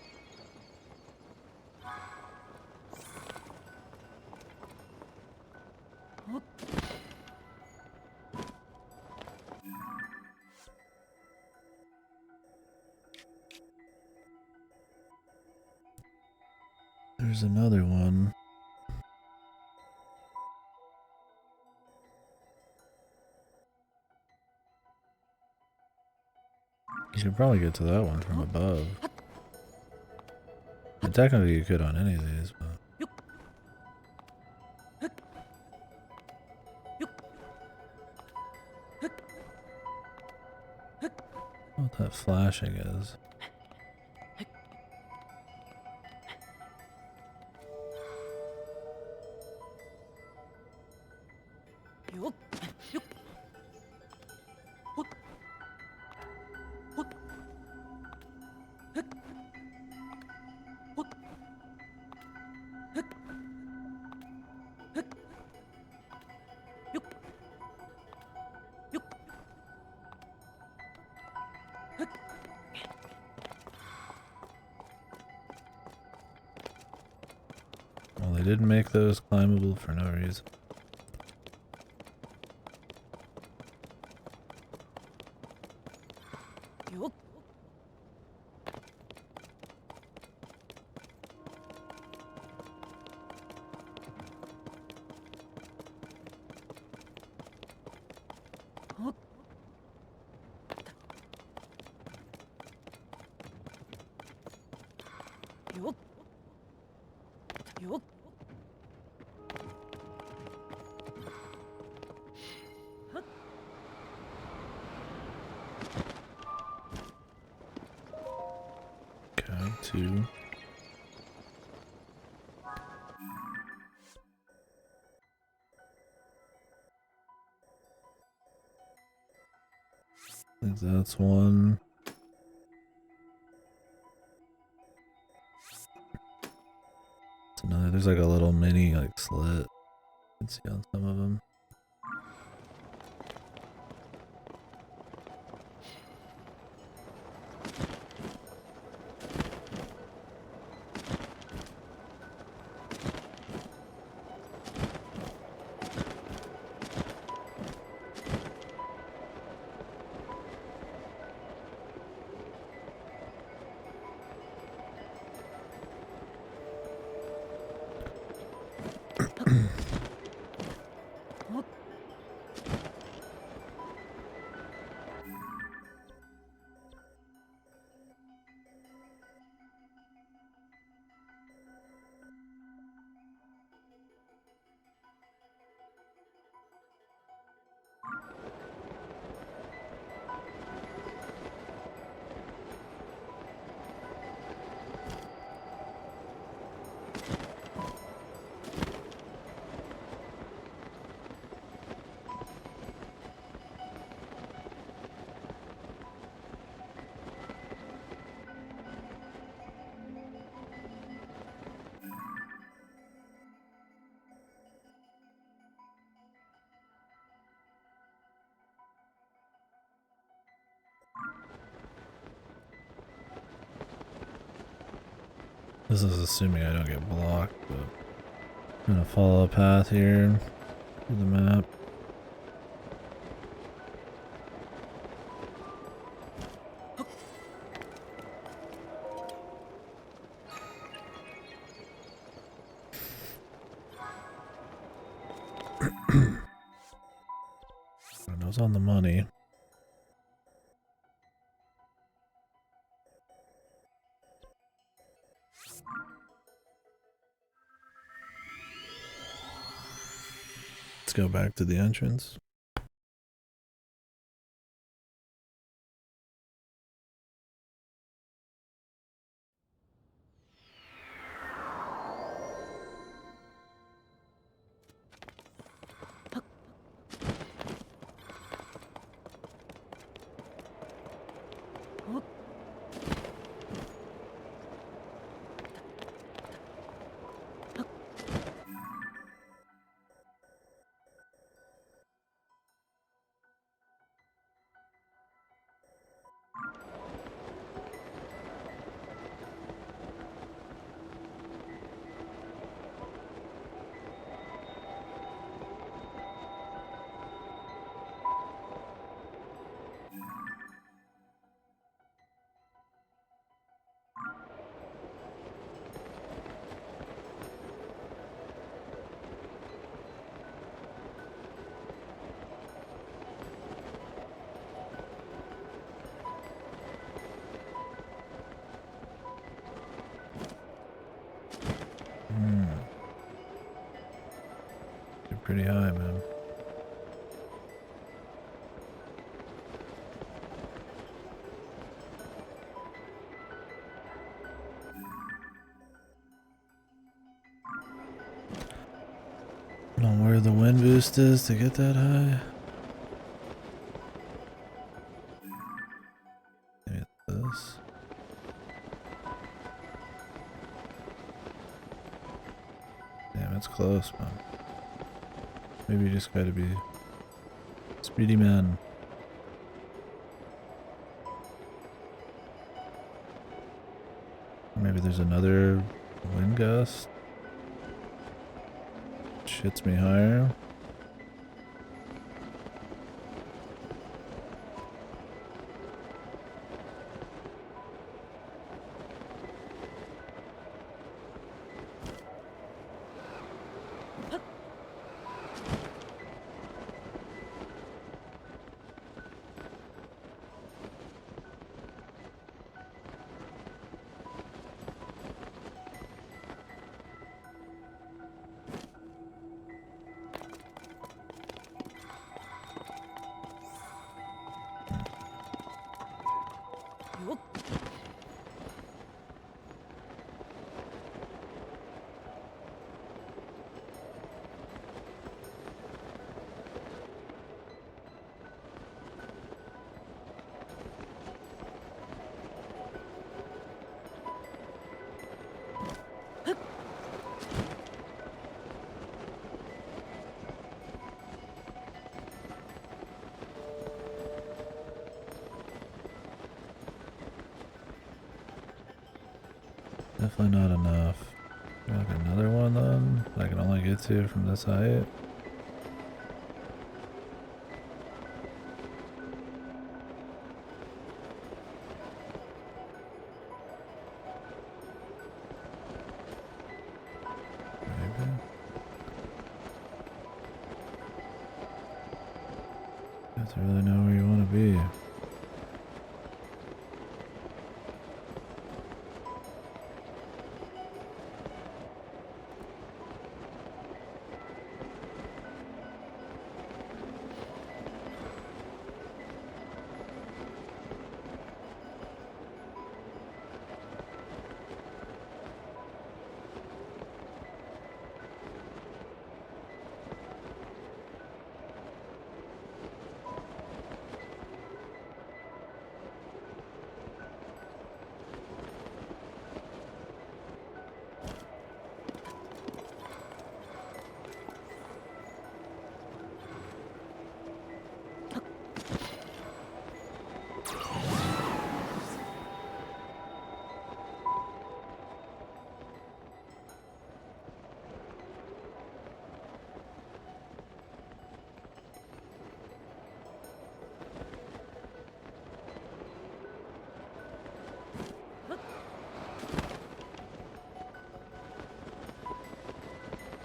There's another one. You could probably get to that one from above. And technically you could on any of these, but... What that flashing is. Well, they didn't make those climbable for no reason. Okay, two. think that's one. It's another. There's like a little mini like slit. You can see on some of them. This is assuming I don't get blocked, but I'm gonna follow a path here through the map. I was on the money. Let's go back to the entrance. You're pretty high, man. I don't know where the wind boost is to get that high. Maybe it's this. Damn, it's close, man. Maybe you just gotta be speedy man. Maybe there's another wind gust. Hits me higher. Definitely not enough. Like another one then? I can only get to from this height. Maybe. You have to really know where you want to be.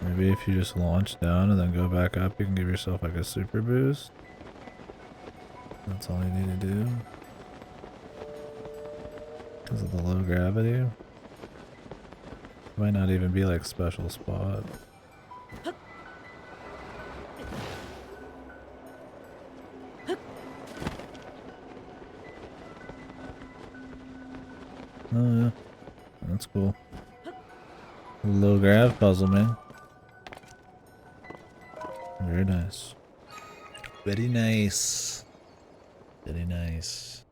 Maybe if you just launch down and then go back up, you can give yourself like a super boost. That's all you need to do. Because of the low gravity. Might not even be like special spot. Oh yeah, that's cool. Low grav puzzle, man. Very nice. Very nice. Very nice.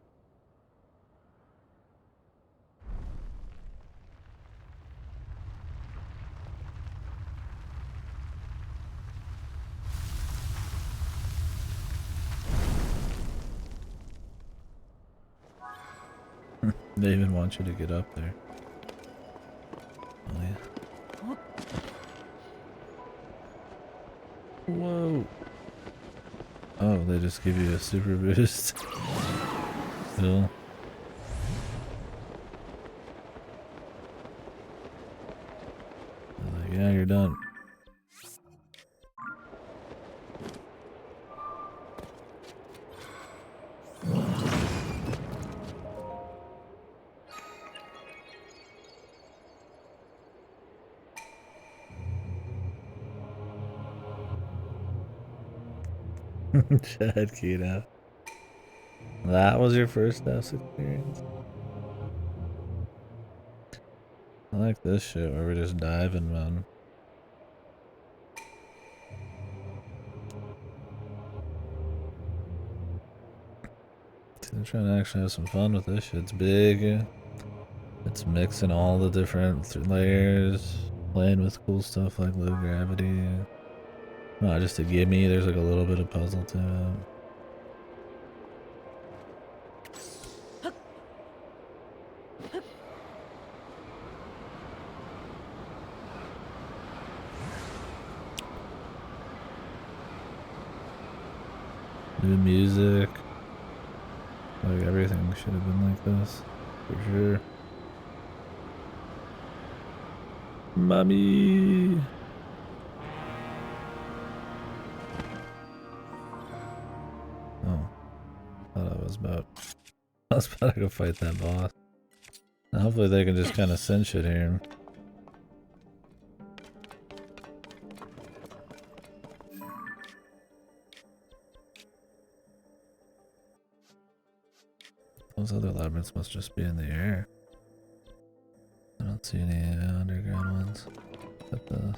They even want you to get up there. Oh yeah. Whoa. Oh, they just give you a super boost. Cool. Like, yeah, you're done. Chad Keto. That was your first house experience. I like this shit where we're just diving, man. I'm trying to actually have some fun with this shit. It's big. It's mixing all the different layers. Playing with cool stuff like low gravity. Not just a gimme, there's like a little bit of puzzle to it. New music. Like everything should have been like this. For sure. Mommy! Oh. Thought I was about to go fight that boss. Now hopefully they can just kind of send shit here. Those other labyrinths must just be in the air. I don't see any underground ones. Except the...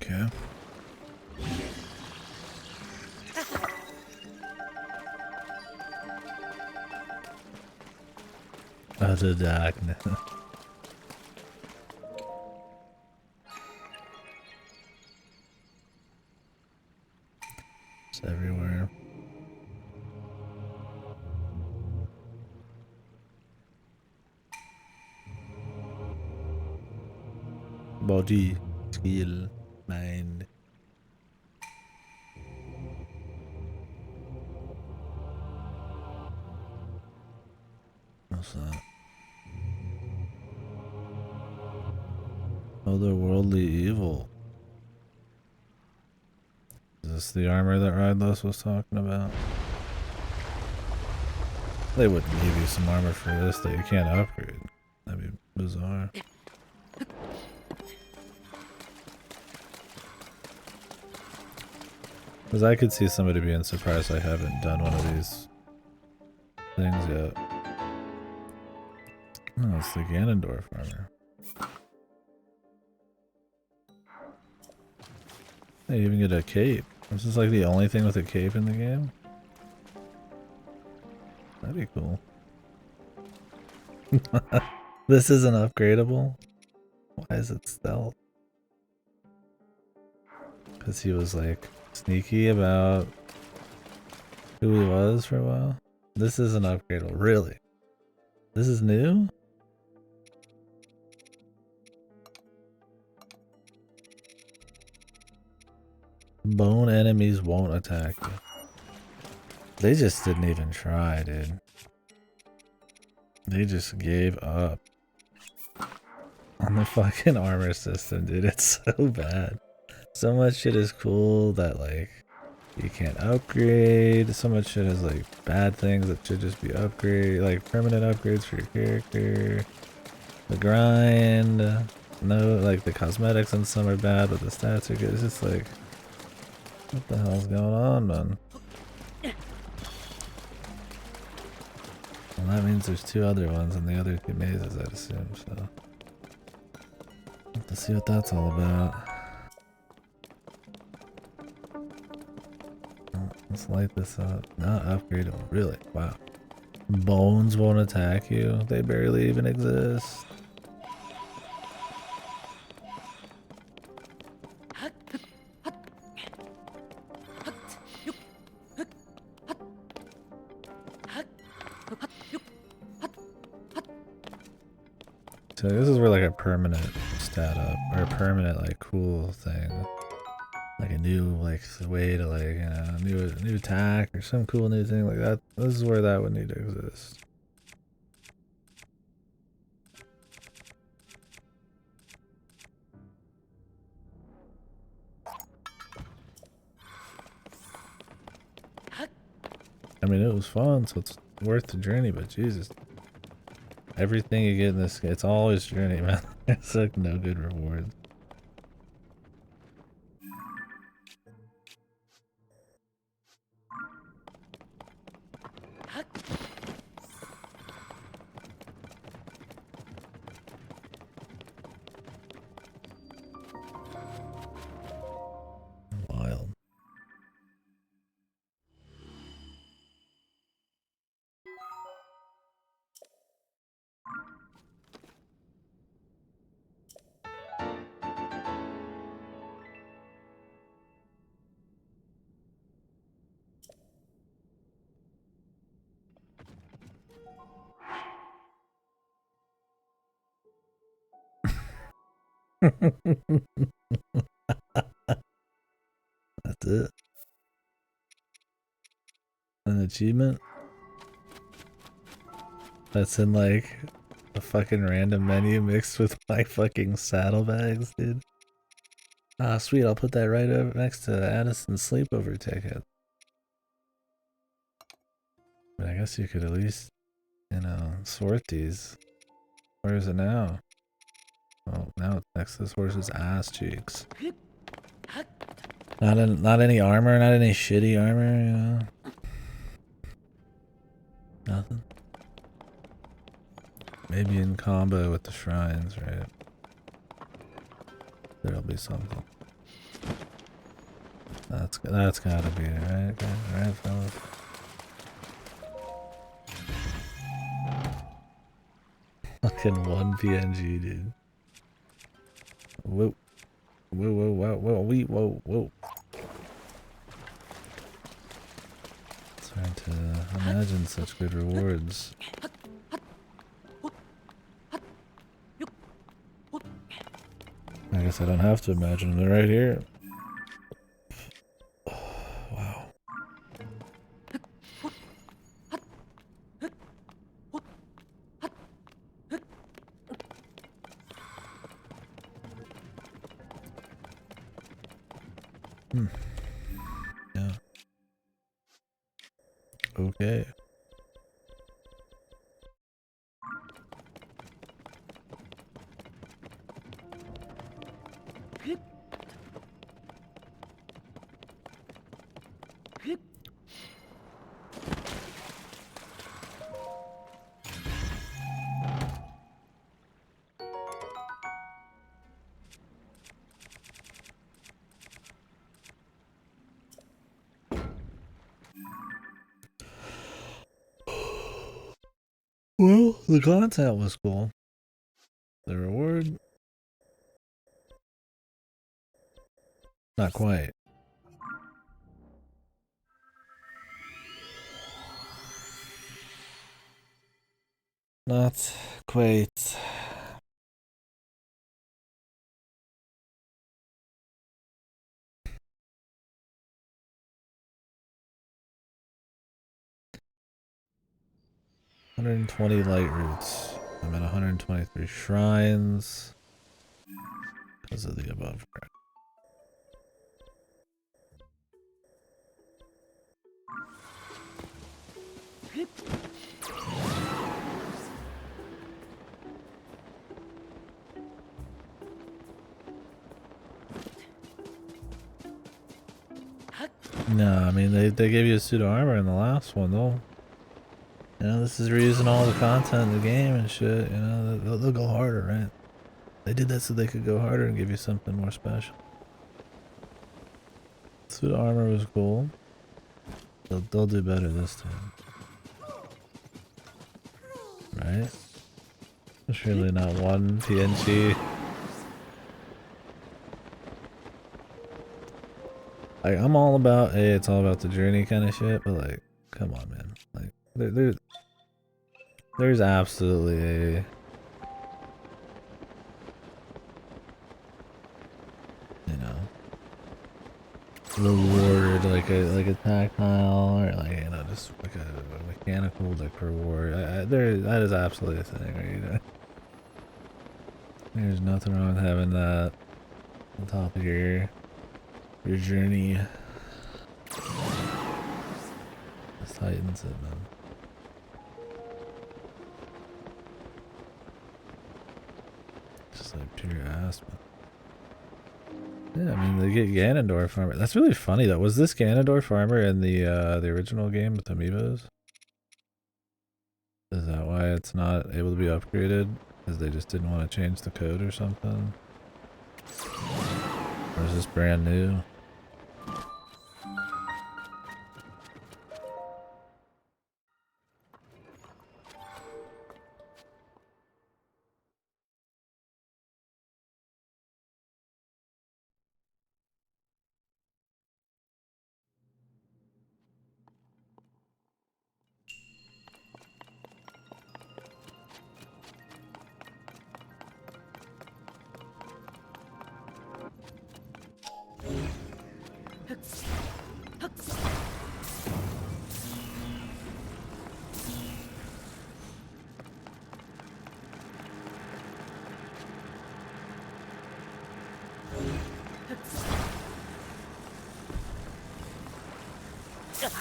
Okay. Utter darkness. It's everywhere. Body, skill, mind. What's that? Otherworldly evil. Is this the armor that Rydlos was talking about? They wouldn't give you some armor for this that you can't upgrade. That'd be bizarre. Because I could see somebody being surprised I haven't done one of these things yet. Oh, it's the Ganondorf armor. Hey, you even get a cape. This is like the only thing with a cape in the game? That'd be cool. This isn't upgradable? Why is it stealth? Because he was like sneaky about who he was for a while? This isn't upgradable, really? This is new? Bone enemies won't attack you. They just didn't even try, dude. They just gave up on the fucking armor system, dude. It's so bad. So much shit is cool that like you can't upgrade. So much shit is like bad things that should just be upgrade, like permanent upgrades for your character. The grind, no, like the cosmetics and some are bad, but the stats are good. It's just like, what the hell's going on, man? Well, that means there's two other ones in the other two mazes, I'd assume, so. Let's see what that's all about. Let's light this up. Not upgradable, really? Wow. Bones won't attack you? They barely even exist. So this is where like a permanent stat up, or a permanent like cool thing. Like a new like way to like, you know, new attack or some cool new thing like that. This is where that would need to exist. I mean, it was fun, so it's worth the journey, but Jesus. Everything you get in this, it's always journey, man. It's like no good rewards. Wild. That's it. An achievement? That's in like a fucking random menu mixed with my fucking saddlebags, dude. Ah, sweet, I'll put that right over next to Addison's sleepover ticket. But I guess you could at least, you know, sort these. Where is it now? Oh, now it's next to this horse's ass cheeks. Not any armor, not any shitty armor, you know? Nothing. Maybe in combo with the shrines, right? There'll be something. That's gotta be it, right? Okay, alright, fellas. Fucking one PNG, dude. Whoa. Whoa, whoa, whoa, whoa, whoa, whoa. It's hard to imagine such good rewards. I guess I don't have to imagine, they're right here. Wow. Yeah. Okay. Well, the content was cool. The reward? Not quite. Not quite. $120 light roots. I'm at 123 shrines. Because of the above. No, I mean they gave you a suit of armor in the last one though. You know, this is reusing all the content in the game and shit, you know, they'll go harder, right? They did that so they could go harder and give you something more special. Suit of armor was cool. They'll do better this time. Right? Surely not one PNG. Like, I'm all about, hey, it's all about the journey kind of shit, but like, come on, man. Like, there's absolutely a, you know, reward, like a tactile, or like, you know, just like a mechanical like reward. That is absolutely a thing, right? There's nothing wrong with having that on top of your journey. This tightens it, man. Just like pure ass, man. Yeah, I mean they get Ganondorf armor. That's really funny though. Was this Ganondorf armor in the original game with amiibos? Is that why it's not able to be upgraded? Because they just didn't want to change the code or something? Or is this brand new? Nope.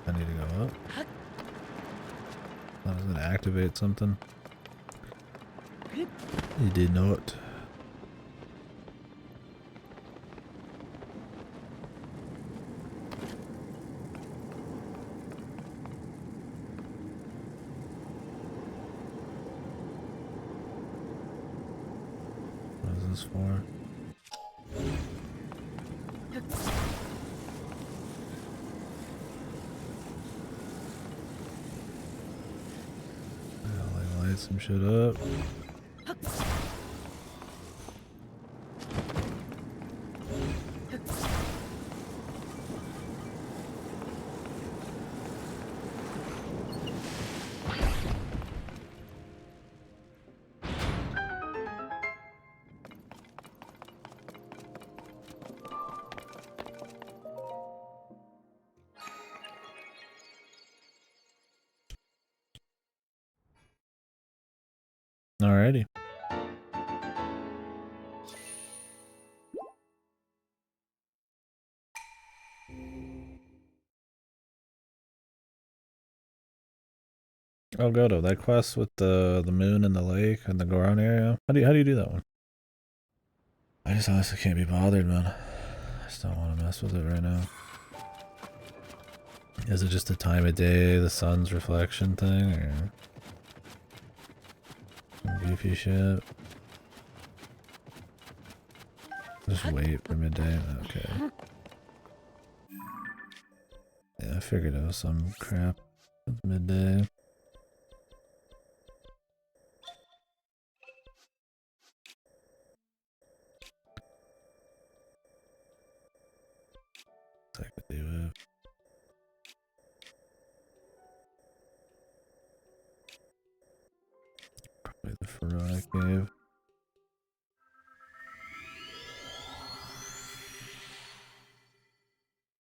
I need to go up. I was gonna activate something. You did not. What is this for? I'll light some shit up. Alrighty. Oh, Goto, that quest with the moon and the lake and the Goron area. How do you do that one? I just honestly can't be bothered, man. I just don't want to mess with it right now. Is it just the time of day, the sun's reflection thing, or some goofy shit? Just wait for midday. Okay. Yeah, I figured it was some crap at midday. I could do it. Probably the Pharaonic Cave.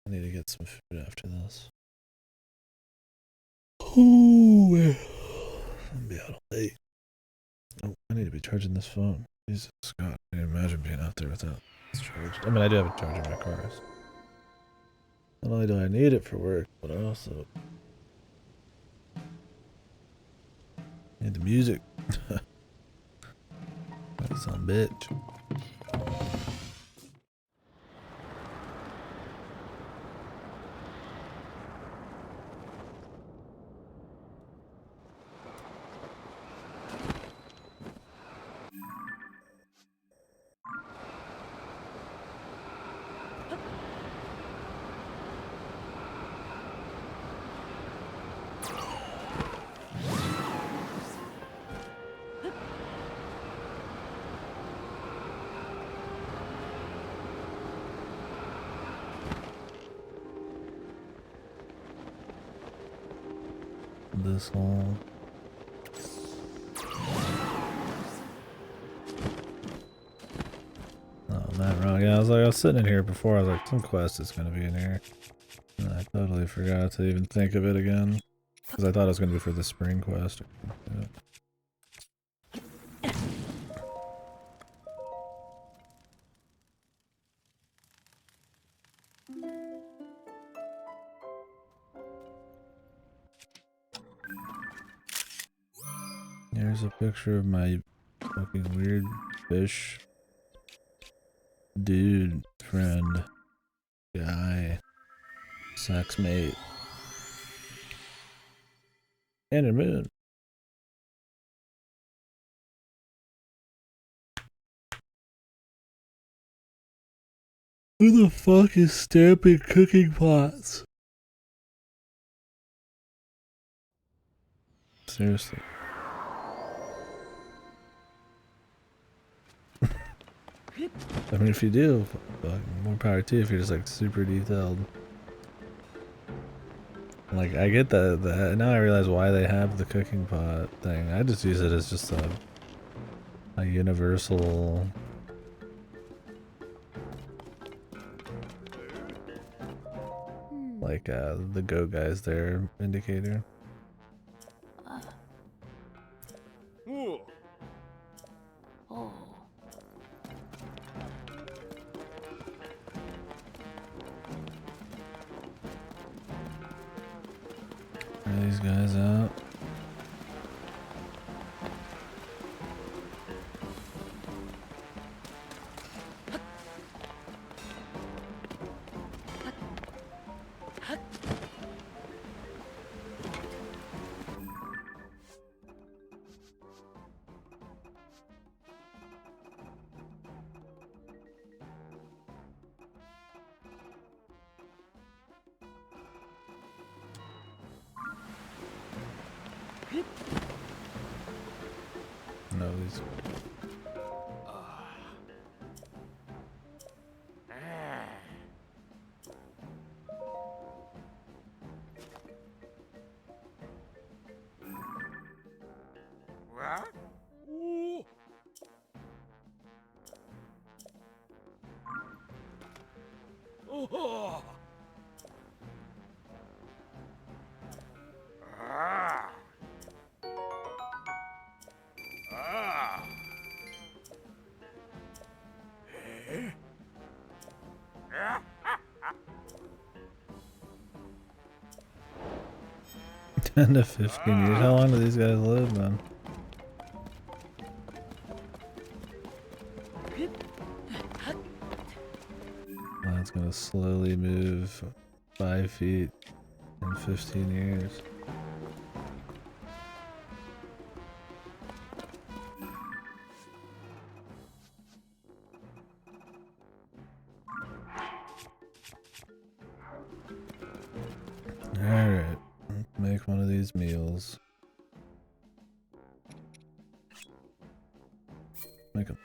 I need to get some food after this. Ooh, I'll be out all late. Oh, I need to be charging this phone. Jesus God, I can imagine being out there without it's charged. I mean, I do have a charger in my car. So not only do I need it for work, but I also need the music. That's some bitch. This hole. Oh, I'm not wrong. Yeah, I was sitting in here before. I was like, some quest is gonna be in here. And I totally forgot to even think of it again. Because I thought it was gonna be for the spring quest. Yeah. Here's a picture of my fucking weird fish dude friend guy sex mate and a moon. Who the fuck is stamping cooking pots? Seriously. I mean, if you do, more power to you if you're just like super detailed. Like, I get that. Now I realize why they have the cooking pot thing. I just use it as just a universal. like the Go guys there indicator. Ooh. Oh. Are these guys out? No, these. What? Ooh. Oh. Ah. Ah. Eh? Ah. 10 to 15 years. How long do these guys live, man? That's gonna slowly move 5 feet in 15 years. Alright, let's make one of these meals. Make a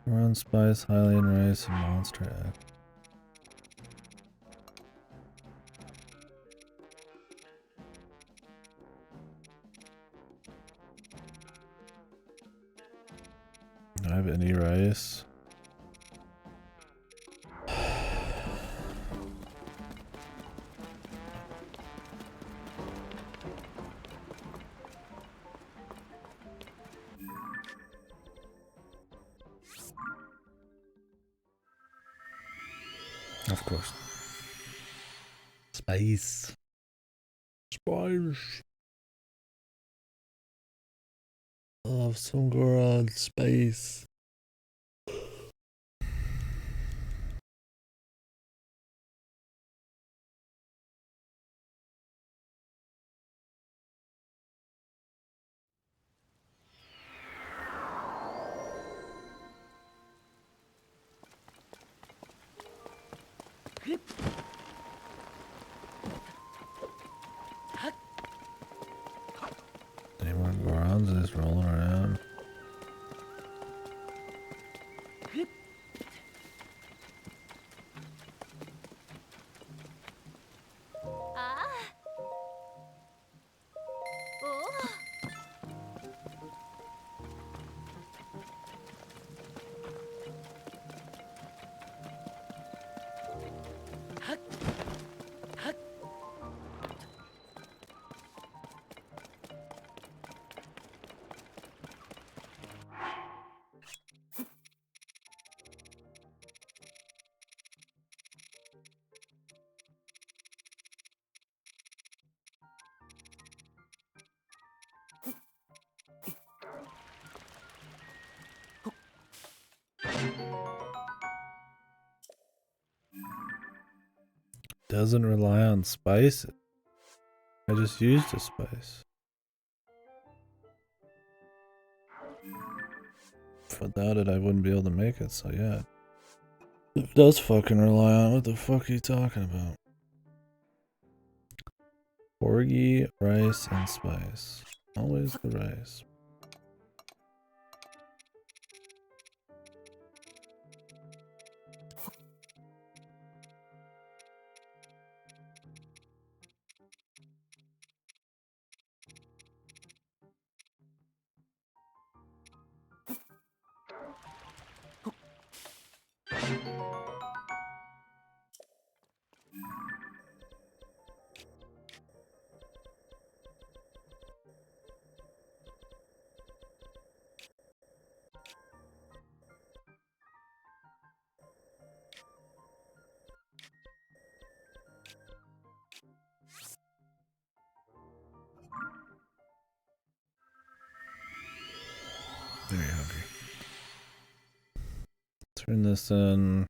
run spice, Hylian rice, and monster egg. Do I have any rice? Of course. Spice. Spice. Love some Goron space. Any more Gorons just rolling around? Ah. Oh. Doesn't rely on spice. I just used a spice. Without it, I wouldn't be able to make it, so yeah. It does fucking rely on it. What the fuck are you talking about? Porgy, rice, and spice. Always the rice. Very hungry. Turn this in,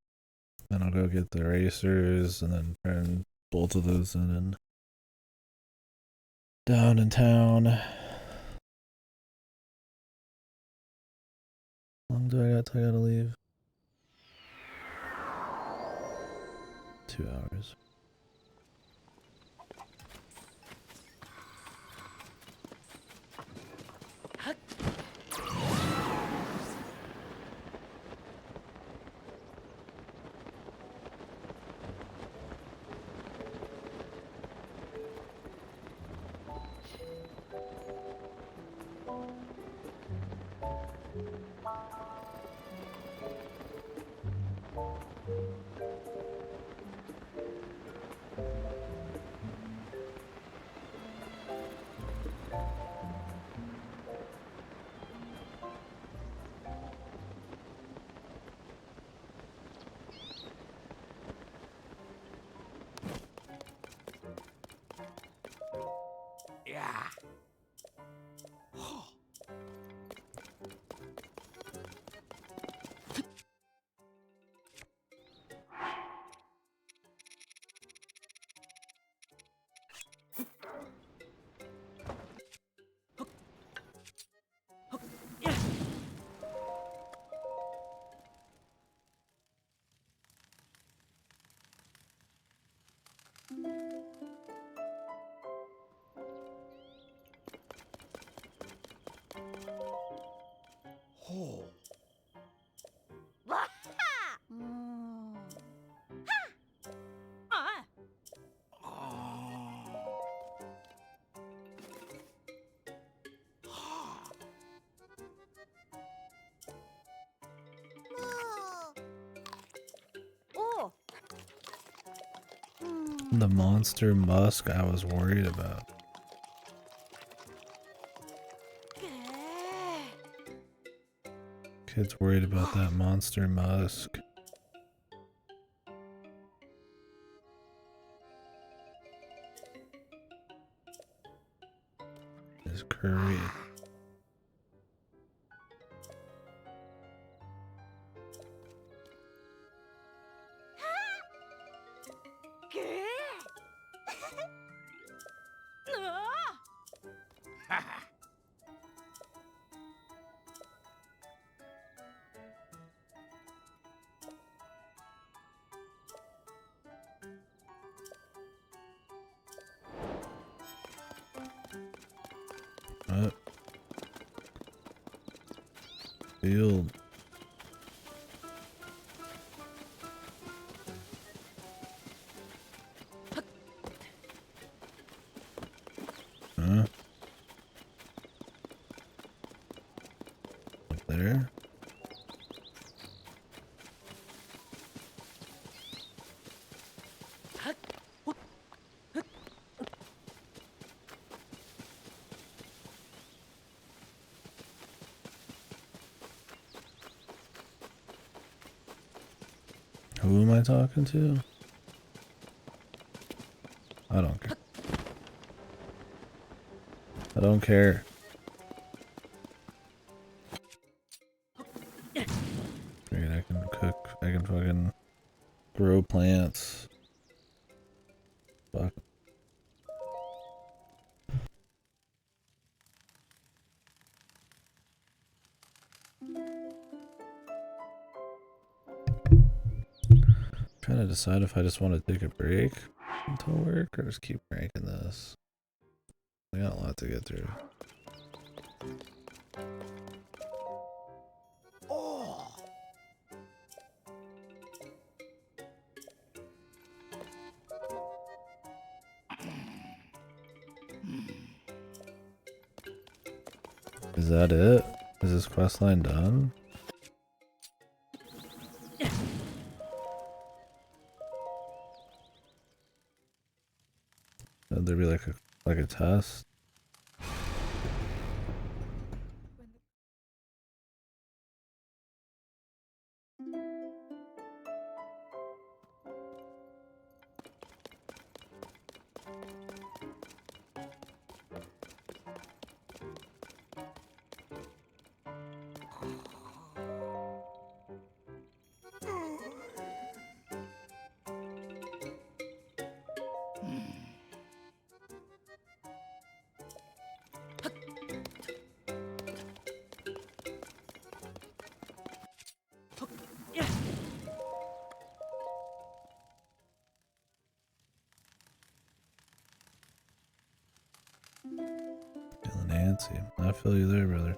then I'll go get the racers, and then turn both of those in and down in town. How long do I got till I gotta leave? 2 hours. Yeah. Oh. Mm. Oh. The monster musk I was worried about. Kid's worried about that monster musk. His curry. Up. Field. Huh? Up there? Who am I talking to? I don't care. I don't care. Figured I can cook. I can fucking grow plants. Fuck. Trying to decide if I just want to take a break until work or just keep cranking this. I got a lot to get through. Oh. Is that it? Is this quest line done? there be like a test? Feeling antsy. I feel you there, brother.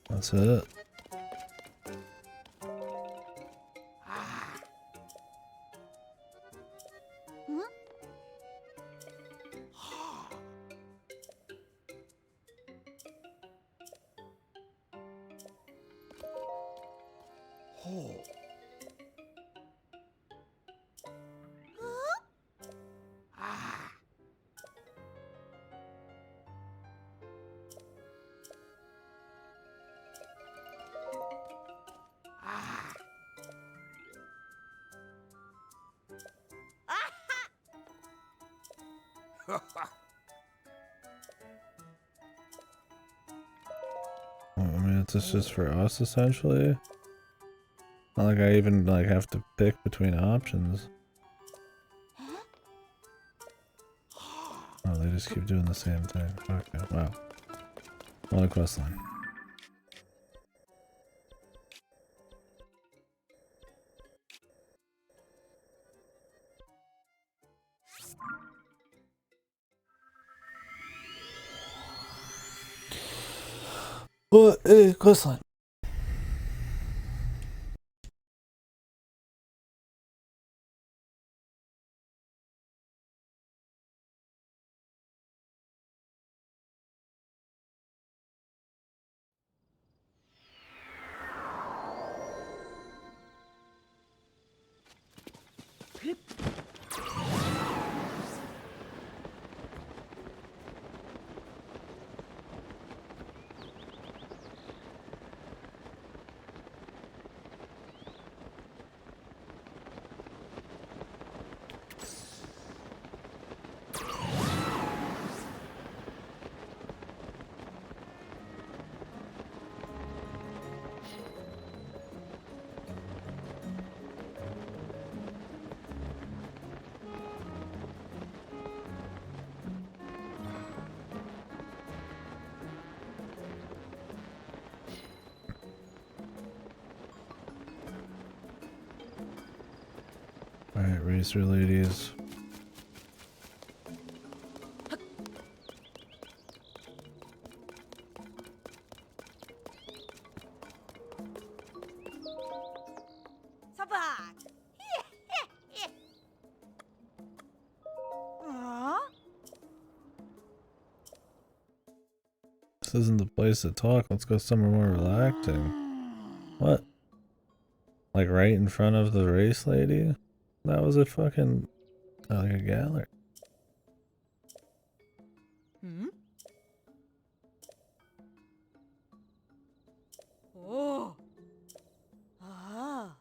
That's it. I mean, it's just for us essentially. Not like I even like have to pick between options. Oh, they just keep doing the same thing. Okay, wow. Another quest line. What? Quest line. Alright, racer ladies. Sabak. This isn't the place to talk. Let's go somewhere more relaxing. What? Like right in front of the race lady? That was a fucking like a gallery. Hmm? Oh. Ah.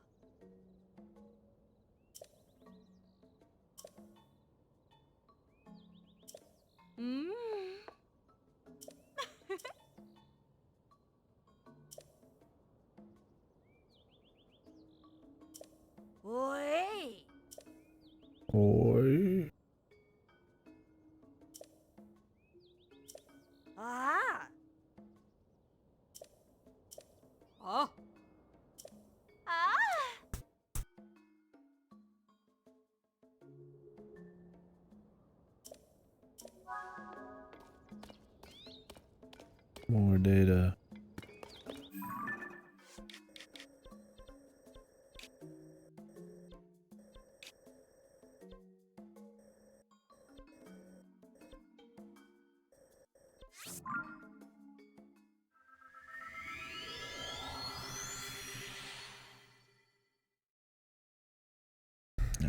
Hmm. Oi. Oi. Ah. Oh. Ah. More data.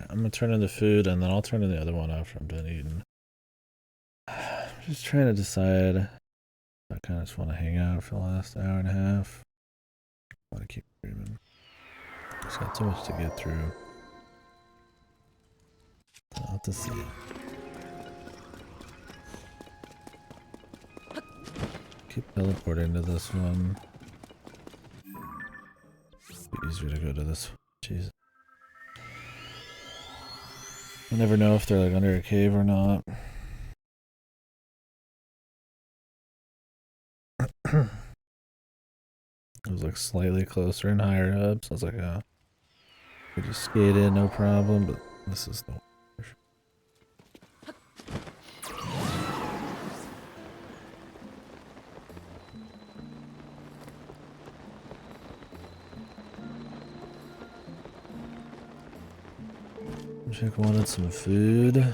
Alright, I'm gonna turn in the food and then I'll turn in the other one after I'm done eating. Just trying to decide. I kind of just want to hang out for the last hour and a half. I want to keep streaming. Just got so much to get through. I'll have to see. Keep teleporting to this one. Be easier to go to this one. Jesus. You never know if they're like under a cave or not. It was like slightly closer and higher up, so I was like, oh, we just skate in, no problem, but this is the worst. Chick wanted some food.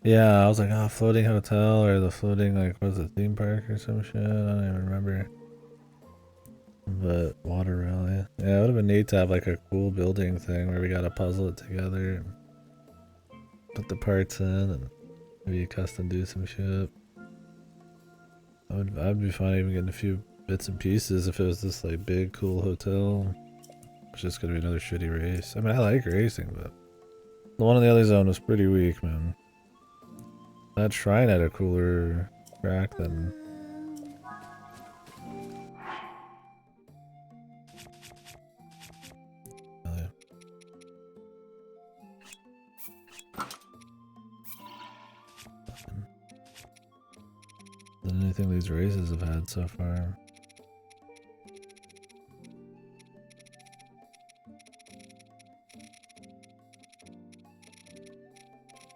Yeah, I was like, oh, floating hotel or the floating, like, was it theme park or some shit? I don't even remember. But water rally. Yeah, it would have been neat to have like a cool building thing where we gotta puzzle it together and put the parts in and maybe custom do some shit. I'd be fine even getting a few bits and pieces if it was this like big cool hotel. It's just gonna be another shitty race. I mean, I like racing, but the one in the other zone was pretty weak, man. That shrine had a cooler track than. Oh, yeah. Than anything these races have had so far.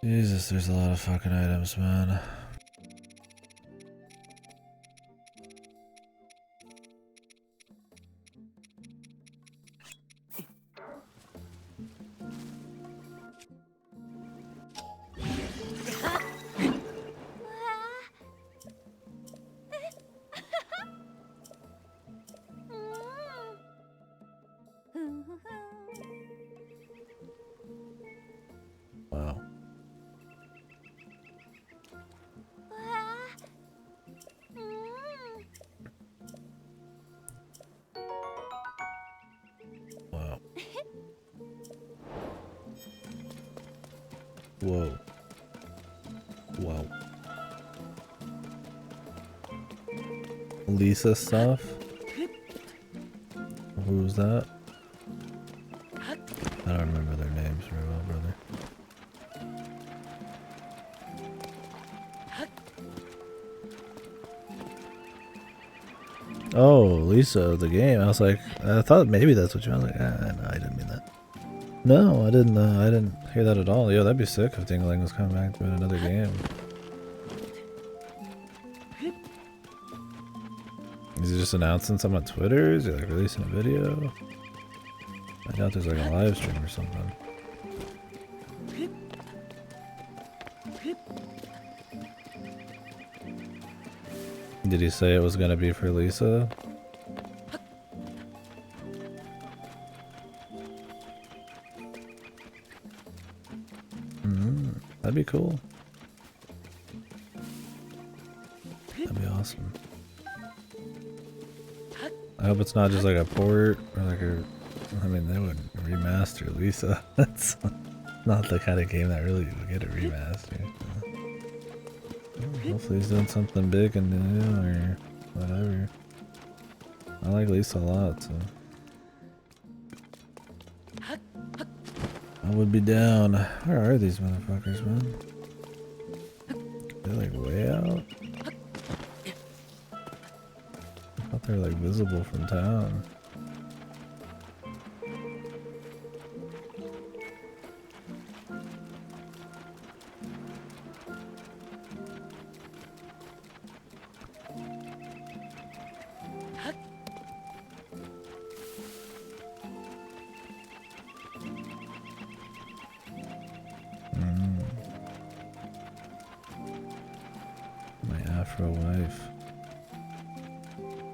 Jesus, there's a lot of fucking items, man. Wow. Wow. Whoa. Wow. Lisa stuff? Who's that? I don't remember their names very well, brother. Oh, Lisa, the game. I was like, I thought maybe that's what you. I was like, no, I didn't mean that. No, I didn't hear that at all. Yo, that'd be sick if Dingling was coming back doing another game. Is he just announcing something on Twitter? Is he like releasing a video? I doubt there's like a live stream or something. Did he say it was gonna be for Lisa? That'd be cool. That'd be awesome. I hope it's not just like a port or like a. I mean, they would remaster Lisa. That's not the kind of game that really would get a remaster. Hopefully he's doing something big and new or whatever. I like Lisa a lot, so I would be down. Where are these motherfuckers, man? They're like way out. I thought they were like visible from town. for a wife.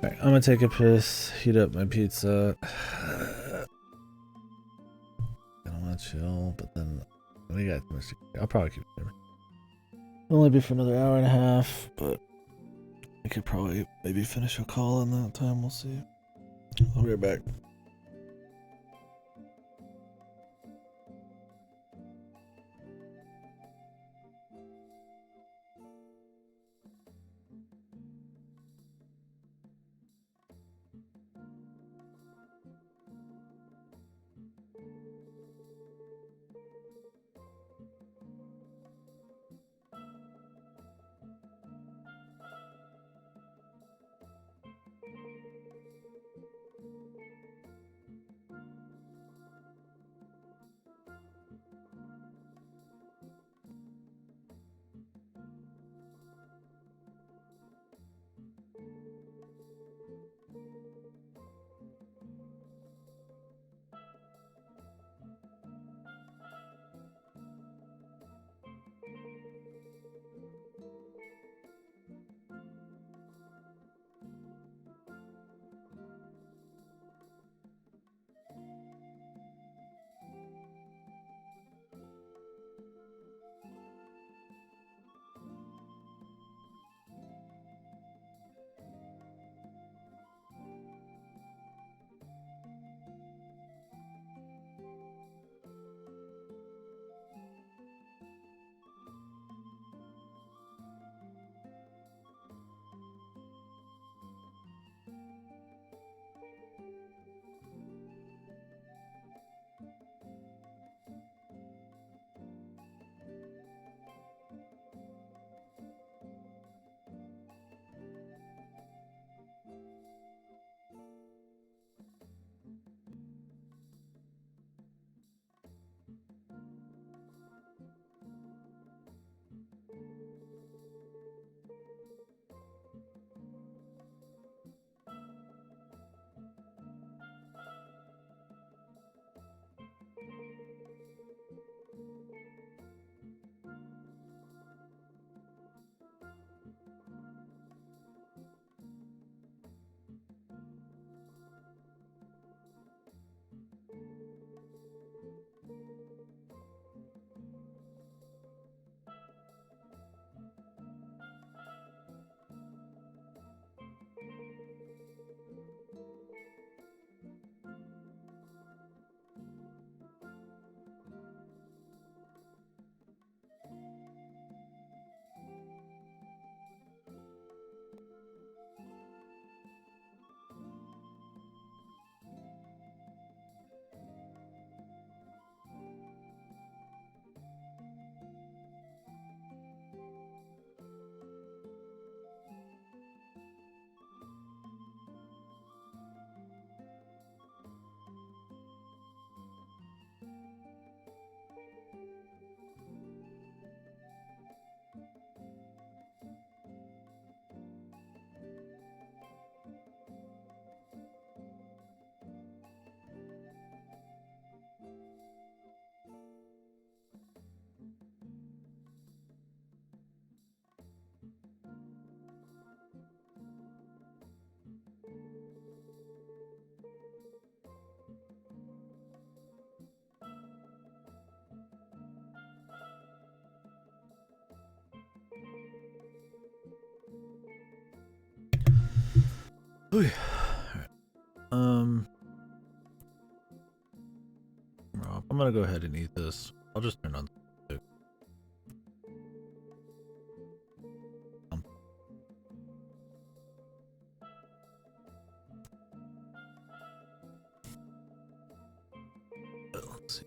Alright, I'm gonna take a piss, heat up my pizza. I don't wanna chill, but then we got too much to, I'll probably keep it. It'll only be for another hour and a half, but I could probably maybe finish a call in that time, we'll see. I'll be right back. Ooh. Rob, I'm gonna go ahead and eat this. I'll just turn on. Let's see.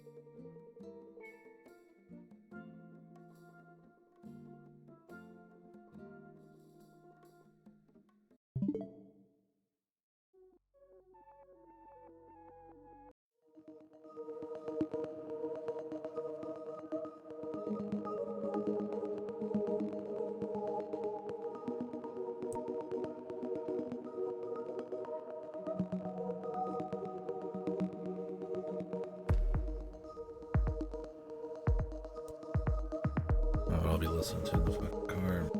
I'll be listening to in the fucking car.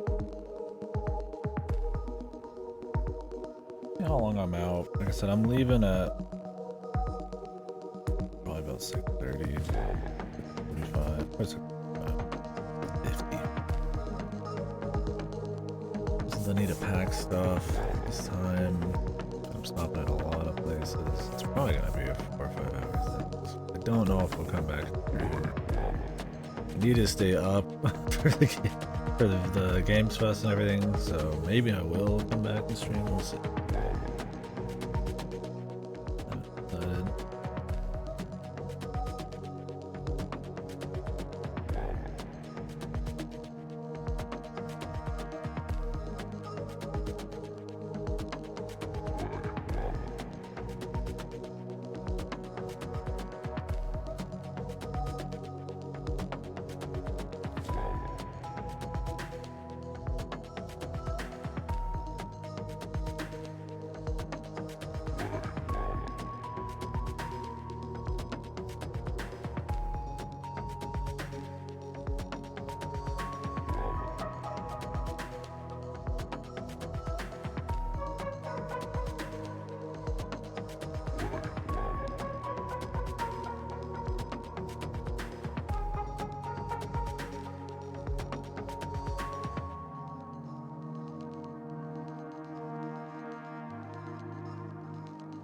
how long I'm out. Like I said, I'm leaving at probably about 6:30, 45, or 50. Since I need to pack stuff this time, I'm stopping at a lot of places. It's probably gonna be a 4 or 5 hour thing. I don't know if we'll come back to 3. I need to stay up for the Games Fest and everything, so maybe I will come back and stream. We'll see. I'm excited.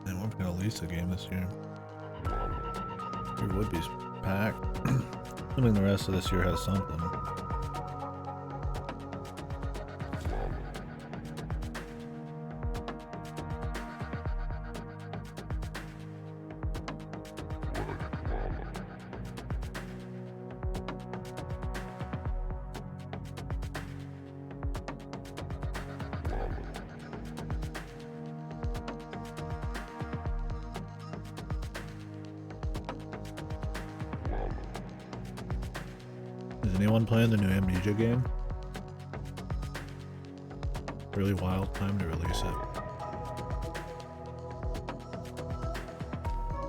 And we're gonna release a game this year. It would be packed. Assuming the rest of this year has something. Is anyone playing the new Amnesia game? Really wild time to release it.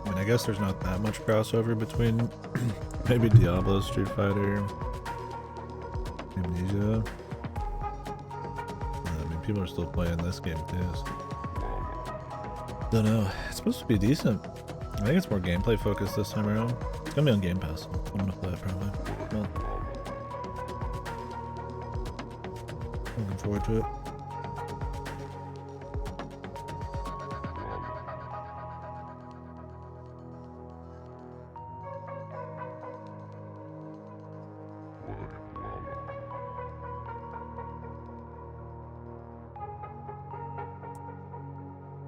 I mean, I guess there's not that much crossover between maybe Diablo, Street Fighter, Amnesia. I mean, people are still playing this game too. So. Don't know. It's supposed to be decent. I think it's more gameplay focused this time around. It's gonna be on Game Pass. So I'm gonna play it probably. Well, looking forward to it.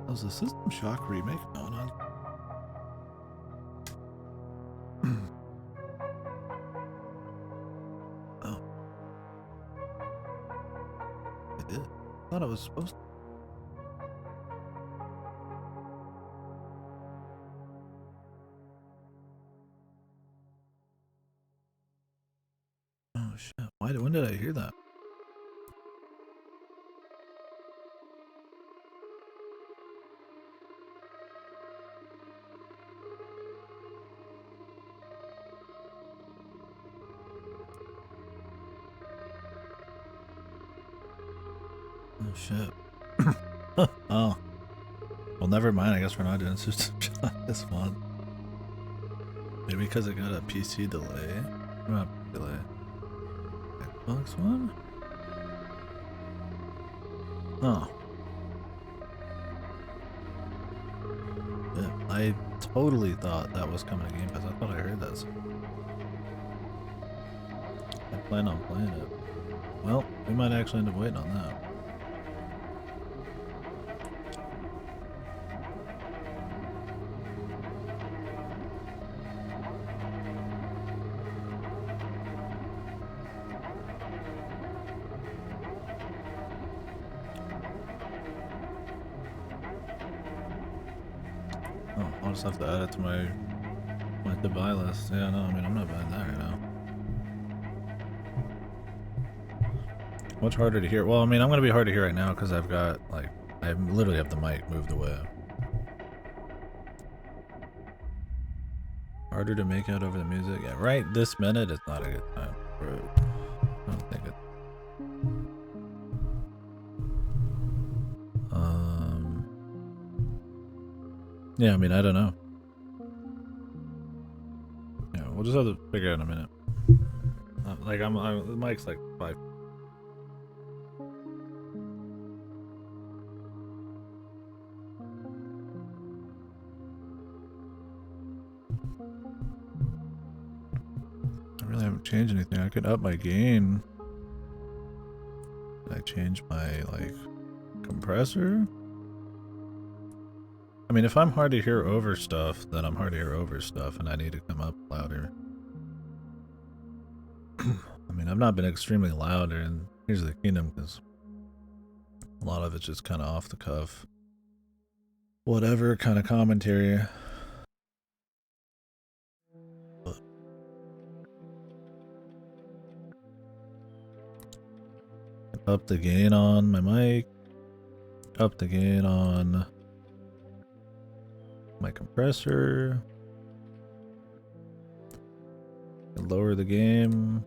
How's the System Shock remake going on? Oh. It did. I thought I was supposed to. Oh shit. When did I hear that? Oh shit. Oh. Well, never mind. I guess we're not doing System Shock this month. Maybe because it got a PC delay. Not delay. Xbox One? Oh. Yeah, I totally thought that was coming to Game Pass. I thought I heard that. I plan on playing it. Well, we might actually end up waiting on that. Oh, I'll just have to add it to my to buy list. Yeah, no, I mean, I'm not buying that right now. Much harder to hear. Well, I mean, I'm gonna be hard to hear right now because I've got like I literally have the mic moved away. Harder to make out over the music. Yeah, right this minute it's not a good time for it. I don't think it. Yeah, I mean, I don't know. Yeah, we'll just have to figure out in a minute. Like, the mic's like 5. I really haven't changed anything. I could up my gain. Did I change my, like, compressor? I mean, if I'm hard to hear over stuff, then I'm hard to hear over stuff, and I need to come up louder. I mean, I've not been extremely loud in Tears of the Kingdom, because a lot of it's just kind of off the cuff. Whatever kind of commentary. But up the gain on my mic. Up the gain on my compressor. Lower the game.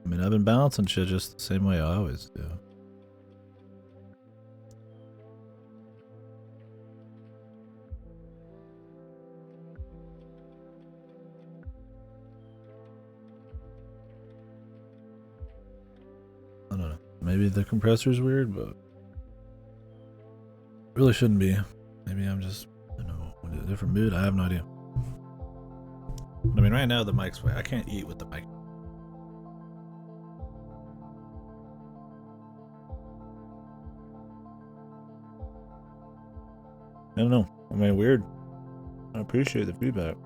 I mean, I've been balancing shit just the same way I always do. I don't know. Maybe the compressor's weird, but really shouldn't be. Maybe I'm just, I don't know, in a different mood. I have no idea. I mean, right now the mic's way. I can't eat with the mic. I don't know. I mean, weird. I appreciate the feedback.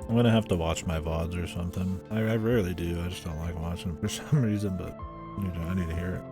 I'm gonna have to watch my VODs or something. I rarely do. I just don't like watching them for some reason, but I need to hear it.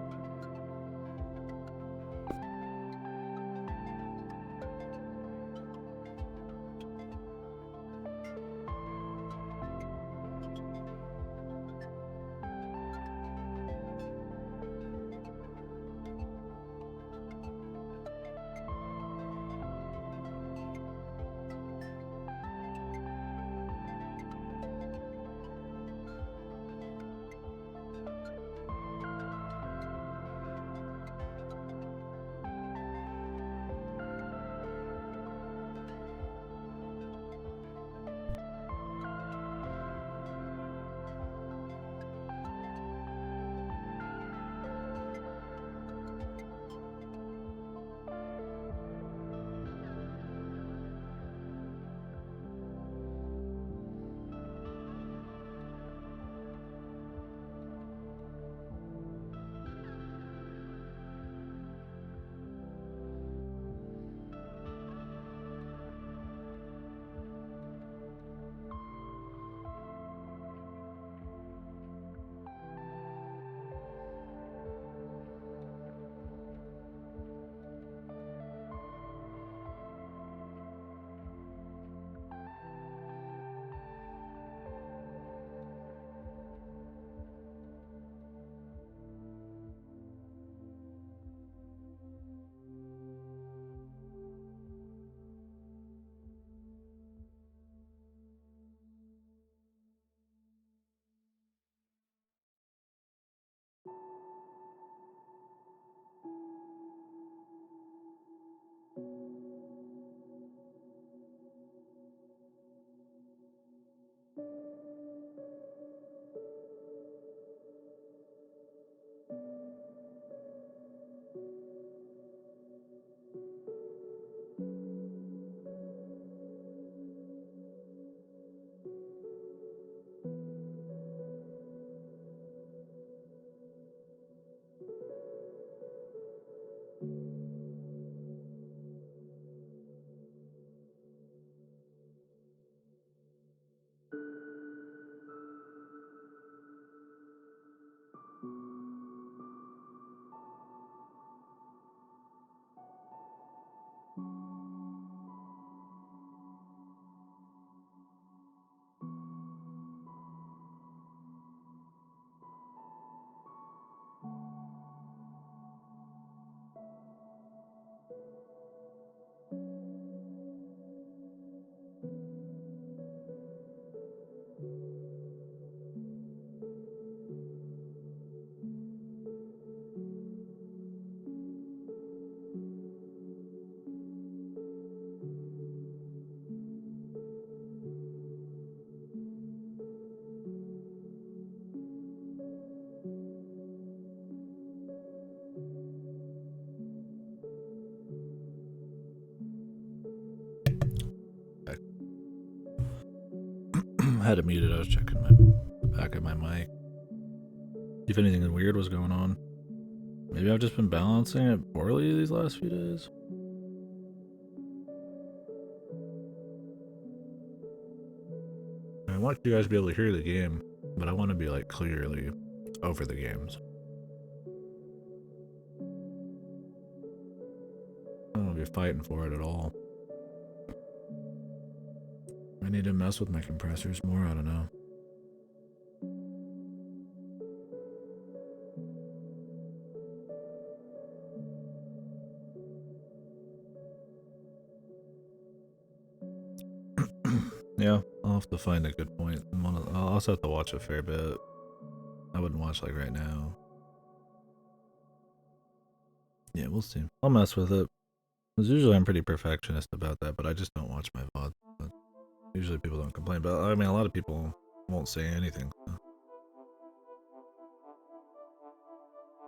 had it muted. I was checking my back of my mic. If anything weird was going on. Maybe I've just been balancing it poorly these last few days. I want you guys to be able to hear the game, but I want to be like clearly over the games. I don't want to be fighting for it at all. I need to mess with my compressors more, I don't know. Yeah, I'll have to find a good point. I'll also have to watch a fair bit. I wouldn't watch like right now. Yeah, we'll see. I'll mess with it. Because usually I'm pretty perfectionist about that, but I just don't watch my VOD. But usually people don't complain. But I mean, a lot of people won't say anything. So.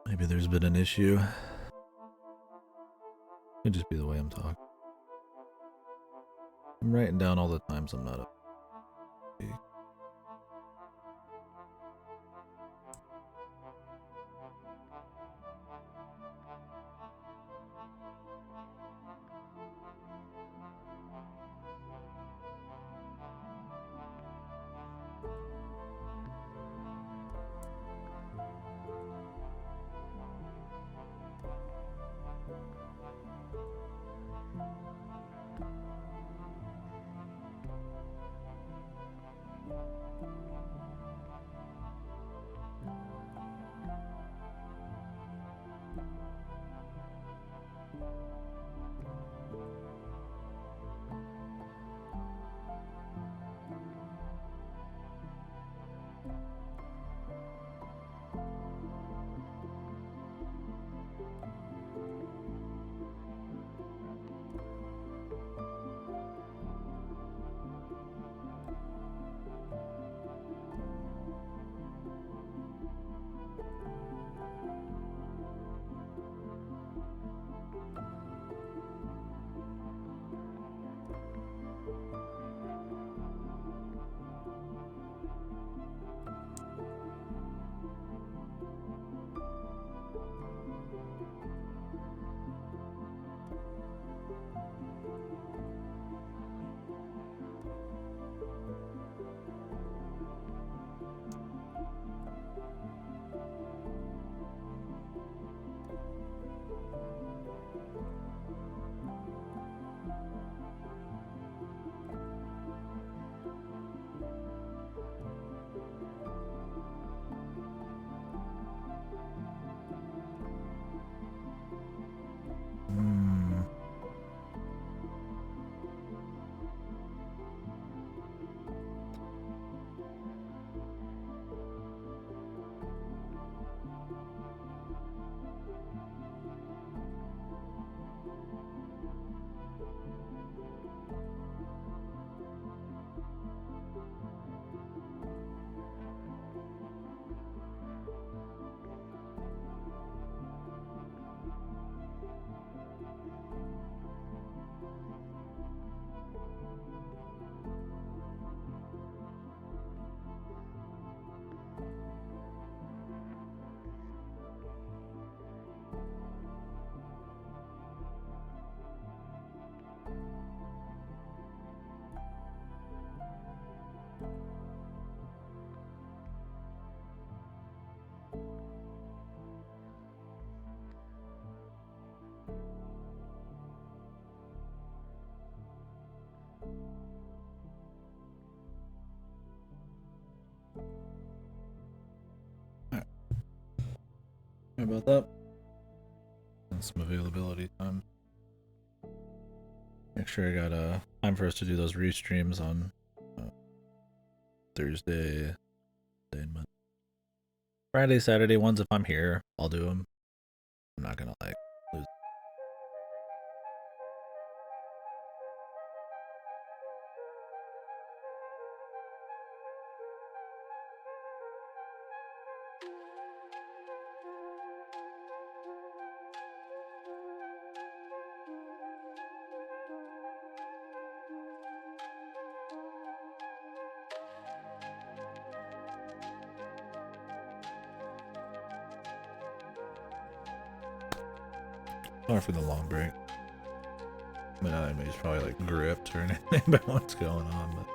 Maybe there's been an issue. Could just be the way I'm talking. I'm writing down all the times I'm not up. Sorry about that. And some availability time. Make sure I got time for us to do those restreams on Thursday, Friday, Saturday ones. If I'm here, I'll do them. I'm not gonna like lose. Sorry for the long break. I mean, I mean, he's probably like gripped or anything about what's going on, but.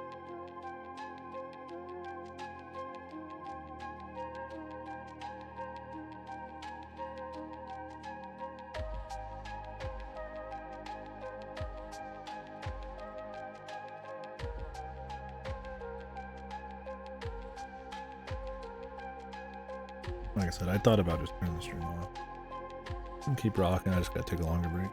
Like I said, I thought about just turning the stream off and keep rocking. I just gotta take a longer break.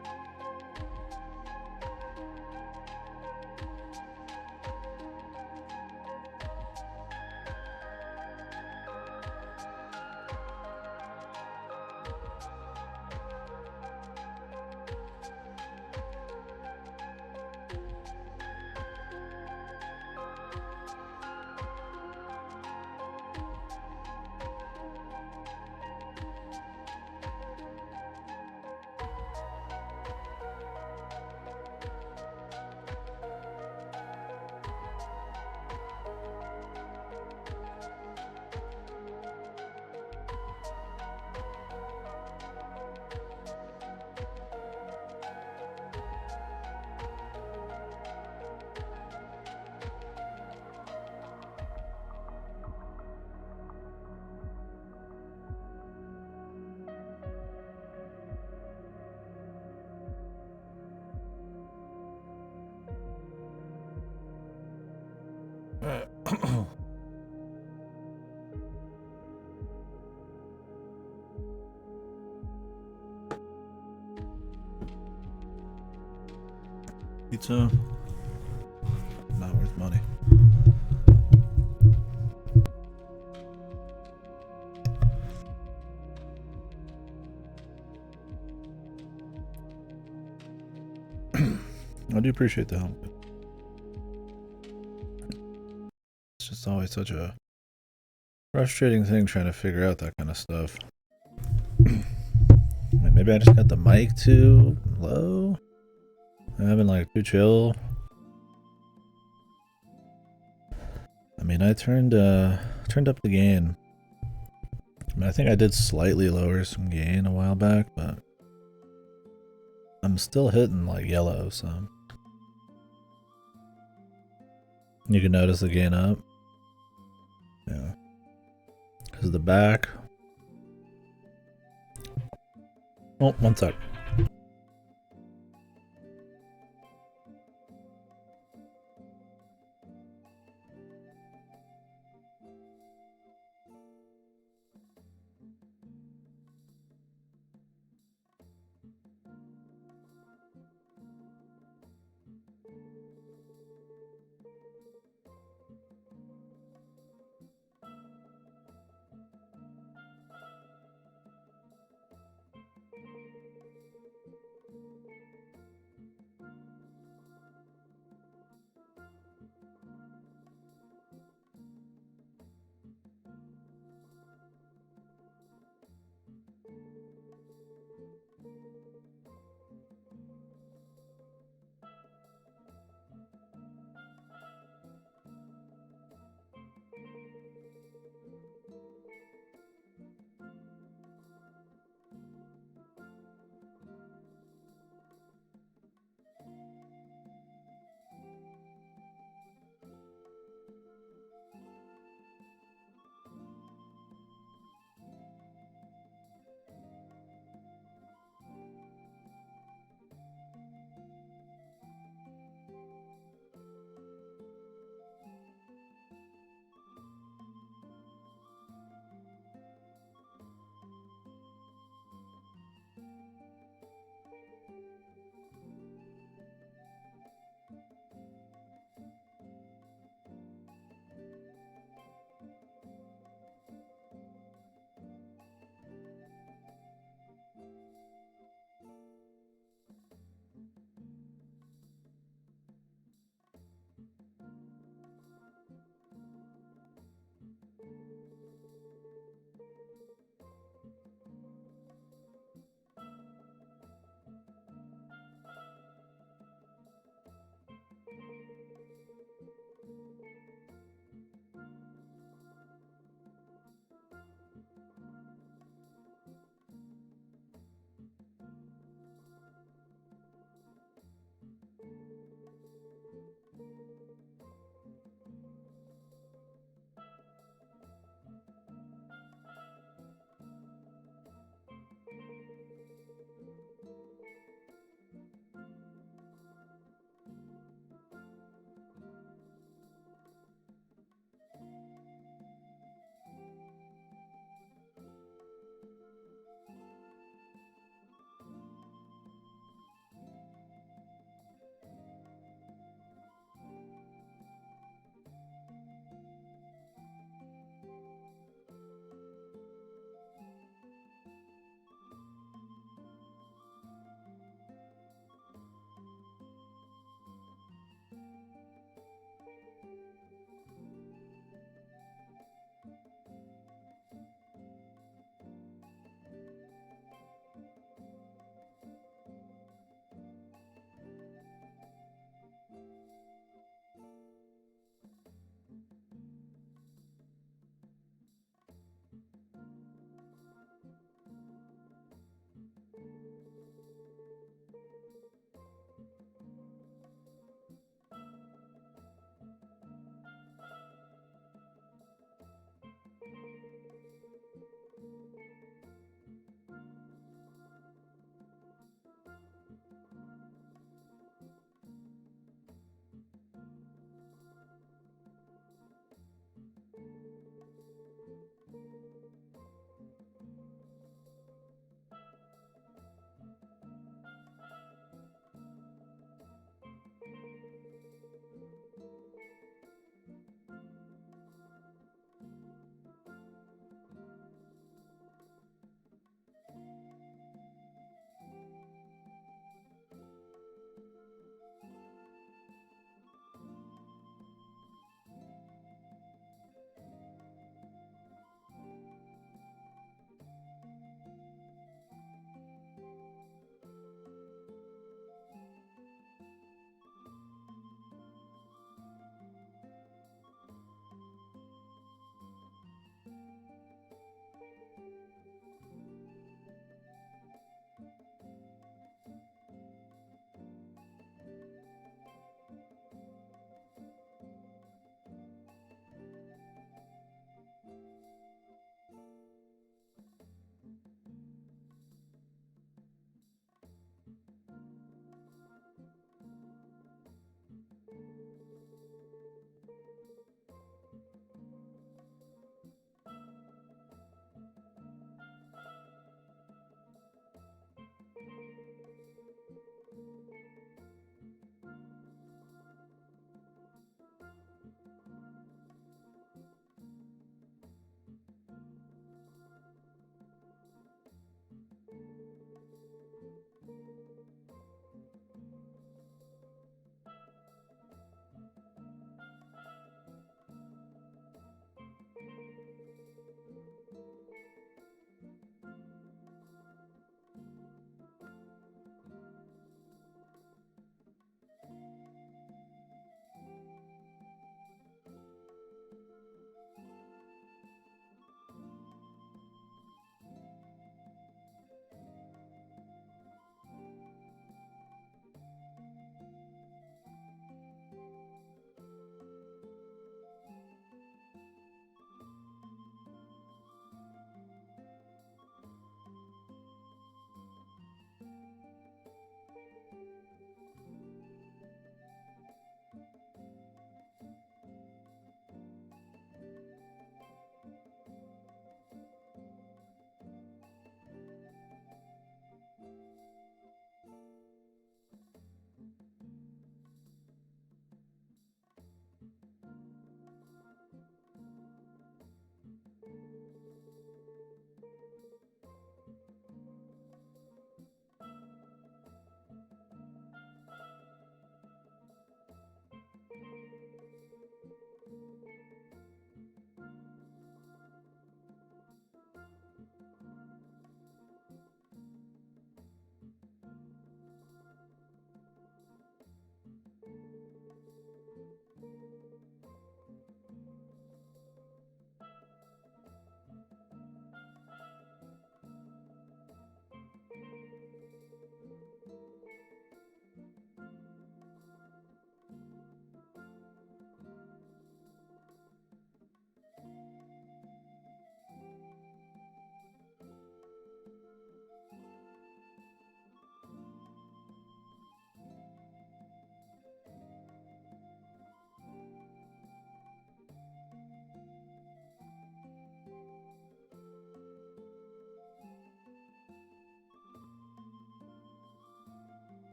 Pizza, not worth money. I do appreciate the help. It's just always such a frustrating thing trying to figure out that kind of stuff. Maybe I just got the mic too low. I'm having like too chill. I mean, I turned up the gain. I mean, I think I did slightly lower some gain a while back, but I'm still hitting like yellow, so you can notice the gain up. Yeah, because the back. Oh, one sec.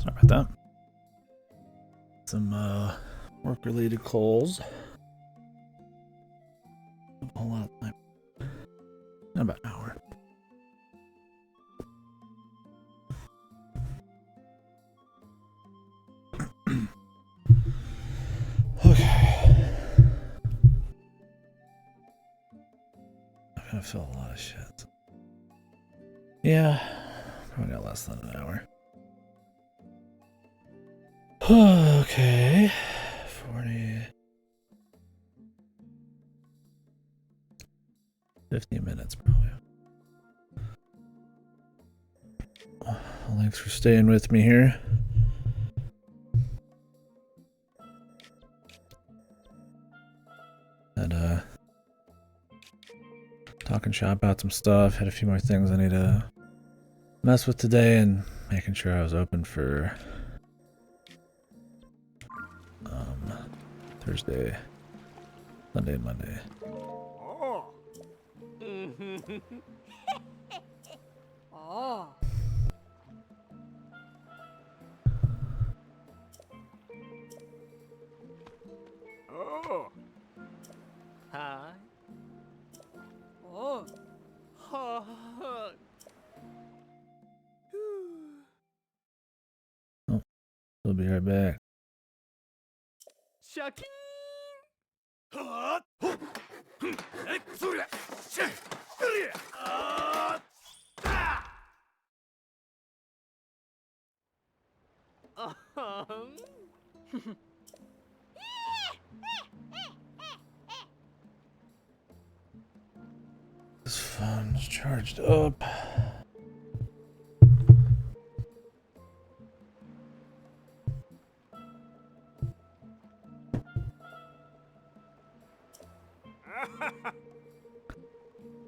Sorry about that. Some work-related calls. A whole lot of time. About an hour. Okay. I'm gonna fill a lot of shit. Yeah, probably got less than an hour. Okay. 40. 15 minutes probably. Well, thanks for staying with me here. And talking shop about some stuff. Had a few more things I need to mess with today, and making sure I was open for Thursday, Sunday, and Monday. Oh. Oh. Oh. Hi. Oh. Ha. We'll be right back. Shakin. Ha. Excellent. This phone's charged up.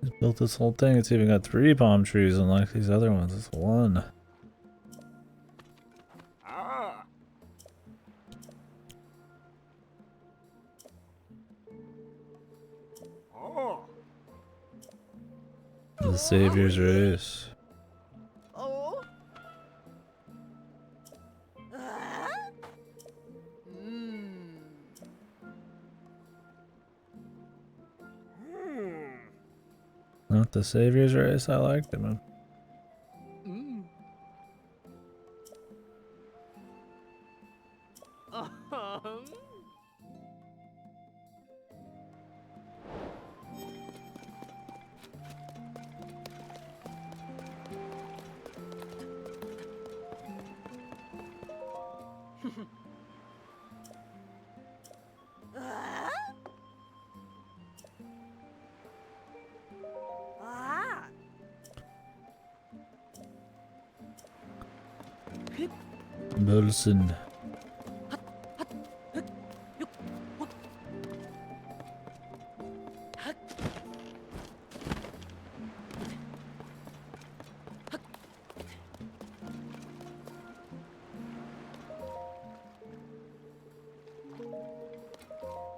Just built this whole thing. It's even got 3 palm trees, unlike these other ones. It's 1. Ah. Oh. The Savior's Race. Oh. Not the Savior's Race. I liked it, man. Ah. Bolson.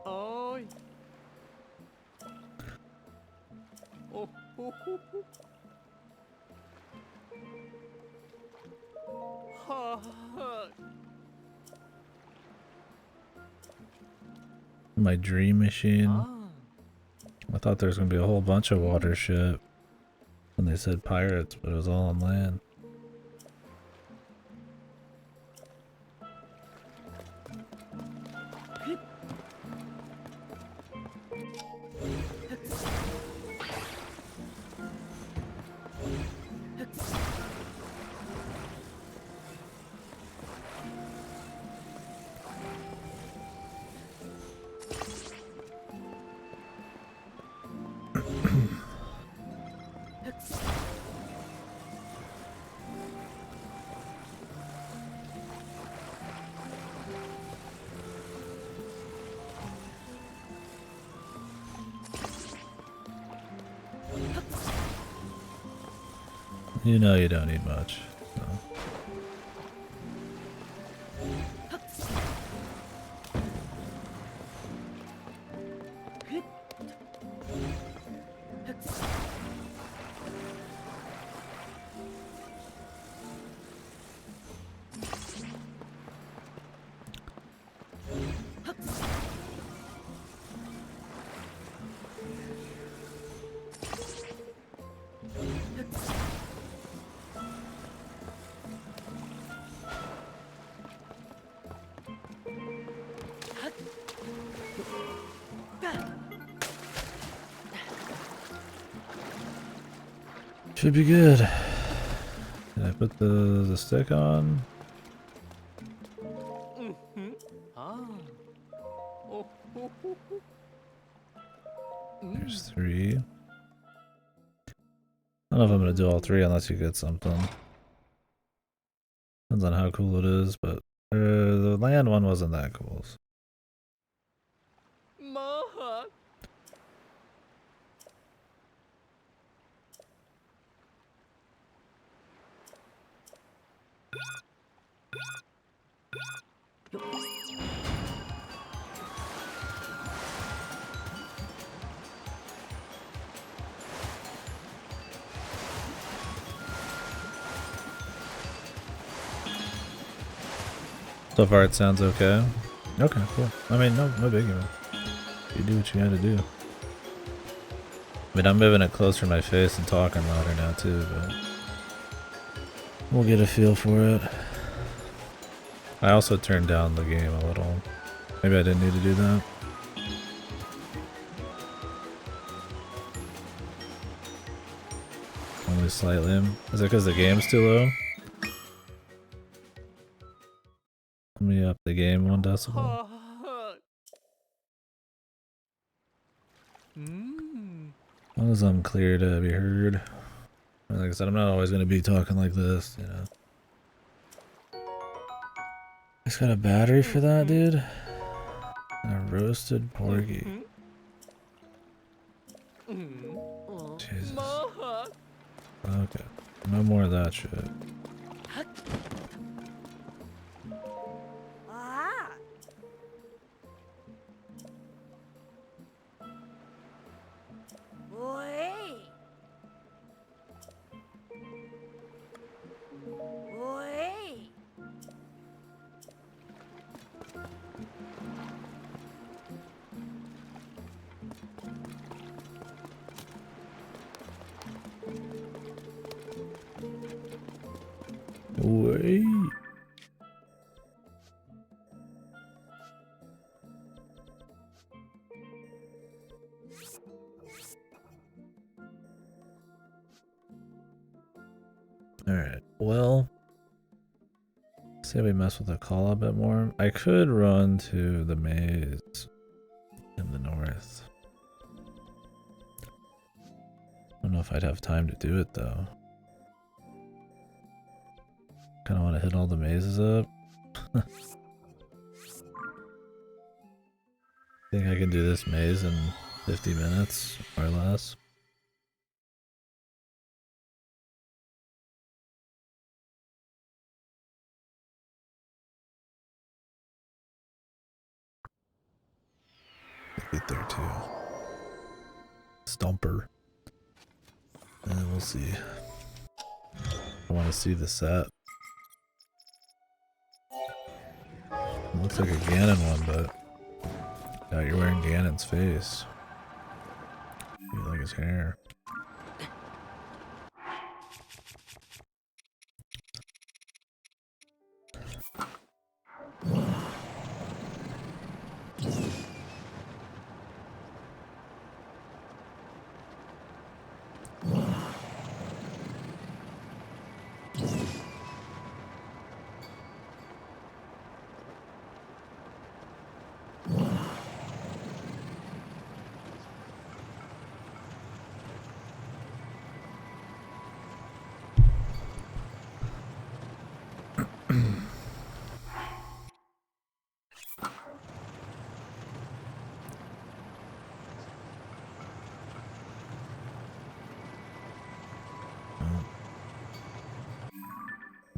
Oi. Oh. Oh. Ha. My dream machine. Ah. I thought there was gonna be a whole bunch of water shit when they said pirates, but it was all on land. You know you don't need much. So. Should be good. Can I put the stick on? Mm-hmm. Ah. Oh, oh, oh, oh. There's 3. I don't know if I'm gonna do all 3 unless you get something. Depends on how cool it is, but the land one wasn't that cool. My heart. So far it sounds okay. Okay, cool. I mean, no biggie, man. You do what you gotta do. I mean, I'm moving it closer to my face and talking louder now too, but we'll get a feel for it. I also turned down the game a little. Maybe I didn't need to do that. Only slightly. Is it because the game's too low? Let me up the game 1 decibel. Heart. Mmm. As long as I'm clear to be heard. Like I said, I'm not always going to be talking like this, you know. It's got a battery for that, dude. And a roasted porgy. Mm-hmm. Jesus. My heart. Okay. No more of that shit. Ah. Oi. Oi. Wait. Alright, well, say we mess with the call a bit more. I could run to the maze in the north. I don't know if I'd have time to do it though. Kinda wanna hit all the mazes up. Think I can do this maze in 50 minutes or less. Get there too. Stomper. And we'll see. I want to see the set. It looks like a Ganon one, but yeah, you're wearing Ganon's face. You like his hair.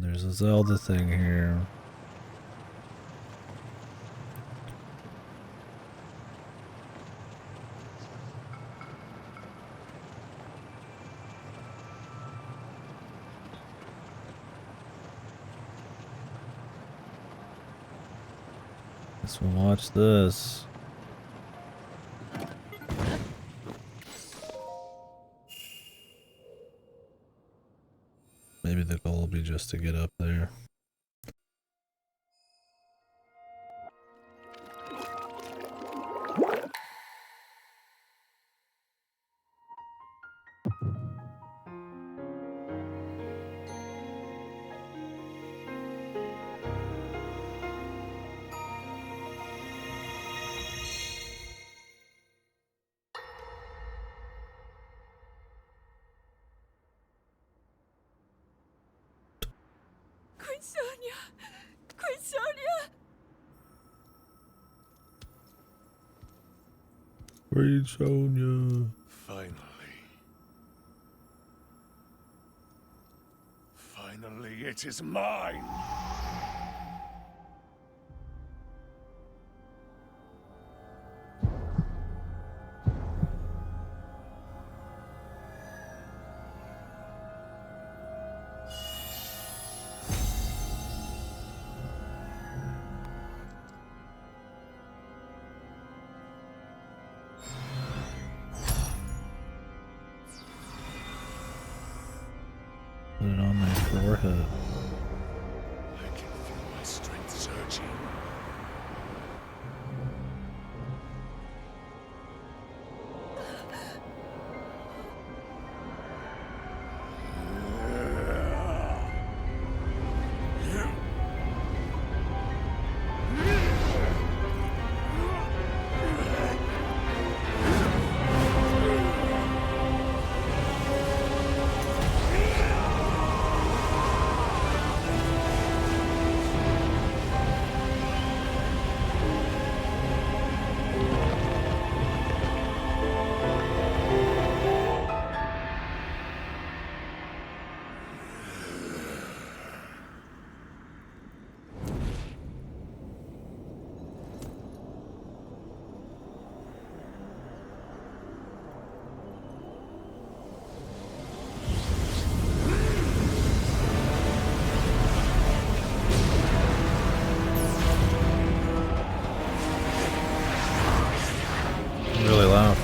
There's a Zelda thing here. Guess we'll watch this. Maybe the goal will be just to get up there. Queen Sonia! Queen Sonia! Queen Sonia. Finally. Finally, it is mine! Put it on my forehead. I can feel my strength surging. Really loud.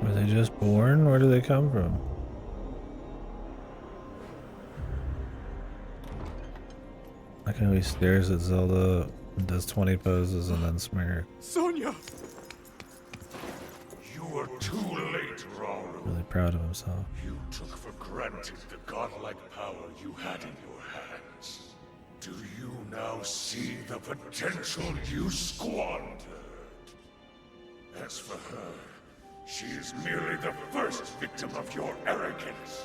Were they just born? Where do they come from? Like how he stares at Zelda and does 20 poses and then smirks. Sonia! You were too late, Rauru. Really proud of himself. You took for granted the godlike power you had in your hands. Do you now see the potential you squandered? As for her, she is merely the first victim of your arrogance.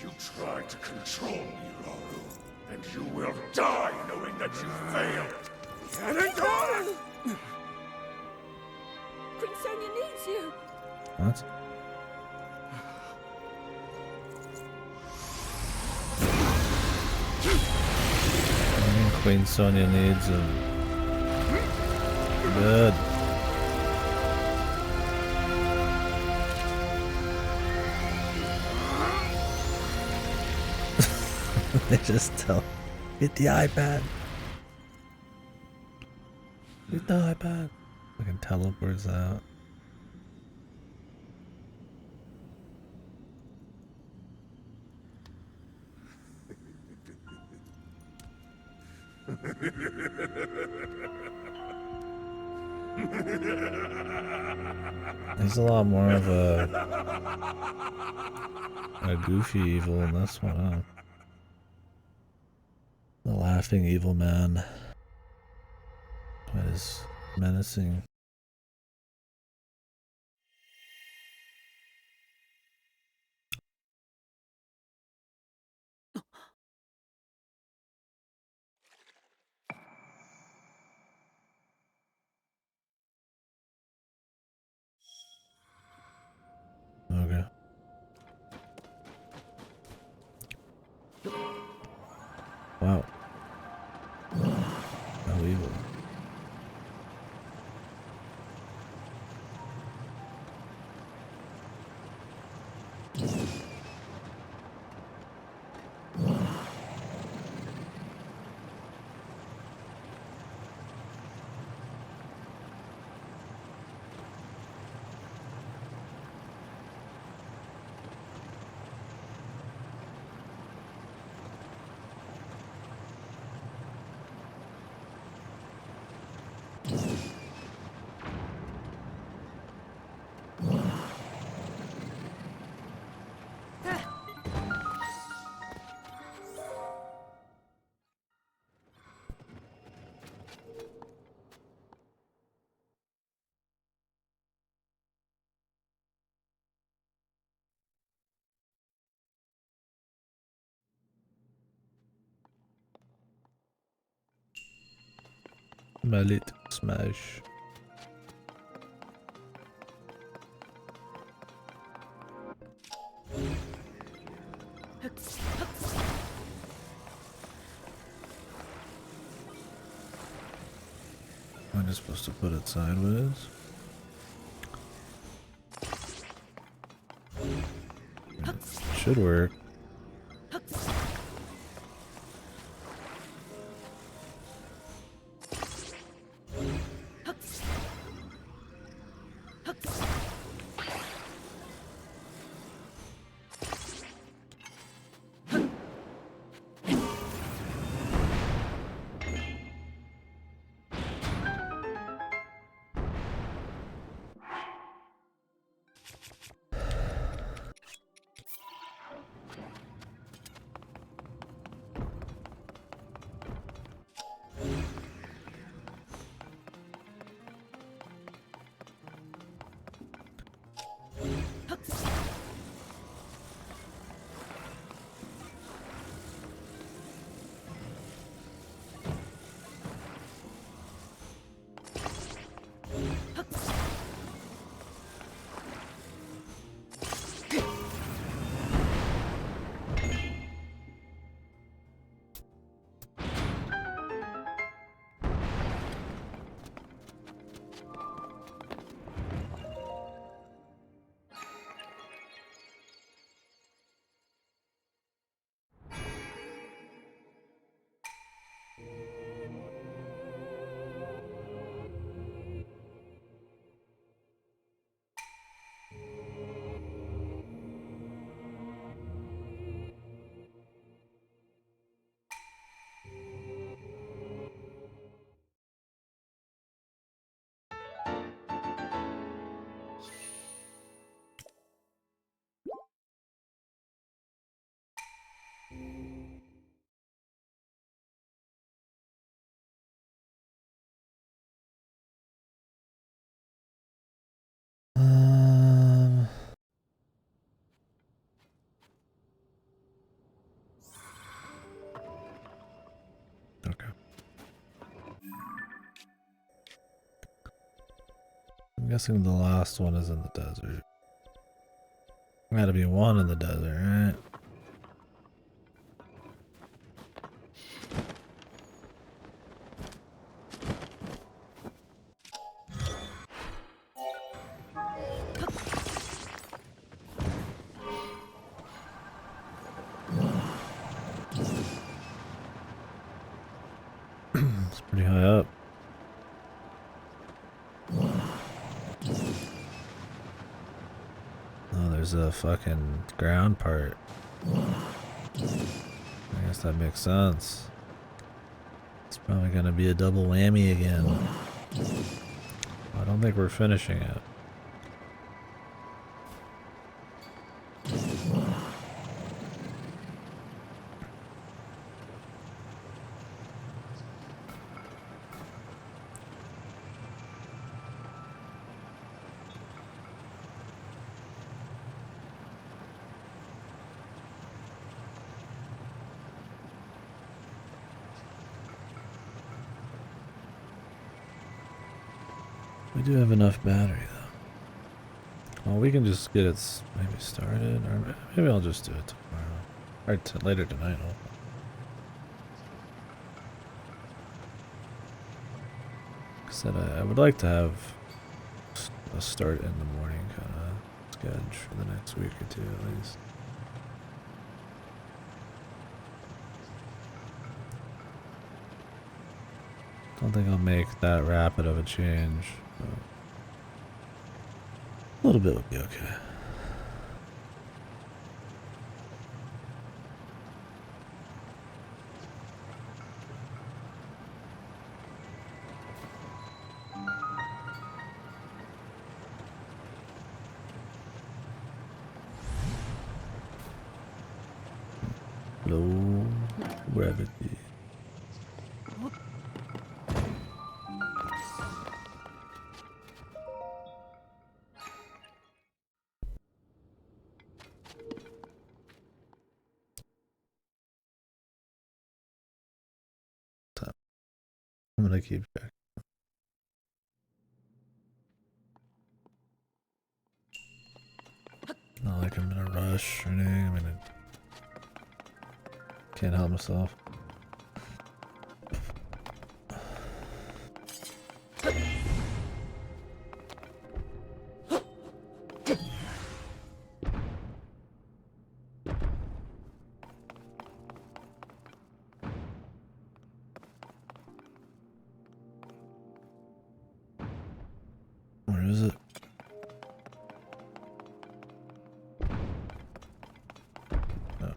You tried to control me, Rauru, and you will die knowing that you failed. Queen Sonia needs you! What? I mean, Queen Sonia needs him. Good. They just tell. Hit the iPad. Hit the iPad. Fucking teleports out. He's a lot more of a goofy evil in this one, huh? The laughing evil man. Quite as menacing. Okay. Wow. How evil. Mallet smash. I'm just supposed to put it sideways. Should work. Okay. I'm guessing the last one is in the desert. Gotta be one in the desert, right? It's pretty high up. Oh, there's a fucking ground part. I guess that makes sense. It's probably gonna be a double whammy again. I don't think we're finishing it. We do have enough battery though. Well, we can just get it maybe started, or maybe I'll just do it tomorrow. Or later tonight. Like I said, I would like to have a start in the morning kind of schedule for the next week or two at least. Don't think I'll make that rapid of a change. But a little bit would be okay. Low gravity. I'm gonna keep checking. frustrating. I mean, I can't help myself. Where is it? Oh.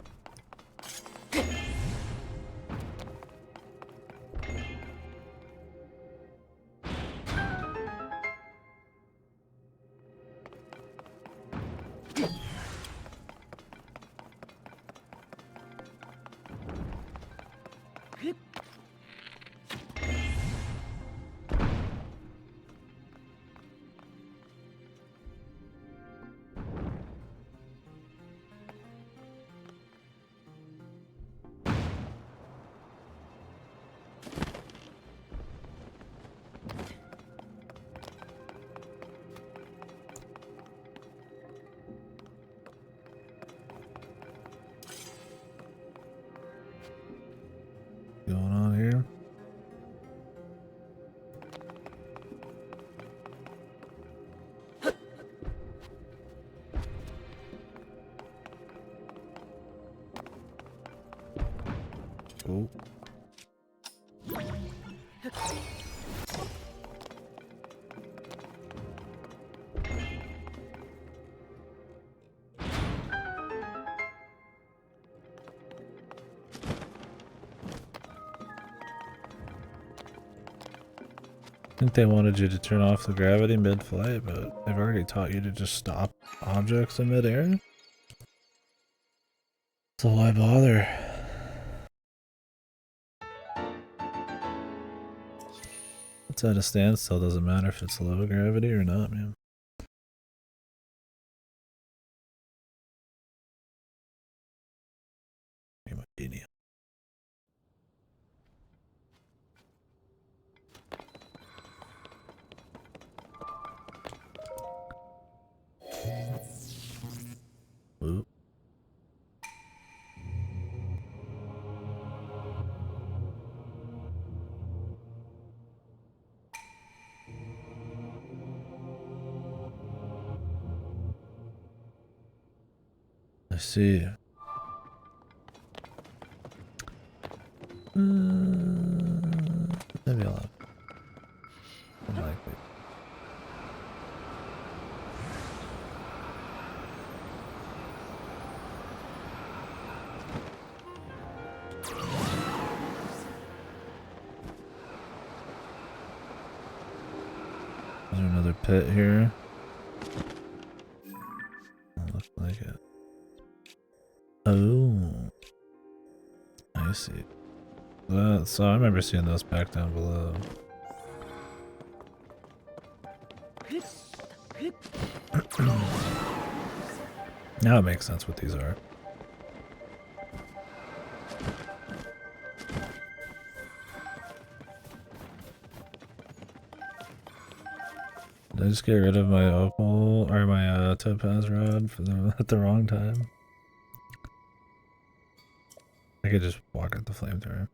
Going on here? Oh. I think they wanted you to turn off the gravity mid-flight, but they've already taught you to just stop objects in mid-air. So why bother? It's at a standstill, doesn't matter if it's low gravity or not, man. You're my genius. Ooh. I see. Maybe I'll have. Unlikely. Is there another pit here? Oh, looks like it. Oh, I see. So I remember seeing those back down below. Now it makes sense what these are. Did I just get rid of my opal or my topaz rod for at the wrong time? I could just walk at the flamethrower.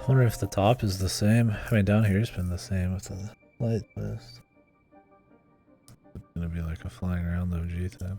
wonder if the top is the same. I mean, down here's been the same with the light twist. It's gonna be like a flying around the G type.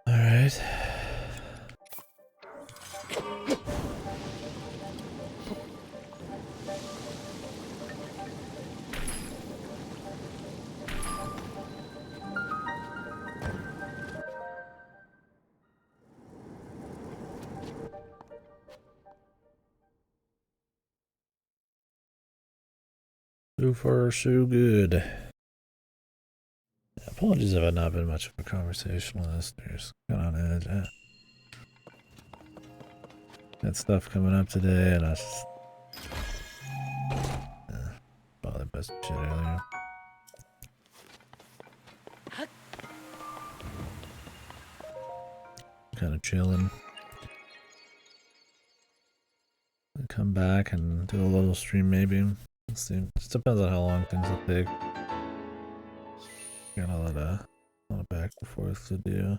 All right. So far, so good. Yeah, apologies if I've not been much of a conversationalist. There's kind of on edge. Had stuff coming up today, and I just bothered by some shit earlier. Kind of chilling. I'll come back and do a little stream maybe. Let's see. Just depends on how long things will take. Got a lot of back and forth to do.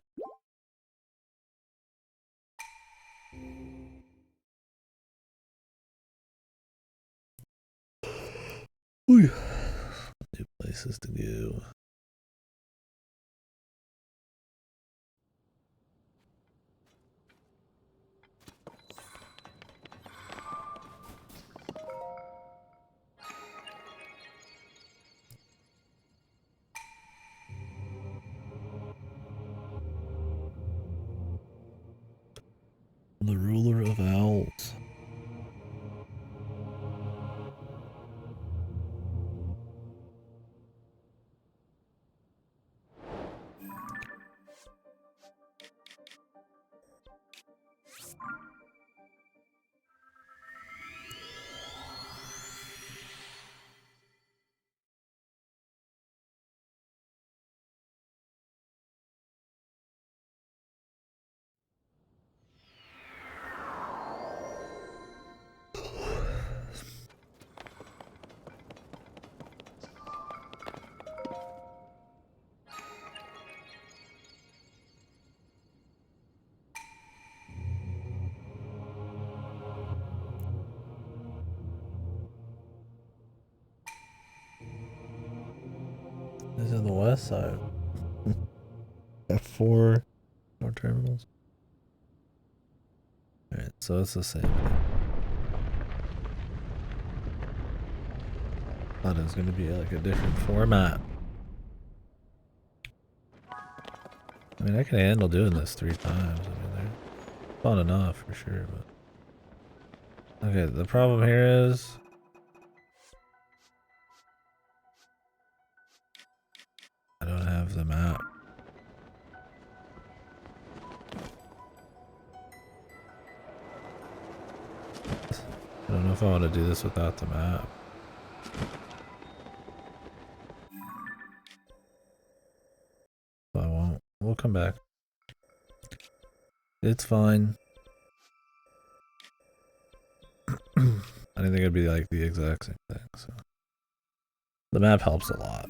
Ooh. New places to go. The ruler of owls. This is the west side. F4 more terminals. Alright, so it's the same thing. Thought it was gonna be like a different format. I mean, I can handle doing this 3 times. I mean, they're fun enough for sure, but okay, the problem here is I don't have the map. don't know if I want to do this without the map. I won't. We'll come back. It's fine. I didn't think it'd be like the exact same thing, so. The map helps a lot.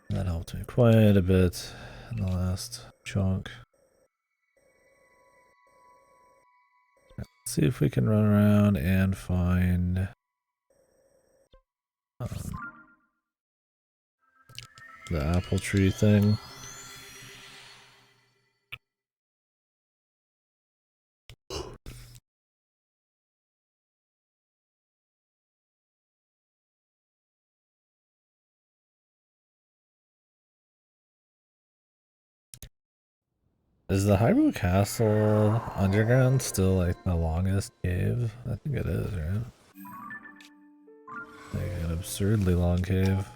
That helped me quite a bit in the last chunk. Let's see if we can run around and find the apple tree thing. Is the Hyrule Castle underground still like the longest cave? I think it is, right? Like an absurdly long cave.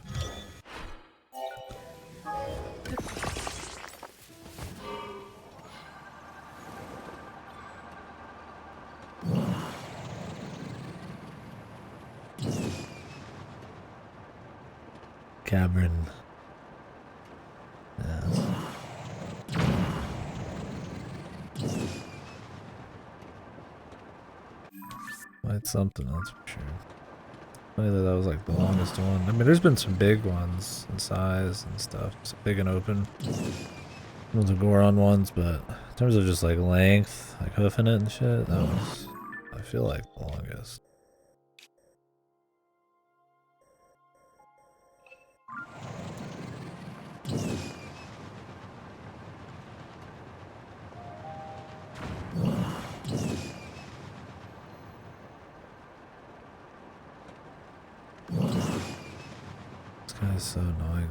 Cavern. Yes. Quite something, that's for sure. Funny that that was like the longest one. I mean, there's been some big ones in size and stuff. Some big and open. Those are Goron ones, but in terms of just like length, like hoofing it and shit, that was, I feel like, the longest. This guy is so annoying,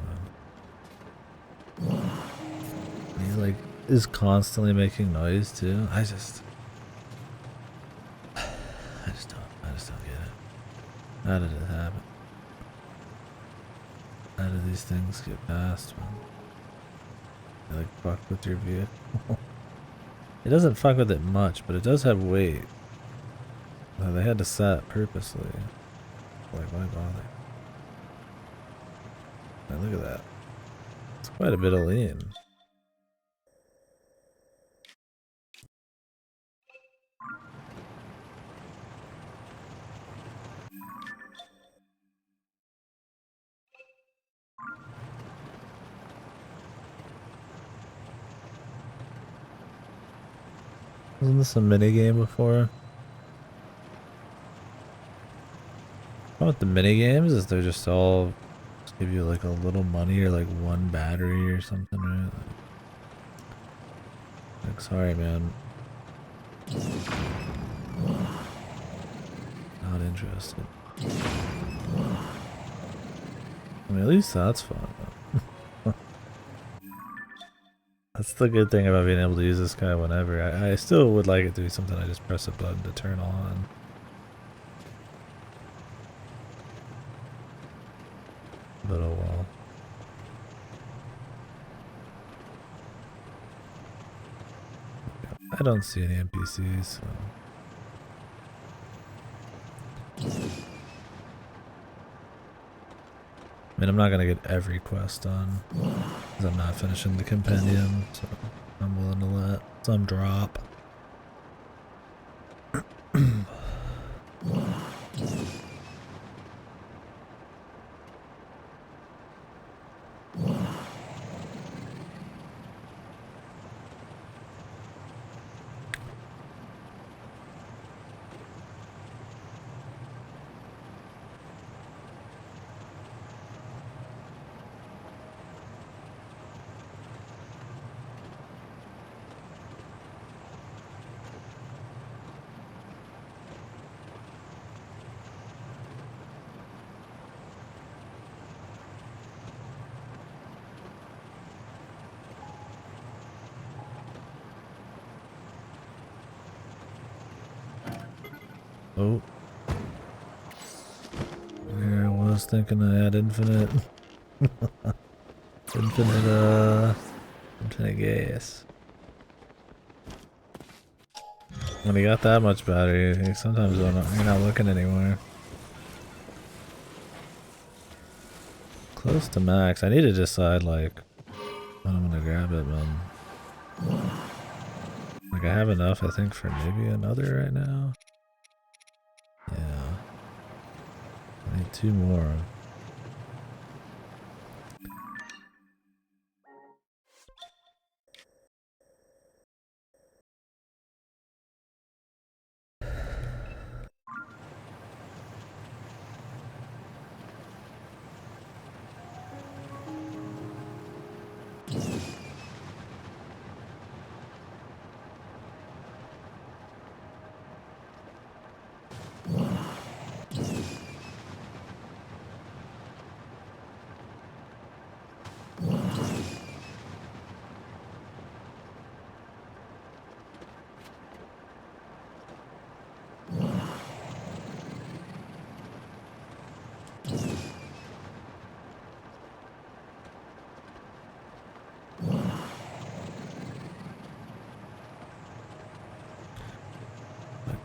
man. He like is constantly making noise too. I just don't get it. How did it happen? How do these things get past, man? They like fuck with your vehicle. It doesn't fuck with it much, but it does have weight. They had to set purposely. Like, why bother? Now look at that. It's quite a bit of lean. Wasn't this a minigame before? What the minigames is they're just all just give you like a little money or like one battery or something, right? Like sorry, man. Not interested. I mean, at least that's fun. That's the good thing about being able to use this guy whenever. I still would like it to be something I just press a button to turn on. But oh well. I don't see any NPCs, so. I mean, I'm not gonna get every quest done, because I'm not finishing the compendium, so I'm willing to let some drop. Oh. There I was thinking I had infinite infinite gas. When you got that much battery, you sometimes don't, you're not looking anymore. Close to max. I need to decide like when I'm gonna grab it, man. Like I have enough, I think, for maybe another right now. Yeah. I need 2 more.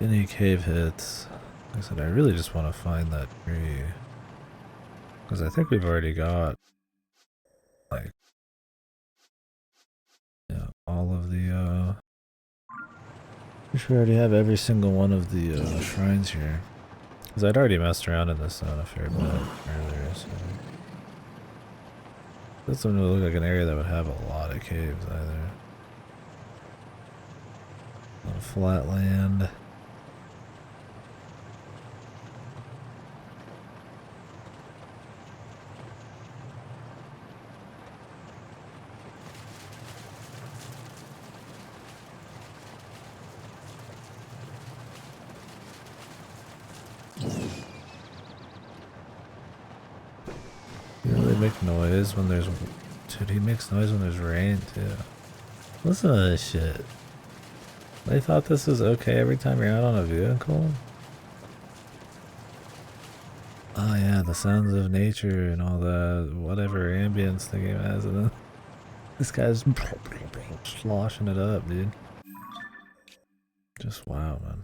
Any cave hits. Like I said, I really just want to find that tree. Because I think we've already got, like, yeah, all of the, we should already have every single one of the shrines here. Because I'd already messed around in this zone a fair bit earlier, so. Doesn't really look like an area that would have a lot of caves either. A lot of flat land. Make noise when there's, dude, he makes noise when there's rain too. Listen to this shit. They thought this was okay every time you're out on a vehicle? Oh yeah, the sounds of nature and all that, whatever ambience the game has, and then this guy's sloshing it up, dude. Just wow, man.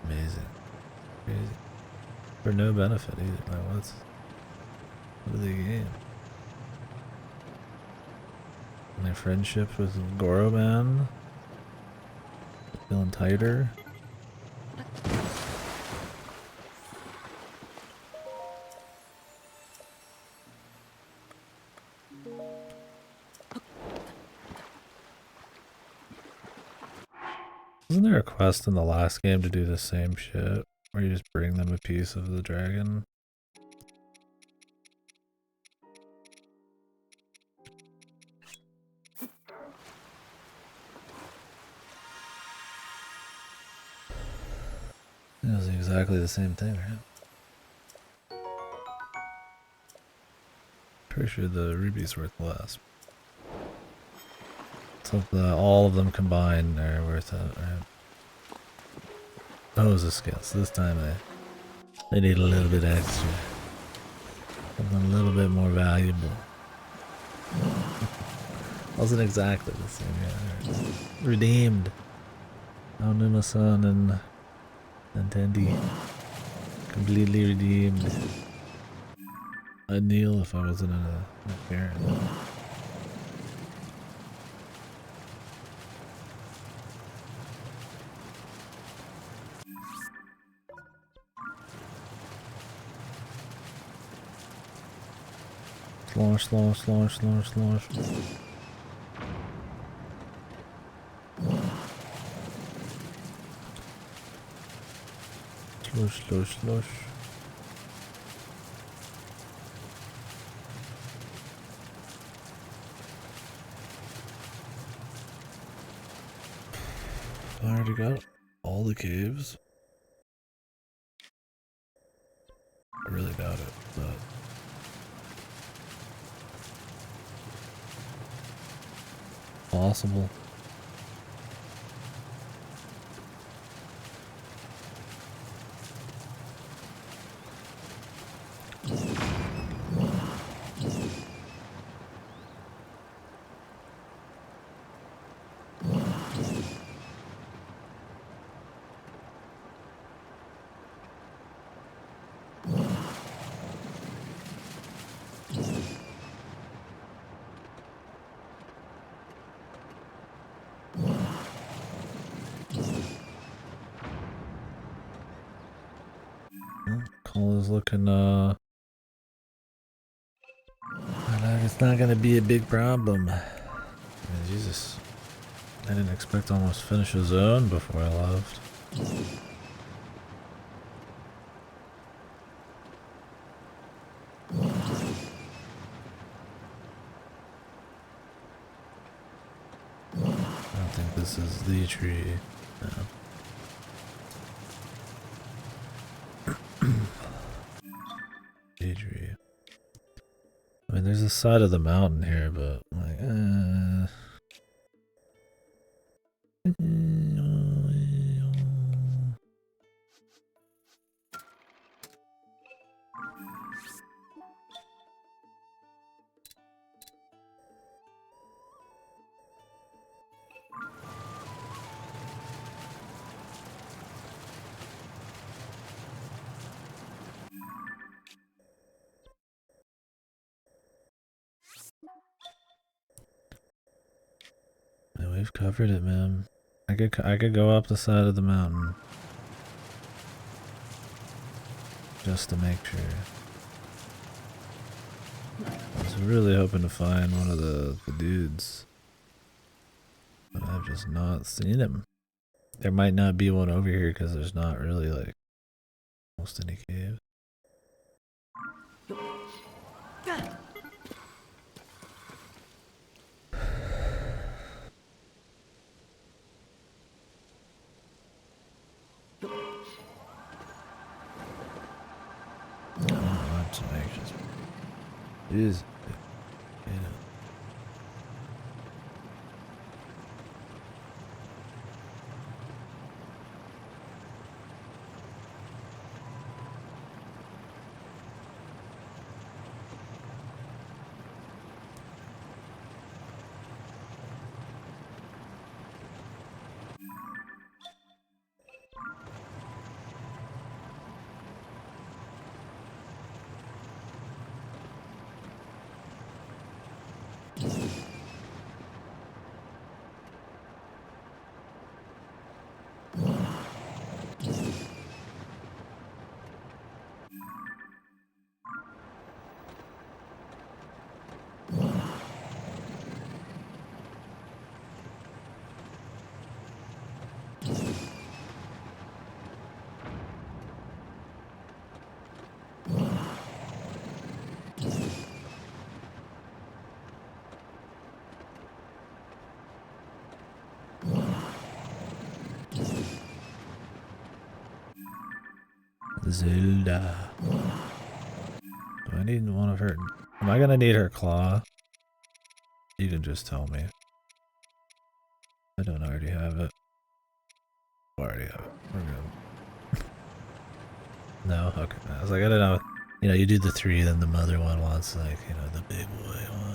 Amazing. Crazy. For no benefit either. Like, what are they gain? My friendship with Goro, man. Feeling tighter. Wasn't there a quest in the last game to do the same shit? Where you just bring them a piece of the dragon? It was exactly the same thing, right? Pretty sure the ruby's worth less. So all of them combined are worth it, right? Oh, it's a scale. So this time they need a little bit extra. Something a little bit more valuable. Wasn't exactly the same, yeah. Redeemed. Aonuma-san and Tendi. Completely redeemed. I'd kneel if I wasn't a parent. Slosh, slosh, slosh, slosh, slosh. Slosh, slosh, slosh. I already got all the caves. I really doubt it, but possible. is looking like it's not gonna be a big problem. I mean, Jesus. I didn't expect to almost finish a zone before I left. I don't think this is the tree. No. The tree. I mean, there's a side of the mountain here, but like, man, we've covered it, man. I could go up the side of the mountain just to make sure. I was really hoping to find one of the dudes, but I've just not seen him. There might not be one over here because there's not really like almost any caves. I'm so anxious. Jeez. Yeah. Zelda. Do I need one of her? Am I gonna need her claw? You can just tell me. I don't already have it. I already have it. We're good. No? Okay. I was like, I don't know. You know, you do the 3, then the mother one wants, like, you know, the big boy one.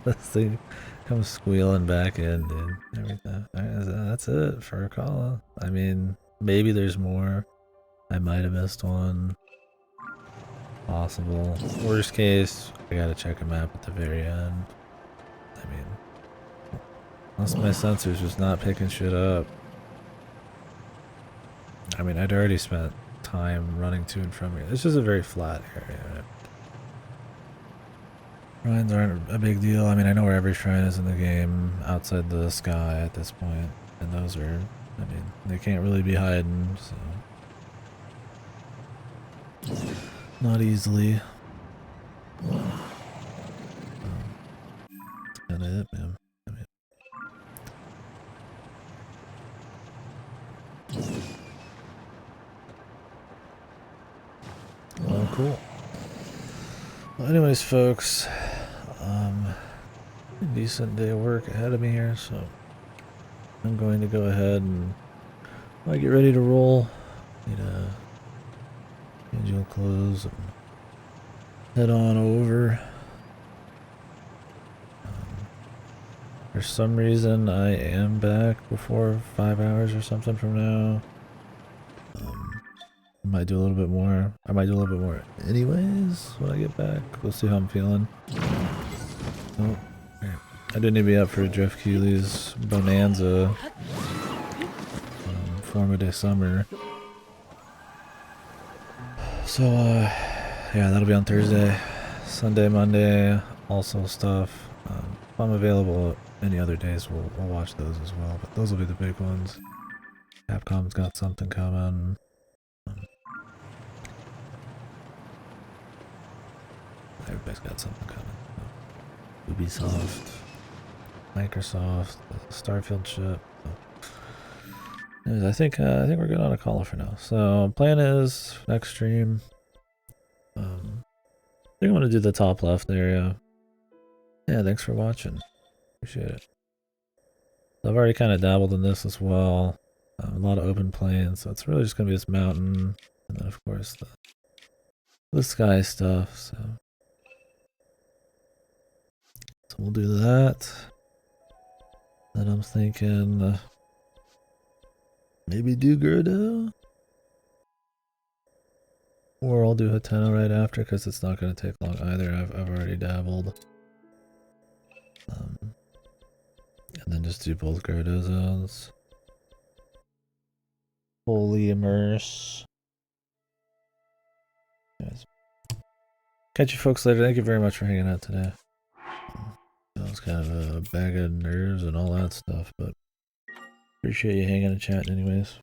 This thing comes squealing back in, dude. Everything. That's it for a call. I mean, maybe there's more. I might have missed one. Possible. Worst case, I gotta check a map at the very end. I mean, unless my sensor's just not picking shit up. I mean, I'd already spent time running to and from here. This is a very flat area. Shrines aren't a big deal. I mean, I know where every shrine is in the game outside the sky at this point, and those are, I mean, they can't really be hiding, so. Not easily. That's kinda it, man. I mean. Well, cool. Well, anyways, folks, decent day of work ahead of me here, so I'm going to go ahead and get ready to roll. Need to change your clothes and head on over. For some reason, I am back before 5 hours or something from now. might do a little bit more. I might do a little bit more anyways when I get back. We'll see how I'm feeling. Oh, I didn't even be up for Jeff Keighley's Bonanza Forma de Summer. So, yeah, that'll be on Thursday. Sunday, Monday, also stuff. If I'm available any other days, we'll watch those as well. But those will be the big ones. Capcom's got something coming. Everybody's got something coming. Ubisoft, Microsoft, the Starfield ship. Anyways, I think we're good on a caller for now. So plan is next stream. I think I'm gonna do the top left area. Yeah, thanks for watching. Appreciate it. I've already kind of dabbled in this as well. A lot of open plains, so it's really just gonna be this mountain, and then of course the sky stuff. So we'll do that. Then I'm thinking maybe do Gerdo, or I'll do Hateno right after because it's not gonna take long either. I've already dabbled. And then just do both Gerdo zones. Fully immerse. Anyways. Catch you folks later. Thank you very much for hanging out today. That was kind of a bag of nerves and all that stuff, but appreciate you hanging and chatting anyways.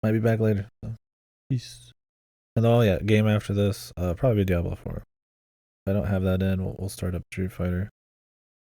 Might be back later. So. Peace. And oh yeah, game after this, probably Diablo 4. If I don't have that in, we'll start up Street Fighter.